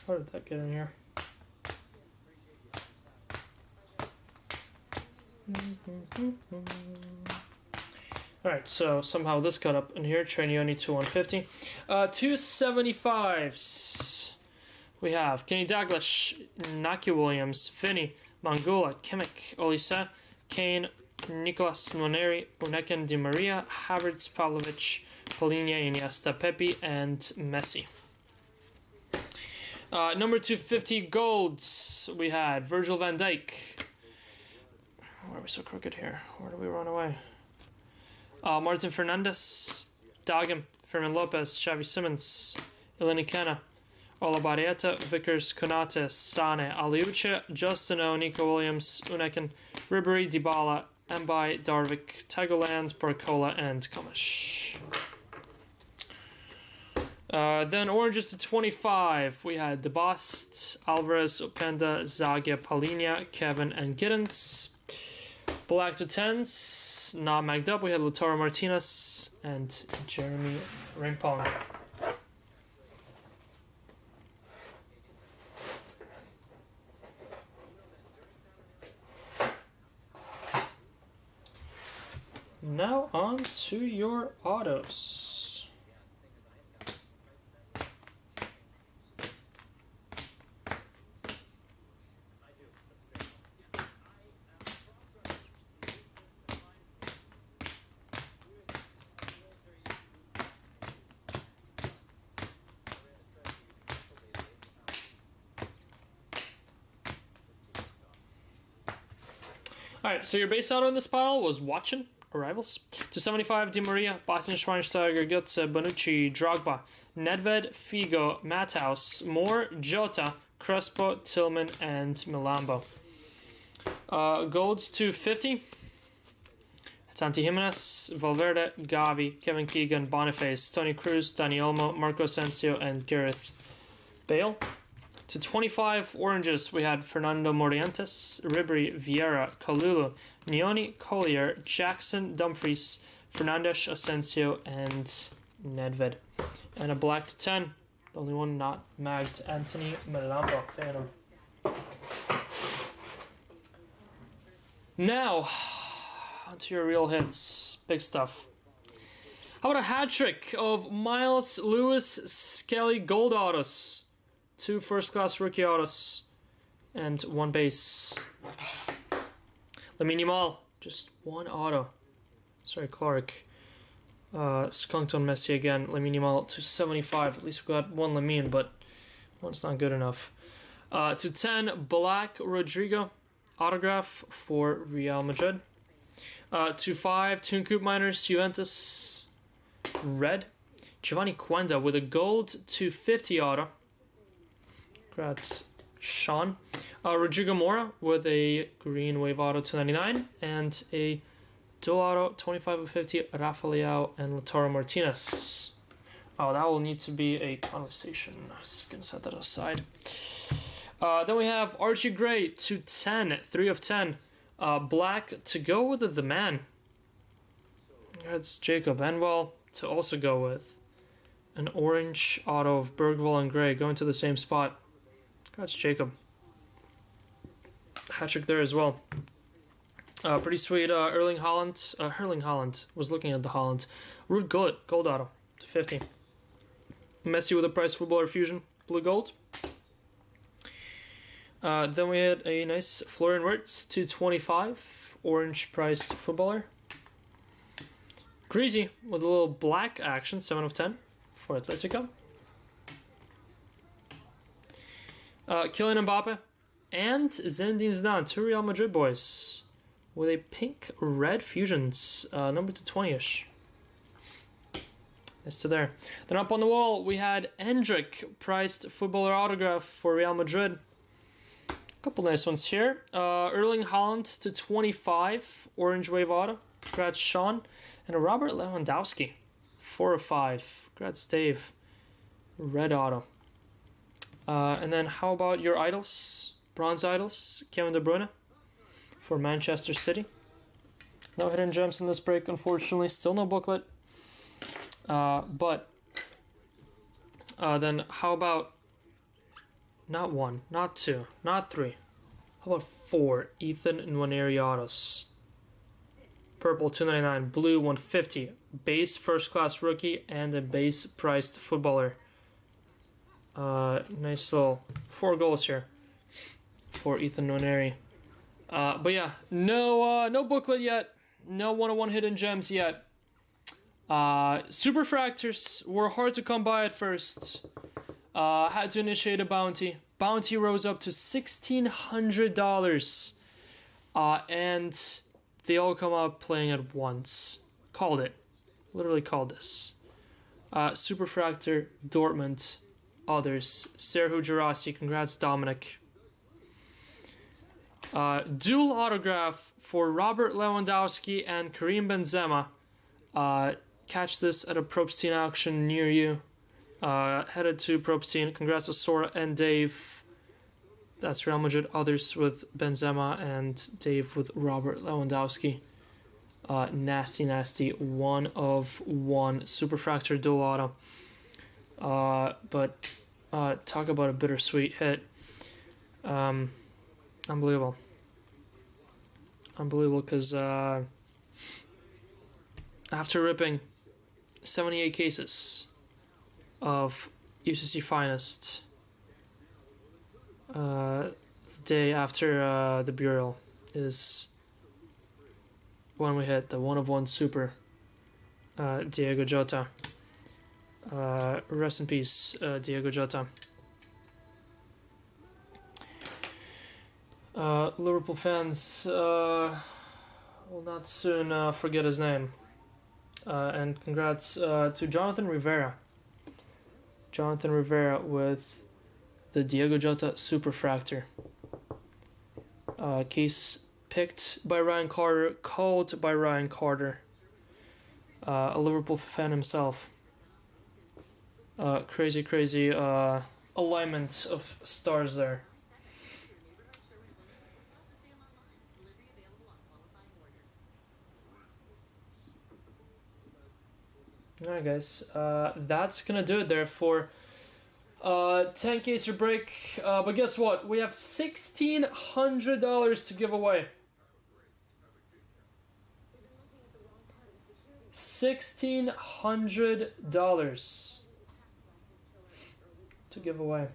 How did that get in here? Alright, so somehow this got up in here. Trenioni to 150. 275s. We have Kenny Dalglish, Naki Williams, Finney, Mangula, Kimmich, Olise, Kane, Nicolas Nwaneri, Unekan Di Maria, Havertz, Pavlovic, Paulinho, Iniesta, Pepe, and Messi. Number 250 golds, we had Virgil van Dijk. Why are we so crooked here? Where do we run away? Martin Fernandes, Dagem, Fermin Lopez, Xavi Simons, Eleni Kena, Olabarrieta, Vickers, Konate, Sane, Aliuche, Justino, Nico Williams, Unekan, Ribery, Dybala, Mbai, Darvik, Tigerland, Barcola, and Komish. Then oranges to 25. We had DeBost, Alvarez, Openda, Zagia, Polinia, Kevin, and Giddens. Black to 10s, not magged up. We had Lautaro Martinez and Jeremy Rimpong. Now on to your autos. Alright, so your base auto in this pile was Watchin, Arrivals. 275, Di Maria, Boston Schweinsteiger, Götze, Bonucci, Drogba, Nedved, Figo, Matthaus, Moore, Jota, Crespo, Tillman, and Milambo. Golds 250. Santi Jimenez, Valverde, Gavi, Kevin Keegan, Boniface, Tony Cruz, Dani Olmo, Marco Asensio, and Gareth Bale. To 25 oranges, we had Fernando Morientes, Ribery, Vieira, Kalulu, Nioni, Collier, Jackson, Dumfries, Fernandes, Asensio, and Nedved. And a black to 10, the only one not magged, Anthony Milambo, fan of. Now, onto your real hits, big stuff. How about a hat trick of Miles Lewis Skelly gold autos? 2 first-class rookie autos, and 1 base. Lamine Yamal, just 1 auto. Sorry, Clark. Skunked on Messi again. Lamine Yamal to 75. At least we got 1 Lamine, but 1's not good enough. To 10, Black Rodrigo, autograph for Real Madrid. To 5, Toon Coop Miners, Juventus, red. Giovanni Quenda with a gold 250 auto. Congrats, Sean. Rodrigo Mora with a green wave auto 299 and a dual auto 25 of 50 Rafael and Lautaro Martinez. Oh, that will need to be a conversation. I was gonna set that aside. Then we have Archie Gray to 10, 3 of 10. Black to go with the man. That's Jacob Enwell to also go with an orange auto of Bergvall and Gray going to the same spot. That's Jacob. Hat-trick there as well. Pretty sweet. Erling Haaland was looking at the Haaland. Ruud Gullit, gold auto to 50. Messi with a Price Footballer Fusion, blue gold. Then we had a nice Florian Wirtz to 25, orange Price Footballer. Greasy with a little black action, 7 of 10 for Atletico. Kylian Mbappe and Zinedine Zidane, 2 Real Madrid boys with a pink-red fusions, number to 20-ish. Nice to there. Then up on the wall, we had Endrick, priced footballer autograph for Real Madrid. A couple nice ones here. Erling Haaland to 25, orange wave auto. Congrats, Sean. And a Robert Lewandowski, 4 of 5. Congrats, Dave. Red auto. And then how about your idols? Bronze idols, Kevin De Bruyne for Manchester City. No hidden gems in this break, unfortunately. Still no booklet. But then how about not 1, not 2, not 3. How about 4 Ethan Nwaneri autos? Purple 299, blue 150, base first class rookie, and a base priced footballer. Nice little 4 goals here for Ethan Nwaneri. But yeah, no booklet yet. No 101 hidden gems yet. Super fractors were hard to come by at first. Had to initiate a bounty. Bounty rose up to $1,600. And they all come out playing at once. Called it. Literally called this. Super fractor, Dortmund, others. Serhu Girassi, congrats Dominic. Dual autograph for Robert Lewandowski and Karim Benzema. Catch this at a Probstein auction near you. Headed to Probstein. Congrats to Sora and Dave. That's Real Madrid. Others with Benzema and Dave with Robert Lewandowski. Nasty 1 of 1 Superfractor dual auto. But talk about a bittersweet hit. Unbelievable because after ripping 78 cases of UCC Finest the day after the burial is when we hit the 1 of 1 super Diego Jota. Rest in peace, Diego Jota. Liverpool fans will not soon forget his name. And congrats to Jonathan Rivera. Jonathan Rivera with the Diego Jota Superfractor. Case picked by Ryan Carter, called by Ryan Carter. A Liverpool fan himself. Crazy alignment of stars there. Alright guys, that's gonna do it there for 10 case or break. But guess what? We have $1,600 to give away. $1,600 to give away.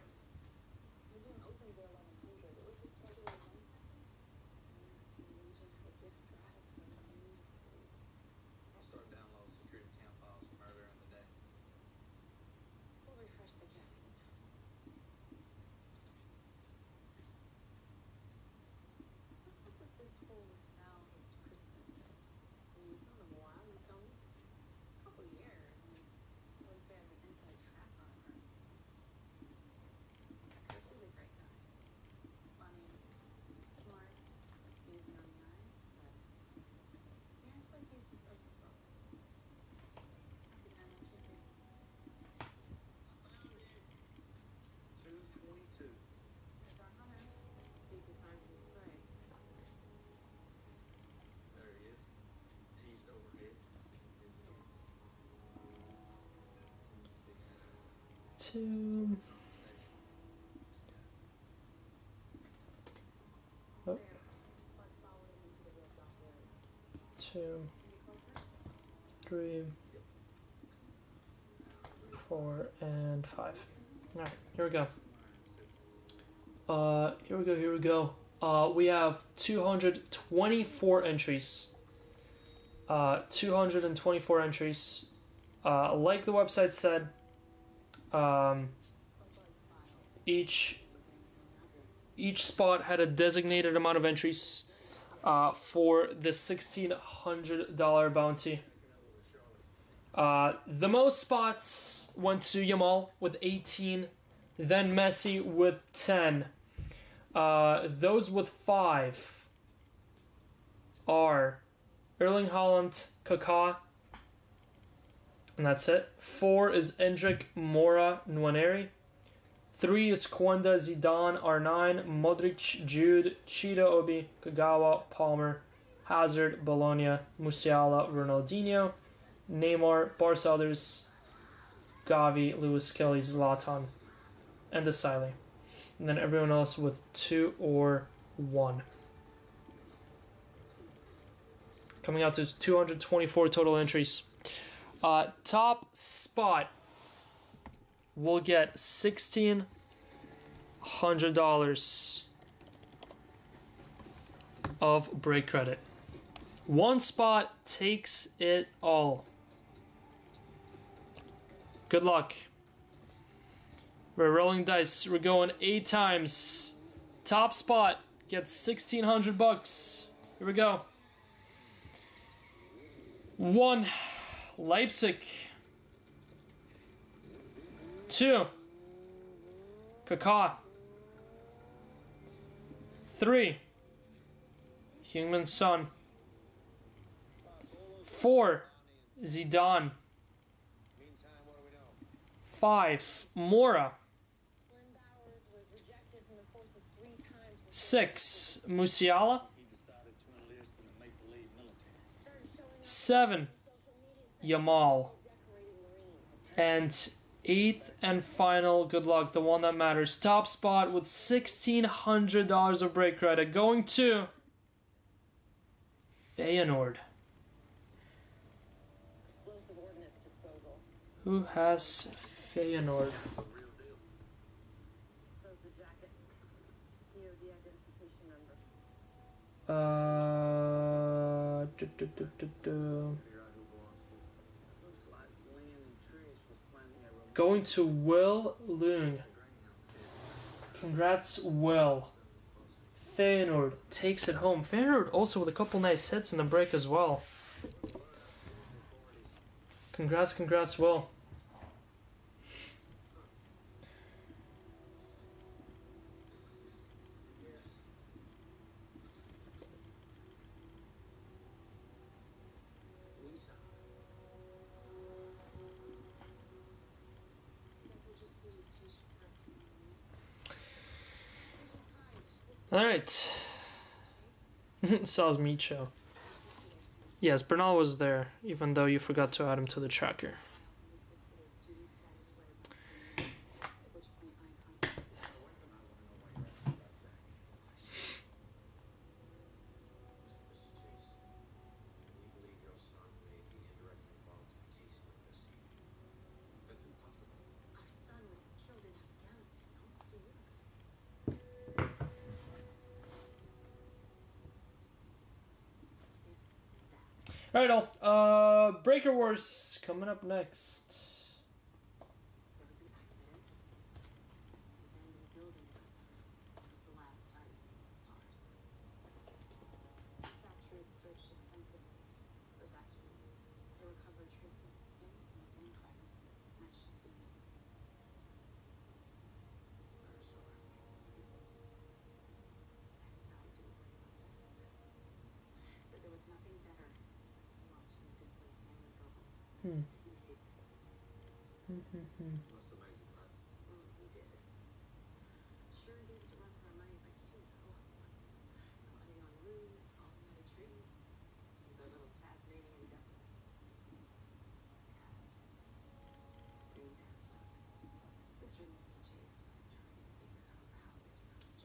Two. Oh. 2, 3, 4, and 5. All right, here we go. Here we go. We have 224 entries. 224 entries. Like the website said, each spot had a designated amount of entries for the $1,600 bounty. The most spots went to Yamal with 18, then Messi with 10. Those with 5 are Erling Haaland, Kaká, and that's it. 4 is Endrick, Mora, Nwaneri. 3 is Kwanda, Zidane, R9, Modric, Jude, Chida, Obi, Kagawa, Palmer, Hazard, Bologna, Musiala, Ronaldinho, Neymar, Barca others, Gavi, Lewis Kelly, Zlatan, and Desile. And then everyone else with 2 or 1. Coming out to 224 total entries. Top spot will get $1,600 of break credit. One spot takes it all. Good luck. We're rolling dice. We're going 8 times. Top spot gets $1,600. Here we go. 1, Leipzig. 2, Kaká. 3, Heung-min Son. 4, Zidane. 5, Mora. 6, Musiala. 7, Yamal. And 8th and final, good luck, the one that matters, top spot with $1,600 of break credit going to Feyenoord. Who has Feyenoord? Going to Will Lung. Congrats, Will. Feyenoord takes it home. Feyenoord also with a couple nice hits in the break as well. Congrats, Will. Alright. Saw's Meat Show. Yes, Bernal was there, even though you forgot to add him to the tracker. Alright, all. BreakerWar's coming up next.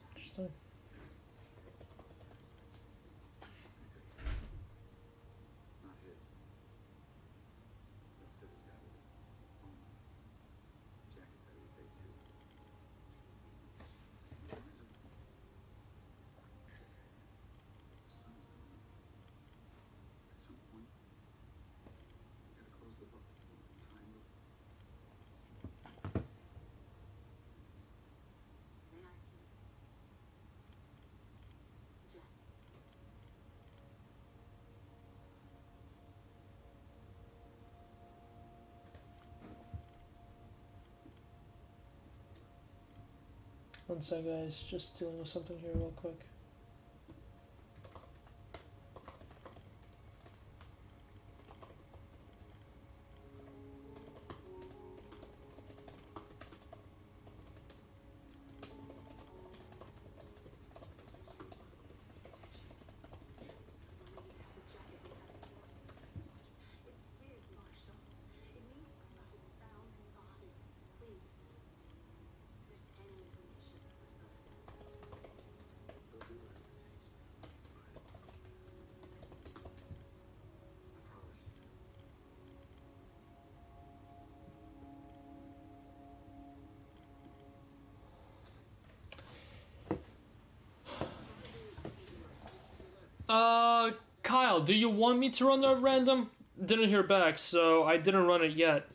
Interesting. One sec, guys. Just dealing with something here real quick. Kyle, do you want me to run that random? Didn't hear back, so I didn't run it yet.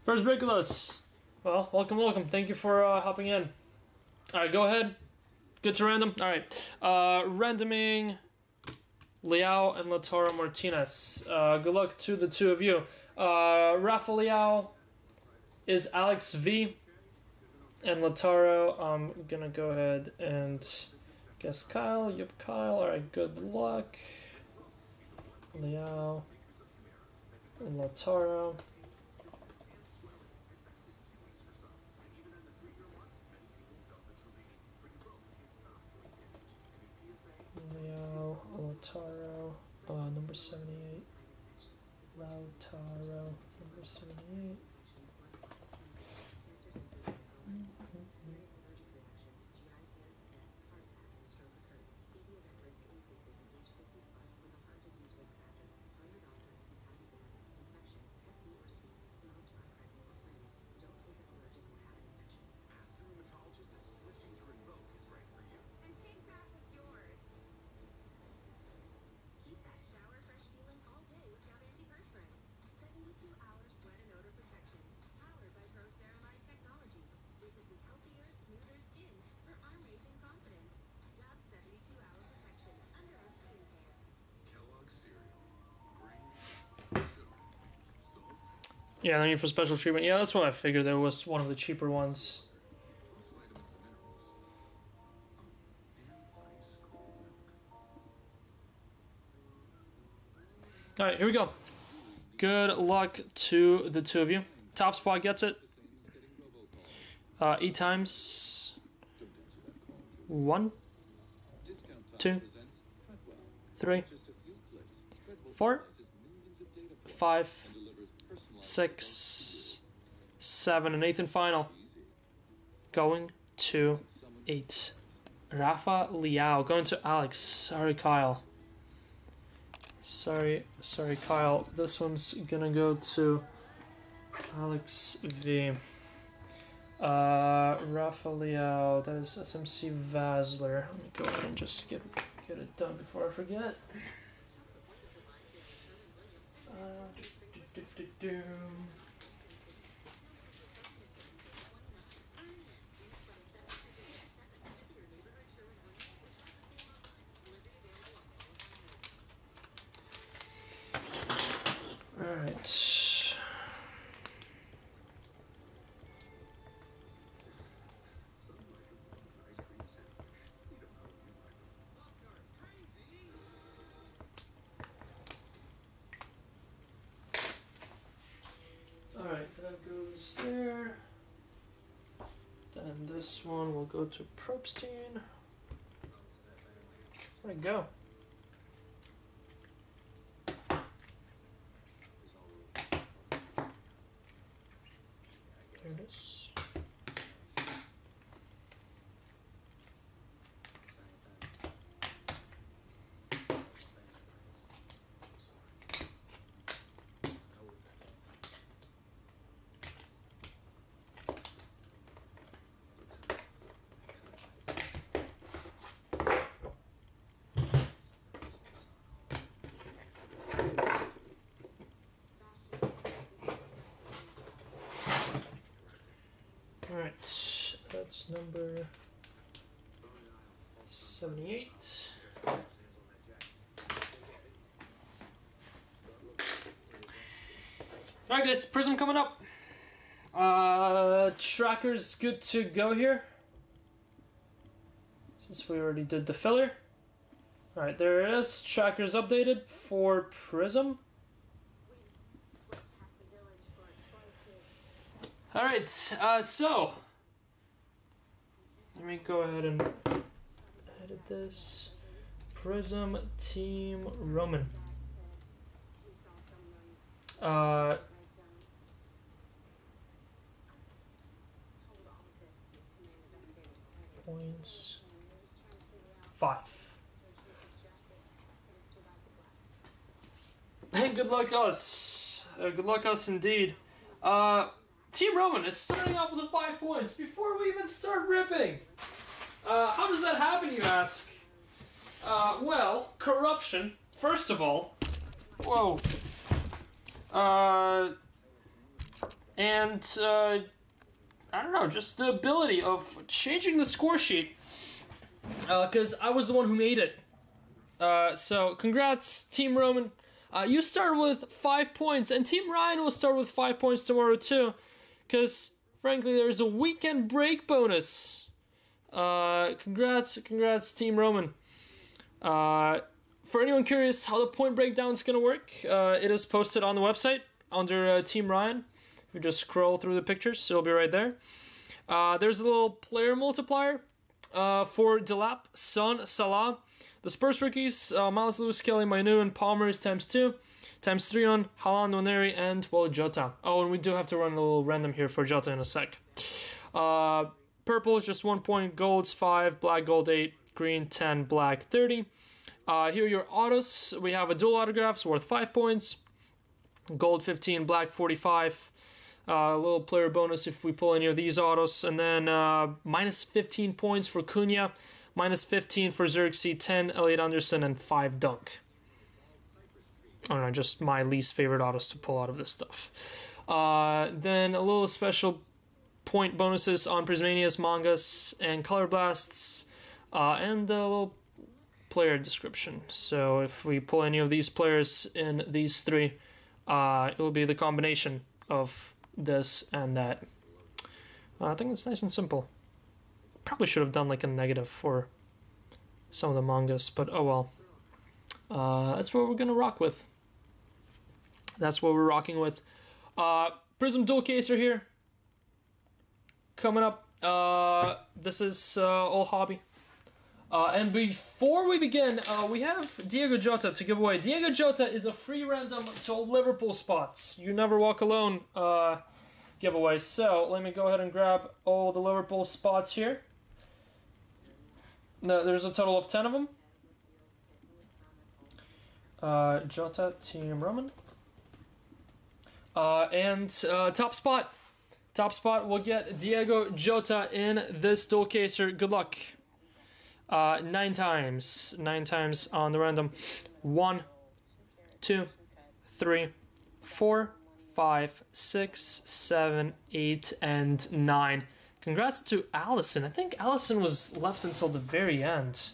First break with us. Well, welcome. Thank you for hopping in. Alright, go ahead. Good to random. Alright. Randoming Liao and Lautaro Martinez. Good luck to the two of you. Rafa Liao is Alex V. And Lautaro, I'm gonna go ahead and guess Kyle. Yep, Kyle. Alright, good luck. Liao and Lautaro. Liao, Lautaro, number 78. Lautaro, number 78. Yeah, thank you for special treatment. Yeah, that's what I figured. There was one of the cheaper ones. Alright, here we go. Good luck to the two of you. Top spot gets it. E times 1, 2, 3, 4, 5, 6, 7, and eighth and final. Going to 8. Rafa Liao. Going to Alex. Sorry, Kyle. Sorry, Kyle. This one's gonna go to Alex V. Rafa Liao. That is SMC Vasler. Let me go ahead and just get it done before I forget. Alright. Alright, that goes there. Then this one will go to Probstein. Where'd it go? There it is. Alright, that's number 78. Alright guys, Prizm coming up. Tracker's good to go here. Since we already did the filler. Alright, there it is. Tracker's updated for Prizm. Alright, so let me go ahead and edit this. Prizm Team Roman. Points 5. Hey, good luck us. Good luck us indeed. Team Roman is starting off with the 5 points before we even start ripping. How does that happen, you ask? Well, corruption, first of all. Whoa. and I don't know, just the ability of changing the score sheet, because I was the one who made it. So congrats, Team Roman. You started with 5 points, and Team Ryan will start with 5 points tomorrow too, because frankly there's a weekend break bonus. Congrats, Team Roman. For anyone curious how the point breakdown is gonna work, it is posted on the website under Team Ryan. If you just scroll through the pictures, it'll be right there. There's a little player multiplier for Delap, Son, Salah. The Spurs rookies, Miles Lewis, Kelly, Mainu, and Palmer is times 2. Times 3 on Haaland, Nwaneri, and, well, Jota. Oh, and we do have to run a little random here for Jota in a sec. Purple is just 1 point, gold's 5, black gold 8, green 10, black 30. Here are your autos. We have a dual autographs worth 5 points, gold 15, black 45. A little player bonus if we pull any of these autos, and then minus 15 points for Cunha, minus 15 for Xerxes, 10 Elliot Anderson, and 5 Dunk. I don't know, just my least favorite autos to pull out of this stuff. Then a little special point bonuses on Prismanias, Mangas, and Color Blasts, and a little player description. So if we pull any of these players in these three, it will be the combination of this and that. I think it's nice and simple. Probably should have done like a negative for some of the mangas, but oh well. That's what we're gonna rock with. That's what we're rocking with. Prizm dual caser here. Coming up. This is all hobby. And before we begin, we have Diego Jota to give away. Diego Jota is a free random to all Liverpool spots. You never walk alone giveaway. So let me go ahead and grab all the Liverpool spots here. No, there's a total of 10 of them. Jota, Team Roman. And top spot. Top spot will get Diego Jota in this dual caser. Good luck. 9 times. 9 times on the random. 1, 2, 3, 4, 5, 6, 7, 8, and 9. Congrats to Allison. I think Allison was left until the very end.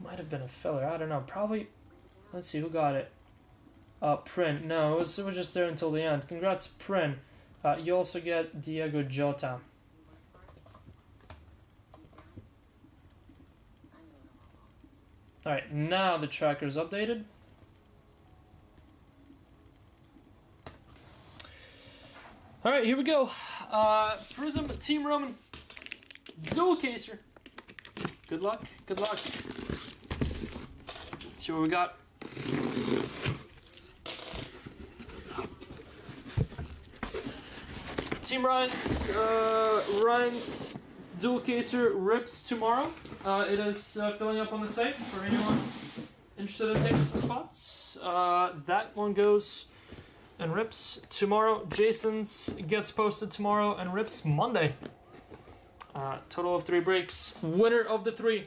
Might have been a filler. I don't know. Probably. Let's see who got it. Prin. No, it was just there until the end. Congrats, Prin. You also get Diego Jota. Alright, now the tracker's updated. Alright, here we go. Prizm, Team Roman, dual caser. Good luck, good luck. Let's see what we got. Team Ryan's dual caser rips tomorrow. It is filling up on the site for anyone interested in taking some spots. That one goes and rips tomorrow. Jason's gets posted tomorrow and rips Monday. Total of 3 breaks. Winner of the 3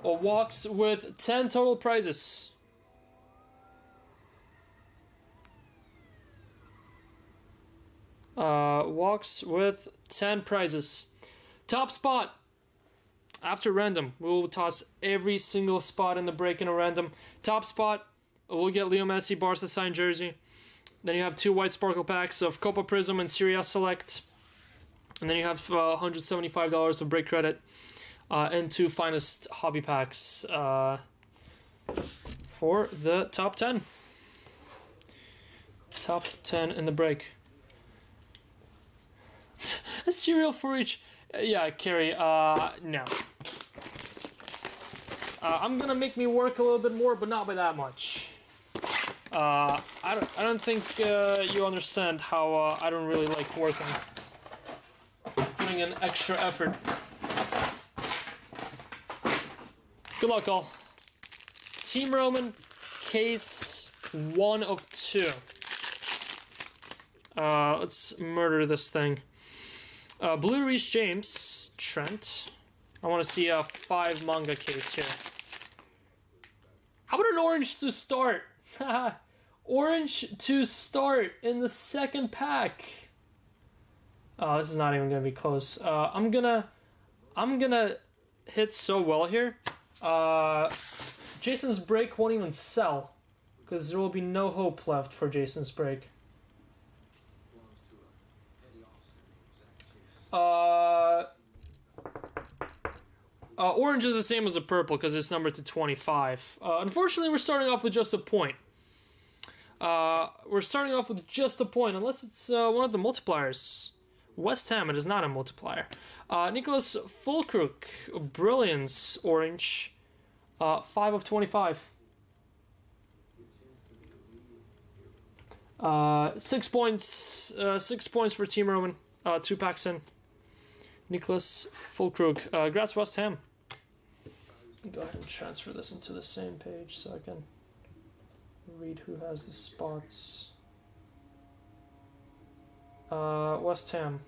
walks with 10 total prizes. Walks with 10 prizes. Top spot. After random, we will toss every single spot in the break in a random. Top spot, we'll get Leo Messi, Barca signed jersey. Then you have 2 white sparkle packs of Copa Prizm and Serie A Select. And then you have $175 of break credit and 2 finest hobby packs for the top 10. Top 10 in the break. A cereal for each. Yeah, Carrie, no. I'm gonna make me work a little bit more, but not by that much. I don't think you understand how I don't really like working. Putting in extra effort. Good luck, all. Team Roman, case 1 of 2. Let's murder this thing. Blue Reese James, Trent. I want to see a 5 manga case here. How about an orange to start? Orange to start in the second pack. This is not even gonna be close. I'm gonna hit so well here. Jason's break won't even sell, because there will be no hope left for Jason's break. Orange is the same as a purple because it's numbered to 25. Unfortunately, we're starting off with just a point. We're starting off with just a point, unless it's one of the multipliers. West Ham, it is not a multiplier. Nicholas Fulkrug, Brilliance, orange, 5 of 25. 6 points. 6 points for Team Roman. 2 packs in. Nicholas Fulkrug. Congrats, West Ham. Go ahead and transfer this into the same page so I can read who has the spots. West Ham.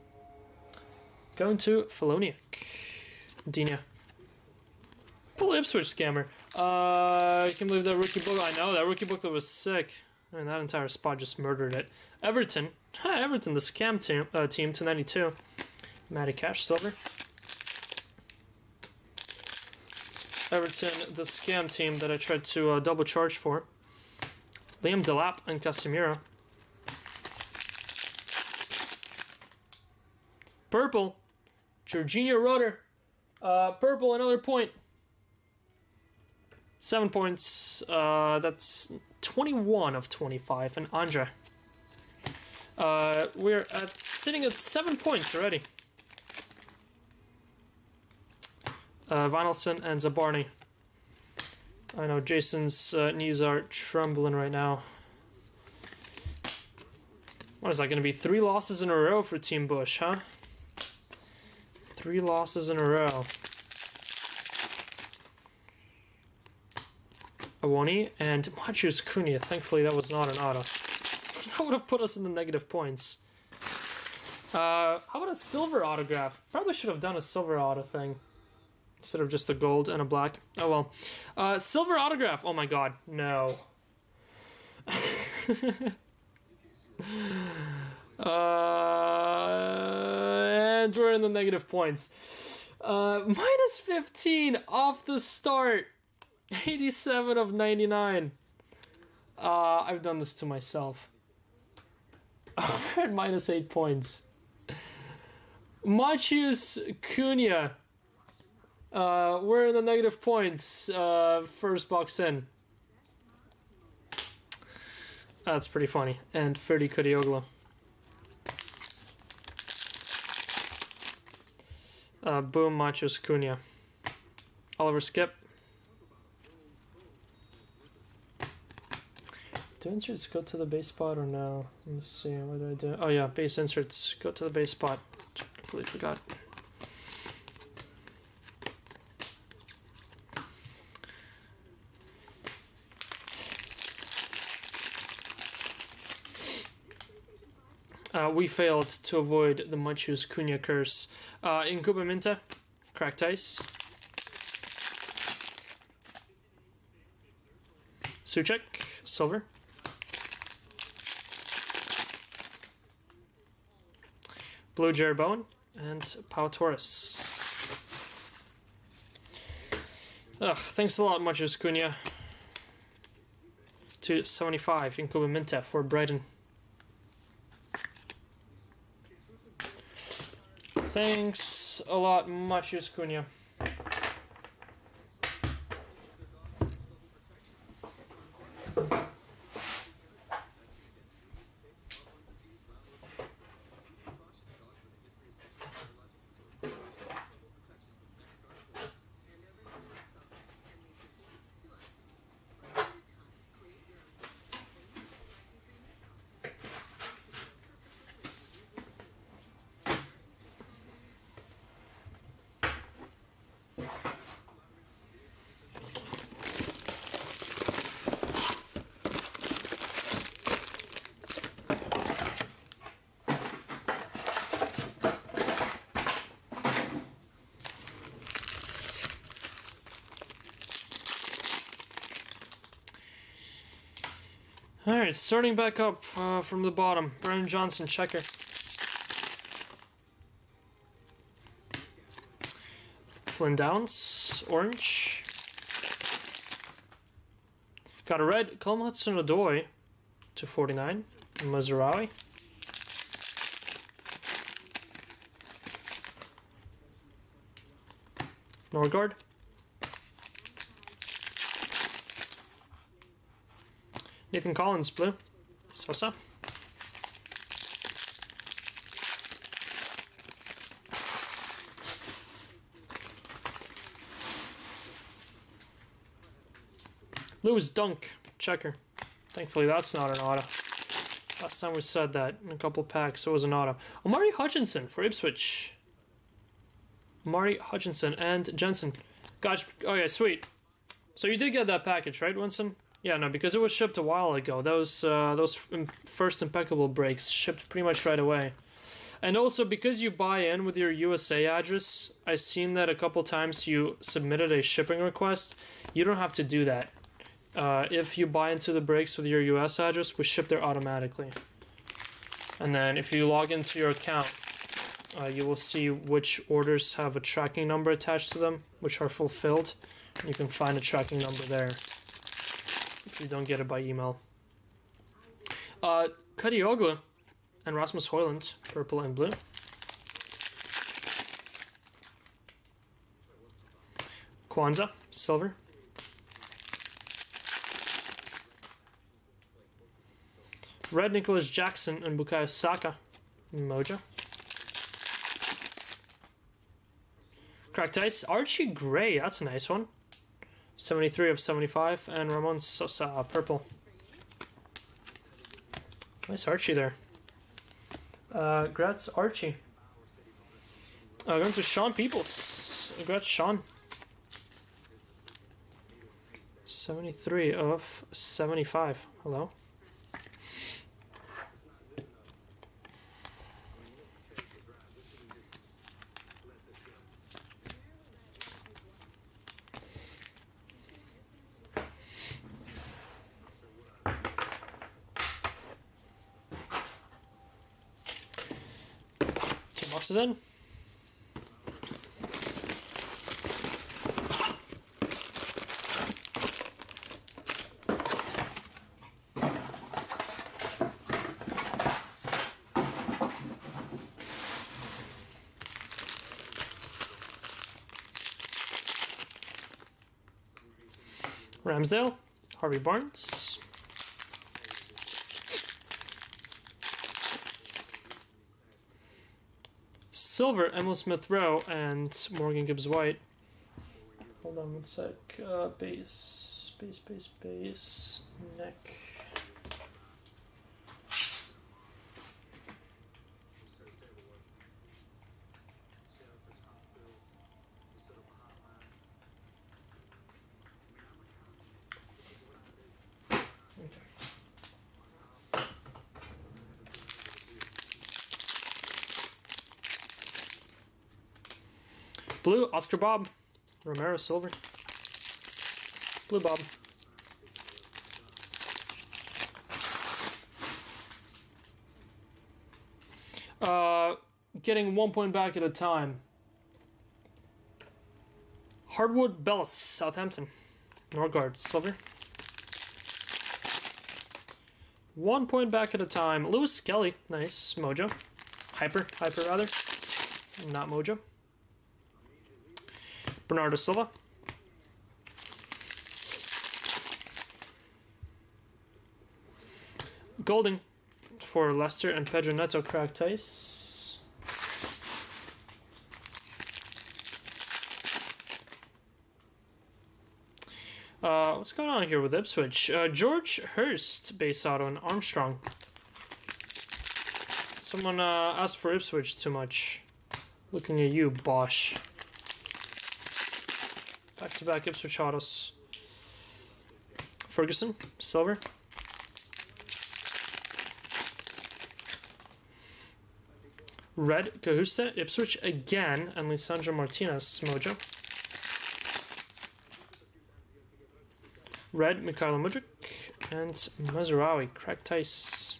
Going to Feloniak. Dina. Pull Ipswich scammer. I can't believe that rookie book. I know, that rookie booklet was sick. I mean, that entire spot just murdered it. Everton. Everton, the scam team, 292. Matty Cash, silver. Everton, the scam team that I tried to double charge for. Liam Delap and Casemiro. Purple, Jorginho Roder. Purple, another point. 7 points. That's 21 of 25. And Andra. We're sitting at 7 points already. Vinelson and Zabarny. I know Jason's knees are trembling right now. What is that going to be? 3 losses in a row for Team Bush, huh? 3 losses in a row. Awoni and Machius Cunha. Thankfully, that was not an auto. That would have put us in the negative points. How about a silver autograph? Probably should have done a silver auto thing instead of just a gold and a black. Oh well. Silver autograph. Oh my god, no. And we're in the negative points. Minus 15 off the start. 87 of 99. I've done this to myself. We're at minus 8 points. Machius Cunha. We're in the negative points. First box in. That's pretty funny. And Ferdi Kodioglu. Boom, Machius Cunha. Oliver Skip. Do inserts go to the base spot or no? Let me see. What do I do? Oh yeah, base inserts go to the base spot. Completely forgot. We failed to avoid the Machius Cunha curse. In Kuba Minta, cracked ice. Suchek, silver. Blue Jared Bowen and Pau Torres. Thanks a lot, Machius Cunha. 275 in Kuba Minta for Brighton. Thanks a lot, Machius Cunha. Alright, starting back up from the bottom. Brennan Johnson, checker. Flynn Downs, orange. Got a red, Colm Hudson-Odoi to 49, Mazarawi. Norgard. Nathan Collins, blue. Sosa. Lewis Dunk, checker. Thankfully that's not an auto. Last time we said that in a couple packs it was an auto. Omari Hutchinson for Ipswich. Omari Hutchinson and Jensen. Gotcha. Okay, sweet. So you did get that package, right, Winston? Yeah, no, because it was shipped a while ago. Those first impeccable breaks shipped pretty much right away. And also, because you buy in with your USA address, I've seen that a couple times you submitted a shipping request. You don't have to do that. If you buy into the breaks with your US address, we ship there automatically. And then if you log into your account, you will see which orders have a tracking number attached to them, which are fulfilled. You can find a tracking number there if you don't get it by email. Cuddy Oglu and Rasmus Højlund, purple and blue. Kwanzaa, silver. Red, Nicholas Jackson and Bukayo Saka, Mojo. Cracked Ice, Archie Gray, that's a nice one. 73 of 75, and Ramon Sosa, purple. Nice Archie there. Congrats, Archie. Going to Sean Peoples. Congrats, Sean. 73 of 75. Hello. Boxes in. Ramsdale, Harvey Barnes. Silver, Emil Smith-Rowe, and Morgan Gibbs-White. Hold on one sec. Base, neck. Blue, Oscar Bob. Romero, silver. Blue Bob. Getting 1 point back at a time. Hardwood Bellis, Southampton. Norgard, silver. 1 point back at a time. Lewis Kelly, nice. Mojo. Hyper rather. Not Mojo. Bernardo Silva. Golding for Leicester and Pedro Neto, cracked ice. What's going on here with Ipswich? George Hurst, base auto, and Armstrong. Someone asked for Ipswich too much. Looking at you, Bosch. Back-to-back Ipswich autos. Ferguson, silver. Red, Cahusta, Ipswich again, and Lisandro Martinez, Mojo. Red, Mikhailo Mudryk, and Mazarawi, cracked ice.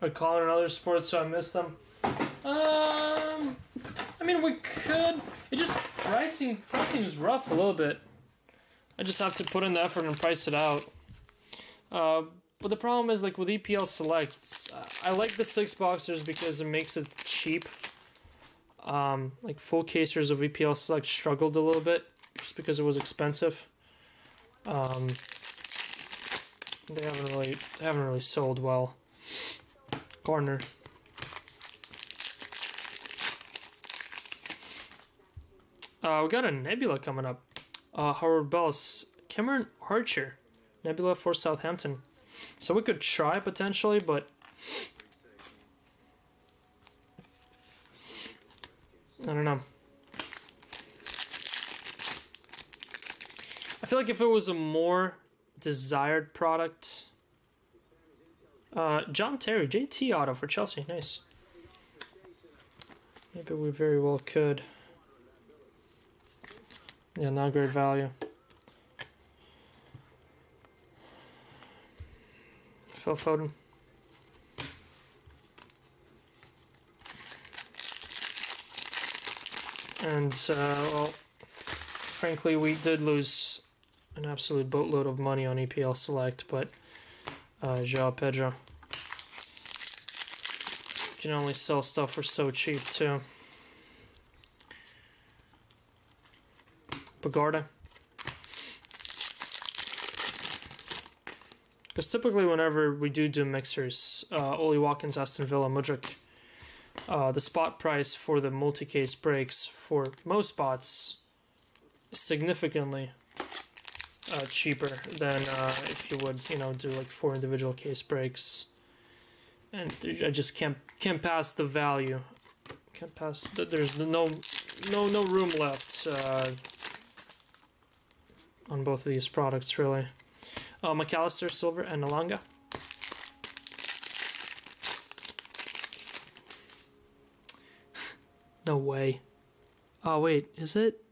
call in other sports, so I missed them. I mean, we could. It just pricing is rough a little bit. I just have to put in the effort and price it out. But the problem is, like with EPL Selects, I like the 6 boxers because it makes it cheap. Like full casers of EPL Select struggled a little bit just because it was expensive. They haven't really sold well. Corner. We got a Nebula coming up. Howard Bells, Cameron Archer, Nebula for Southampton. So we could try potentially, but I don't know. I feel like if it was a more desired product. John Terry, JT auto for Chelsea, nice. Maybe we very well could. Yeah, not great value. Phil Foden. And, well, frankly, we did lose an absolute boatload of money on EPL Select, but João Pedro. You can only sell stuff for so cheap, too. Bogarda. Because typically whenever we do mixers, Oli Watkins, Aston Villa, Mudryk, the spot price for the multi-case breaks for most spots is significantly cheaper than if you would, do like 4 individual case breaks. And I just can't pass the value. Can't pass. There's no room left on both of these products, really. McAllister, Silver, and Alanga. No way. Oh, wait, is it?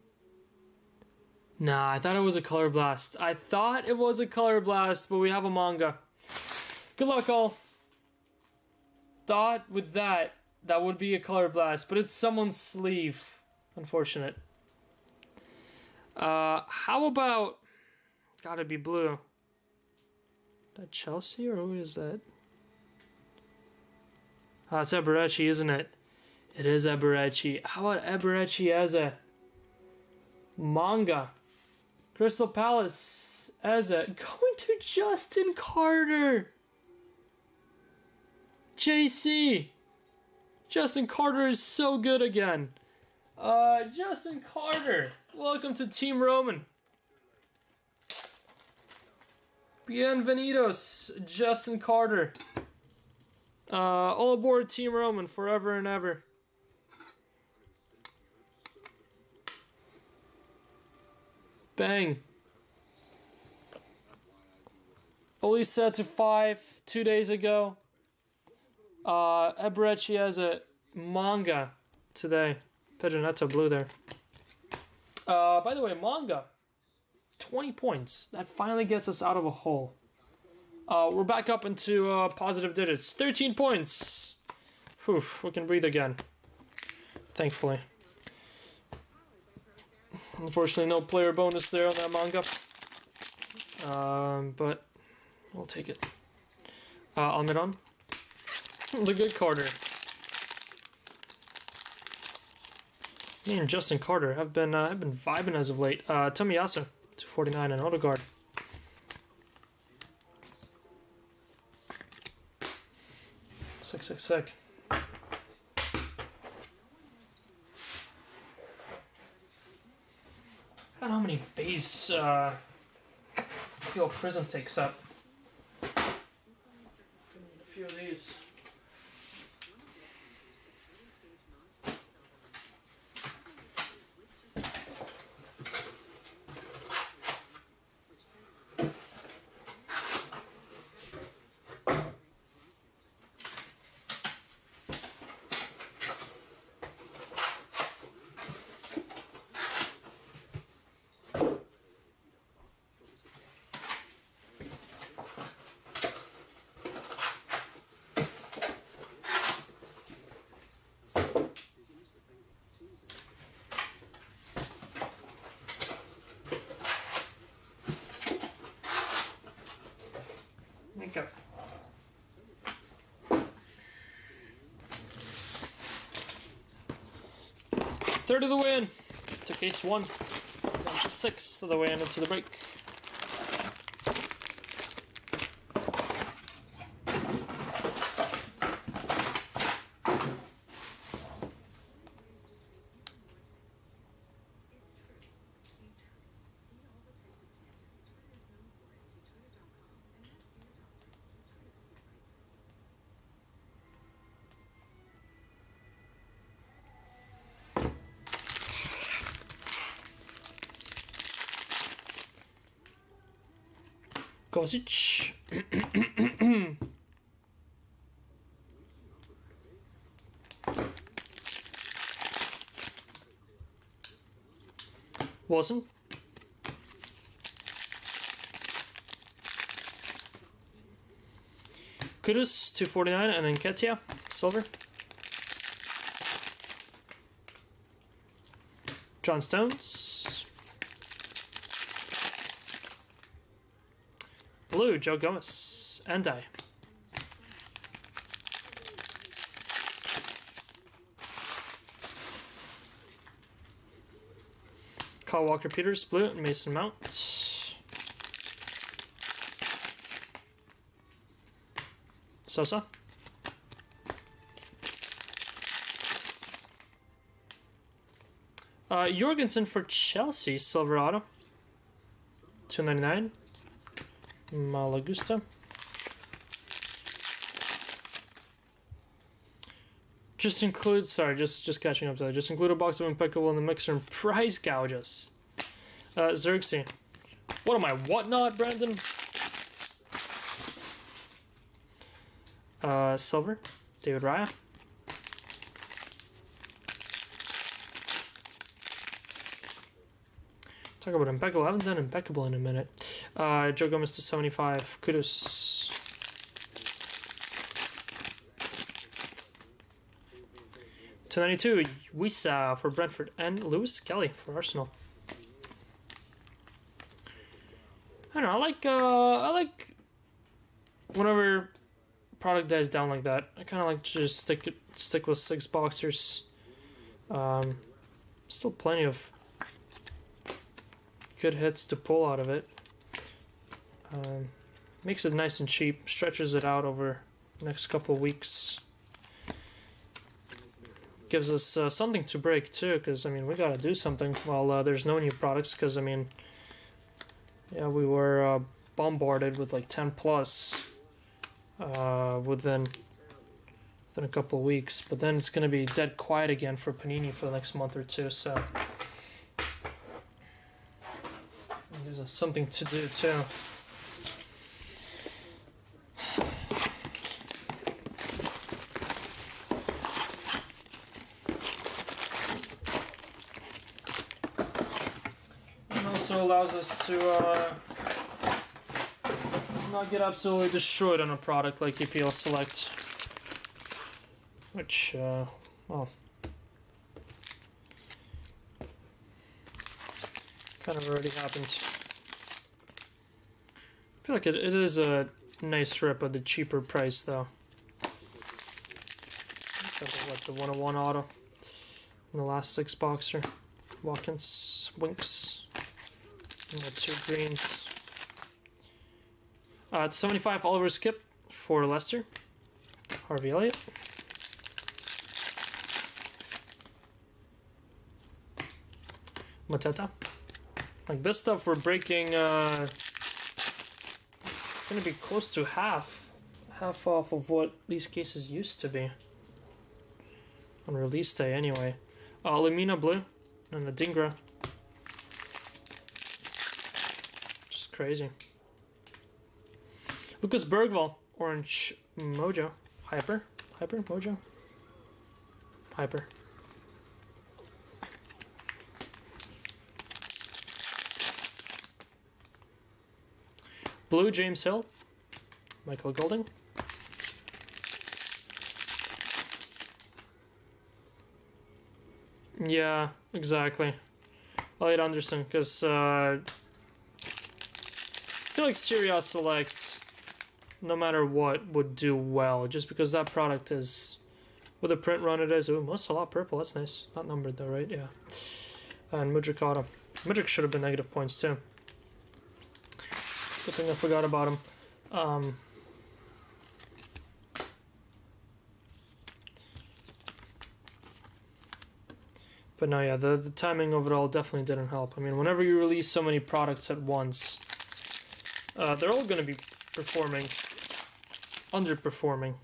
Nah, I thought it was a Color Blast. I thought it was a Color Blast, but we have a manga. Good luck, all. Thought with that would be a Color Blast, but it's someone's sleeve. Unfortunate. How about... Gotta be blue. Is that Chelsea, or who is that? Ah, it's Eberechi, isn't it? It is Eberechi. How about Eberechi as a manga? Crystal Palace as a... Going to Justin Carter! JC! Justin Carter is so good again. Justin Carter! Welcome to Team Roman. Bienvenidos, Justin Carter. All aboard Team Roman forever and ever. Bang. Only set to 5 2 days ago. Eberechi has a manga today. Pedro Neto blue there. By the way, manga. 20 points. That finally gets us out of a hole. We're back up into positive digits. 13 points. Whew, we can breathe again. Thankfully. Unfortunately, no player bonus there on that manga. But we'll take it. Almiron. The good Carter. Me and Justin Carter have been vibing as of late. Tomiyasu, 249 and Odegaard. Sick. I don't know how many base Prizm takes up. A few of these. third of the way in to case 1. And 6th of the way in into the break. Kosic. Wilson. Kudus, 249, and Nketiah, silver. John Stones. Blue, Joe Gomez, and die. Kyle Walker-Peters, blue, and Mason Mount. Sosa. Jorgensen for Chelsea, silver auto. 299. Malagusta. Just include, sorry, just catching up to that. Just include a box of Impeccable in the mixer and price gouges. Xerxes. What am I, whatnot, Brandon? Silver. David Raya. Talk about Impeccable. I haven't done Impeccable in a minute. Joe Gomez to 75. Kudus. To 92. Wisa for Brentford and Lewis Kelly for Arsenal. I don't know. I like whenever product dies down like that. I kind of like to just stick with 6 boxers. Still plenty of good hits to pull out of it. Makes it nice and cheap, stretches it out over the next couple of weeks. Gives us something to break too, because I mean we gotta do something while there's no new products. Because I mean, yeah, we were bombarded with like 10 plus within a couple of weeks, but then it's gonna be dead quiet again for Panini for the next month or two. So there's something to do too. And also allows us to not get absolutely destroyed on a product like EPL Select, which well, kind of already happened. I feel like it is a nice rip at the cheaper price though. What, the 101 auto in the last 6 boxer. Watkins, Winks, and the 2 greens. 75 Oliver Skip for Leicester. Harvey Elliott. Mateta. Like this stuff we're breaking gonna be close to half off of what these cases used to be on release day anyway. Lamina blue and the Dingra. Just crazy. Lucas Bergvall, orange mojo. Hyper mojo. Hyper. Blue, James Hill. Michael Golding. Yeah, exactly. Elliot Anderson, because I feel like Serie A Select, no matter what, would do well, just because that product is What a print run it is. Ooh, most a lot purple. That's nice. Not numbered though, right? Yeah. And Mudrik auto. Mudrik should have been negative points too. Good thing I forgot about him. But no, yeah, the timing of it all definitely didn't help. I mean, whenever you release so many products at once, they're all going to be underperforming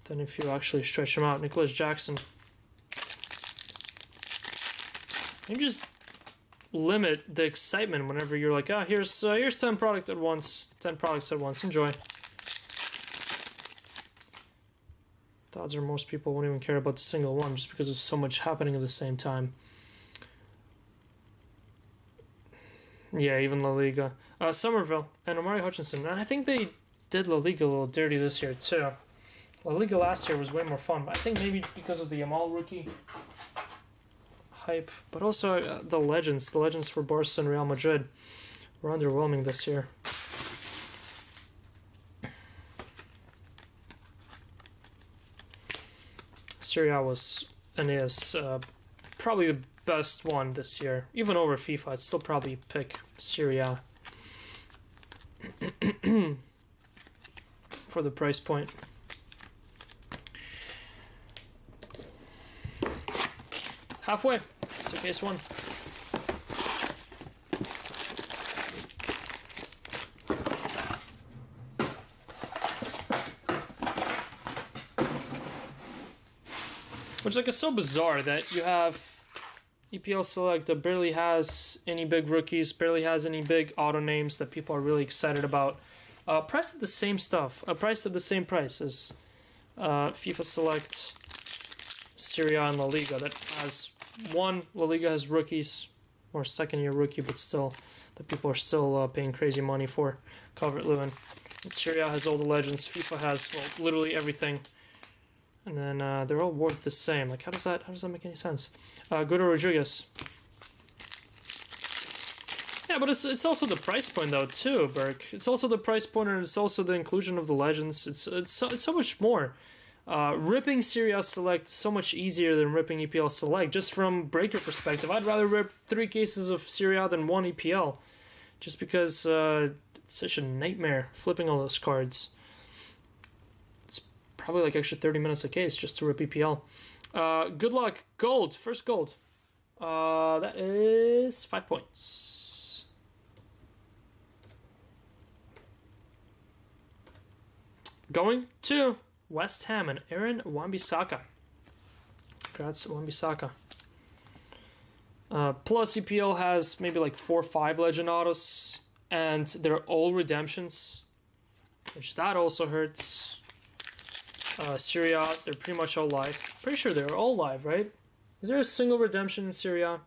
than if you actually stretch them out. Nicholas Jackson. You just limit the excitement whenever you're like, ah, here's 10 products at once. Enjoy. The odds are most people won't even care about the single one just because of so much happening at the same time. Yeah, even La Liga. Somerville and Omari Hutchinson. And I think they did La Liga a little dirty this year too. La Liga last year was way more fun, but I think maybe because of the Yamal rookie hype, but also the legends for Barca and Real Madrid were underwhelming this year. Serie A was and is probably the best one this year. Even over FIFA, I'd still probably pick Serie A for the price point. Halfway to case one. Which like is so bizarre that you have EPL Select that barely has any big rookies, barely has any big auto names that people are really excited about. Priced at the same stuff, priced at the same price as FIFA Select, Serie A, and La Liga. That has one, La Liga has rookies, or second-year rookie, but still, that people are still paying crazy money for. Calvert-Lewin. And Serie A has all the legends. FIFA has, well, literally everything. And then they're all worth the same. Like, how does that make any sense? Guido Rodriguez. Yeah, but it's also the price point though too, Burke. It's also the price point, and it's also the inclusion of the legends. It's so much more. Ripping Serie A Select is so much easier than ripping EPL Select. Just from Breaker perspective, I'd rather rip 3 cases of Serie A than 1 EPL, just because it's such a nightmare flipping all those cards. It's probably like extra 30 minutes a case just to rip EPL. Good luck. Gold. First gold. That is 5 points. Going to West Ham and Aaron Wan-Bissaka. Congrats, Wan-Bissaka. Plus EPL has maybe like 4 or 5 legend autos, and they're all redemptions, which that also hurts. Serie A, they're pretty much all live. Pretty sure they're all live, right? Is there a single redemption in Serie A? I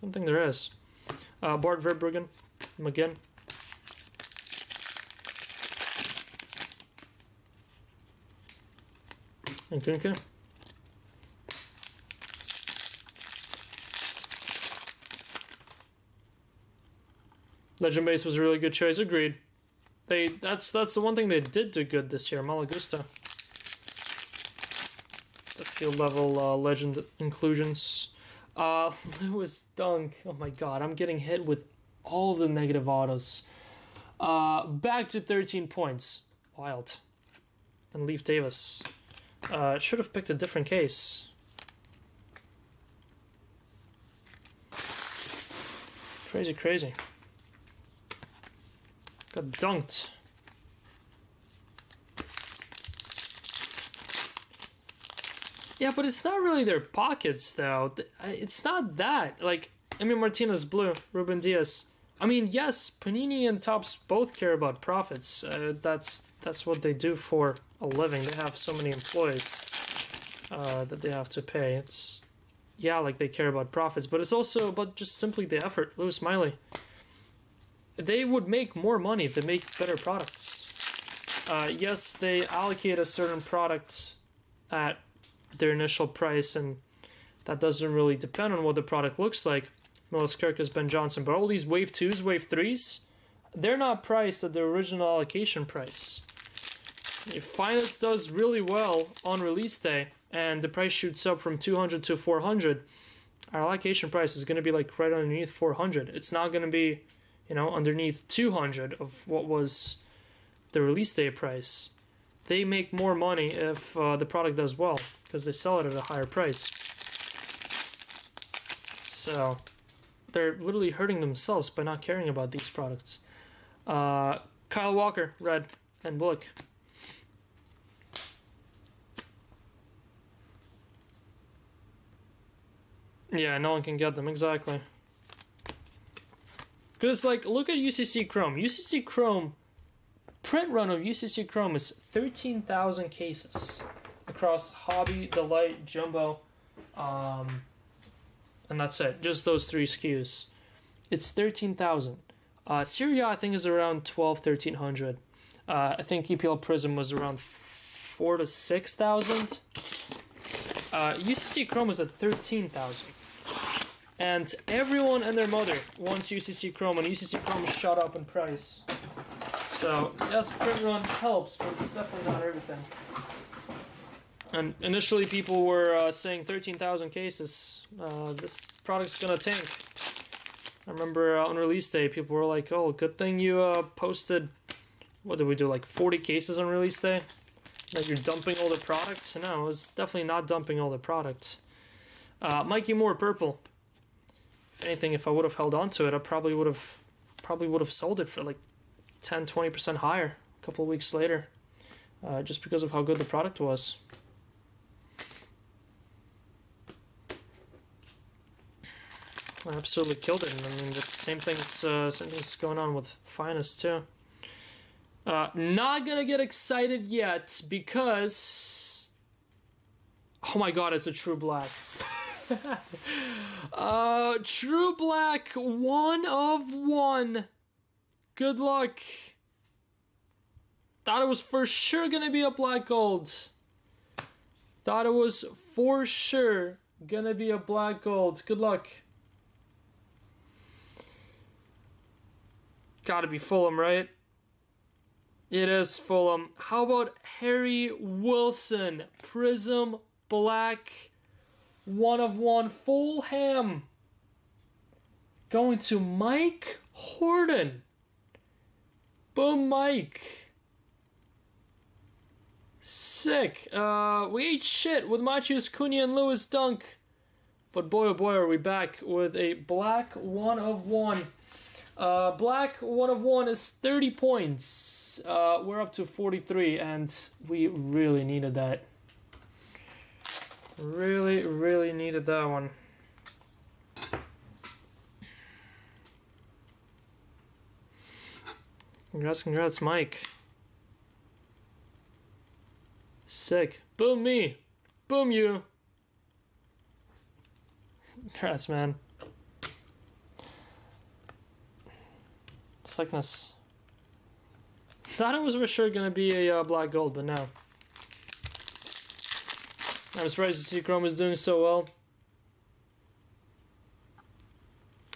don't think there is. Bart Verbruggen, McGinn. And Kunke. Legend base was a really good choice. Agreed. That's the one thing they did do good this year. Malagusta. The field level legend inclusions. Lewis Dunk. Oh my god, I'm getting hit with all the negative autos. Back to 13 points. Wild. And Leaf Davis. Should have picked a different case. Crazy, crazy. Got dunked. Yeah, but it's not really their pockets, though. It's not that. Like, Emi Martinez blue, Ruben Diaz. I mean, yes, Panini and Topps both care about profits. That's what they do for a living. They have so many employees that they have to pay. It's, yeah, like they care about profits, but it's also about just simply the effort. Lewis Miley. They would make more money if they make better products. Yes, they allocate a certain product at their initial price, and that doesn't really depend on what the product looks like. Milos Kerkez, Ben Johnson, but all these Wave 2s, Wave 3s, they're not priced at the original allocation price. If Finest does really well on release day and the price shoots up from 200 to 400, our allocation price is going to be like right underneath 400. It's not going to be, you know, underneath 200 of what was the release day price. They make more money if the product does well because they sell it at a higher price. So they're literally hurting themselves by not caring about these products. Kyle Walker, red and Bullock. Yeah, no one can get them, exactly. Because, like, look at UCC Chrome. UCC Chrome, print run of UCC Chrome is 13,000 cases across Hobby, Delight, Jumbo, and that's it. Just those 3 SKUs. It's 13,000. Syria, I think, is around 1,1300. I think EPL Prizm was around 4,000 to 6,000. UCC Chrome is at 13,000. And everyone and their mother wants UCC Chrome, and UCC Chrome shot up in price. So, yes, print run helps, but it's definitely not everything. And initially people were saying 13,000 cases. This product's gonna tank. I remember on release day, people were like, oh, good thing you posted, what did we do, like 40 cases on release day? That you're dumping all the products? No, it was definitely not dumping all the products. Mikey Moore, purple. If anything, if I would have held on to it, I probably would have sold it for like 10-20% higher a couple of weeks later, just because of how good the product was. I absolutely killed it. I mean, the same thing's going on with Finest too. Not gonna get excited yet because, oh my god, it's a True Black. True Black, 1 of 1. Good luck. Thought it was for sure gonna be a black gold. Thought it was for sure gonna be a black gold. Good luck. Gotta be Fulham, right? It is Fulham. How about Harry Wilson? Prizm Black. 1 of 1. Fulham. Going to Mike Horton. Boom, Mike. Sick. We ate shit with Machius, Cunha, and Lewis Dunk. But boy, oh boy, are we back with a black 1 of 1. Black 1 of 1 is 30 points. We're up to 43, and we really needed that. Really, really needed that one. Congrats, Mike. Sick. Boom me. Boom you. Congrats, man. Sickness. Thought it was for sure gonna be a black gold, but no. I'm surprised to see Chrome is doing so well.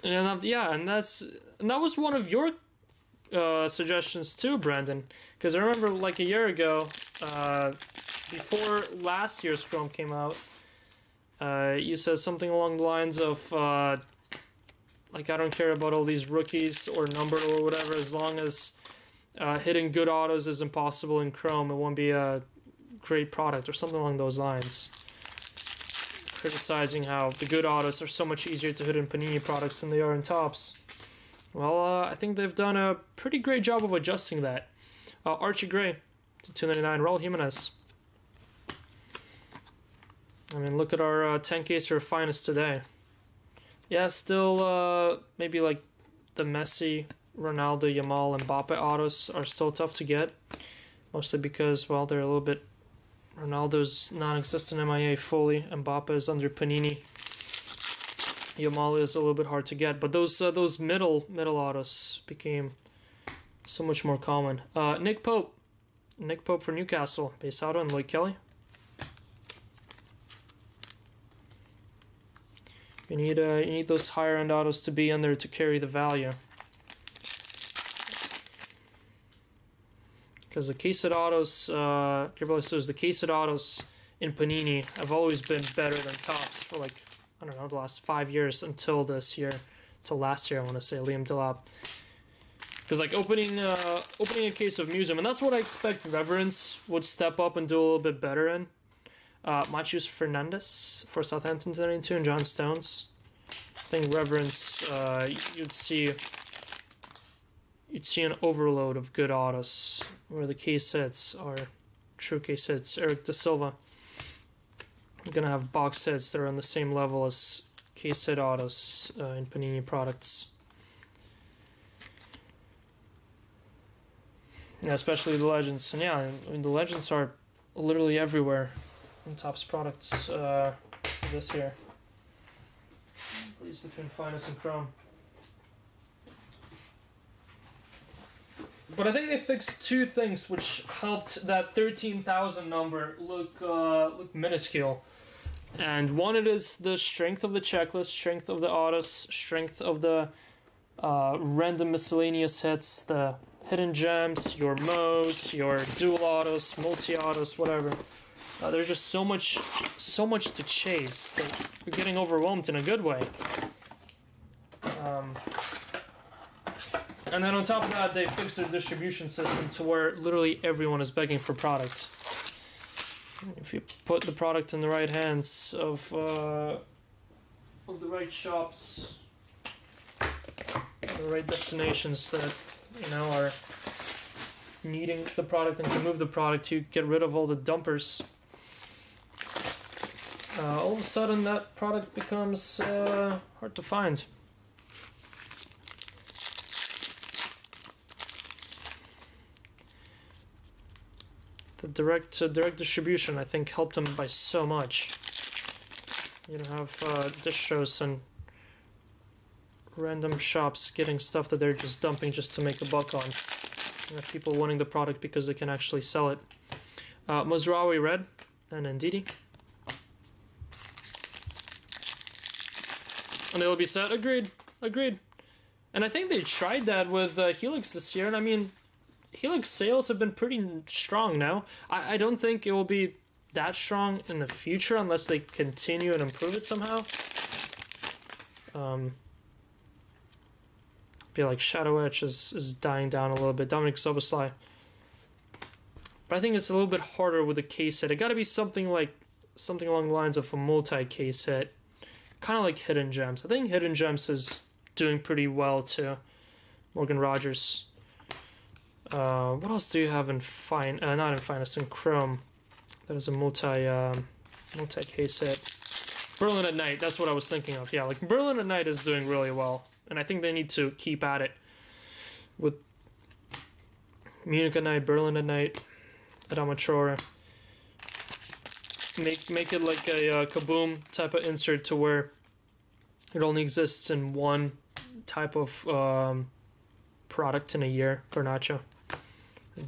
And yeah, and that was one of your suggestions too, Brandon. Because I remember like a year ago, before last year's Chrome came out, you said something along the lines of like, I don't care about all these rookies or number or whatever, as long as hitting good autos is impossible in Chrome, it won't be a great product or something along those lines. Criticizing how the good autos are so much easier to hit in Panini products than they are in Topps. Well, I think they've done a pretty great job of adjusting that. Archie Gray to 299. Raul Jimenez. I mean, look at our 10 caser Finest today. Yeah, still maybe like the Messi, Ronaldo, Yamal, and Mbappe autos are still tough to get. Mostly because, well, they're a little bit... Ronaldo's non-existent MIA fully. Mbappe is under Panini. Yamal is a little bit hard to get. But those middle autos became so much more common. Nick Pope. Nick Pope for Newcastle. Base auto and Lloyd Kelly. You need those higher end autos to be in there to carry the value. Because the case-hit autos, the case-hit autos in Panini have always been better than tops for like, I don't know, the last 5 years until this year, till last year I want to say, Liam Delap. Because like opening a case of Museum, and that's what I expect Reverence would step up and do a little bit better in. Matheus Fernandes for Southampton 22 and John Stones. I think Reverence, you'd see an overload of good autos where the case hits are true case hits. Eric Da Silva. You're gonna have box hits that are on the same level as case hit autos in Panini products. Yeah, especially the Legends. And yeah, I mean, the Legends are literally everywhere in Topps products this year. At least between Finest and Chrome. But I think they fixed two things which helped that 13,000 number look minuscule. And one, it is the strength of the checklist, strength of the autos, strength of the random miscellaneous hits, the hidden gems, your Mo's, your dual autos, multi-autos, whatever. There's just so much to chase that you're getting overwhelmed in a good way. And then on top of that, they fixed their distribution system to where literally everyone is begging for product. If you put the product in the right hands of the right shops, the right destinations that are needing the product and can move the product, you get rid of all the dumpers. All of a sudden, that product becomes hard to find. The direct distribution, I think, helped them by so much. You don't have distros and random shops getting stuff that they're just dumping just to make a buck on. You have people wanting the product because they can actually sell it. Mazraoui Red and Ndidi. And they'll be set. Agreed. And I think they tried that with Helix this year, and I mean, Helix sales have been pretty strong now. I don't think it will be that strong in the future unless they continue and improve it somehow. Be like Shadow Etch is dying down a little bit. Dominic Soboslai. But I think it's a little bit harder with a case hit. It got to be something along the lines of a multi-case hit. Kind of like Hidden Gems. I think Hidden Gems is doing pretty well too. Morgan Rogers. What else do you have in not in Finest, in Chrome? That is a multi-case hit. Berlin at Night, that's what I was thinking of. Yeah, like Berlin at Night is doing really well. And I think they need to keep at it with Munich at Night, Berlin at Night, Adama Traore. Make it like a Kaboom type of insert to where it only exists in one type of product in a year, Garnacho.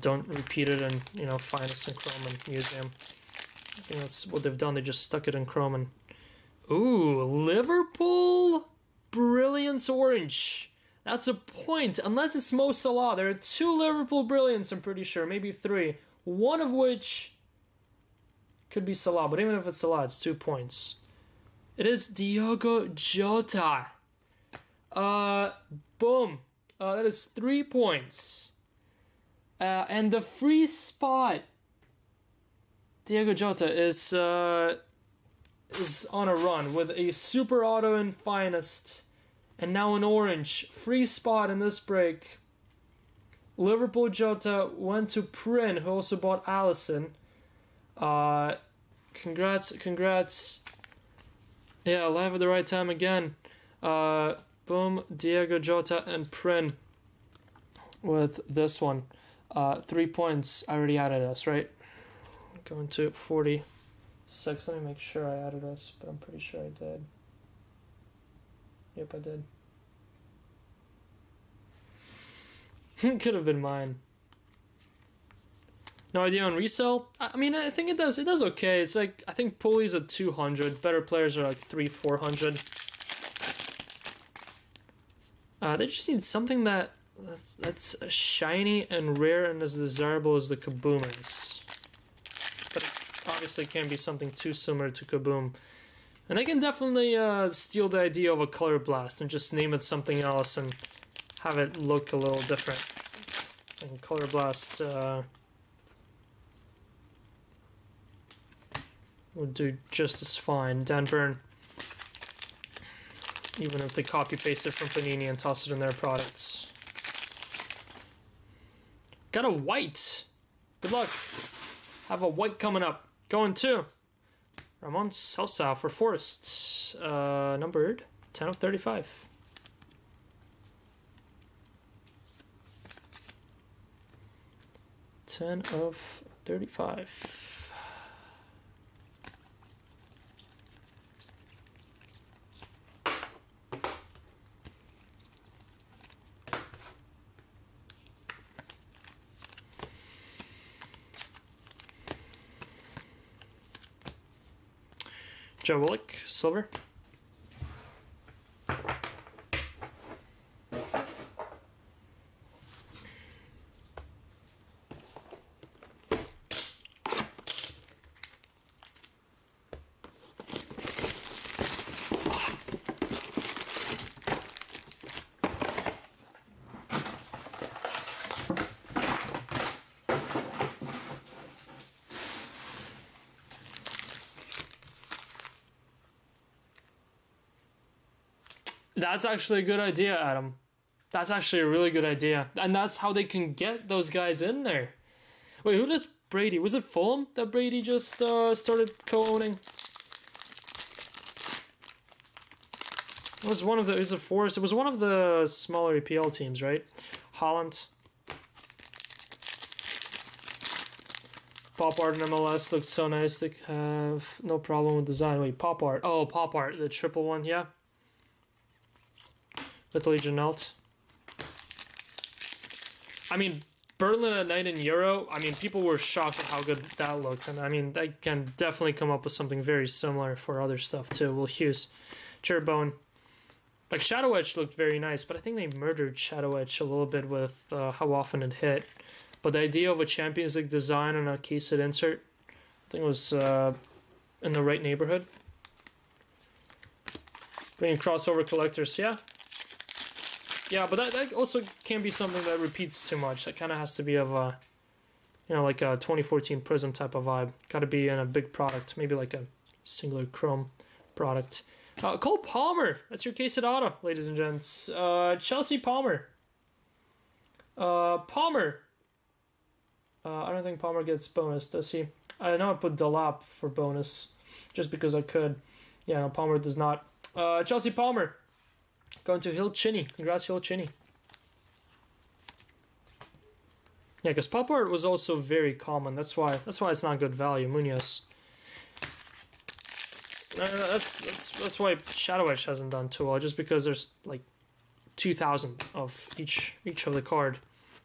Don't repeat it in, Finest and Chrome and Museum. I think that's what they've done. They just stuck it in Chrome and... Ooh, Liverpool Brilliance Orange. That's a point, unless it's Mo Salah. There are 2 Liverpool Brilliance, I'm pretty sure. Maybe 3. One of which could be Salah, but even if it's Salah, it's 2 points. It is Diogo Jota. Boom. That is 3 points. And the free spot, Diogo Jota is on a run with a super auto in Finest and now an orange. Free spot in this break. Liverpool Jota went to Prin, who also bought Allison. Congrats. Yeah, live at the right time again. Boom, Diogo Jota and Prin with this one. 3 points I already added us, right? Going to 46. Let me make sure I added us, but I'm pretty sure I did. Yep, I did. Could have been mine. No idea on resale. I mean, I think it does okay. It's like, I think Pulley's at 200. Better players are like 300-400. They just need something that That's shiny and rare and as desirable as the Kaboom is. But it obviously can't be something too similar to Kaboom. And they can definitely steal the idea of a Color Blast and just name it something else and have it look a little different. And Color Blast would do just as fine. Dan Burn, even if they copy paste it from Panini and toss it in their products. Got a white. Good luck. Have a white coming up. Going to Ramon Sosa for Forest. Numbered 10 of 35. of 35. Joe Willick, silver. That's actually a good idea, Adam. That's actually a really good idea. And that's how they can get those guys in there. Wait, who does Brady? Was it Fulham that Brady just started co-owning? It was one of the, is it Forest? It was one of the smaller EPL teams, right? Holland. Pop art in MLS looked so nice. They have no problem with design. Wait, pop art. Oh, pop art. The triple one, yeah. Little Janelt. I mean, Berlin at night in Euro, I mean, people were shocked at how good that looked. And I mean, they can definitely come up with something very similar for other stuff too. Will Hughes. Cherbone. Like, Shadow Edge looked very nice, but I think they murdered Shadow Edge a little bit with how often it hit. But the idea of a Champions League design and a case hit insert, I think was in the right neighborhood. Bringing crossover collectors, yeah. Yeah, but that also can't be something that repeats too much. That kind of has to be of a, you know, like a 2014 Prizm type of vibe. Got to be in a big product, maybe like a singular chrome product. Cole Palmer, that's your case at auto, ladies and gents. Chelsea Palmer. Palmer. I don't think Palmer gets bonus, does he? I know I put Delap for bonus, just because I could. Yeah, no, Palmer does not. Chelsea Palmer. Going to Hill Chinny. Congrats, Hill Chinny. Yeah, because pop art was also very common. That's why it's not good value. Munoz. That's why Shadow Edge hasn't done too well. Just because there's like 2,000 of each of the card.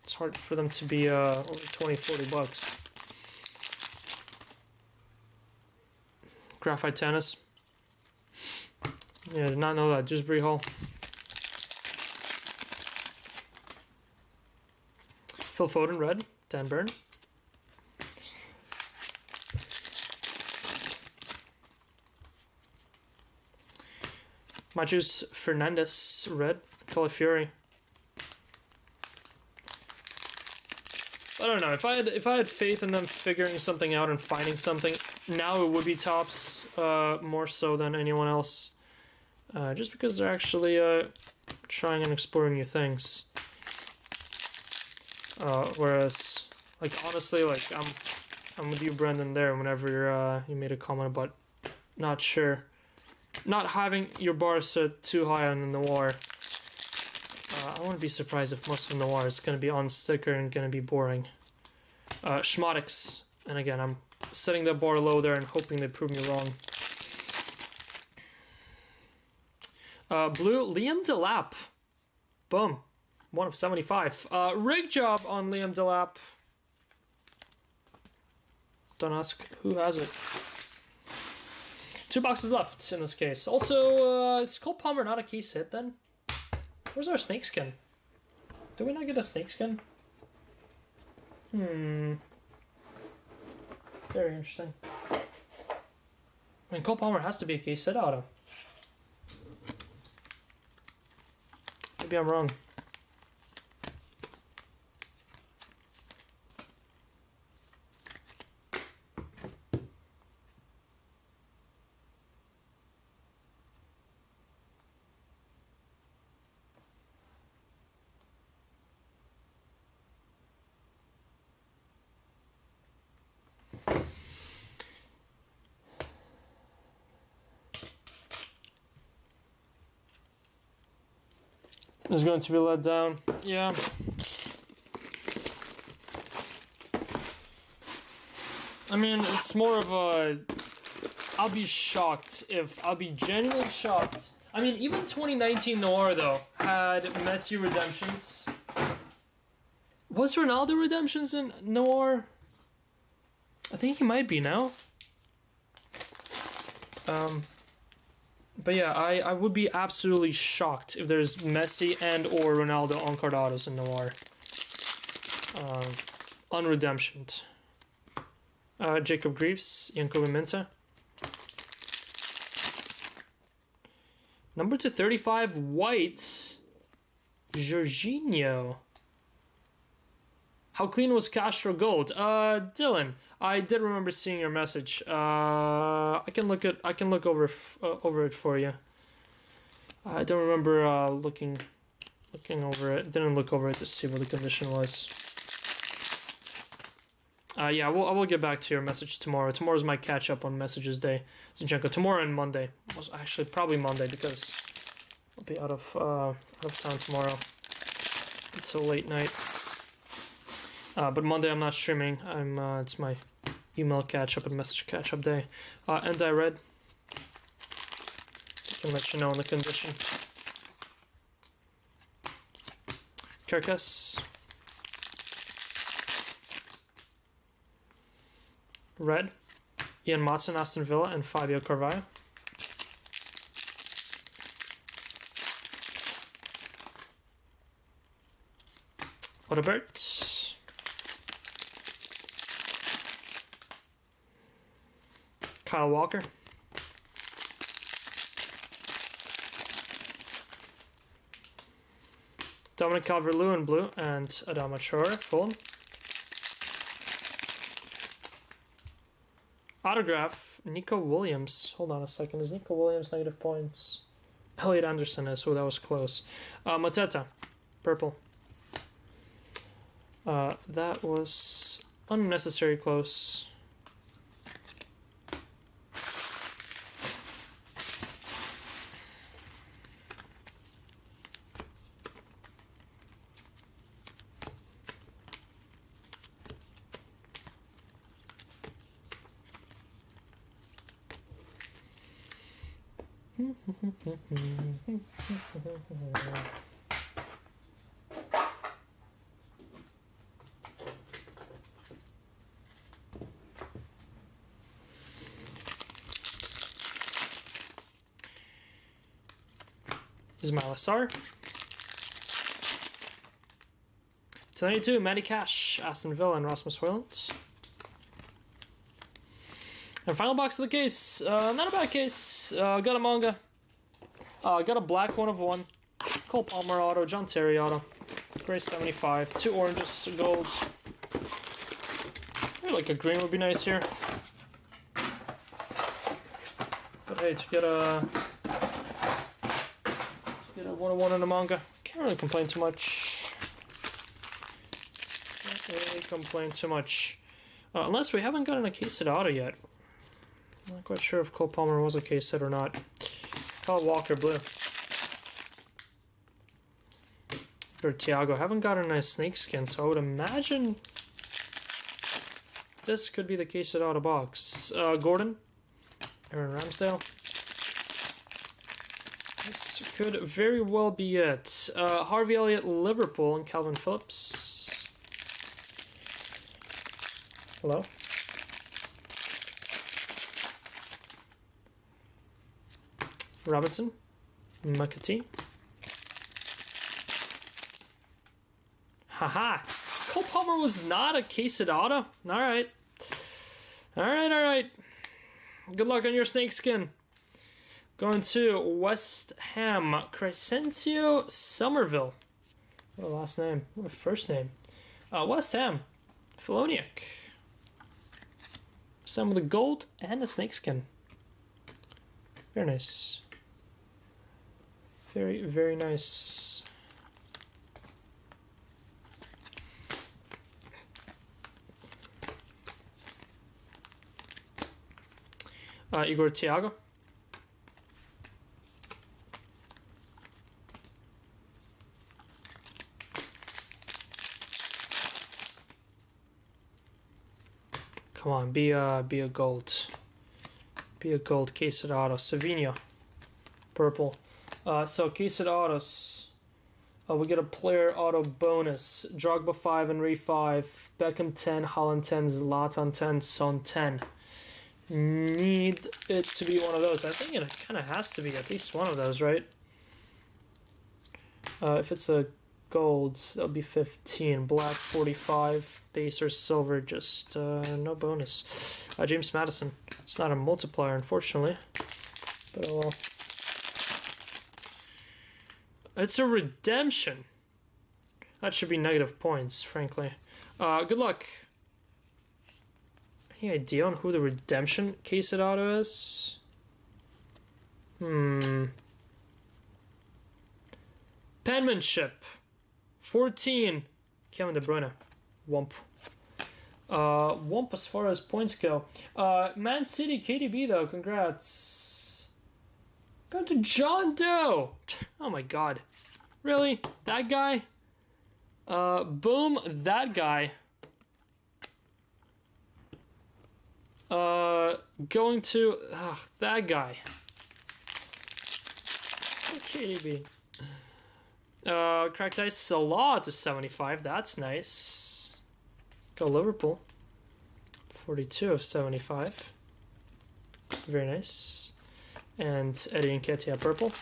It's hard for them to be over 20-40 bucks. Graphite Tennis. Yeah, did not know that. Just Bree Hall. Phil Foden, red. Dan Burn. Majus Fernandez, red. Calafiori. I don't know. If I had faith in them figuring something out and finding something, now it would be Topps more so than anyone else. Just because they're actually trying and exploring new things. Whereas, like, honestly, like, I'm with you, Brendan, there whenever you made a comment about not having your bar set too high on the Noir. I wouldn't be surprised if most of Noir is going to be on sticker and going to be boring. Schmotix, and again, I'm setting the bar low there and hoping they prove me wrong. Blue, Liam Delap. Boom. 1 of 75. Rig job on Liam Delap. Don't ask who has it. 2 boxes left in this case. Also, is Cole Palmer not a case hit then? Where's our snakeskin? Do we not get a snakeskin? Very interesting. I mean, Cole Palmer has to be a case set auto. Maybe I'm wrong. Is going to be let down. Yeah. I mean, it's more of a... I'll be genuinely shocked. I mean, even 2019 Noir, though, had Messi redemptions. Was Ronaldo redemptions in Noir? I think he might be now. But yeah, I would be absolutely shocked if there's Messi and or Ronaldo on card autos in Noir. Unredemptioned. Jacob Greaves, Yanko Minta. Number 235, white, Jorginho. How clean was Castro Gold? Dylan, I did remember seeing your message. I can look over it for you. I don't remember looking over it. Didn't look over it to see what the condition was. Yeah, I will get back to your message tomorrow. Tomorrow's my catch up on messages day, Zinchenko. Tomorrow and Monday. Well, actually, probably Monday because I'll be out of town tomorrow until late night. But Monday I'm not streaming. It's my email catch up and message catch up day. And I read. I can let you know on the condition. Kirkus. Red. Ian Matson, Aston Villa, and Fabio Carvalho. Odebert. Kyle Walker. Dominic Calvert-Lewin blue and Adama Traore full. Autograph, Nico Williams. Hold on a second. Is Nico Williams negative points? Elliot Anderson is. Oh, that was close. Mateta, purple. That was unnecessary close. Ismail Assar. 22, Matty Cash, Aston Villa, and Rasmus Højlund. And final box of the case. Not a bad case. Got a manga. Got a black 1 of 1. Cole Palmer auto, John Terry auto. Gray 75. 2 oranges, gold. Maybe like a green would be nice here. But hey, to get a 1 of 1 in a manga, can't really complain too much. Can't really complain too much. Unless we haven't gotten a case set auto yet. I'm not quite sure if Cole Palmer was a case set or not. Kyle Walker blue. Or Thiago. Haven't gotten a snakeskin, so I would imagine this could be the case set auto box. Gordon. Aaron Ramsdale. This could very well be it. Harvey Elliott, Liverpool, and Calvin Phillips. Hello? Robinson, McAtee. Haha. Cole Palmer was not a case at auto. Alright. Alright. Good luck on your snakeskin. Going to West Ham. Crescencio Somerville. What a last name. What a first name. West Ham. Feloniak. Some with the gold and the snakeskin. Very nice. Very, very nice. Igor Thiago. Come on, be a gold. Be a gold. Case of auto. Savinho. Purple. So case of autos. We get a player auto bonus. Drogba 5, Henry 5, Beckham 10, Haaland 10, Zlatan 10, Son 10. Need it to be one of those. I think it kind of has to be at least one of those, right? If it's a gold, that'll be 15. Black 45. Base or silver, just no bonus. James Maddison. It's not a multiplier, unfortunately. But oh well. It's a redemption. That should be negative points, frankly. Good luck. Any idea on who the redemption case at auto is? Penmanship. 14. Kevin De Bruyne. Womp. Womp as far as points go. Man City, KDB though, congrats. Go to John Doe. Oh my god. Really? That guy? Boom, that guy. Going to that guy. KDB. Cracked Ice Salah to 75. That's nice. Go Liverpool. 42 of 75. Very nice. And Eddie Nketiah purple.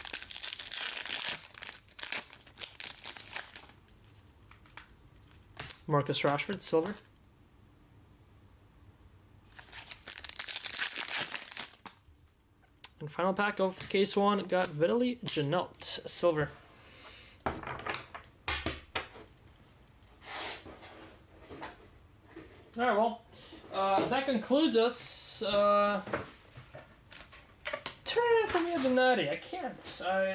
Marcus Rashford silver. And final pack of case 1 got Vitaly Janelt silver. Alright, well, that concludes us. Turn it in for me as a natty. I can't.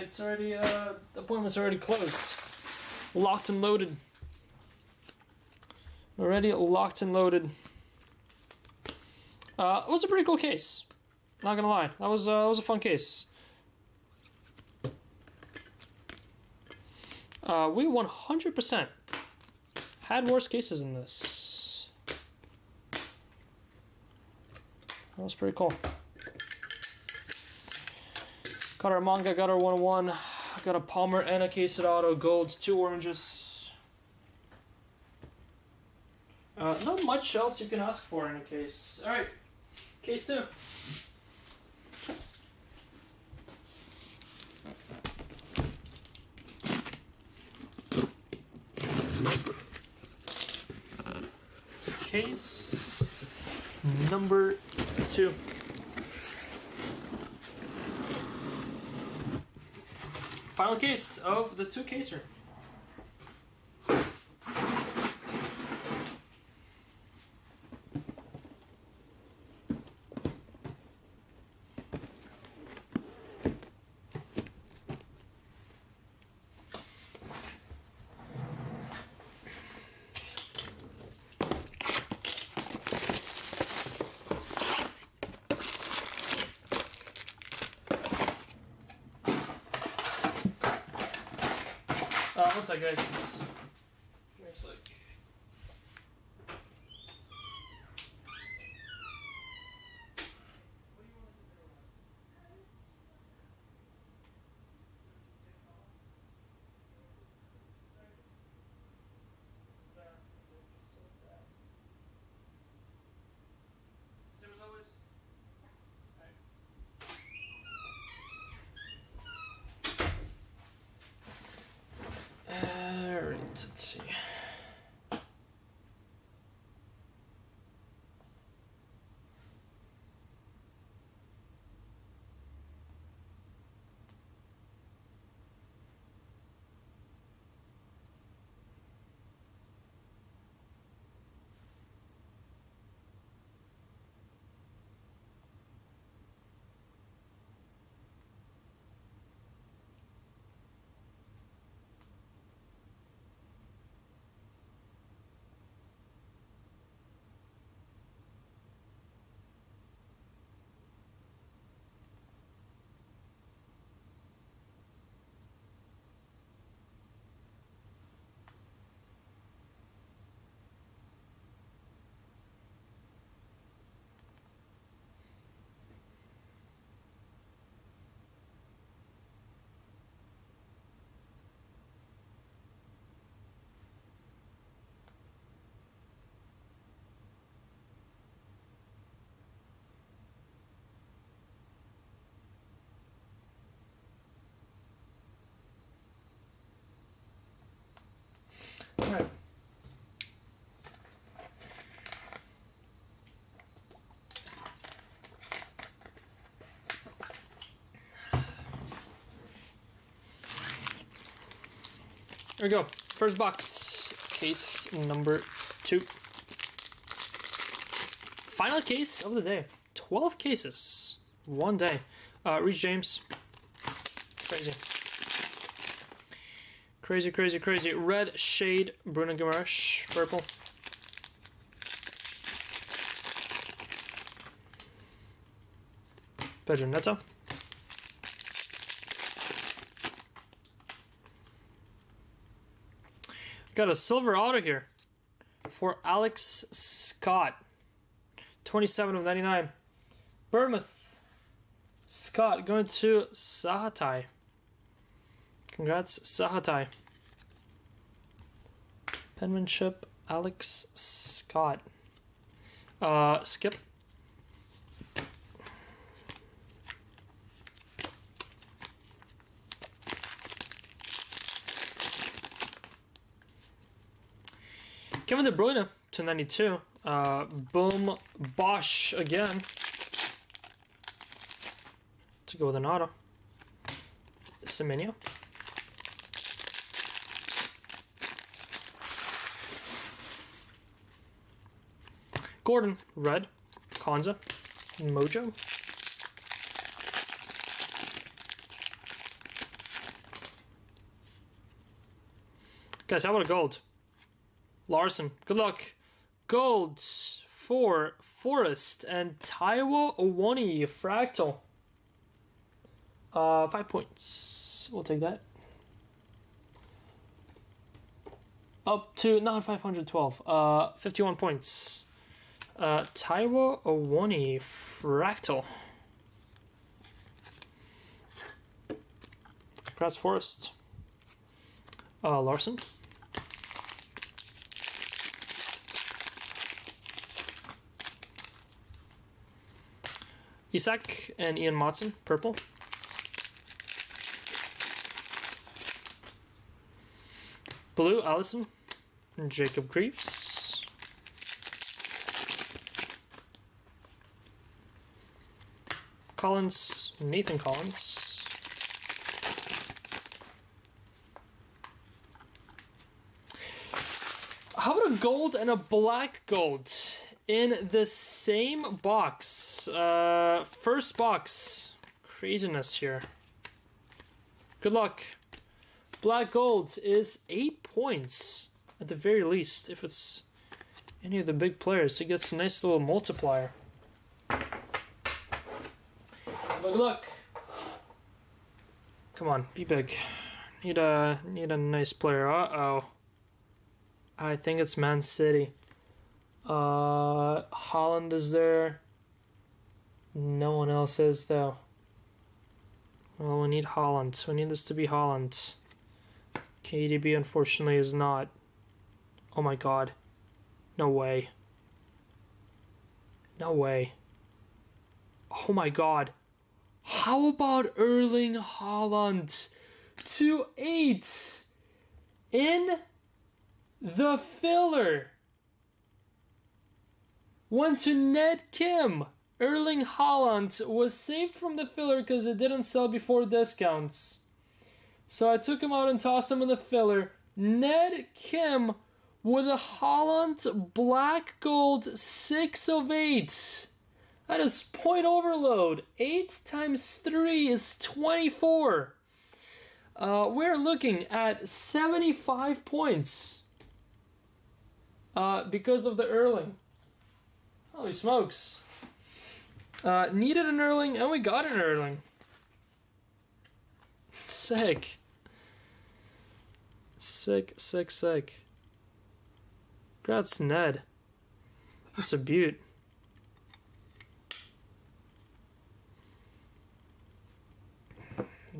It's already, the appointment's already closed. Locked and loaded. Already locked and loaded. It was a pretty cool case. Not gonna lie. That was a fun case. We 100% had worse cases than this. That was pretty cool. Got our manga, got our 1-1, got a Palmer and a case of auto gold, 2 oranges. Not much else you can ask for in a case. Alright, case 2. Case number 2. Final case of the 2-caser. What's that, guys? It's like... Same as always. Alright. All right. There we go. First box, case number 2. Final case of the day. 12 cases, one day. Reece James. Crazy. Crazy, crazy, crazy. Red shade, Bruno Guimaraes. Purple. Pedro Neto. Got a silver auto here for Alex Scott. 27 of 99. Bournemouth. Scott going to Sahatai. Congrats, Sahatai. Penmanship, Alex Scott. Skip. Kevin De Bruyne, 292. Boom Bosch again. To go with an auto. Semenyo. Gordon, red. Konza. Mojo. Guys, how about a gold? Larson, good luck. Gold for Forest and Taiwo Owoni Fractal. 5 points. We'll take that. Up to, not 512, 51 points. Taiwo Owoni Fractal. Grass Forest. Larson. Isak and Ian Matson, purple. Blue, Allison and Jacob Greaves. Collins, Nathan Collins. How about a gold and a black gold in the same box? First box. Craziness here. Good luck. Black gold is 8 points at the very least. If it's any of the big players, it gets a nice little multiplier. Good luck. Come on, be big. Need a nice player. Uh-oh. I think it's Man City. Holland is there. No one else is though. Well, we need Holland. We need this to be Holland. KDB unfortunately is not. Oh my god. No way. No way. Oh my god. How about Erling Haaland? 2-8 in the filler. Went to Ned Kim. Erling Haaland was saved from the filler because it didn't sell before discounts. So I took him out and tossed him in the filler. Ned Kim with a Haaland black gold 6 of 8. That is point overload. 8 times 3 is 24. We're looking at 75 points. Because of the Erling. Holy smokes. Needed an Erling, and we got an Erling. Sick. Sick, sick, sick. Congrats, Ned. That's a beaut.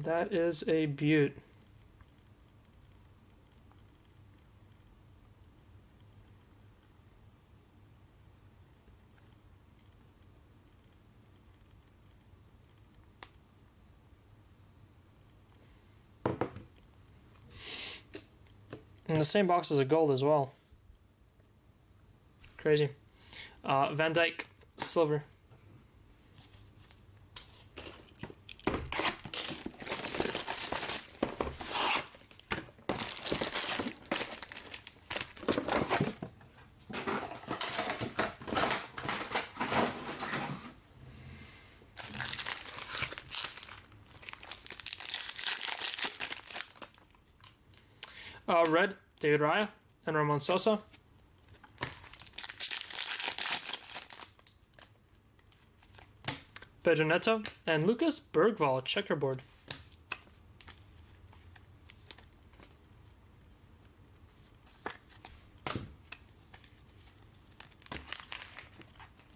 That is a beaut. In the same box as a gold as well. Crazy. Van Dyke, silver. Red, David Raya and Ramon Sosa. Pedro Neto and Lucas Bergvall, checkerboard.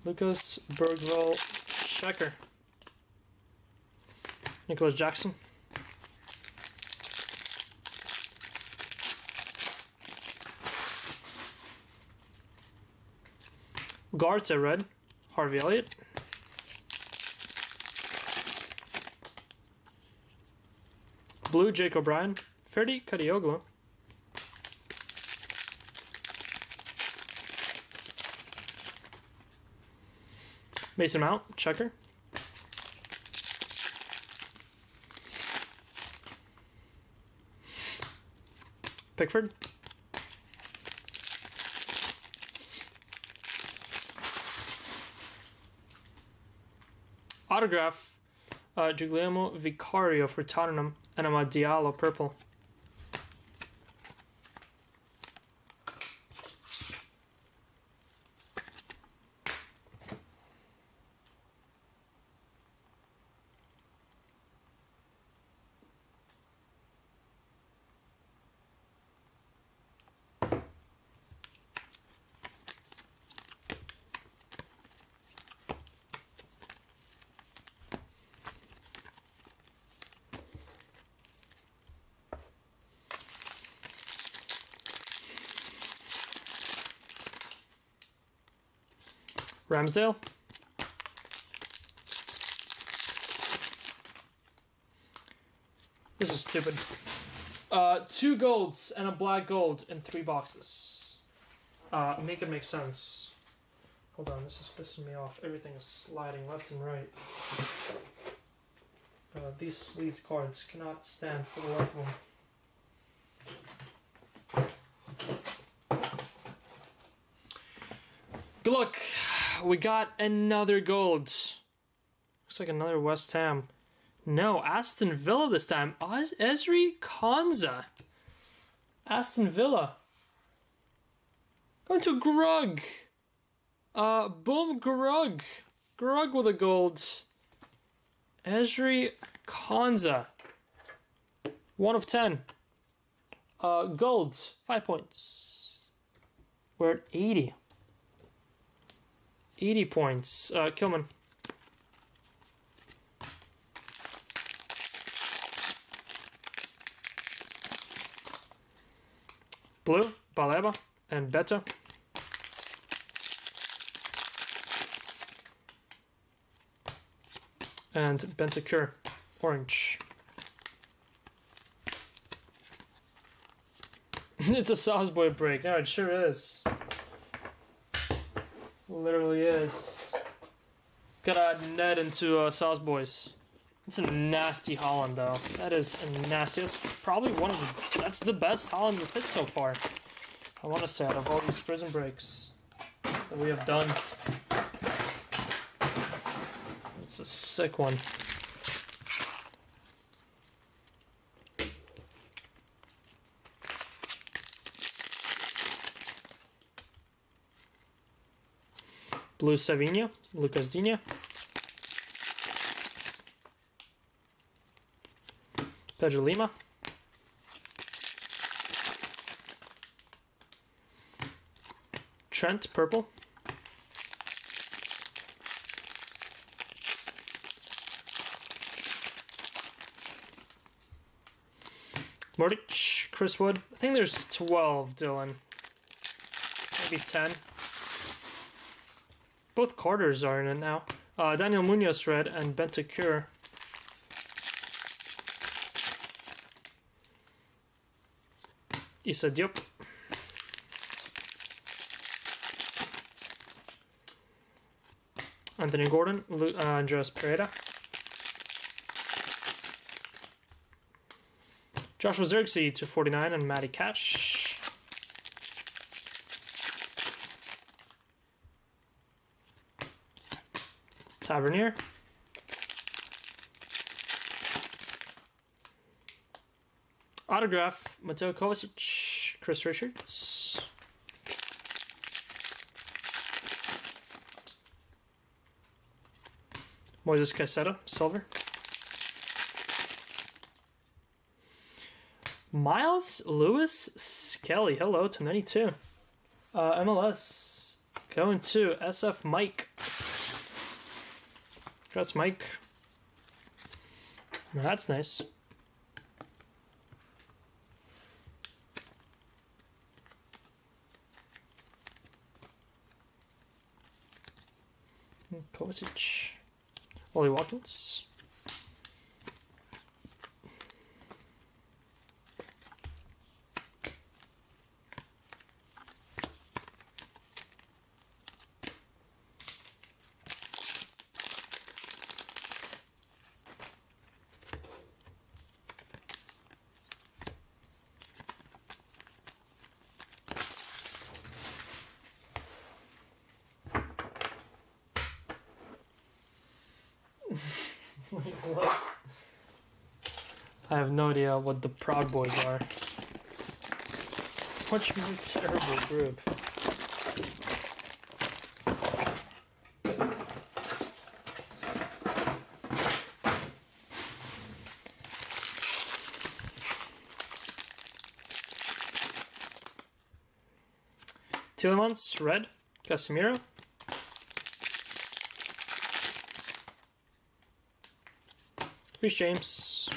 Lucas Bergvall, checker. Nicholas Jackson. Guards at red, Harvey Elliott. Blue, Jake O'Brien. Ferdy Kadioglu. Mason Mount, checker. Pickford. Autograph, Giuliano Vicario for Tottenham, and Amad Diallo, purple. Ramsdale. This is stupid. 2 golds and a black gold in 3 boxes. Make it make sense. Hold on, this is pissing me off. Everything is sliding left and right. These sleeved cards cannot stand for the life of them. Good luck. We got another gold. Looks like another West Ham. No, Aston Villa this time. Ezri Konza. Aston Villa. Going to Grug. Boom, Grug. Grug with a gold. Ezri Konza. 1 of 10. Gold. 5 points. We're at 80. 80 points. Kilman. Blue, Baleba, and Beto. And Bentancur, orange. It's a Salisbury break. No, it sure is. Literally is. Gotta add Ned into Salisbury's. It's a nasty Holland, though. That is a nasty. That's probably one of the... That's the best Holland we've hit so far. I want to say, out of all these Prizm breaks that we have done. It's a sick one. Blue Savinho, Lucas Digne. Pedro Lima. Trent, purple. Mordich, Chris Wood. I think there's 12, Dylan. Maybe 10. Both Carters are in it now. Daniel Munoz, red, and Bentancur. Issa Diop. Anthony Gordon, Andres Pereira. Joshua Zirkzee to 49 and Matty Cash. Tavernier. Autograph, Mateo Kovacic, Chris Richards. Moises Caicedo, silver. Miles Lewis Skelly, hello to 92. MLS, going to SF Mike. Congrats, Mike. That's nice. Kovacic. Ollie Watkins. Wait, what? I have no idea what the Proud Boys are. What a terrible group. Tielemans, red. Casemiro. Reece James.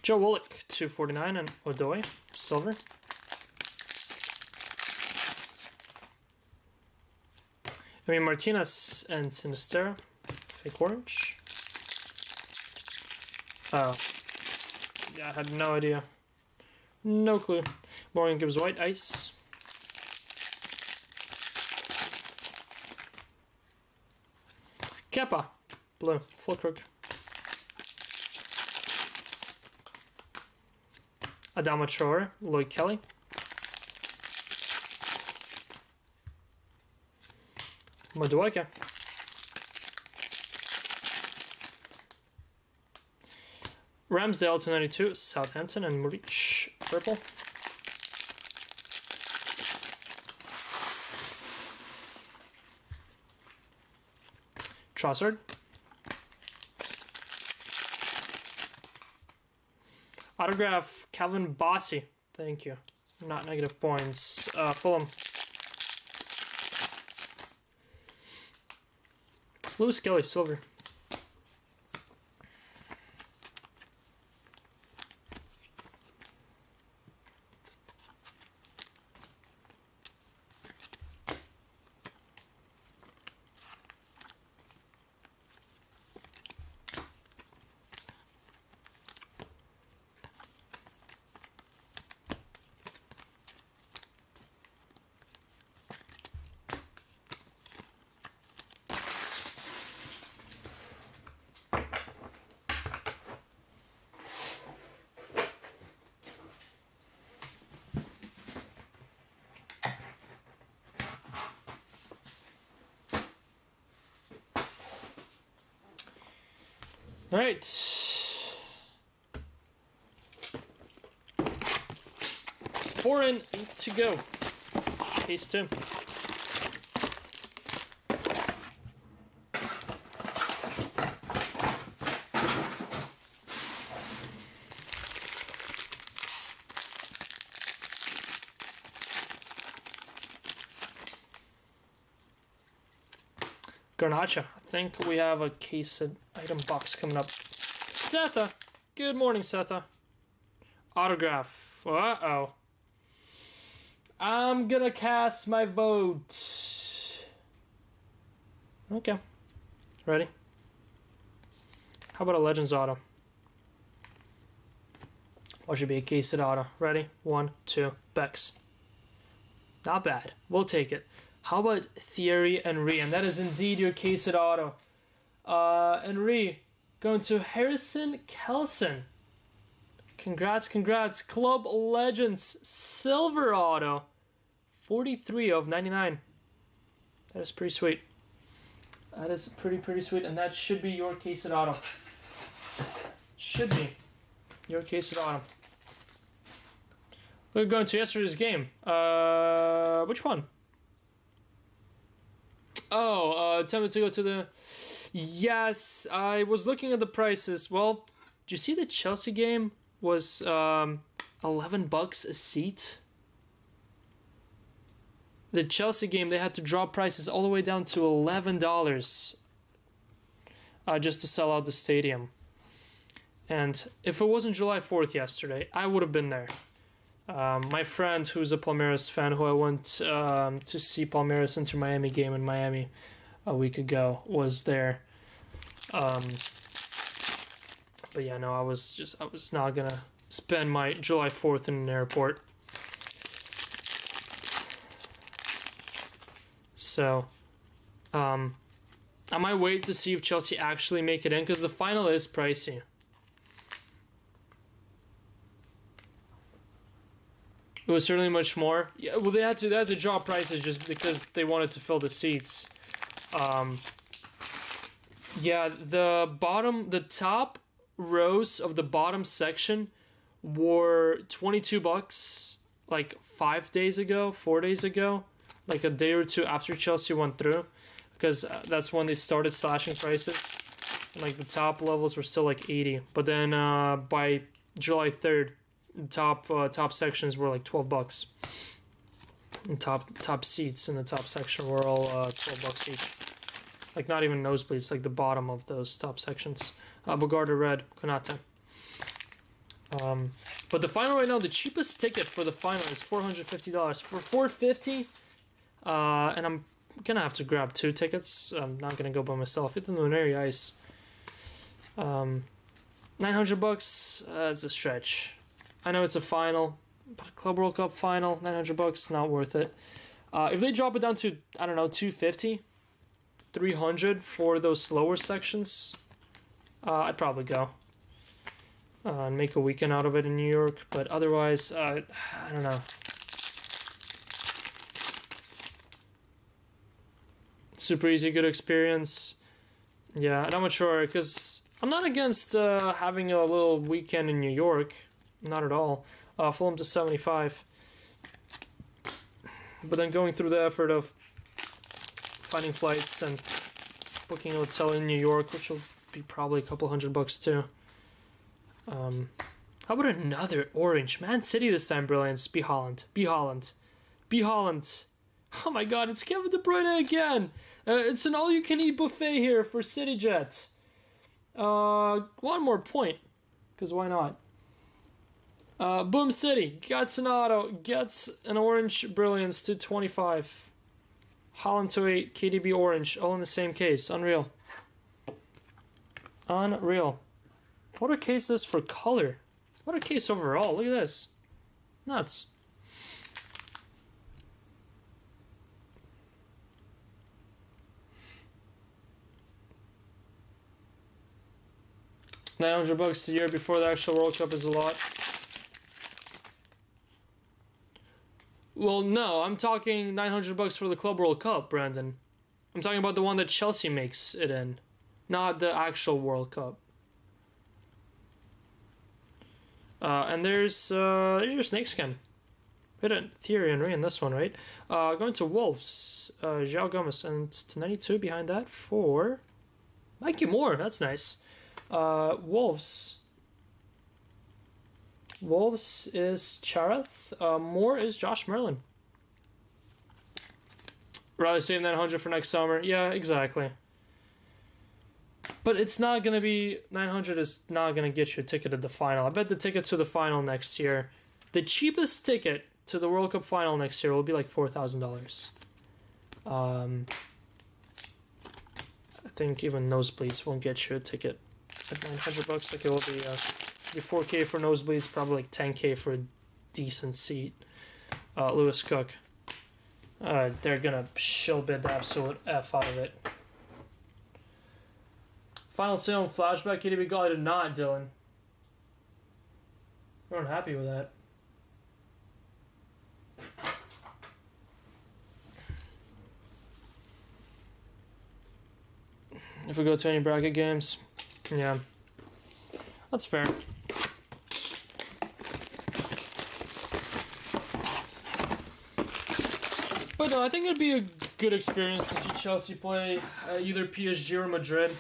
Joe Willock, 249, and Odoi, silver. I mean, Martinez and Sinistera, fake orange. Oh. Yeah, I had no idea. No clue. Morgan Gibbs white, ice. Kepa, blue, full crook. Adama Traore, Lloyd Kelly. Madueke. Ramsdale 292, Southampton, and Muric, purple. Trossard. Autograph, Calvin Bossy. Thank you. Not negative points. Fulham. Lewis Kelly, silver. All right. 4 in, 8 to go. Case 2. Garnacha. I think we have a case item box coming up. Setha. Good morning, Setha. Autograph. Uh-oh. I'm gonna cast my vote. Okay. Ready? How about a Legends auto? Or should be a case at auto. Ready? 1, 2, Bex. Not bad. We'll take it. How about Thierry Henry? And that is indeed your case at auto. Henry going to Harrison Kelson. Congrats, congrats. Club Legends Silver Auto. 43 of 99. That is pretty sweet. That is pretty sweet. And that should be your case at auto. Should be your case at auto. We're going to yesterday's game. Which one? Oh, tempted to go to the... Yes, I was looking at the prices. Well, did you see the Chelsea game was $11 a seat? The Chelsea game, they had to drop prices all the way down to $11 just to sell out the stadium. And if it wasn't July 4th yesterday, I would have been there. My friend, who's a Palmeiras fan, who I went to see Palmeiras Inter Miami game in Miami a week ago, was there. But yeah, no, I was not gonna spend my July 4th in an airport. So, I might wait to see if Chelsea actually make it in, because the final is pricey. It was certainly much more. Yeah, well, they had to drop prices just because they wanted to fill the seats. Yeah, the top rows of the bottom section were $22 like 4 days ago, like a day or two after Chelsea went through, because that's when they started slashing prices. And, like, the top levels were still like 80, but then by July 3rd, top sections were like $12. And top seats in the top section were all $12 each. Like, not even nosebleeds, like the bottom of those top sections. Bogarde Red, Konate. But the final right now, the cheapest ticket for the final is $450. For $450, and I'm gonna have to grab 2 tickets. I'm not gonna go by myself. It's in Lunari Ice. $900 is a stretch. I know it's a final, but a Club World Cup final, $900, not worth it. If they drop it down to, I don't know, $250, $300 for those lower sections, I'd probably go and make a weekend out of it in New York. But otherwise, I don't know. Super easy, good experience. Yeah, and I'm not sure, because I'm not against having a little weekend in New York. Not at all. Fulham to 75. But then going through the effort of finding flights and booking a hotel in New York, which will be probably a couple $100 too. How about another orange? Man City this time, brilliance. Be Holland. Be Holland. Be Holland. Oh my god, it's Kevin De Bruyne again. It's an all-you-can-eat buffet here for City Jets. One more point, because why not? Boom City gets an auto, gets an orange brilliance to 25. Holland to 8, KDB orange, all in the same case. Unreal. Unreal. What a case this for color. What a case overall. Look at this. Nuts. $900 a year before the actual World Cup is a lot. Well, no, I'm talking $900 for the Club World Cup, Brandon. I'm talking about the one that Chelsea makes it in, not the actual World Cup. And there's your snakeskin. Hidden Thierry Henry in this one, right? Going to Wolves, João Gomes, and to 92 behind that for Mikey Moore. That's nice. Wolves is Chareth. Moore is Josh Merlin. Rather save that 100 for next summer. Yeah, exactly. But it's not going to be... 900 is not going to get you a ticket to the final. I bet the ticket to the final next year... The cheapest ticket to the World Cup final next year will be like $4,000. I think even nosebleeds won't get you a ticket at $900 like it will be to be 4K for nosebleeds, probably like 10K for a decent seat. Lewis Cook. They're gonna shill bid the absolute F out of it. Final sale on flashback, KDB Golly did not, Dylan. We're unhappy with that. If we go to any bracket games, yeah, that's fair. But no, I think it'd be a good experience to see Chelsea play either PSG or Madrid.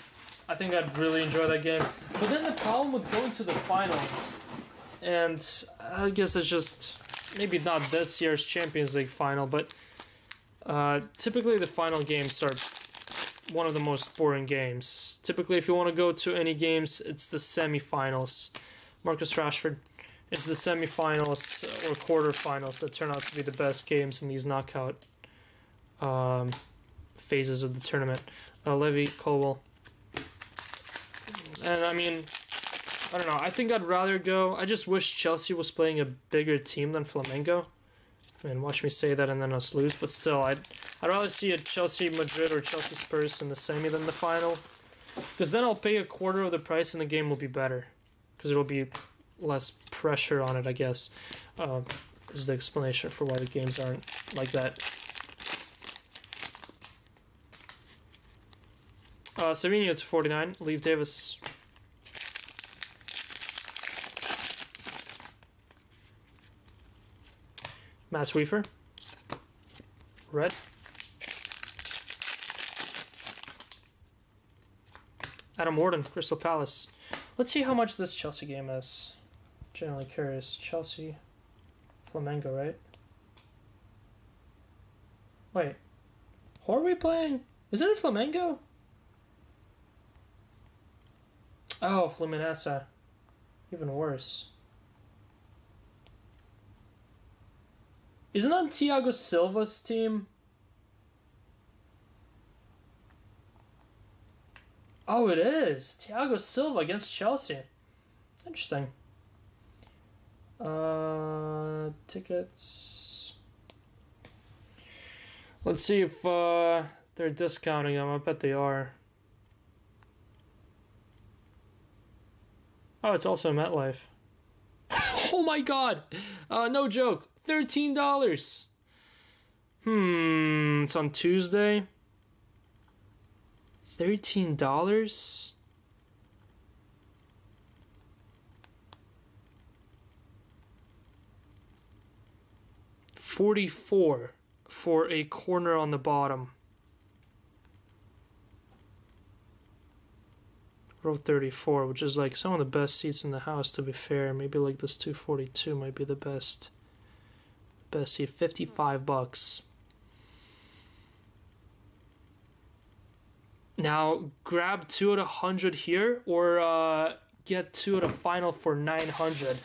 I think I'd really enjoy that game. But then the problem with going to the finals, and I guess it's just maybe not this year's Champions League final, but typically the final games are one of the most boring games. Typically, if you want to go to any games, it's the semifinals. Marcus Rashford. It's the semifinals or quarterfinals that turn out to be the best games in these knockout phases of the tournament. Levy, Colwell. And I mean, I don't know. I think I'd rather go. I just wish Chelsea was playing a bigger team than Flamengo. I mean, watch me say that and then us lose. But still, I'd rather see a Chelsea Madrid or Chelsea Spurs in the semi than the final. Because then I'll pay a quarter of the price and the game will be better. Because it'll be less pressure on it, I guess. Is the explanation for why the games aren't like that. Savinho to 49. Leave Davis. Mass Weaver. Red. Adam Warden, Crystal Palace. Let's see how much this Chelsea game is. Generally curious. Chelsea, Flamengo, right? Wait. Who are we playing? Is it a Flamengo? Oh, Fluminense. Even worse. Isn't that Thiago Silva's team? Oh, it is. Thiago Silva against Chelsea. Interesting. Tickets. Let's see if they're discounting them. I bet they are. Oh, it's also MetLife. Oh my god! No joke. $13. It's on Tuesday. $13? $44 for a corner on the bottom. Row 34, which is like some of the best seats in the house, to be fair. Maybe like this 242 might be the best seat. $55. Now grab 2 at 100 here, or get 2 at a final for 900.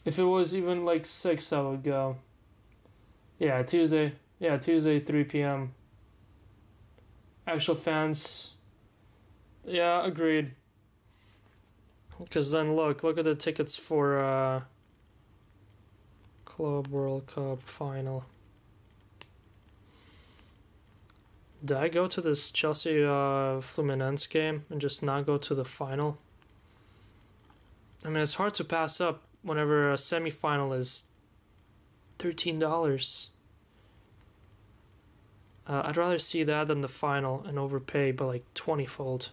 If it was even like 6, I would go. Yeah, Tuesday. Yeah, Tuesday, 3 p.m. Actual fans. Yeah, agreed. Because then look at the tickets for Club World Cup final. Did I go to this Chelsea Fluminense game and just not go to the final? I mean, it's hard to pass up whenever a semi-final is $13. I'd rather see that than the final and overpay by like 20-fold.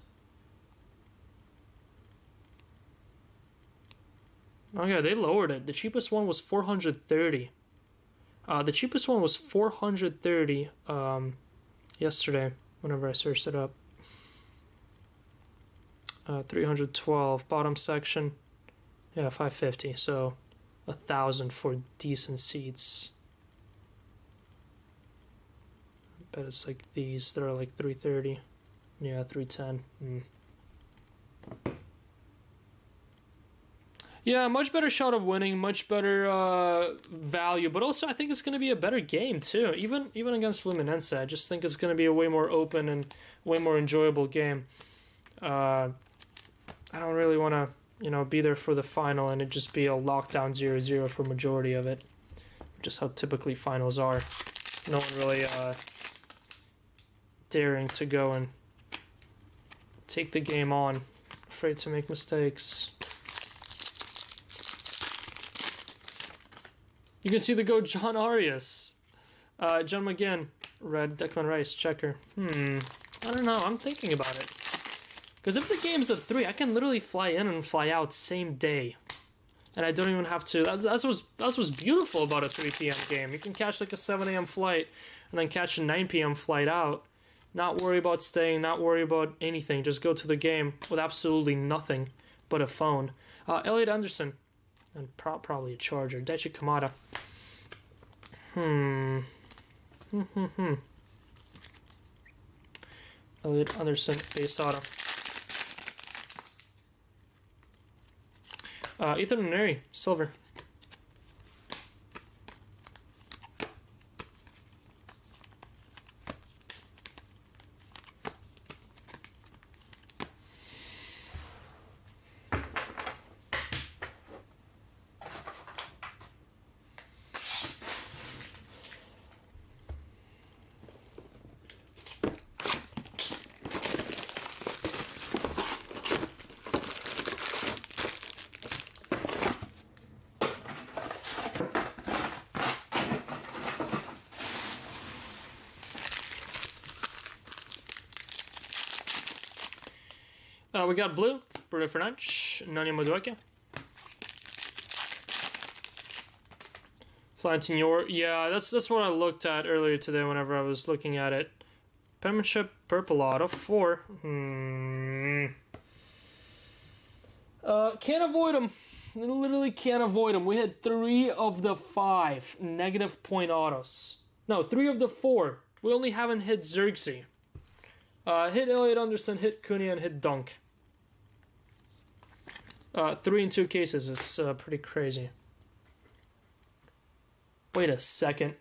Oh yeah, they lowered it. The cheapest one was $430. The cheapest one was $430 yesterday, whenever I searched it up. 312 bottom section. Yeah, $550. So $1,000 for decent seats. I bet it's like these that are like $330. Yeah, $310. Yeah, much better shot of winning, much better value, but also I think it's going to be a better game too. Even against Fluminense, I just think it's going to be a way more open and way more enjoyable game. I don't really want to, you know, be there for the final and it just be a lockdown 0-0 for majority of it, which is how typically finals are. No one really daring to go and take the game on, afraid to make mistakes. You can see the go John Arias. John McGinn, red, Declan Rice, checker. I don't know, I'm thinking about it. Because if the game's at 3, I can literally fly in and fly out same day. And I don't even have to, that's what's beautiful about a 3 p.m. game. You can catch like a 7 a.m. flight and then catch a 9 p.m. flight out. Not worry about staying, not worry about anything. Just go to the game with absolutely nothing but a phone. Elliot Anderson. And probably a Charger. Daichi Kamada. Elliot Anderson, base auto. Ethan Neri, silver. We got blue, Bruno Fernandes, Nani Madueke. Florentino, yeah, that's what I looked at earlier today whenever I was looking at it. Penmanship, purple auto, 4. Can't avoid them. Literally can't avoid them. We had 3 of the 5 negative point autos. No, 3 of the 4. We only haven't hit Xerxes. Hit Elliot Anderson, hit Cunha, and hit Dunk. 3 in 2 cases is pretty crazy. Wait a second.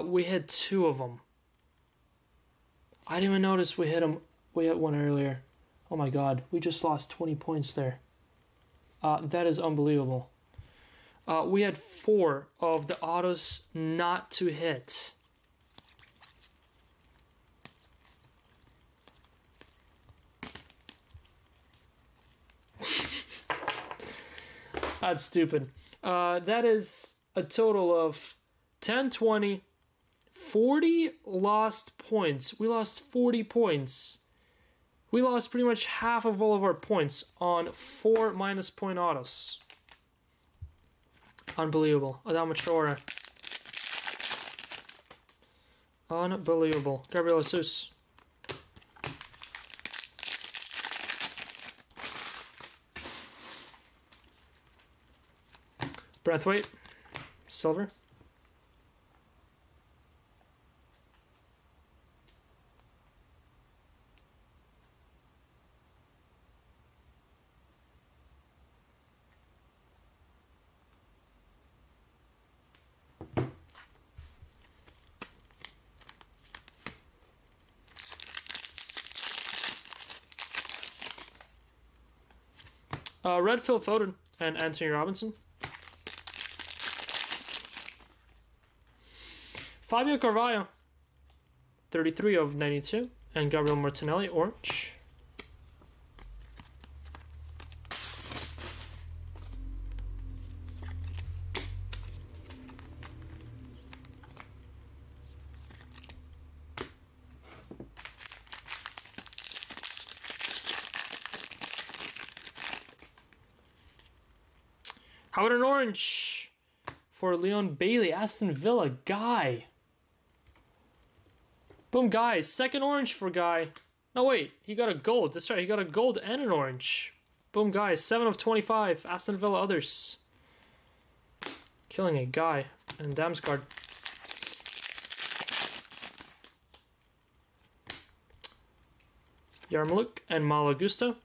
We hit 2 of them. I didn't even notice we hit them. We hit 1 earlier. Oh my god, we just lost 20 points there. That is unbelievable. We had 4 of the autos not to hit. That's stupid. That is a total of 10, 20, 40 lost points. We lost 40 points. We lost pretty much half of all of our points on 4 minus point autos. Unbelievable. Adama Traore. Unbelievable. Gabriel Jesus. Braithwaite, silver. Red Phil Foden and Anthony Robinson. Fabio Carvalho, 33 of 92, and Gabriel Martinelli, orange. How about an orange for Leon Bailey, Aston Villa, Guy. Boom, Guy. Second orange for Guy. No, wait. He got a gold. That's right. He got a gold and an orange. Boom, Guy. 7 of 25. Aston Villa others. Killing a Guy. And Damsgaard. Yarmouk and Malo Gusto.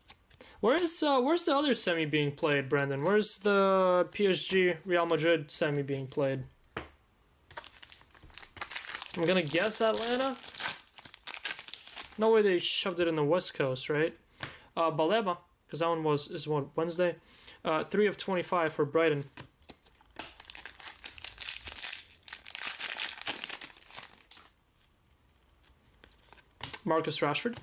Where's the other semi being played, Brandon? Where's the PSG Real Madrid semi being played? I'm gonna guess Atlanta. No way they shoved it in the West Coast, right? Baleba, because that one is what, Wednesday. 3 of 25 for Brighton. Marcus Rashford.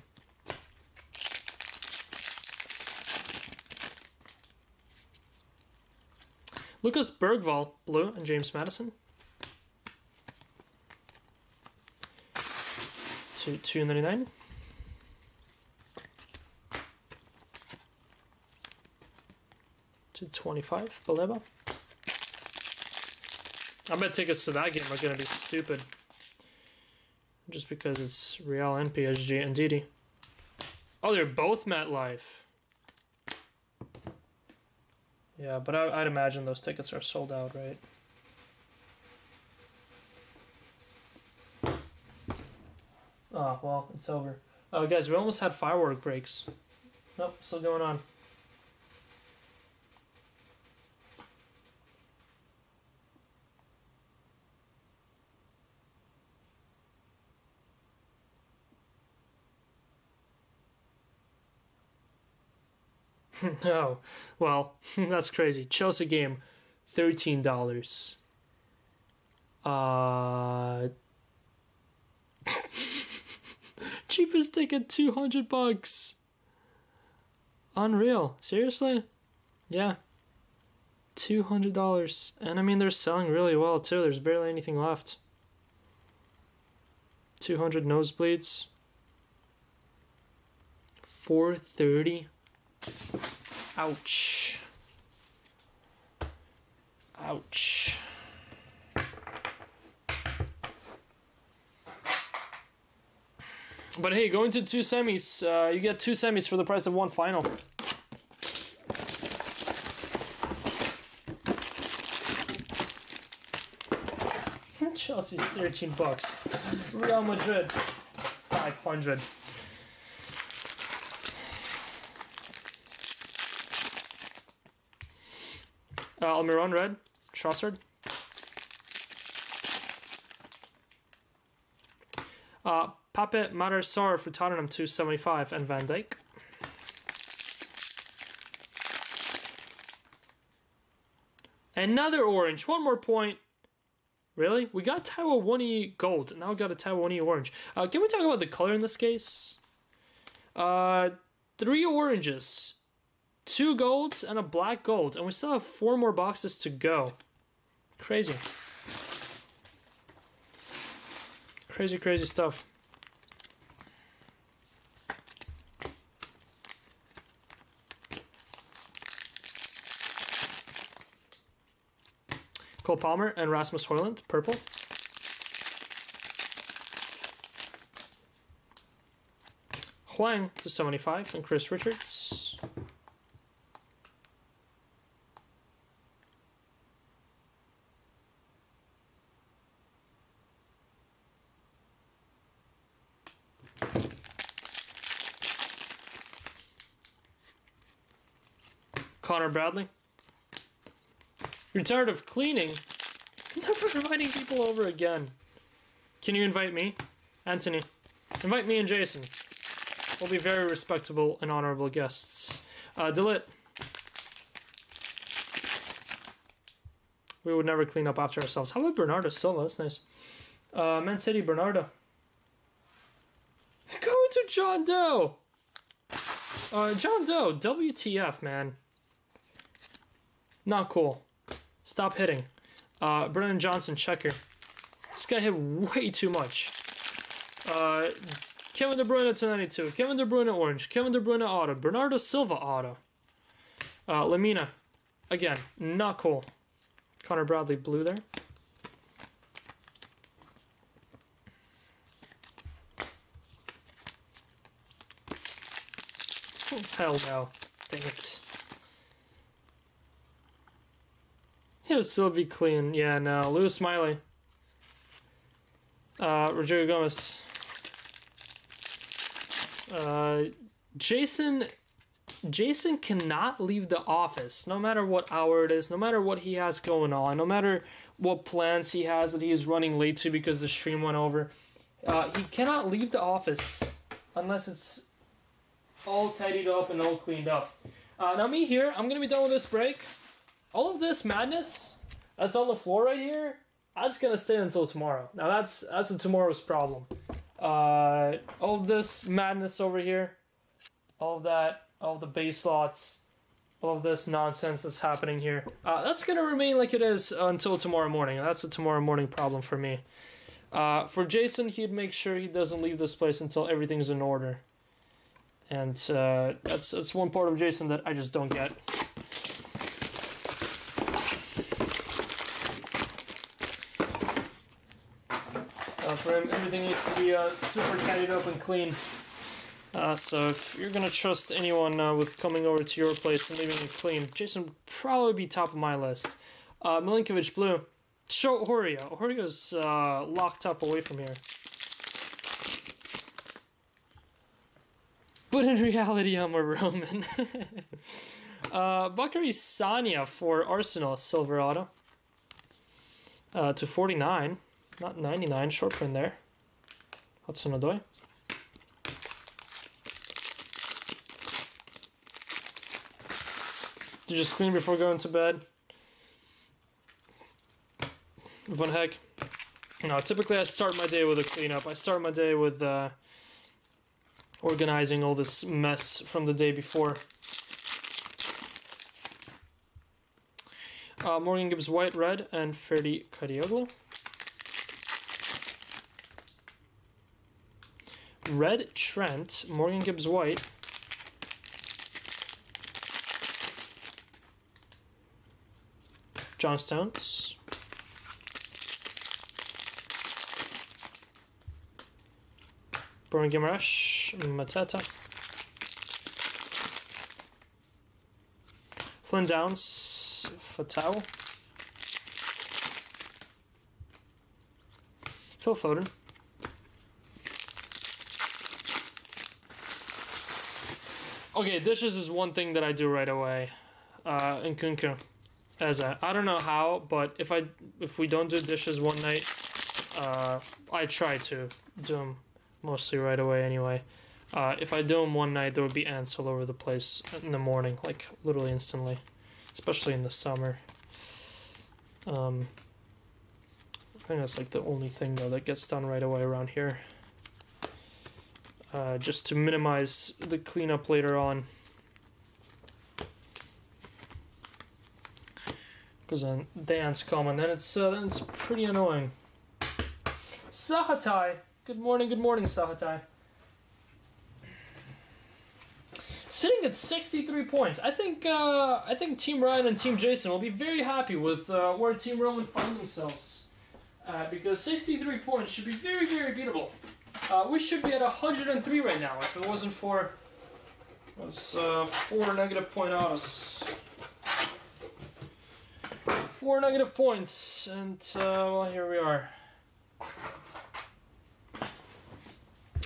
Lucas Bergvall, blue, and James Madison. To 299. To 25, Baleba. I bet tickets to that game are going to be stupid. Just because it's Real and PSG and Didi. Oh, they're both MetLife. Yeah, but I'd imagine those tickets are sold out, right? Oh, well, it's over. Oh, guys, we almost had firework breaks. Nope, still going on. Oh, well, that's crazy. Chelsea game, $13. Cheapest ticket, $200. Unreal. Seriously? Yeah. $200. And I mean, they're selling really well too. There's barely anything left. 200 nosebleeds. 430. Ouch. Ouch. But hey, going to 2 semis, you get 2 semis for the price of 1 final. Chelsea's $13. Real Madrid, 500. Almiron red, Trossard. Pape Matar Sarr for Tottenham, 275, and Van Dijk. Another orange, 1 more point. Really? We got Taiwo 1E gold, and now we got a Taiwo 1E orange. Can we talk about the color in this case? 3 oranges, 2 golds, and a black gold, and we still have 4 more boxes to go. Crazy. Crazy, crazy stuff. Cole Palmer and Rasmus Højlund, purple. Huang to 75 and Chris Richards. Connor Bradley. You're tired of cleaning? Never inviting people over again. Can you invite me? Anthony. Invite me and Jason. We'll be very respectable and honorable guests. Delit. We would never clean up after ourselves. How about Bernardo Silva? That's nice. Man City, Bernardo. Going to John Doe. John Doe, WTF, man. Not cool. Stop hitting. Brennan Johnson, checker. This guy hit way too much. Kevin De Bruyne to 92. Kevin De Bruyne orange. Kevin De Bruyne auto. Bernardo Silva auto. Lamina. Again, not cool. Connor Bradley blue there. Oh, hell no. Dang it. He'll still be clean. Yeah, no. Lewis Smiley. Rodrigo Gomez. Jason Jason cannot leave the office, no matter what hour it is, no matter what he has going on, no matter what plans he has that he is running late to because the stream went over. He cannot leave the office unless it's all tidied up and all cleaned up. Now me here, I'm going to be done with this break. All of this madness that's on the floor right here, that's going to stay until tomorrow. Now that's a tomorrow's problem. All of this madness over here, all of that, all of the base slots, all of this nonsense that's happening here, that's going to remain like it is until tomorrow morning. That's a tomorrow morning problem for me. For Jason, he'd make sure he doesn't leave this place until everything's in order. And that's one part of Jason that I just don't get. For him, everything needs to be super tidied up and clean. So if you're gonna trust anyone with coming over to your place and leaving it clean, Jason would probably be top of my list. Milinkovic Blue. Show Horio. Horio's locked up away from here. But in reality, I'm a Roman. Bakary Sanya for Arsenal, silver auto. To 49. Not 99, short print there. Hudson-Odoi. Did you just clean before going to bed? Van Heck. No, typically I start my day with a cleanup. I start my day with organizing all this mess from the day before. Morgan Gibbs White, red, and Ferdi Kadioglu. Red Trent, Morgan Gibbs White. John Stones. Brian Guimaraes, Mateta. Flynn Downs, Fatau. Phil Foden. Okay, dishes is one thing that I do right away. In Kunku. I don't know how, but if we don't do dishes one night, I try to do them mostly right away anyway. If I do them one night, there would be ants all over the place in the morning, like literally instantly, especially in the summer. I think that's like the only thing though that gets done right away around here. Just to minimize the cleanup later on. Because then the ants come and then it's pretty annoying. Sahatai! Good morning, Sahatai. Sitting at 63 points. I think Team Ryan and Team Jason will be very happy with where Team Roman find themselves. Because 63 points should be very, very beatable. We should be at 103 right now if it wasn't for those 4 negative point autos. 4 negative points, and well, here we are.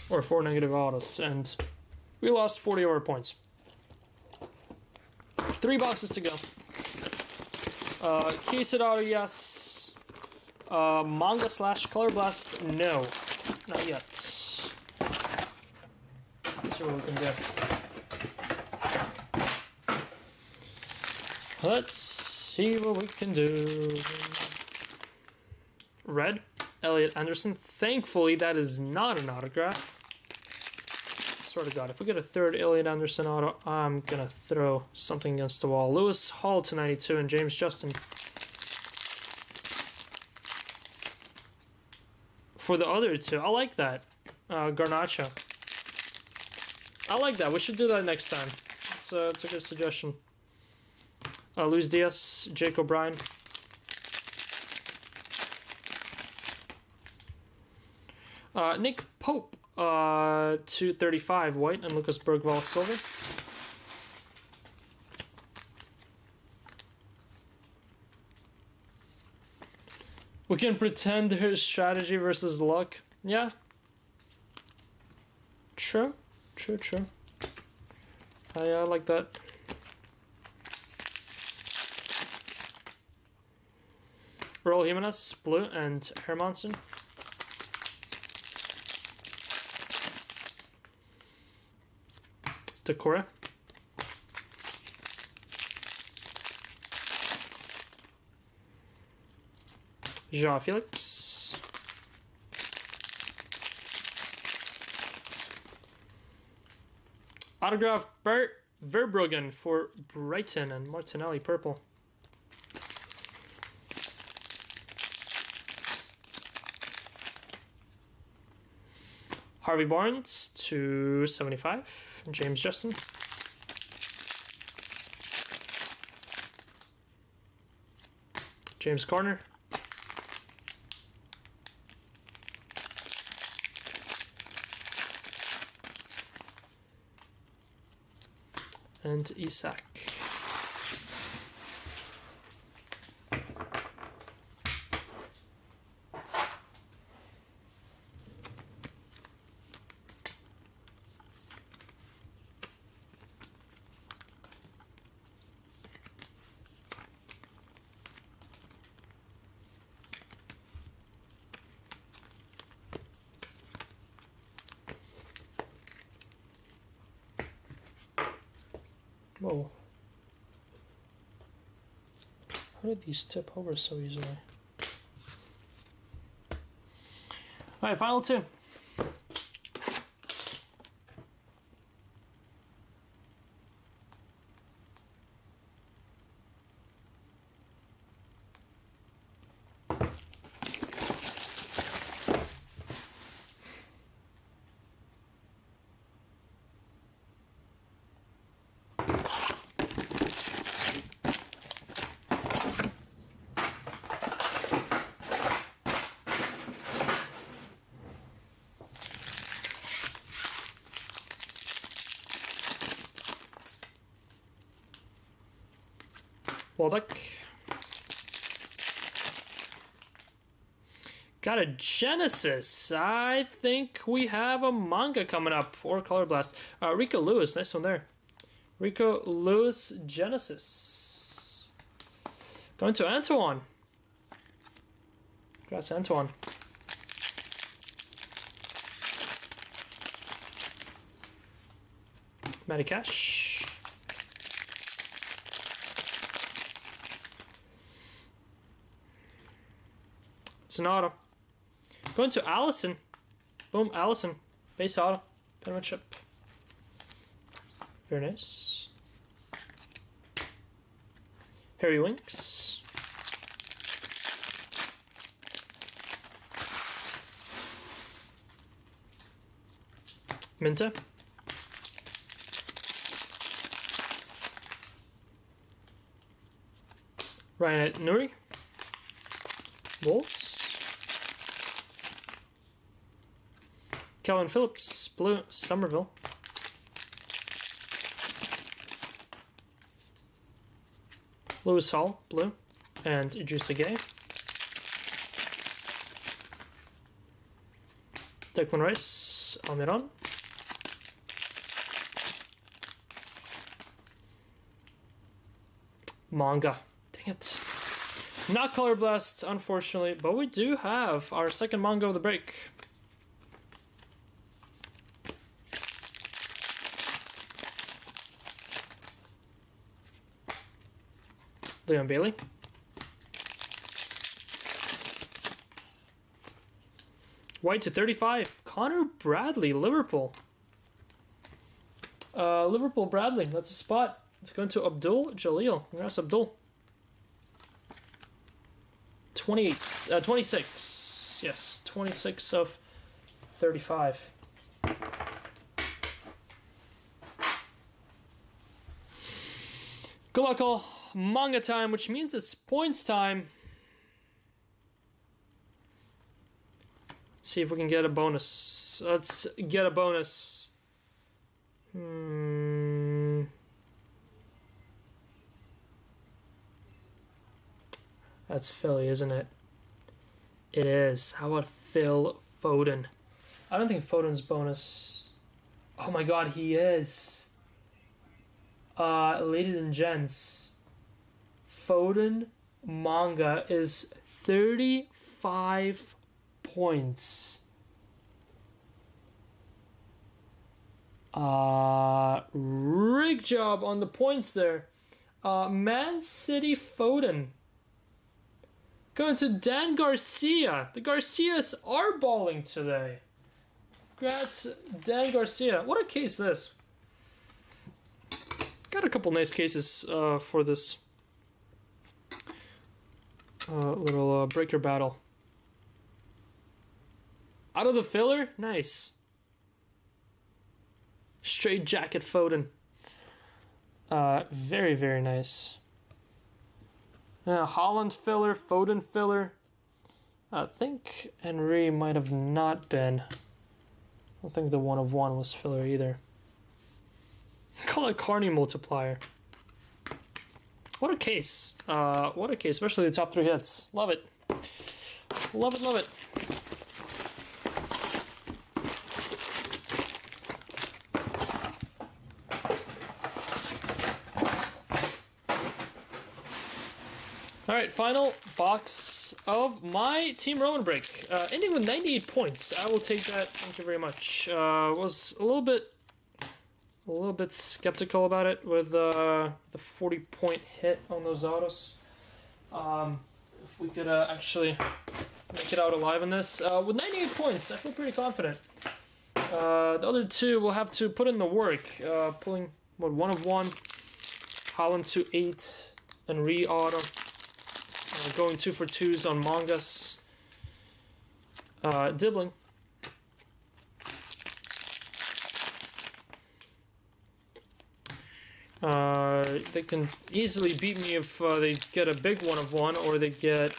Or 4 negative autos, and we lost 40 over points. 3 boxes to go. Keysed auto, yes. Manga / Color Blast, no. Not yet. Let's see what we can do. Let's see what we can do. Red, Elliot Anderson. Thankfully, that is not an autograph. Swear to God, if we get a third Elliot Anderson auto, I'm gonna throw something against the wall. Lewis Hall to 92 and James Justin. For the other two, I like that. Garnacho. I like that. We should do that next time. It's a good suggestion. Luis Diaz, Jake O'Brien. Nick Pope, 235 white, and Lucas Bergvall silver. We can pretend there's strategy versus luck. Yeah. True. I like that. Raul Jimenez, blue, and Hermansen. Decorah. Joao Felix. Autograph Bert Verbruggen for Brighton and Martinelli purple. Harvey Barnes, 275. James Justin. James Garner. And Isak. Whoa. How did these tip over so easily? Alright, final two. Welbeck. Got a Genesis. I think we have a manga coming up, or Color Blast. Rico Lewis, nice one there. Rico Lewis Genesis. Going to Antoine. Congrats, Antoine. Matty Cash. It's an auto. Going to Allison. Boom, Allison. Base auto. Penmanship. Very nice. Harry Winks. Minta. Ryan Nuri. Wolves. Calvin Phillips, blue, Somerville. Lewis Hall, blue, and Idrissa Gueye. Declan Rice, Almiron. Manga. Dang it. Not Color Blast, unfortunately, but we do have our second manga of the break. Leon Bailey. White to 35. Connor Bradley, Liverpool. Liverpool Bradley, that's a spot. It's going to Abdul Jalil. Congrats, Abdul. 26. Yes, 26 of 35. Good luck, all. Manga time, which means it's points time. Let's see if we can get a bonus. Let's get a bonus. That's Philly, isn't it? It is. How about Phil Foden? I don't think Foden's bonus. Oh my god, he is. Ladies and gents, Foden manga is 35 points. Rig job on the points there. Man City Foden. Going to Dan Garcia. The Garcias are balling today. Congrats, Dan Garcia. What a case this. Got a couple nice cases for this little breaker battle. Out of the filler? Nice. Straight jacket Foden. Very, very nice. Holland filler, Foden filler. I think Henry might have not been. I don't think the 1 of 1 was filler either. Call it Carney multiplier. What a case. What a case, especially the top 3 hits. Love it. Love it, love it. Alright, final box of my Team Roman break. Ending with 98 points. I will take that. Thank you very much. Was a little bit skeptical about it with the 40-point hit on those autos. If we could actually make it out alive in this. With 98 points, I feel pretty confident. The other 2 will have to put in the work. Pulling, what, 1 of 1. Holland to 8. And re-auto. Going 2 for 2s on mangas. Dibbling. They can easily beat me if they get a big 1 of 1 or they get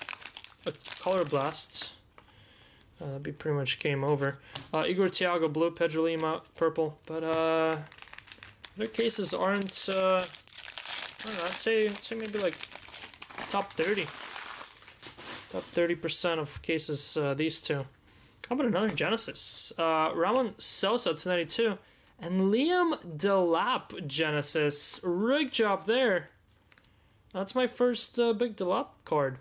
a color blast. That'd be pretty much game over. Igor Thiago blue, Pedro Lima purple, but their cases aren't. I don't know. I'd say maybe like top 30. Top 30% of cases. These 2. How about another Genesis? Ramon Sosa 292. And Liam Delap Genesis. Rig job there. That's my first big Delap card.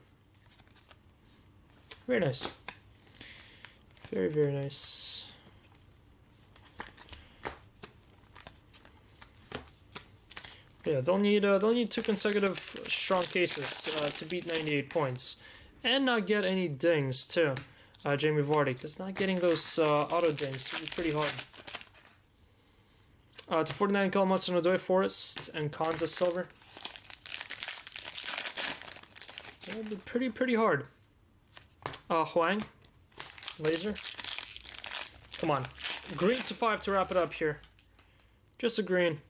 Very nice. Very, very nice. Yeah, they'll need 2 consecutive strong cases to beat 98 points. And not get any dings too. Jamie Vardy, because not getting those auto dings would be pretty hard. To 49 Kalamas Nodoy Forest and Kanza Silver. That would be pretty hard. Huang. Laser. Come on. Green to 5 to wrap it up here. Just a green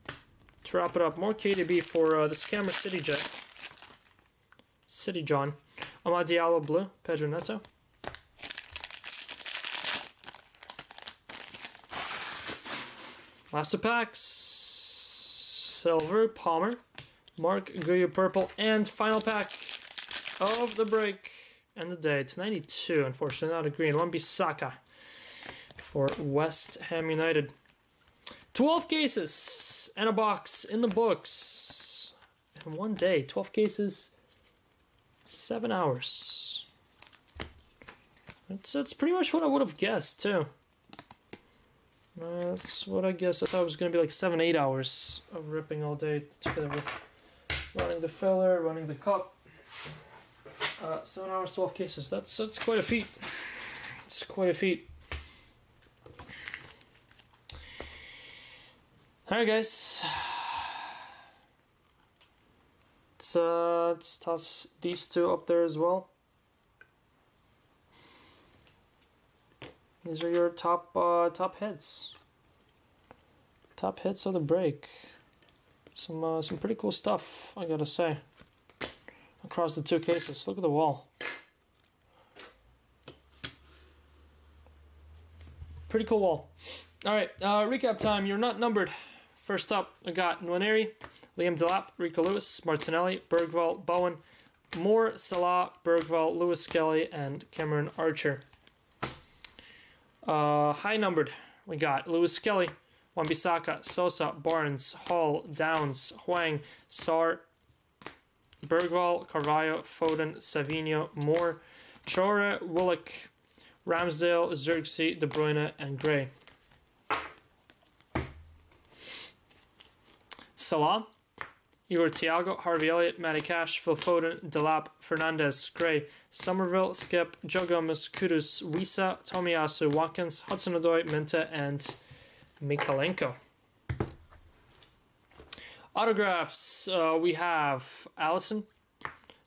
to wrap it up. More KDB for this camera City Jet. City John. Amad Diallo blue. Pedro Neto. Last 2 packs. Silver, Palmer, Mark Guya purple, and final pack of the break and the day. To 92, unfortunately, not a green. Wan-Bissaka for West Ham United. 12 cases and a box in the books. In 1 day, 12 cases, 7 hours. That's pretty much what I would have guessed, too. That's what I guess. I thought it was going to be like 7-8 hours of ripping all day together with running the filler, running the cup. 7 hours, 12 cases. That's quite a feat. It's quite a feat. Alright, guys. Let's toss these 2 up there as well. These are your top hits. Top hits of the break. Some pretty cool stuff, I gotta say. Across the 2 cases. Look at the wall. Pretty cool wall. Alright, recap time. You're not numbered. First up, I got Nwaneri, Liam Delap, Rico Lewis, Martinelli, Bergvall, Bowen, Moore, Salah, Bergvall, Lewis Skelly, and Cameron Archer. High numbered, we got Lewis Skelly, Wan-Bissaka, Sosa, Barnes, Hall, Downs, Hwang, Sarr, Bergvall, Carvalho, Foden, Savinho, Moore, Traore, Willock, Ramsdale, Xerxes, De Bruyne, and Gray. Salah, Igor Thiago, Harvey Elliott, Matty Cash, Phil Foden, Delap, Fernandez, Gray, Somerville, Skip, Joe Gomez, Kudus, Wisa, Tomiyasu, Watkins, Hudson-Odoi, Minta, and Mikalenko. Autographs, we have Allison,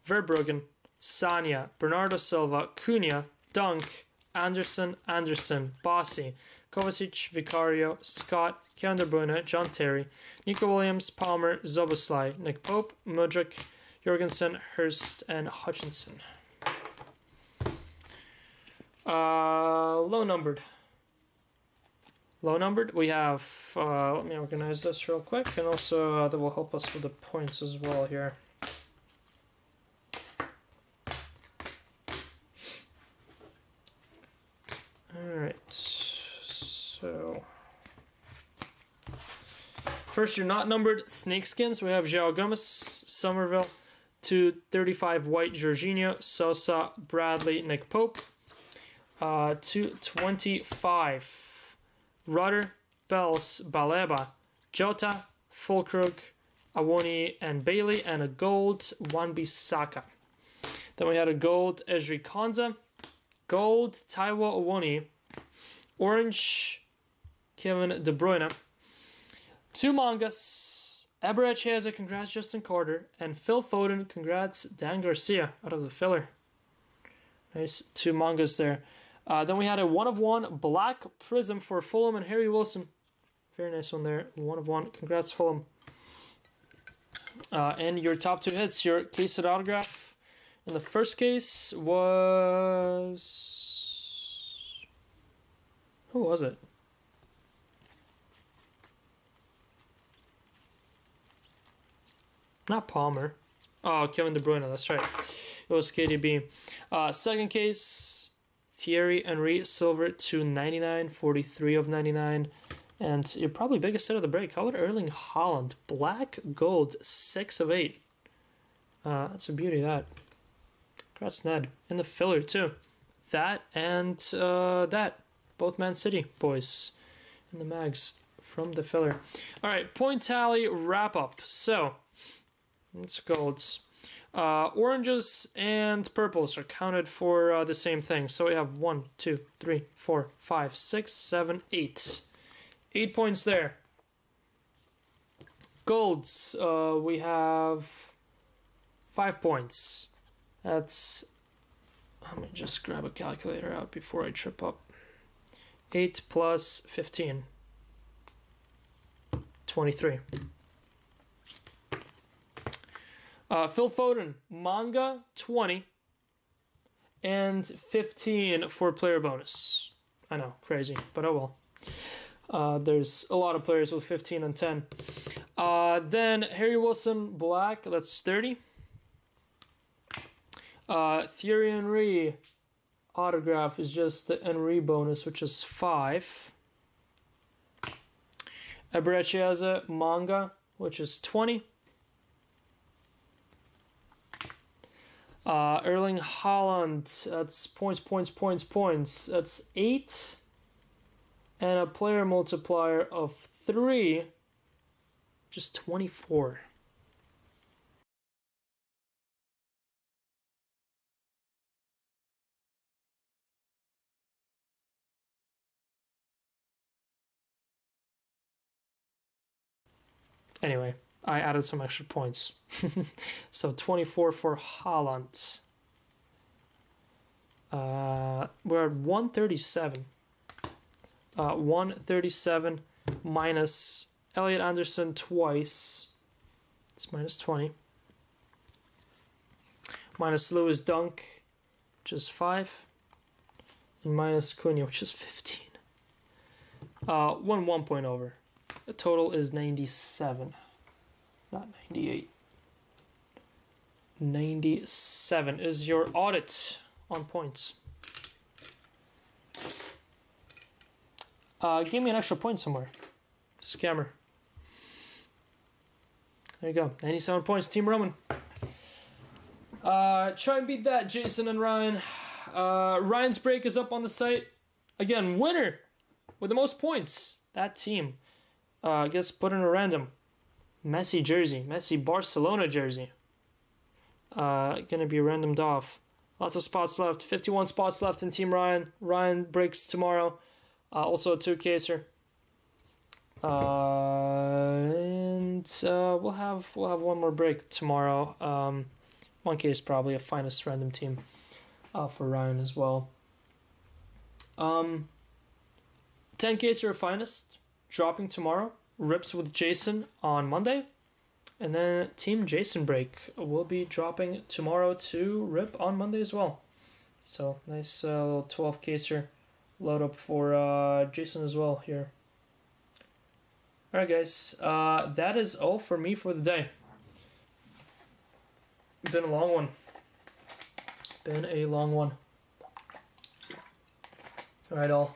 Verbruggen, Sanya, Bernardo Silva, Cunha, Dunk, Anderson, Bossy, Kovacic, Vicario, Scott, Kevin De Bruyne, John Terry, Nico Williams, Palmer, Zoboslai, Nick Pope, Mudryk, Jorgensen, Hurst, and Hutchinson. Low numbered, we have, let me organize this real quick, and also that will help us with the points as well here. Alright, so first you're not numbered snakeskins. We have João Gomes, Somerville, 235 white Jorginho, Sosa, Bradley, Nick Pope, 225 Rudder, Bells, Baleba, Jota, Fulkrug, Awoni, and Bailey, and a gold Wan-Bissaka. Then we had a gold Ezri Konza, gold Taiwo Awoni, orange Kevin De Bruyne, 2 mangas, Eberechi has a congrats Justin Carter, and Phil Foden, congrats Dan Garcia out of the filler. Nice 2 mangas there. Then we had a 1 of 1 black Prizm for Fulham and Harry Wilson. Very nice one there. 1 of 1. Congrats, Fulham. And your top 2 hits, your case at autograph. And the first case was... Who was it? Not Palmer. Oh, Kevin De Bruyne, that's right. It was KDB. Second case, Thierry Henry, silver, 299, 43 of 99. And your probably biggest hit of the break. How about Erling Haaland? Black gold, 6 of 8. That's a beauty, that. Congrats, Ned. In the filler, too. That and that. Both Man City boys in the mags from the filler. All right, point tally wrap-up. So, it's golds. Oranges and purples are counted for the same thing. So we have 1, 2, 3, 4, 5, 6, 7, 8. 8 points there. Golds, we have 5 points. That's, let me just grab a calculator out before I trip up. 8 plus 15. 23. Phil Foden, manga, 20. And 15 for player bonus. I know, crazy, but oh well. There's a lot of players with 15 and 10. Then Harry Wilson, black, that's 30. Thierry Henry autograph is just the Henry bonus, which is 5. Eberechi manga, which is 20. Erling Haaland, that's points. That's 8. And a player multiplier of 3, just 24. Anyway, I added some extra points. So 24 for Haaland. We're at 137. 137 minus Elliot Anderson twice. It's minus 20. Minus Lewis Dunk, which is 5. And minus Cunha, which is 15. 1 point over. The total is 97. Not 98. 97 is your audit on points. Give me an extra point somewhere. Scammer. There you go. 97 points, Team Roman. Try and beat that, Jason and Ryan. Ryan's break is up on the site. Again, winner with the most points. That team gets put in a random Messi jersey. Messi Barcelona jersey. Gonna be randomed off. Lots of spots left. 51 spots left in Team Ryan. Ryan breaks tomorrow. Also a 2-caser. And we'll have one more break tomorrow. 1 case probably a finest random team for Ryan as well. 10 caser of finest dropping tomorrow. Rips with Jason on Monday. And then Team Jason break will be dropping tomorrow to Rip on Monday as well. So nice little 12 caser load up for Jason as well here. Alright guys, that is all for me for the day. Been a long one. Alright all.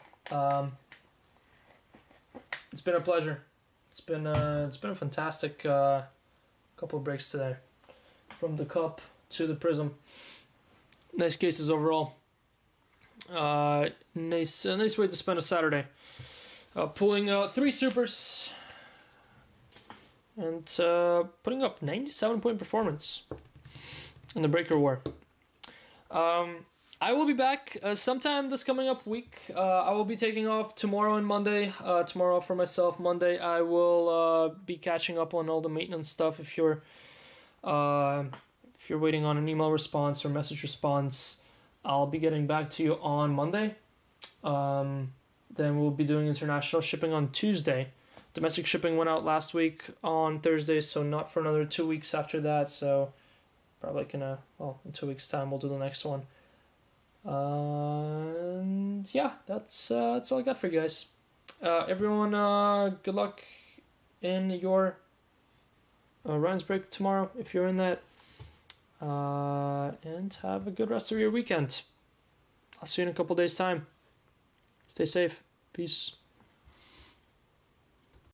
It's been a pleasure. It's been a fantastic couple of breaks today. From the cup to the Prizm. Nice cases overall. Nice way to spend a Saturday. Pulling 3 supers. And putting up 97-point performance in the BreakerWar. I will be back sometime this coming up week. I will be taking off tomorrow and Monday. Tomorrow for myself. Monday I will be catching up on all the maintenance stuff. If you're waiting on an email response or message response, I'll be getting back to you on Monday. Then we'll be doing international shipping on Tuesday. Domestic shipping went out last week on Thursday, so not for another 2 weeks after that. So probably in 2 weeks' time we'll do the next one. And yeah, that's all I got for you guys. Everyone, good luck in your Ryan's break tomorrow if you're in that. And have a good rest of your weekend. I'll see you in a couple days' time. Stay safe. Peace.